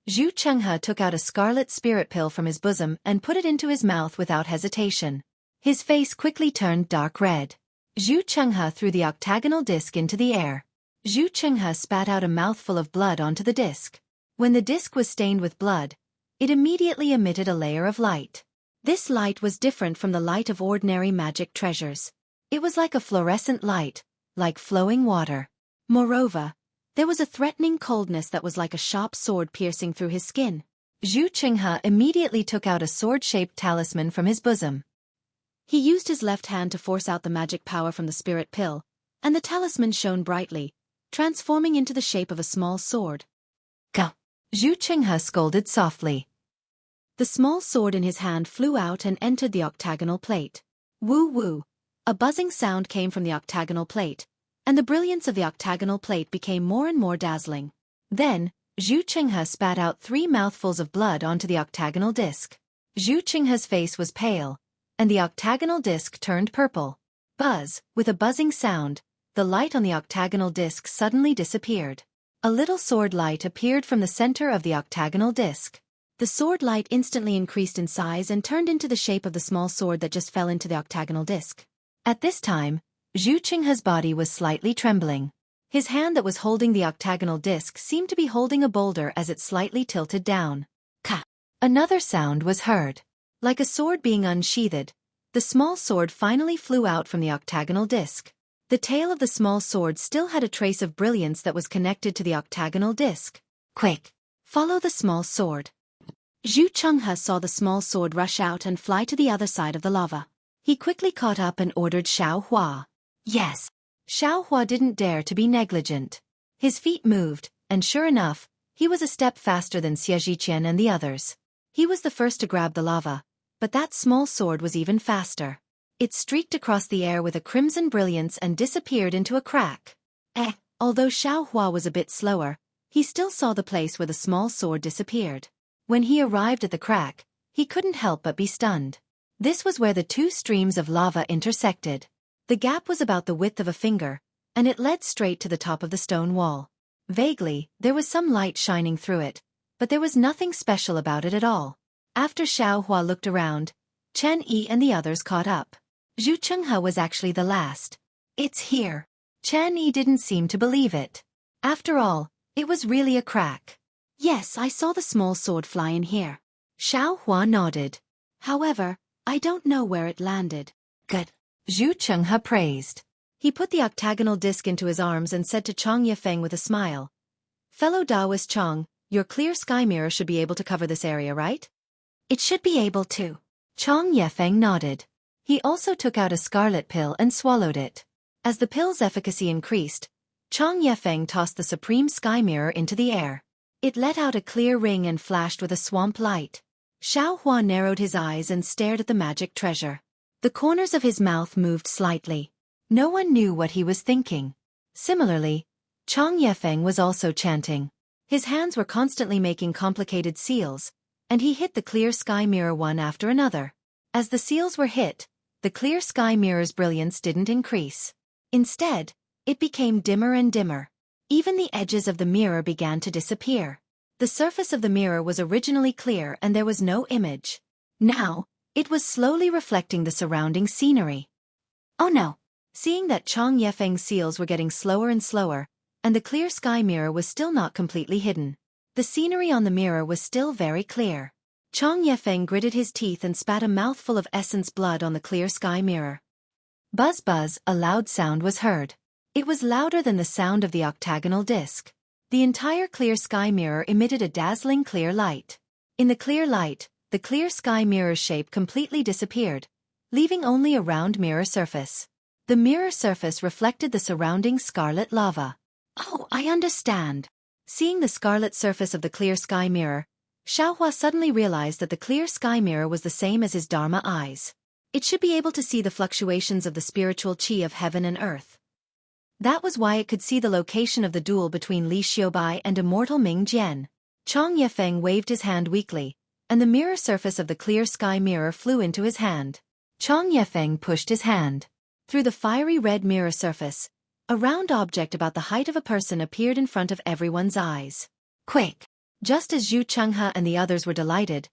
Zhu Chenghe took out a scarlet spirit pill from his bosom and put it into his mouth without hesitation. His face quickly turned dark red. Zhu Chenghe threw the octagonal disc into the air. Zhu Chenghe spat out a mouthful of blood onto the disc. When the disc was stained with blood, it immediately emitted a layer of light. This light was different from the light of ordinary magic treasures. It was like a fluorescent light, like flowing water. Moreover, there was a threatening coldness that was like a sharp sword piercing through his skin. Zhu Chenghe immediately took out a sword-shaped talisman from his bosom. He used his left hand to force out the magic power from the spirit pill, and the talisman shone brightly, transforming into the shape of a small sword. "Go!" Zhu Chenghe scolded softly. The small sword in his hand flew out and entered the octagonal plate. Woo-woo! A buzzing sound came from the octagonal plate, and the brilliance of the octagonal plate became more and more dazzling. Then, Zhu Chenghe spat out 3 mouthfuls of blood onto the octagonal disc. Zhu Chenghe's face was pale, and the octagonal disc turned purple. Buzz, with a buzzing sound, the light on the octagonal disc suddenly disappeared. A little sword light appeared from the center of the octagonal disc. The sword light instantly increased in size and turned into the shape of the small sword that just fell into the octagonal disc. At this time, Zhu Chenghe's body was slightly trembling. His hand that was holding the octagonal disc seemed to be holding a boulder as it slightly tilted down. Ka! Another sound was heard. Like a sword being unsheathed, the small sword finally flew out from the octagonal disc. The tail of the small sword still had a trace of brilliance that was connected to the octagonal disc. "Quick! Follow the small sword." Zhu Chenghe saw the small sword rush out and fly to the other side of the lava. He quickly caught up and ordered Xiao Hua. Yes! Xiao Hua didn't dare to be negligent. His feet moved, and sure enough, he was a step faster than Xueqi and the others. He was the first to grab the lava, but that small sword was even faster. It streaked across the air with a crimson brilliance and disappeared into a crack. Although Xiao Hua was a bit slower, he still saw the place where the small sword disappeared. When he arrived at the crack, he couldn't help but be stunned. This was where the 2 streams of lava intersected. The gap was about the width of a finger, and it led straight to the top of the stone wall. Vaguely, there was some light shining through it, but there was nothing special about it at all. After Xiao Hua looked around, Chen Yi and the others caught up. Zhu Chenghe was actually the last. "It's here." Chen Yi didn't seem to believe it. After all, it was really a crack. "Yes, I saw the small sword fly in here." Xiao Hua nodded. "However, I don't know where it landed." "Good," Zhu Chenghe praised. He put the octagonal disc into his arms and said to Chang Yefeng with a smile, "Fellow Taoist Chang, your clear sky mirror should be able to cover this area, right?" "It should be able to." Chang Yefeng nodded. He also took out a scarlet pill and swallowed it. As the pill's efficacy increased, Chang Yefeng tossed the supreme sky mirror into the air. It let out a clear ring and flashed with a swamp light. Xiao Hua narrowed his eyes and stared at the magic treasure. The corners of his mouth moved slightly. No one knew what he was thinking. Similarly, Chang Yefeng was also chanting. His hands were constantly making complicated seals, and he hit the clear sky mirror one after another. As the seals were hit, the clear sky mirror's brilliance didn't increase. Instead, it became dimmer and dimmer. Even the edges of the mirror began to disappear. The surface of the mirror was originally clear and there was no image. Now, it was slowly reflecting the surrounding scenery. Oh no! Seeing that Chang Yefeng's seals were getting slower and slower, and the clear sky mirror was still not completely hidden. The scenery on the mirror was still very clear. Chang Yefeng gritted his teeth and spat a mouthful of essence blood on the clear sky mirror. Buzz buzz, a loud sound was heard. It was louder than the sound of the octagonal disc. The entire clear sky mirror emitted a dazzling clear light. In the clear light, the clear sky mirror's shape completely disappeared, leaving only a round mirror surface. The mirror surface reflected the surrounding scarlet lava. Oh, I understand. Seeing the scarlet surface of the clear sky mirror, Xiaohua suddenly realized that the clear sky mirror was the same as his Dharma eyes. It should be able to see the fluctuations of the spiritual qi of heaven and earth. That was why it could see the location of the duel between Li Xiaobai and immortal Ming Jian. Chang Yefeng waved his hand weakly, and the mirror surface of the clear sky mirror flew into his hand. Chang Yefeng pushed his hand. Through the fiery red mirror surface, a round object about the height of a person appeared in front of everyone's eyes. Quick! Just as Zhu Chenghe and the others were delighted,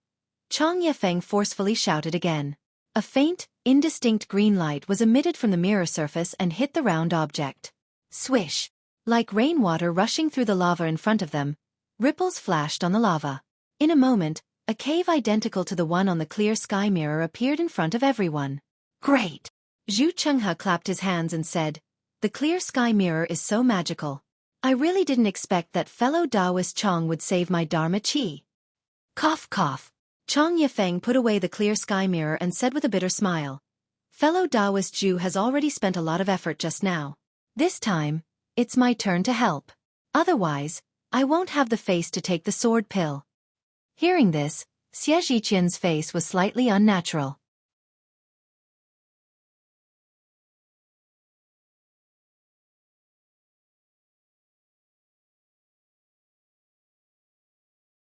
Chang Yefeng forcefully shouted again. A faint, indistinct green light was emitted from the mirror surface and hit the round object. Swish! Like rainwater rushing through the lava in front of them, ripples flashed on the lava. In a moment, a cave identical to the one on the clear sky mirror appeared in front of everyone. Great! Zhu Chenghe clapped his hands and said, "The clear sky mirror is so magical. I really didn't expect that fellow Taoist Chang would save my Dharma Chi." Cough cough. Chang Yefeng put away the clear sky mirror and said with a bitter smile, "Fellow Taoist Zhu has already spent a lot of effort just now. This time, it's my turn to help. Otherwise, I won't have the face to take the sword pill." Hearing this, Xie Zhiqian's face was slightly unnatural.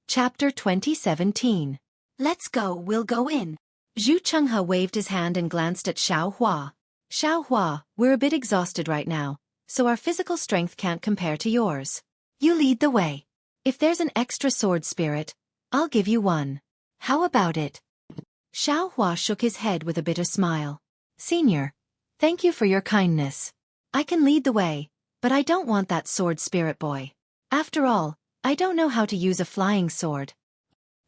Chapter 2017. Let's go, we'll go in. Zhu Chenghe waved his hand and glanced at Xiaohua. Xiaohua, we're a bit exhausted right now, so our physical strength can't compare to yours. You lead the way. If there's an extra sword spirit, I'll give you one. How about it? Xiaohua shook his head with a bitter smile. Senior, thank you for your kindness. I can lead the way, but I don't want that sword spirit boy. After all, I don't know how to use a flying sword.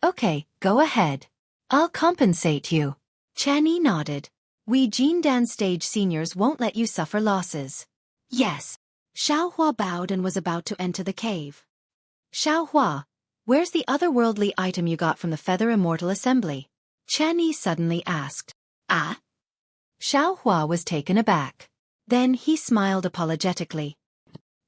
Okay, go ahead. I'll compensate you. Chen Yi nodded. We Jindan stage seniors won't let you suffer losses. Yes. Xiaohua bowed and was about to enter the cave. Xiaohua, where's the otherworldly item you got from the Feather Immortal Assembly? Chen Yi suddenly asked. Ah? Xiaohua was taken aback. Then he smiled apologetically.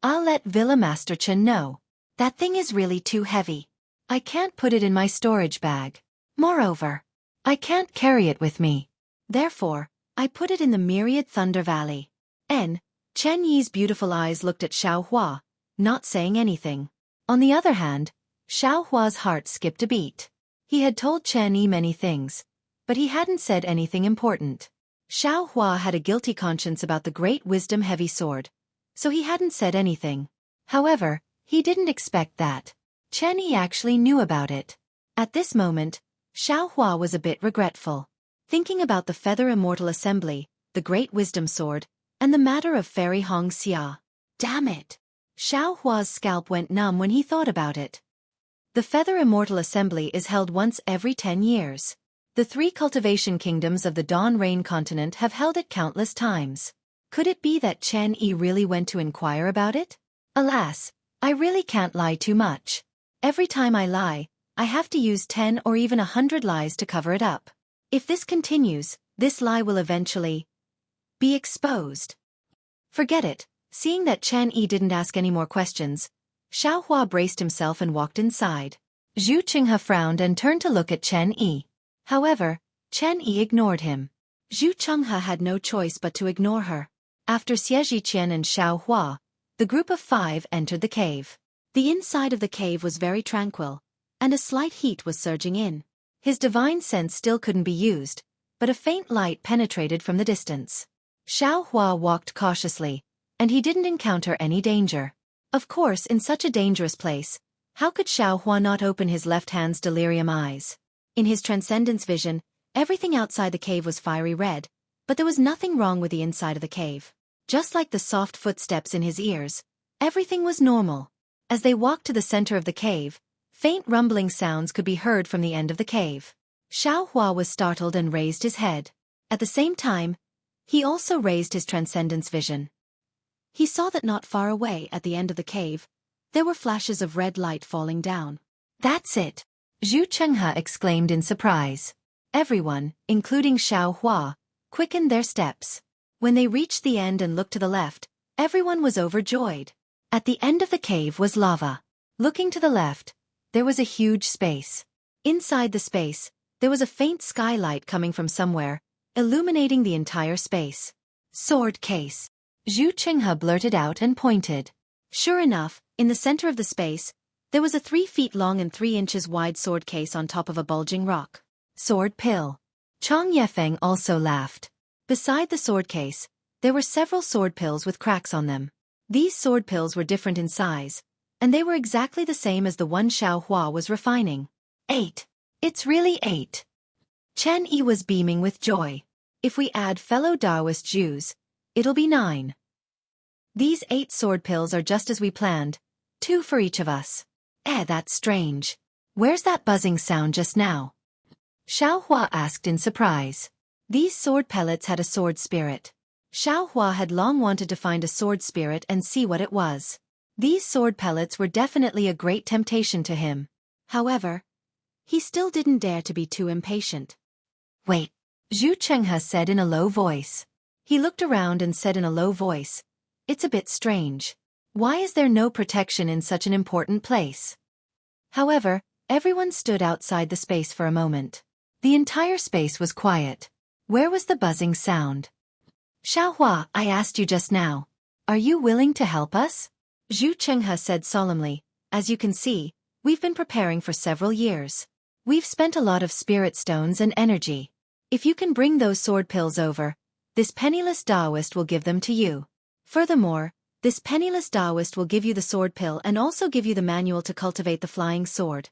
I'll let Villa Master Chen know. That thing is really too heavy. I can't put it in my storage bag. Moreover, I can't carry it with me. Therefore, I put it in the Myriad Thunder Valley. Chen Yi's beautiful eyes looked at Xiaohua, not saying anything. On the other hand, Xiaohua's heart skipped a beat. He had told Chen Yi many things, but he hadn't said anything important. Xiaohua had a guilty conscience about the great wisdom heavy sword, so he hadn't said anything. However, he didn't expect that Chen Yi actually knew about it. At this moment, Xiaohua was a bit regretful. Thinking about the Feather Immortal Assembly, the Great Wisdom Sword, and the matter of Fairy Hong Xia. Damn it! Xiaohua's scalp went numb when he thought about it. The Feather Immortal Assembly is held once every 10 years. The 3 cultivation kingdoms of the Dawn Rain continent have held it countless times. Could it be that Chen Yi really went to inquire about it? Alas, I really can't lie too much. Every time I lie, I have to use 10 or even 100 lies to cover it up. If this continues, this lie will eventually be exposed. Forget it. Seeing that Chen Yi didn't ask any more questions, Xiaohua braced himself and walked inside. Zhu Chenghe frowned and turned to look at Chen Yi. However, Chen Yi ignored him. Zhu Chenghe had no choice but to ignore her. After Xueqi and Xiao Hua, the group of 5 entered the cave. The inside of the cave was very tranquil, and a slight heat was surging in. His divine sense still couldn't be used, but a faint light penetrated from the distance. Xiao Hua walked cautiously, and he didn't encounter any danger. Of course, in such a dangerous place, how could Xiao Hua not open his left hand's delirium eyes? In his transcendence vision, everything outside the cave was fiery red, but there was nothing wrong with the inside of the cave. Just like the soft footsteps in his ears, everything was normal. As they walked to the center of the cave, faint rumbling sounds could be heard from the end of the cave. Xiao Hua was startled and raised his head. At the same time, he also raised his transcendence vision. He saw that not far away at the end of the cave, there were flashes of red light falling down. That's it! Xueqi exclaimed in surprise. Everyone, including Xiao Hua, quickened their steps. When they reached the end and looked to the left, everyone was overjoyed. At the end of the cave was lava. Looking to the left, there was a huge space. Inside the space, there was a faint skylight coming from somewhere, illuminating the entire space. Sword case. Xueqi blurted out and pointed. Sure enough, in the center of the space, there was a 3 feet long and 3 inches wide sword case on top of a bulging rock. Sword pill. Chang Yefeng also laughed. Beside the sword case, there were several sword pills with cracks on them. These sword pills were different in size, and they were exactly the same as the one Xiao Hua was refining. 8. It's really 8. Chen Yi was beaming with joy. If we add fellow Taoist Jews, it'll be 9. These 8 sword pills are just as we planned, 2 for each of us. That's strange. Where's that buzzing sound just now? Xiao Hua asked in surprise. These sword pellets had a sword spirit. Xiao Hua had long wanted to find a sword spirit and see what it was. These sword pellets were definitely a great temptation to him. However, he still didn't dare to be too impatient. Wait, Xueqi said in a low voice. He looked around and said in a low voice, it's a bit strange. Why is there no protection in such an important place? However, everyone stood outside the space for a moment. The entire space was quiet. Where was the buzzing sound? Xiao Hua, I asked you just now. Are you willing to help us? Xueqi said solemnly, as you can see, we've been preparing for several years. We've spent a lot of spirit stones and energy. If you can bring those sword pills over, this penniless Taoist will give them to you. Furthermore, this penniless Taoist will give you the sword pill and also give you the manual to cultivate the flying sword.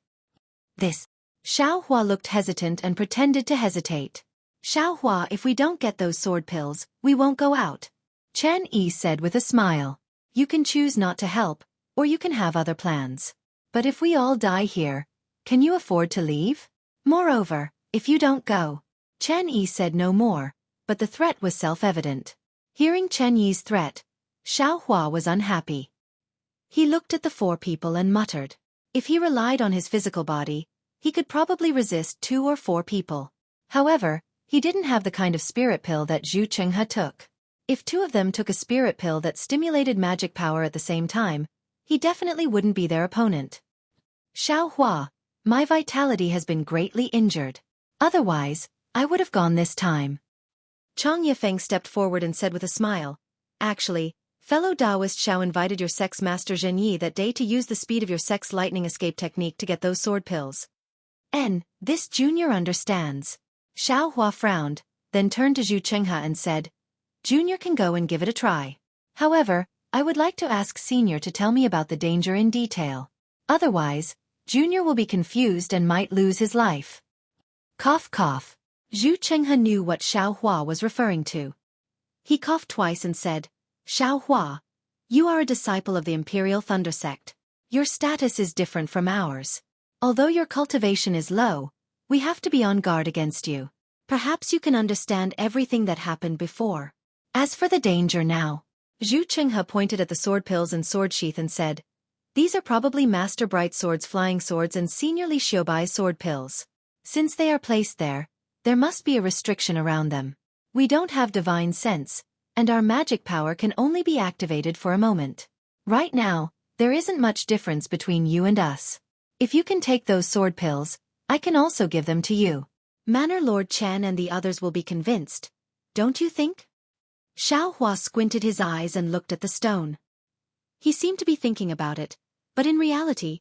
This. Xiao Hua looked hesitant and pretended to hesitate. Xiao Hua, if we don't get those sword pills, we won't go out. Chen Yi said with a smile. You can choose not to help, or you can have other plans. But if we all die here, can you afford to leave? Moreover, if you don't go. Chen Yi said no more, but the threat was self-evident. Hearing Chen Yi's threat, Xiao Hua was unhappy. He looked at the 4 people and muttered. If he relied on his physical body, he could probably resist 2 or 4 people. However, he didn't have the kind of spirit pill that Xueqi took. If 2 of them took a spirit pill that stimulated magic power at the same time, he definitely wouldn't be their opponent. Xiao Hua, my vitality has been greatly injured. Otherwise, I would have gone this time. Chang Yefeng stepped forward and said with a smile, actually, fellow Taoist Xiao invited your sex master Zhen Yi that day to use the speed of your sex lightning escape technique to get those sword pills. This junior understands. Xiao Hua frowned, then turned to Xueqi and said, Junior can go and give it a try. However, I would like to ask Senior to tell me about the danger in detail. Otherwise, Junior will be confused and might lose his life. Cough cough. Xueqi knew what Xiao Hua was referring to. He coughed twice and said, Xiao Hua, you are a disciple of the Imperial Thunder Sect. Your status is different from ours. Although your cultivation is low, we have to be on guard against you. Perhaps you can understand everything that happened before. As for the danger now, Xueqi pointed at the sword pills and sword sheath and said, these are probably Master Bright Sword's flying swords and Senior Li Xiaobai's sword pills. Since they are placed there must be a restriction around them. We don't have divine sense, and our magic power can only be activated for a moment. Right now, there isn't much difference between you and us. If you can take those sword pills, I can also give them to you. Manor Lord Chen and the others will be convinced, don't you think? Xiaohua squinted his eyes and looked at the stone. He seemed to be thinking about it, but in reality,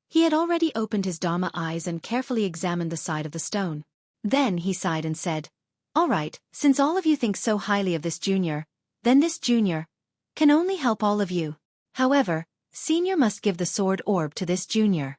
he had already opened his Dharma eyes and carefully examined the side of the stone. Then he sighed and said, "All right, since all of you think so highly of this junior, then this junior can only help all of you. However, senior must give the sword orb to this junior."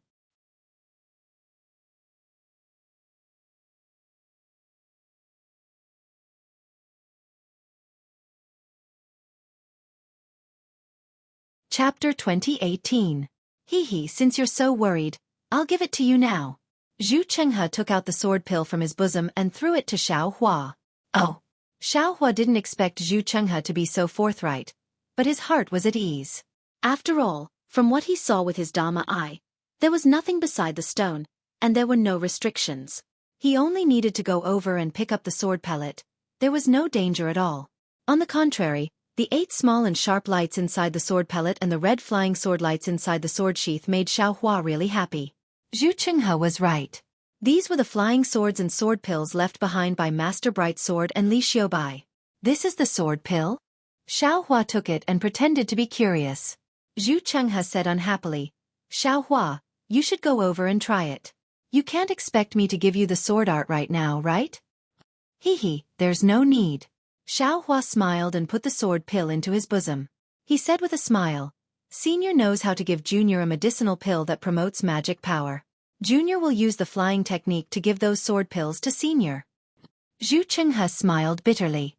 Chapter 2018. Hee, since you're so worried, I'll give it to you now. Zhu Chenghe took out the sword pill from his bosom and threw it to Xiaohua. Oh. Xiaohua didn't expect Zhu Chenghe to be so forthright, but his heart was at ease. After all, from what he saw with his Dharma eye, there was nothing beside the stone, and there were no restrictions. He only needed to go over and pick up the sword pellet. There was no danger at all. On the contrary, the 8 small and sharp lights inside the sword pellet and the red flying sword lights inside the sword sheath made Xiaohua really happy. Zhu Chenghe was right. These were the flying swords and sword pills left behind by Master Bright Sword and Li Xiaobai. This is the sword pill? Xiaohua took it and pretended to be curious. Zhu Chenghe said unhappily, "Xiaohua, you should go over and try it. You can't expect me to give you the sword art right now, right?" Hee, there's no need. Xiaohua smiled and put the sword pill into his bosom. He said with a smile, "Senior knows how to give Junior a medicinal pill that promotes magic power. Junior will use the flying technique to give those sword pills to Senior." Zhu Chenghe smiled bitterly.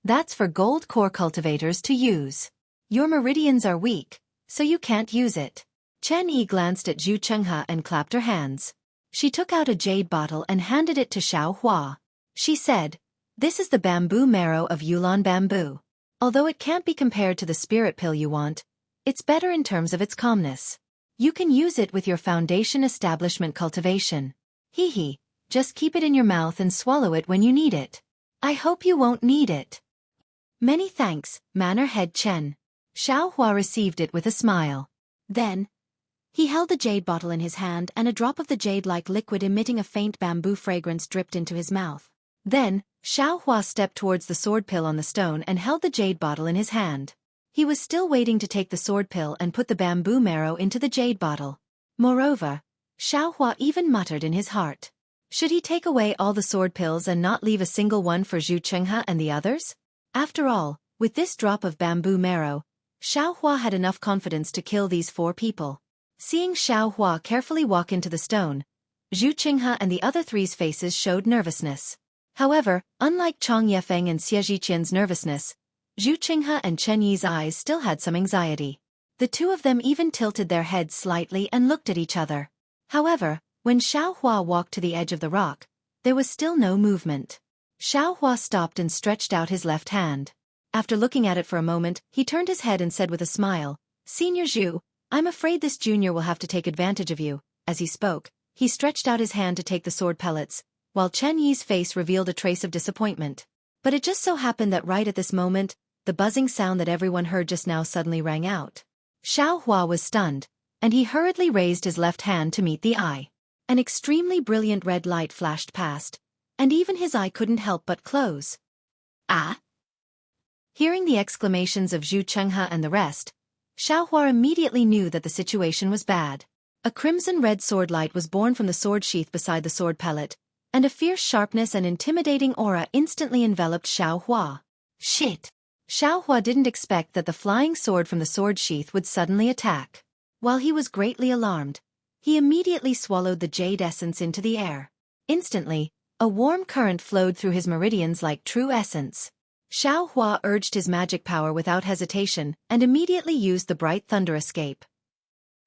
"That's for gold core cultivators to use. Your meridians are weak, so you can't use it." Chen Yi glanced at Zhu Chenghe and clapped her hands. She took out a jade bottle and handed it to Xiaohua. She said, "This is the bamboo marrow of Yulon bamboo. Although it can't be compared to the spirit pill you want, it's better in terms of its calmness. You can use it with your foundation establishment cultivation. Hee, just keep it in your mouth and swallow it when you need it. I hope you won't need it." "Many thanks, Manor Head Chen." Xiaohua received it with a smile. Then, he held the jade bottle in his hand and a drop of the jade-like liquid emitting a faint bamboo fragrance dripped into his mouth. Then, Xiaohua stepped towards the sword pill on the stone and held the jade bottle in his hand. He was still waiting to take the sword pill and put the bamboo marrow into the jade bottle. Moreover, Xiaohua even muttered in his heart, should he take away all the sword pills and not leave a single one for Zhu Chenghe and the others? After all, with this drop of bamboo marrow, Xiaohua had enough confidence to kill these 4 people. Seeing Xiaohua carefully walk into the stone, Zhu Chenghe and the other 3's faces showed nervousness. However, unlike Chang Yefeng and Xie Zhiqian's nervousness, Zhu Chenghe and Chen Yi's eyes still had some anxiety. The 2 of them even tilted their heads slightly and looked at each other. However, when Xiaohua walked to the edge of the rock, there was still no movement. Xiaohua stopped and stretched out his left hand. After looking at it for a moment, he turned his head and said with a smile, "Senior Zhu, I'm afraid this junior will have to take advantage of you." As he spoke, he stretched out his hand to take the sword pellets, while Chen Yi's face revealed a trace of disappointment. But it just so happened that right at this moment, the buzzing sound that everyone heard just now suddenly rang out. Xiaohua was stunned, and he hurriedly raised his left hand to meet the eye. An extremely brilliant red light flashed past, and even his eye couldn't help but close. "Ah!" Hearing the exclamations of Zhu Chenghe and the rest, Xiaohua immediately knew that the situation was bad. A crimson-red sword light was born from the sword sheath beside the sword pellet, and a fierce sharpness and intimidating aura instantly enveloped Xiaohua. Shit! Xiaohua didn't expect that the flying sword from the sword sheath would suddenly attack. While he was greatly alarmed, he immediately swallowed the jade essence into the air. Instantly, a warm current flowed through his meridians like true essence. Xiaohua urged his magic power without hesitation and immediately used the bright thunder escape.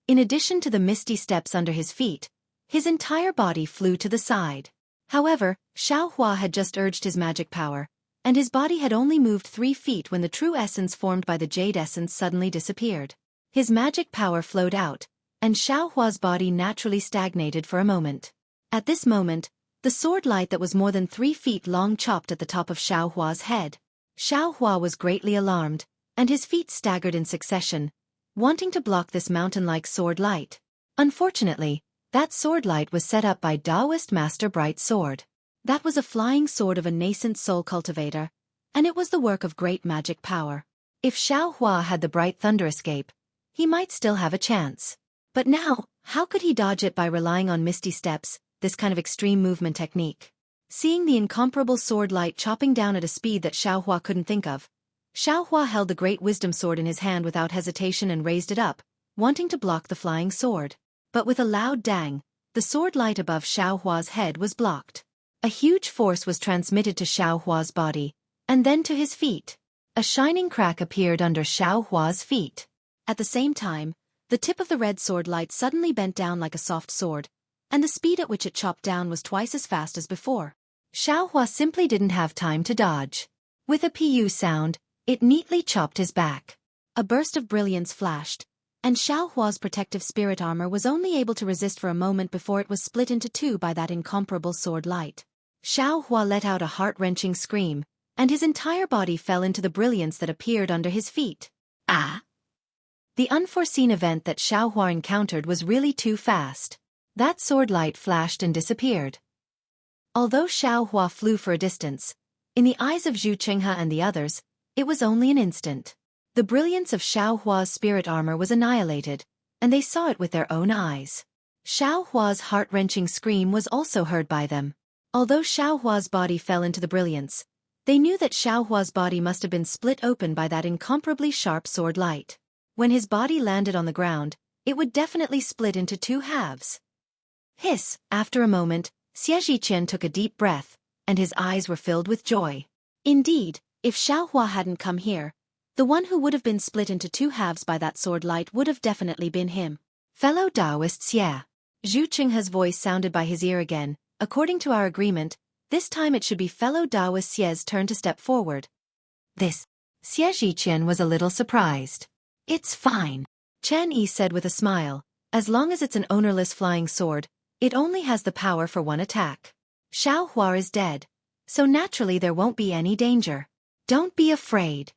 In addition to the misty steps under his feet, his entire body flew to the side. However, Xiaohua had just urged his magic power, and his body had only moved 3 feet when the true essence formed by the jade essence suddenly disappeared. His magic power flowed out, and Xiaohua's body naturally stagnated for a moment. At this moment, the sword light that was more than 3 feet long chopped at the top of Xiaohua's head. Xiaohua was greatly alarmed, and his feet staggered in succession, wanting to block this mountain-like sword light. Unfortunately, that sword light was set up by Taoist Master Bright Sword. That was a flying sword of a nascent soul cultivator, and it was the work of great magic power. If Xiao Hua had the bright thunder escape, he might still have a chance. But now, how could he dodge it by relying on misty steps, this kind of extreme movement technique? Seeing the incomparable sword light chopping down at a speed that Xiao Hua couldn't think of, Xiao Hua held the great wisdom sword in his hand without hesitation and raised it up, wanting to block the flying sword. But with a loud dang, the sword light above Xiao Hua's head was blocked. A huge force was transmitted to Xiao Hua's body, and then to his feet. A shining crack appeared under Xiao Hua's feet. At the same time, the tip of the red sword light suddenly bent down like a soft sword, and the speed at which it chopped down was twice as fast as before. Xiao Hua simply didn't have time to dodge. With a pu sound, it neatly chopped his back. A burst of brilliance flashed, and Xiao Hua's protective spirit armor was only able to resist for a moment before it was split into two by that incomparable sword light. Xiao Hua let out a heart-wrenching scream, and his entire body fell into the brilliance that appeared under his feet. Ah! The unforeseen event that Xiao Hua encountered was really too fast. That sword light flashed and disappeared. Although Xiao Hua flew for a distance, in the eyes of Zhu Qinghe and the others, it was only an instant. The brilliance of Xiao Hua's spirit armor was annihilated, and they saw it with their own eyes. Xiao Hua's heart-wrenching scream was also heard by them. Although Xiao Hua's body fell into the brilliance, they knew that Xiao Hua's body must have been split open by that incomparably sharp sword light. When his body landed on the ground, it would definitely split into two halves. Hiss! After a moment, Xueqi took a deep breath, and his eyes were filled with joy. Indeed, if Xiao Hua hadn't come here, the one who would have been split into two halves by that sword light would have definitely been him. Fellow Taoists, yeah. Zhu Qinghe's voice sounded by his ear again. According to our agreement, this time it should be fellow Taoist Xie's turn to step forward. This. Xueqi was a little surprised. It's fine, Chen Yi said with a smile. As long as it's an ownerless flying sword, it only has the power for one attack. Xiao Hua is dead, so naturally there won't be any danger. Don't be afraid.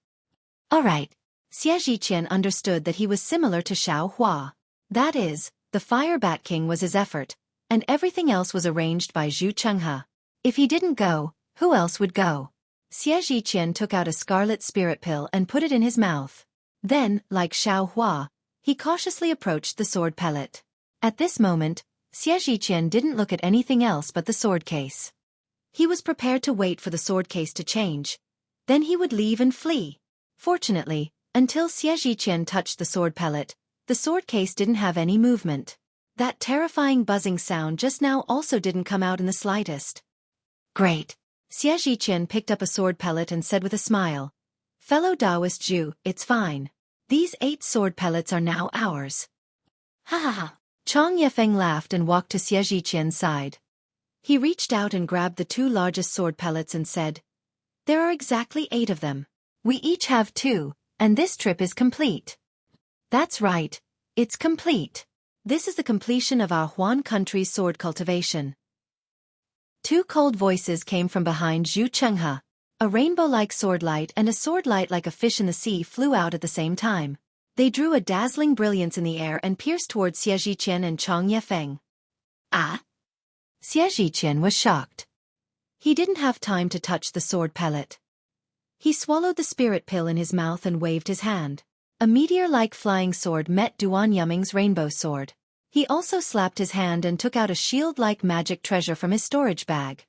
Alright. Xueqi understood that he was similar to Xiao Hua. That is, the Fire Bat King was his effort, and everything else was arranged by Zhu Qinghe. If he didn't go, who else would go? Xueqi took out a scarlet spirit pill and put it in his mouth. Then, like Xiao Hua, he cautiously approached the sword pellet. At this moment, Xueqi didn't look at anything else but the sword case. He was prepared to wait for the sword case to change. Then he would leave and flee. Fortunately, until Xueqi touched the sword pellet, the sword case didn't have any movement. That terrifying buzzing sound just now also didn't come out in the slightest. Great. Xueqi picked up a sword pellet and said with a smile, Fellow Taoist Zhu, it's fine. These 8 sword pellets are now ours. Ha ha ha. Chang Yefeng laughed and walked to Xueqi's side. He reached out and grabbed the 2 largest sword pellets and said, There are exactly 8 of them. We each have 2, and this trip is complete. That's right, it's complete. This is the completion of our Huan country's sword cultivation. 2 cold voices came from behind Zhu Qinghe. A rainbow-like sword light and a sword light like a fish in the sea flew out at the same time. They drew a dazzling brilliance in the air and pierced towards Xueqi and Chang Yefeng. Ah! Xueqi was shocked. He didn't have time to touch the sword pellet. He swallowed the spirit pill in his mouth and waved his hand. A meteor-like flying sword met Duan Yuming's rainbow sword. He also slapped his hand and took out a shield-like magic treasure from his storage bag.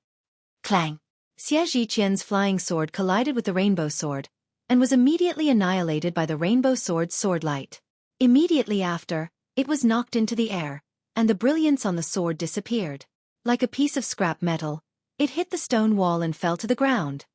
Clang! Xueqi's flying sword collided with the rainbow sword, and was immediately annihilated by the rainbow sword's sword light. Immediately after, it was knocked into the air, and the brilliance on the sword disappeared. Like a piece of scrap metal, it hit the stone wall and fell to the ground.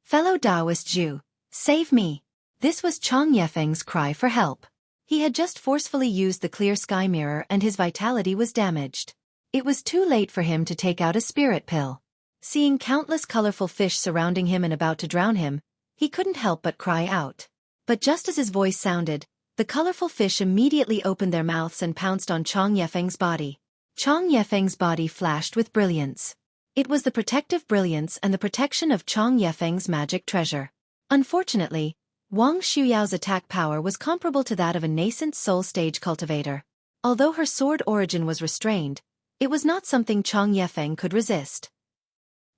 Fellow Taoist Zhu, save me! This was Chang Yefeng's cry for help. He had just forcefully used the clear sky mirror and his vitality was damaged. It was too late for him to take out a spirit pill. Seeing countless colorful fish surrounding him and about to drown him, he couldn't help but cry out. But just as his voice sounded, the colorful fish immediately opened their mouths and pounced on Chang Yefeng's body. Chang Yefeng's body flashed with brilliance. It was the protective brilliance and the protection of Chang Yefeng's magic treasure. Unfortunately, Wang Shuyao's attack power was comparable to that of a nascent soul stage cultivator. Although her sword origin was restrained, it was not something Chang Yefeng could resist.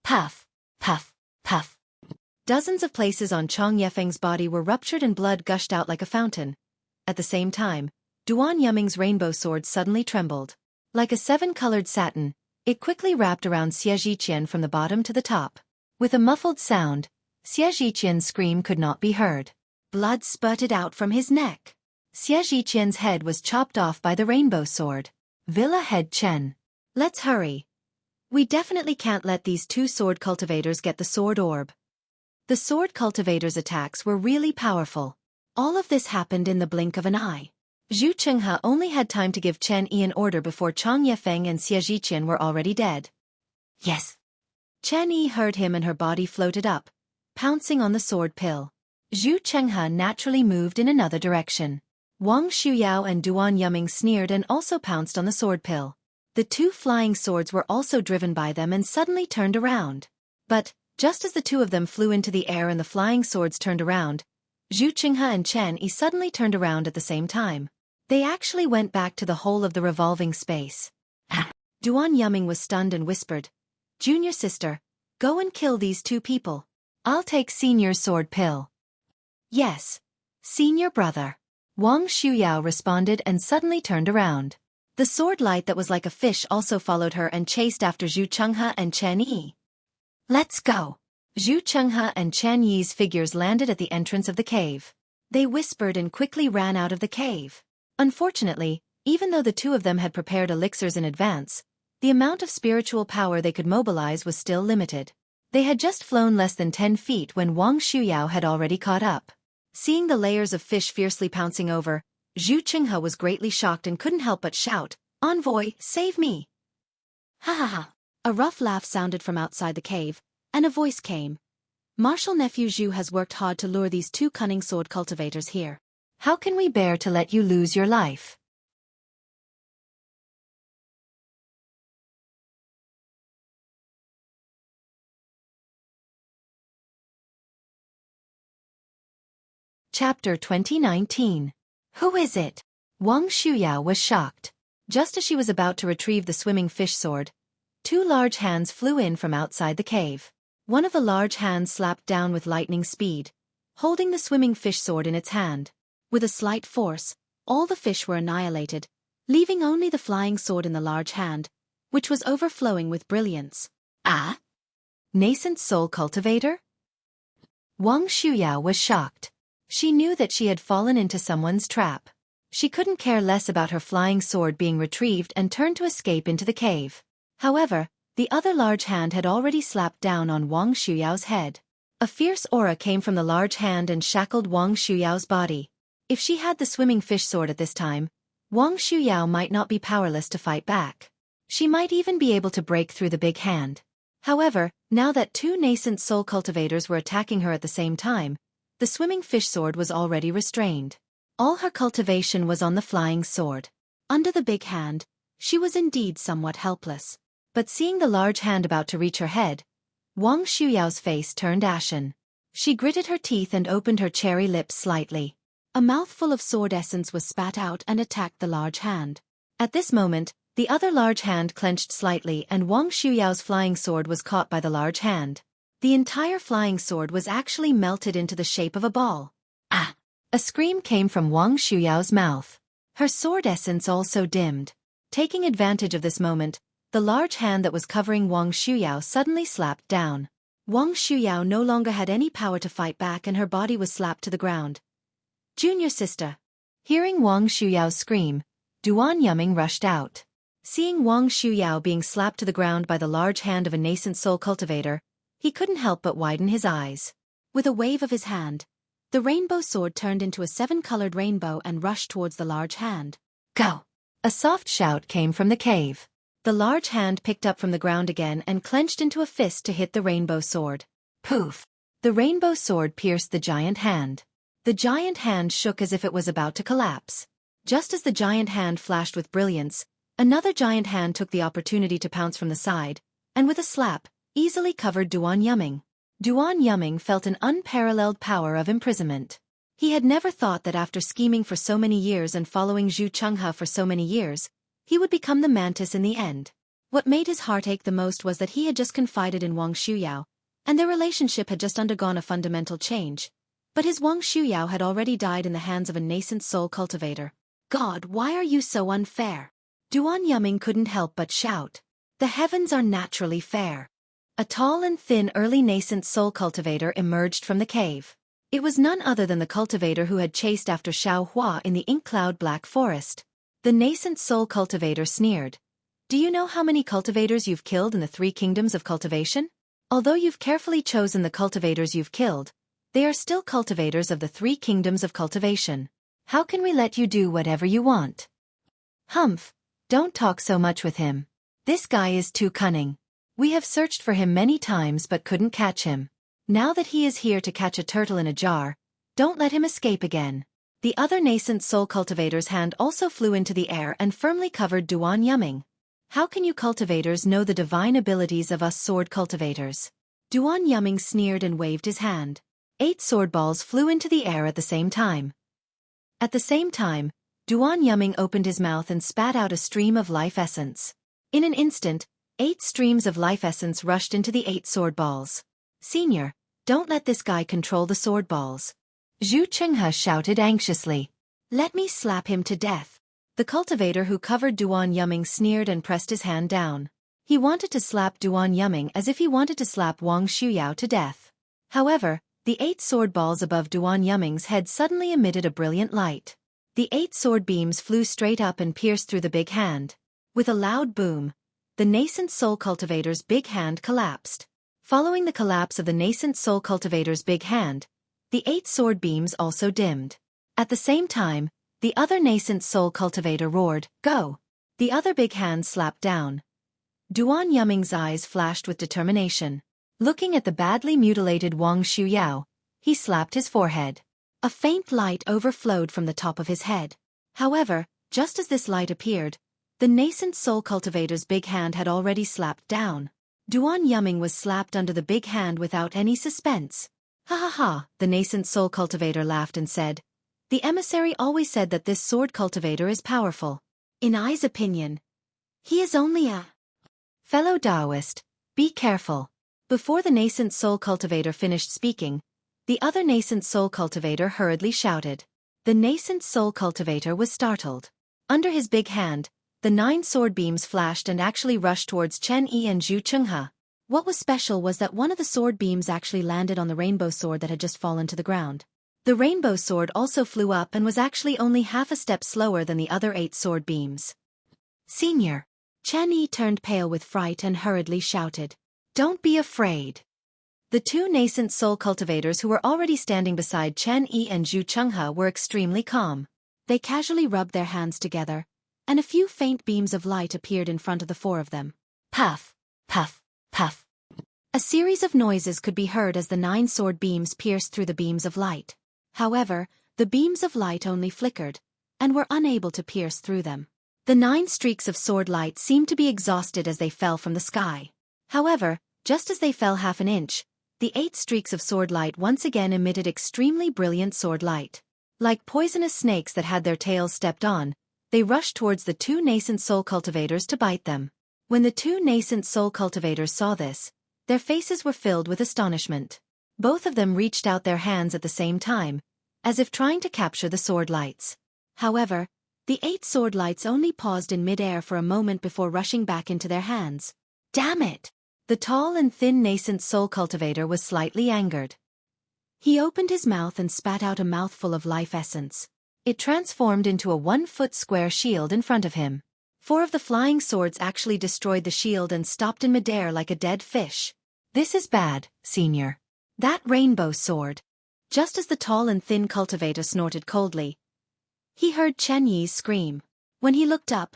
Puff, puff, puff. Dozens of places on Chang Yefeng's body were ruptured and blood gushed out like a fountain. At the same time, Duan Yuming's rainbow sword suddenly trembled. Like a seven-colored satin, it quickly wrapped around Xie Zhiqian from the bottom to the top. With a muffled sound, Xie Zhiqian's scream could not be heard. Blood spurted out from his neck. Xie Zhiqian's head was chopped off by the rainbow sword. Villa Head Chen. Let's hurry. We definitely can't let these two sword cultivators get the sword orb. The sword cultivators' attacks were really powerful. All of this happened in the blink of an eye. Zhu Chenghe only had time to give Chen Yi an order before Chang Yefeng and Xie Zhiqian were already dead. Yes. Chen Yi heard him and her body floated up, pouncing on the sword pill. Zhu Chenghe naturally moved in another direction. Wang Shuyao and Duan Yuming sneered and also pounced on the sword pill. The two flying swords were also driven by them and suddenly turned around. But, just as the two of them flew into the air and the flying swords turned around, Zhu Chenghe and Chen Yi suddenly turned around at the same time. They actually went back to the whole of the revolving space. Duan Yuming was stunned and whispered, "Junior sister, go and kill these two people. I'll take senior sword pill." "Yes, senior brother." Wang Shuyao responded and suddenly turned around. The sword light that was like a fish also followed her and chased after Zhu Chenghe and Chen Yi. "Let's go." Zhu Chenghe and Chen Yi's figures landed at the entrance of the cave. They whispered and quickly ran out of the cave. Unfortunately, even though the two of them had prepared elixirs in advance, the amount of spiritual power they could mobilize was still limited. They had just flown less than 10 feet when Wang Shuyao had already caught up. Seeing the layers of fish fiercely pouncing over, Zhu Chenghe was greatly shocked and couldn't help but shout, "Envoy, save me!" Ha ha ha! A rough laugh sounded from outside the cave, and a voice came. "Martial nephew Zhu has worked hard to lure these two cunning sword cultivators here. How can we bear to let you lose your life?" Chapter 2019. Who is it? Wang Shuyao was shocked. Just as she was about to retrieve the swimming fish sword, two large hands flew in from outside the cave. One of the large hands slapped down with lightning speed, holding the swimming fish sword in its hand. With a slight force, all the fish were annihilated, leaving only the flying sword in the large hand, which was overflowing with brilliance. Ah? Nascent soul cultivator? Wang Shuyao was shocked. She knew that she had fallen into someone's trap. She couldn't care less about her flying sword being retrieved and turned to escape into the cave. However, the other large hand had already slapped down on Wang Shuyao's head. A fierce aura came from the large hand and shackled Wang Shuyao's body. If she had the swimming fish sword at this time, Wang Shuyao might not be powerless to fight back. She might even be able to break through the big hand. However, now that two nascent soul cultivators were attacking her at the same time, the swimming fish sword was already restrained. All her cultivation was on the flying sword. Under the big hand, she was indeed somewhat helpless. But seeing the large hand about to reach her head, Wang Shuyao's face turned ashen. She gritted her teeth and opened her cherry lips slightly. A mouthful of sword essence was spat out and attacked the large hand. At this moment, the other large hand clenched slightly and Wang Shuyao's flying sword was caught by the large hand. The entire flying sword was actually melted into the shape of a ball. Ah! A scream came from Wang Shuyao's mouth. Her sword essence also dimmed. Taking advantage of this moment, the large hand that was covering Wang Shuyao suddenly slapped down. Wang Shuyao no longer had any power to fight back and her body was slapped to the ground. "Junior sister." Hearing Wang Shuyao's scream, Duan Yuming rushed out. Seeing Wang Shuyao being slapped to the ground by the large hand of a nascent soul cultivator, he couldn't help but widen his eyes. With a wave of his hand, the rainbow sword turned into a seven-colored rainbow and rushed towards the large hand. "Go!" A soft shout came from the cave. The large hand picked up from the ground again and clenched into a fist to hit the rainbow sword. Poof! The rainbow sword pierced the giant hand. The giant hand shook as if it was about to collapse. Just as the giant hand flashed with brilliance, another giant hand took the opportunity to pounce from the side, and with a slap, easily covered Duan Yuming. Duan Yuming felt an unparalleled power of imprisonment. He had never thought that after scheming for so many years and following Zhu Chenghe for so many years, he would become the mantis in the end. What made his heart ache the most was that he had just confided in Wang Shuyao, and their relationship had just undergone a fundamental change. But his Wang Shuyao had already died in the hands of a nascent soul cultivator. God, why are you so unfair? Duan Yuming couldn't help but shout. The heavens are naturally fair. A tall and thin early nascent soul cultivator emerged from the cave. It was none other than the cultivator who had chased after Xiao Hua in the ink-cloud black forest. The nascent soul cultivator sneered. Do you know how many cultivators you've killed in the 3 kingdoms of cultivation? Although you've carefully chosen the cultivators you've killed, they are still cultivators of the 3 kingdoms of cultivation. How can we let you do whatever you want? Humph, don't talk so much with him. This guy is too cunning. We have searched for him many times but couldn't catch him. Now that he is here to catch a turtle in a jar, don't let him escape again. The other nascent soul cultivator's hand also flew into the air and firmly covered Duan Yuming. How can you cultivators know the divine abilities of us sword cultivators? Duan Yuming sneered and waved his hand. 8 sword balls flew into the air at the same time. At the same time, Duan Yuming opened his mouth and spat out a stream of life essence. In an instant, 8 streams of life essence rushed into the 8 sword balls. Senior, don't let this guy control the sword balls. Zhu Chenghe shouted anxiously. Let me slap him to death. The cultivator who covered Duan Yuming sneered and pressed his hand down. He wanted to slap Duan Yuming as if he wanted to slap Wang Shuyao to death. However, the 8 sword balls above Duan Yuming's head suddenly emitted a brilliant light. The 8 sword beams flew straight up and pierced through the big hand. With a loud boom, the nascent soul cultivator's big hand collapsed. Following the collapse of the nascent soul cultivator's big hand, the 8 sword beams also dimmed. At the same time, the other nascent soul cultivator roared, "Go!" The other big hand slapped down. Duan Yuming's eyes flashed with determination. Looking at the badly mutilated Wang Shuyao, he slapped his forehead. A faint light overflowed from the top of his head. However, just as this light appeared, the nascent soul cultivator's big hand had already slapped down. Duan Yuming was slapped under the big hand without any suspense. Ha ha ha, the nascent soul cultivator laughed and said. The emissary always said that this sword cultivator is powerful. In I's opinion, he is only a fellow Taoist. Be careful. Before the nascent soul cultivator finished speaking, the other nascent soul cultivator hurriedly shouted. The nascent soul cultivator was startled. Under his big hand, the 9 sword beams flashed and actually rushed towards Chen Yi and Zhu Chenghe. What was special was that one of the sword beams actually landed on the rainbow sword that had just fallen to the ground. The rainbow sword also flew up and was actually only half a step slower than the other 8 sword beams. Senior. Chen Yi turned pale with fright and hurriedly shouted. Don't be afraid. The 2 nascent soul cultivators who were already standing beside Chen Yi and Zhu Chenghe were extremely calm. They casually rubbed their hands together, and a few faint beams of light appeared in front of the 4 of them. Puff, puff, puff. A series of noises could be heard as the 9 sword beams pierced through the beams of light. However, the beams of light only flickered, and were unable to pierce through them. The 9 streaks of sword light seemed to be exhausted as they fell from the sky. However, just as they fell half an inch, the 8 streaks of sword light once again emitted extremely brilliant sword light. Like poisonous snakes that had their tails stepped on, they rushed towards the 2 nascent soul cultivators to bite them. When the 2 nascent soul cultivators saw this, their faces were filled with astonishment. Both of them reached out their hands at the same time, as if trying to capture the sword lights. However, the 8 sword lights only paused in mid-air for a moment before rushing back into their hands. Damn it! The tall and thin nascent soul cultivator was slightly angered. He opened his mouth and spat out a mouthful of life essence. It transformed into a 1-foot square shield in front of him. 4 of the flying swords actually destroyed the shield and stopped in midair like a dead fish. This is bad, Senior. That rainbow sword. Just as the tall and thin cultivator snorted coldly, he heard Chen Yi's scream. When he looked up,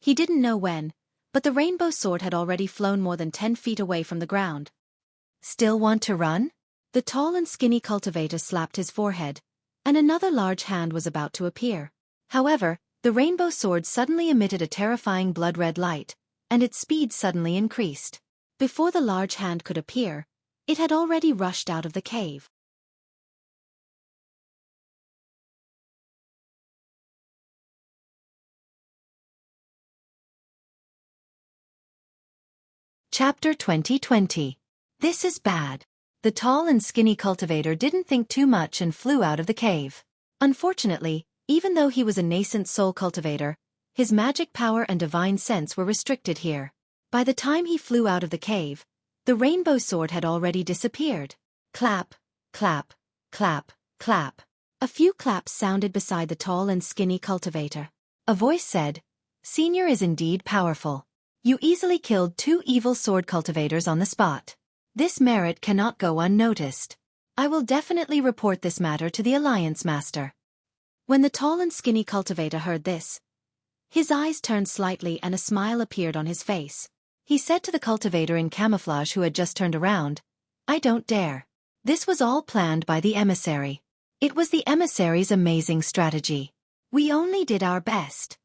he didn't know when, but the rainbow sword had already flown more than 10 feet away from the ground. Still want to run? The tall and skinny cultivator slapped his forehead, and another large hand was about to appear. However, the rainbow sword suddenly emitted a terrifying blood-red light, and its speed suddenly increased. Before the large hand could appear, it had already rushed out of the cave. Chapter 2020. This is bad. The tall and skinny cultivator didn't think too much and flew out of the cave. Unfortunately, even though he was a nascent soul cultivator, his magic power and divine sense were restricted here. By the time he flew out of the cave, the rainbow sword had already disappeared. Clap, clap, clap, clap. A few claps sounded beside the tall and skinny cultivator. A voice said, "Senior is indeed powerful. You easily killed 2 evil sword cultivators on the spot. This merit cannot go unnoticed. I will definitely report this matter to the Alliance Master." When the tall and skinny cultivator heard this, his eyes turned slightly and a smile appeared on his face. He said to the cultivator in camouflage who had just turned around, "I don't dare." This was all planned by the emissary. It was the emissary's amazing strategy. We only did our best.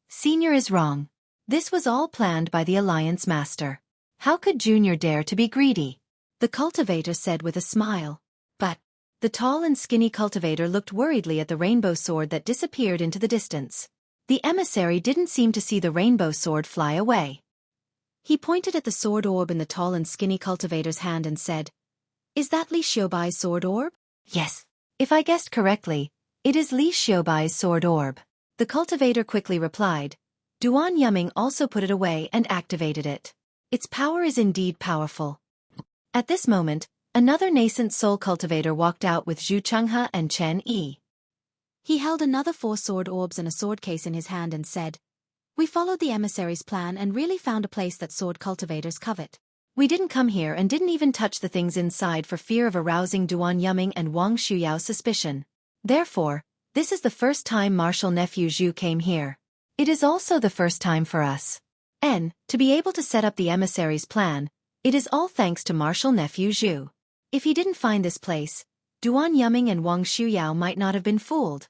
Senior is wrong. This was all planned by the Alliance Master. How could Junior dare to be greedy? The cultivator said with a smile. But the tall and skinny cultivator looked worriedly at the rainbow sword that disappeared into the distance. The emissary didn't seem to see the rainbow sword fly away. He pointed at the sword orb in the tall and skinny cultivator's hand and said, "Is that Li Xiaobai's sword orb?" Yes. If I guessed correctly, it is Li Xiaobai's sword orb. The cultivator quickly replied. Duan Yuming also put it away and activated it. Its power is indeed powerful. At this moment, another nascent soul cultivator walked out with Zhu Chenghe and Chen Yi. He held another 4 sword orbs and a sword case in his hand and said, "We followed the emissary's plan and really found a place that sword cultivators covet. We didn't come here and didn't even touch the things inside for fear of arousing Duan Yuming and Wang Shuyao's suspicion. Therefore, this is the first time Martial Nephew Zhu came here. It is also the first time for us. And, to be able to set up the emissary's plan, it is all thanks to Martial Nephew Zhu. If he didn't find this place, Duan Yuming and Wang Shuyao might not have been fooled."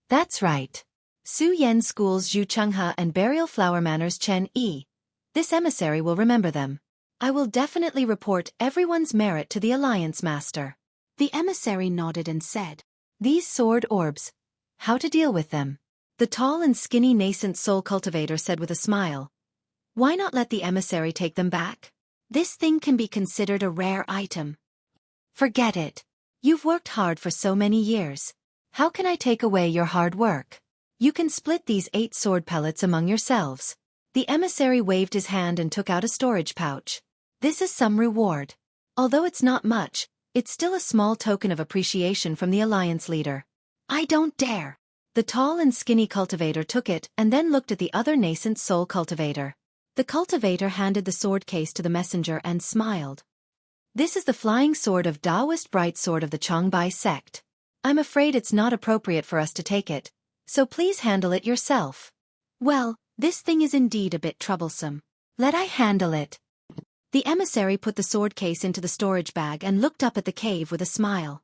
That's right. Su Yen School's Zhu Chenghe and Burial Flower Manor's Chen Yi. This emissary will remember them. I will definitely report everyone's merit to the Alliance Master. The emissary nodded and said, "These sword orbs. How to deal with them?" The tall and skinny nascent soul cultivator said with a smile. "Why not let the emissary take them back? This thing can be considered a rare item." "Forget it. You've worked hard for so many years. How can I take away your hard work? You can split these 8 sword pellets among yourselves." The emissary waved his hand and took out a storage pouch. "This is some reward. Although it's not much, it's still a small token of appreciation from the Alliance leader." "I don't dare." The tall and skinny cultivator took it and then looked at the other nascent soul cultivator. The cultivator handed the sword case to the messenger and smiled. "This is the flying sword of Taoist Bright Sword of the Changbai sect. I'm afraid it's not appropriate for us to take it, so please handle it yourself." "Well, this thing is indeed a bit troublesome. Let I handle it." The emissary put the sword case into the storage bag and looked up at the cave with a smile.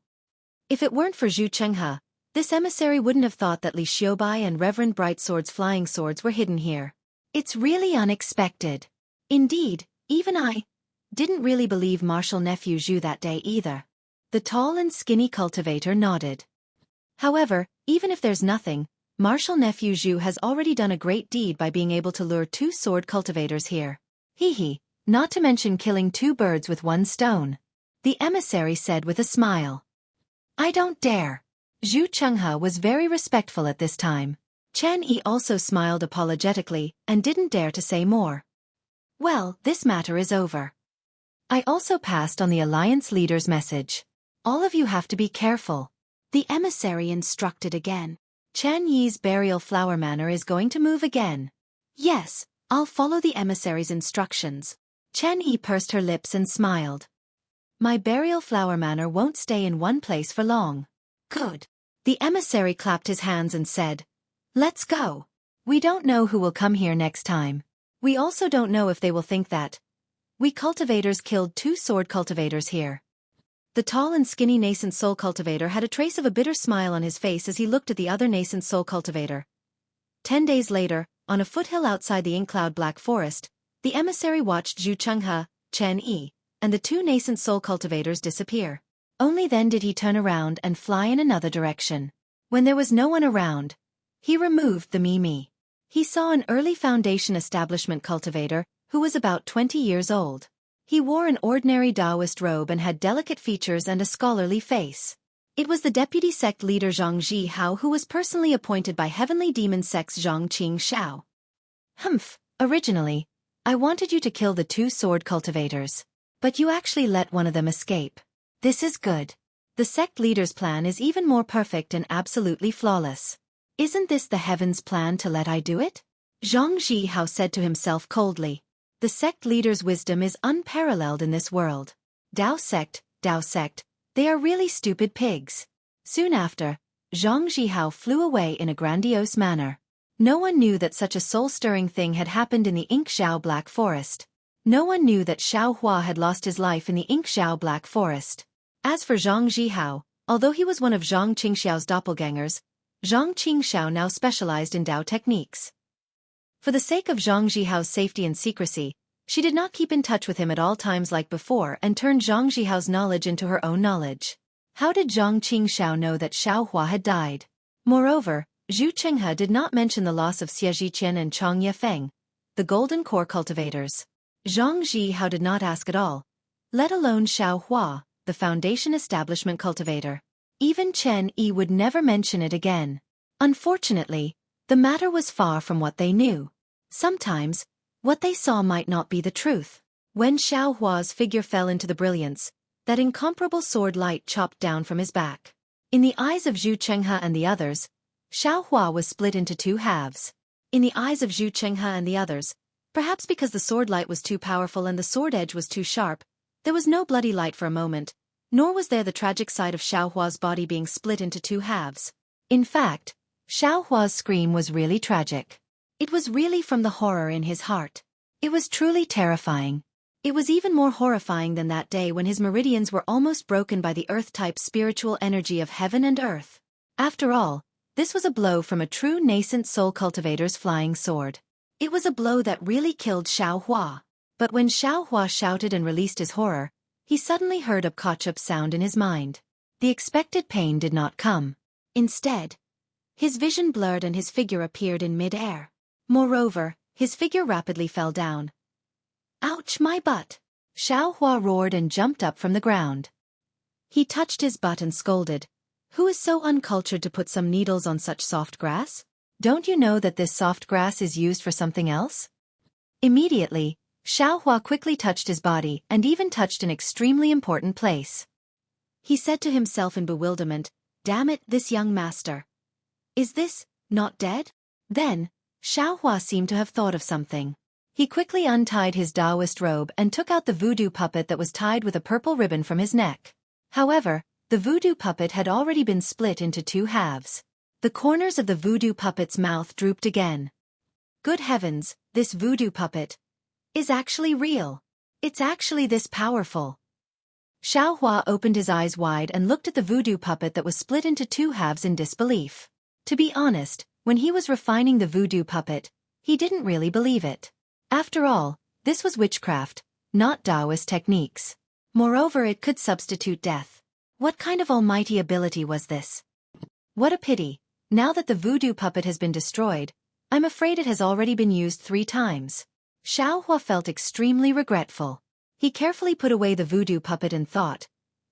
If it weren't for Zhu Chenghe, this emissary wouldn't have thought that Li Xiaobai and Reverend Brightsword's flying swords were hidden here. It's really unexpected. Indeed, even I didn't really believe Martial Nephew Zhu that day either. The tall and skinny cultivator nodded. However, even if there's nothing, Martial Nephew Zhu has already done a great deed by being able to lure 2 sword cultivators here. Not to mention killing 2 birds with 1 stone. The emissary said with a smile. "I don't dare." Zhu Chenghe was very respectful at this time. Chen Yi also smiled apologetically and didn't dare to say more. "Well, this matter is over. I also passed on the Alliance leader's message. All of you have to be careful." The emissary instructed again. Chen Yi's Burial Flower Manor is going to move again. "Yes, I'll follow the emissary's instructions." Chen Yi pursed her lips and smiled. "My Burial Flower Manor won't stay in one place for long." "Good." The emissary clapped his hands and said, "Let's go. We don't know who will come here next time. We also don't know if they will think that we cultivators killed 2 sword cultivators here." The tall and skinny nascent soul cultivator had a trace of a bitter smile on his face as he looked at the other nascent soul cultivator. 10 days later, on a foothill outside the ink-cloud Black Forest, the emissary watched Zhu Chenghe, Chen Yi, and the 2 nascent soul cultivators disappear. Only then did he turn around and fly in another direction. When there was no one around, he removed the Mimi. He saw an early Foundation establishment cultivator, who was about 20 years old. He wore an ordinary Taoist robe and had delicate features and a scholarly face. It was the deputy sect leader Zhang Zhihao who was personally appointed by heavenly demon sect's Zhang Qingxiao. Humph, originally, I wanted you to kill the 2 sword cultivators. But you actually let one of them escape. This is good. The sect leader's plan is even more perfect and absolutely flawless. Isn't this the heavens' plan to let I do it? Zhang Zhihao said to himself coldly. The sect leader's wisdom is unparalleled in this world. Dao sect, they are really stupid pigs. Soon after, Zhang Zhihao flew away in a grandiose manner. No one knew that such a soul-stirring thing had happened in the Inkzhao Black Forest. No one knew that Xiao Hua had lost his life in the Inkzhao Black Forest. As for Zhang Zhihao, although he was one of Zhang Qingxiao's doppelgangers, Zhang Qingxiao now specialized in Dao techniques. For the sake of Zhang Zhihao's safety and secrecy, she did not keep in touch with him at all times like before and turned Zhang Zhihao's knowledge into her own knowledge. How did Zhang Qingxiao know that Xiao Hua had died? Moreover, Zhu Chenghe did not mention the loss of Xie Zhiqian and Chang Yefeng, the golden core cultivators. Zhang Zhihao did not ask at all, let alone Xiao Hua, the foundation establishment cultivator. Even Chen Yi would never mention it again. Unfortunately, the matter was far from what they knew. Sometimes, what they saw might not be the truth. When Xiao Hua's figure fell into the brilliance, that incomparable sword light chopped down from his back. In the eyes of Zhu Chenghe and the others, Xiao Hua was split into 2 halves. In the eyes of Zhu Chenghe and the others, perhaps because the sword light was too powerful and the sword edge was too sharp, there was no bloody light for a moment, nor was there the tragic sight of Xiao Hua's body being split into 2 halves. In fact, Xiao Hua's scream was really tragic. It was really from the horror in his heart. It was truly terrifying. It was even more horrifying than that day when his meridians were almost broken by the earth-type spiritual energy of heaven and earth. After all, this was a blow from a true nascent soul cultivator's flying sword. It was a blow that really killed Xiao Hua. But when Xiao Hua shouted and released his horror, he suddenly heard a Kachup's sound in his mind. The expected pain did not come. Instead, his vision blurred and his figure appeared in mid-air. Moreover, his figure rapidly fell down. Ouch, my butt! Xiao Hua roared and jumped up from the ground. He touched his butt and scolded. Who is so uncultured to put some needles on such soft grass? Don't you know that this soft grass is used for something else? Immediately, Xiao Hua quickly touched his body and even touched an extremely important place. He said to himself in bewilderment, damn it, this young master. Is this not dead? Then, Xiao Hua seemed to have thought of something. He quickly untied his Taoist robe and took out the voodoo puppet that was tied with a purple ribbon from his neck. However, the voodoo puppet had already been split into 2 halves. The corners of the voodoo puppet's mouth drooped again. Good heavens, this voodoo puppet is actually real. It's actually this powerful. Xiao Hua opened his eyes wide and looked at the voodoo puppet that was split into 2 halves in disbelief. To be honest, when he was refining the voodoo puppet, he didn't really believe it. After all, this was witchcraft, not Taoist techniques. Moreover, it could substitute death. What kind of almighty ability was this? What a pity. Now that the voodoo puppet has been destroyed, I'm afraid it has already been used 3 times. Xiao Hua felt extremely regretful. He carefully put away the voodoo puppet and thought,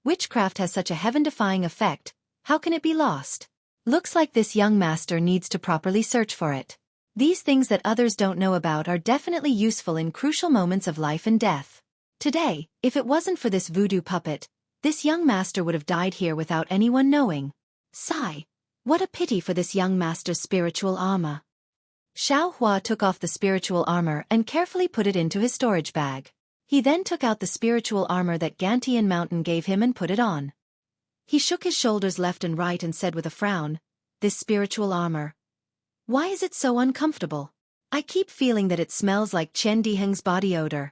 witchcraft has such a heaven-defying effect, how can it be lost? Looks like this young master needs to properly search for it. These things that others don't know about are definitely useful in crucial moments of life and death. Today, if it wasn't for this voodoo puppet, this young master would have died here without anyone knowing. Sigh. What a pity for this young master's spiritual armor. Xiao Hua took off the spiritual armor and carefully put it into his storage bag. He then took out the spiritual armor that Gantian Mountain gave him and put it on. He shook his shoulders left and right and said with a frown, this spiritual armor. Why is it so uncomfortable? I keep feeling that it smells like Chen Diheng's body odor.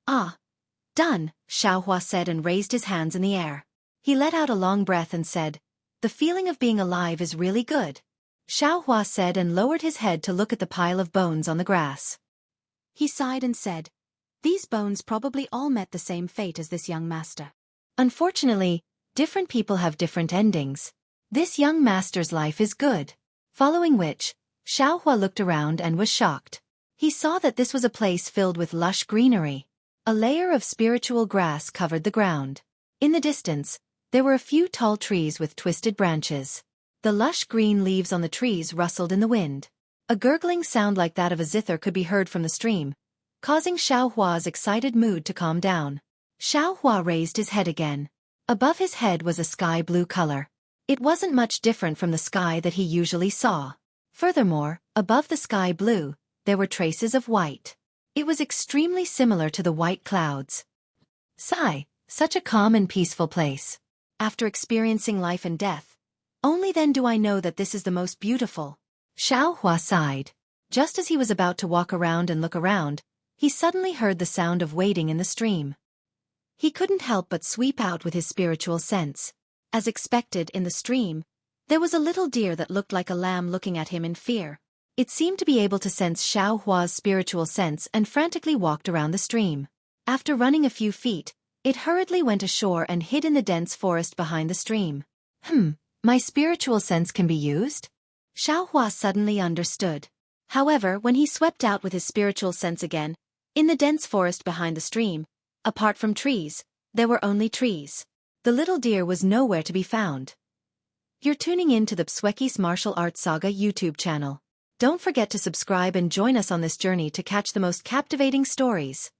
Ah. Done, Xiao Hua said and raised his hands in the air. He let out a long breath and said, the feeling of being alive is really good. Xiao Hua said and lowered his head to look at the pile of bones on the grass. He sighed and said, these bones probably all met the same fate as this young master. Unfortunately, different people have different endings. This young master's life is good. Following which, Xiao Hua looked around and was shocked. He saw that this was a place filled with lush greenery. A layer of spiritual grass covered the ground. In the distance, there were a few tall trees with twisted branches. The lush green leaves on the trees rustled in the wind. A gurgling sound like that of a zither could be heard from the stream, causing Xiaohua's excited mood to calm down. Xiaohua raised his head again. Above his head was a sky blue color. It wasn't much different from the sky that he usually saw. Furthermore, above the sky blue, there were traces of white. It was extremely similar to the white clouds. Sigh, such a calm and peaceful place. After experiencing life and death, only then do I know that this is the most beautiful. Xiaohua sighed. Just as he was about to walk around and look around, he suddenly heard the sound of wading in the stream. He couldn't help but sweep out with his spiritual sense. As expected in the stream, there was a little deer that looked like a lamb looking at him in fear. It seemed to be able to sense Xiaohua's spiritual sense and frantically walked around the stream. After running a few feet, it hurriedly went ashore and hid in the dense forest behind the stream. My spiritual sense can be used? Xiaohua suddenly understood. However, when he swept out with his spiritual sense again, in the dense forest behind the stream, apart from trees, there were only trees. The little deer was nowhere to be found. You're tuning in to the Xueqi's Martial Arts Saga YouTube channel. Don't forget to subscribe and join us on this journey to catch the most captivating stories.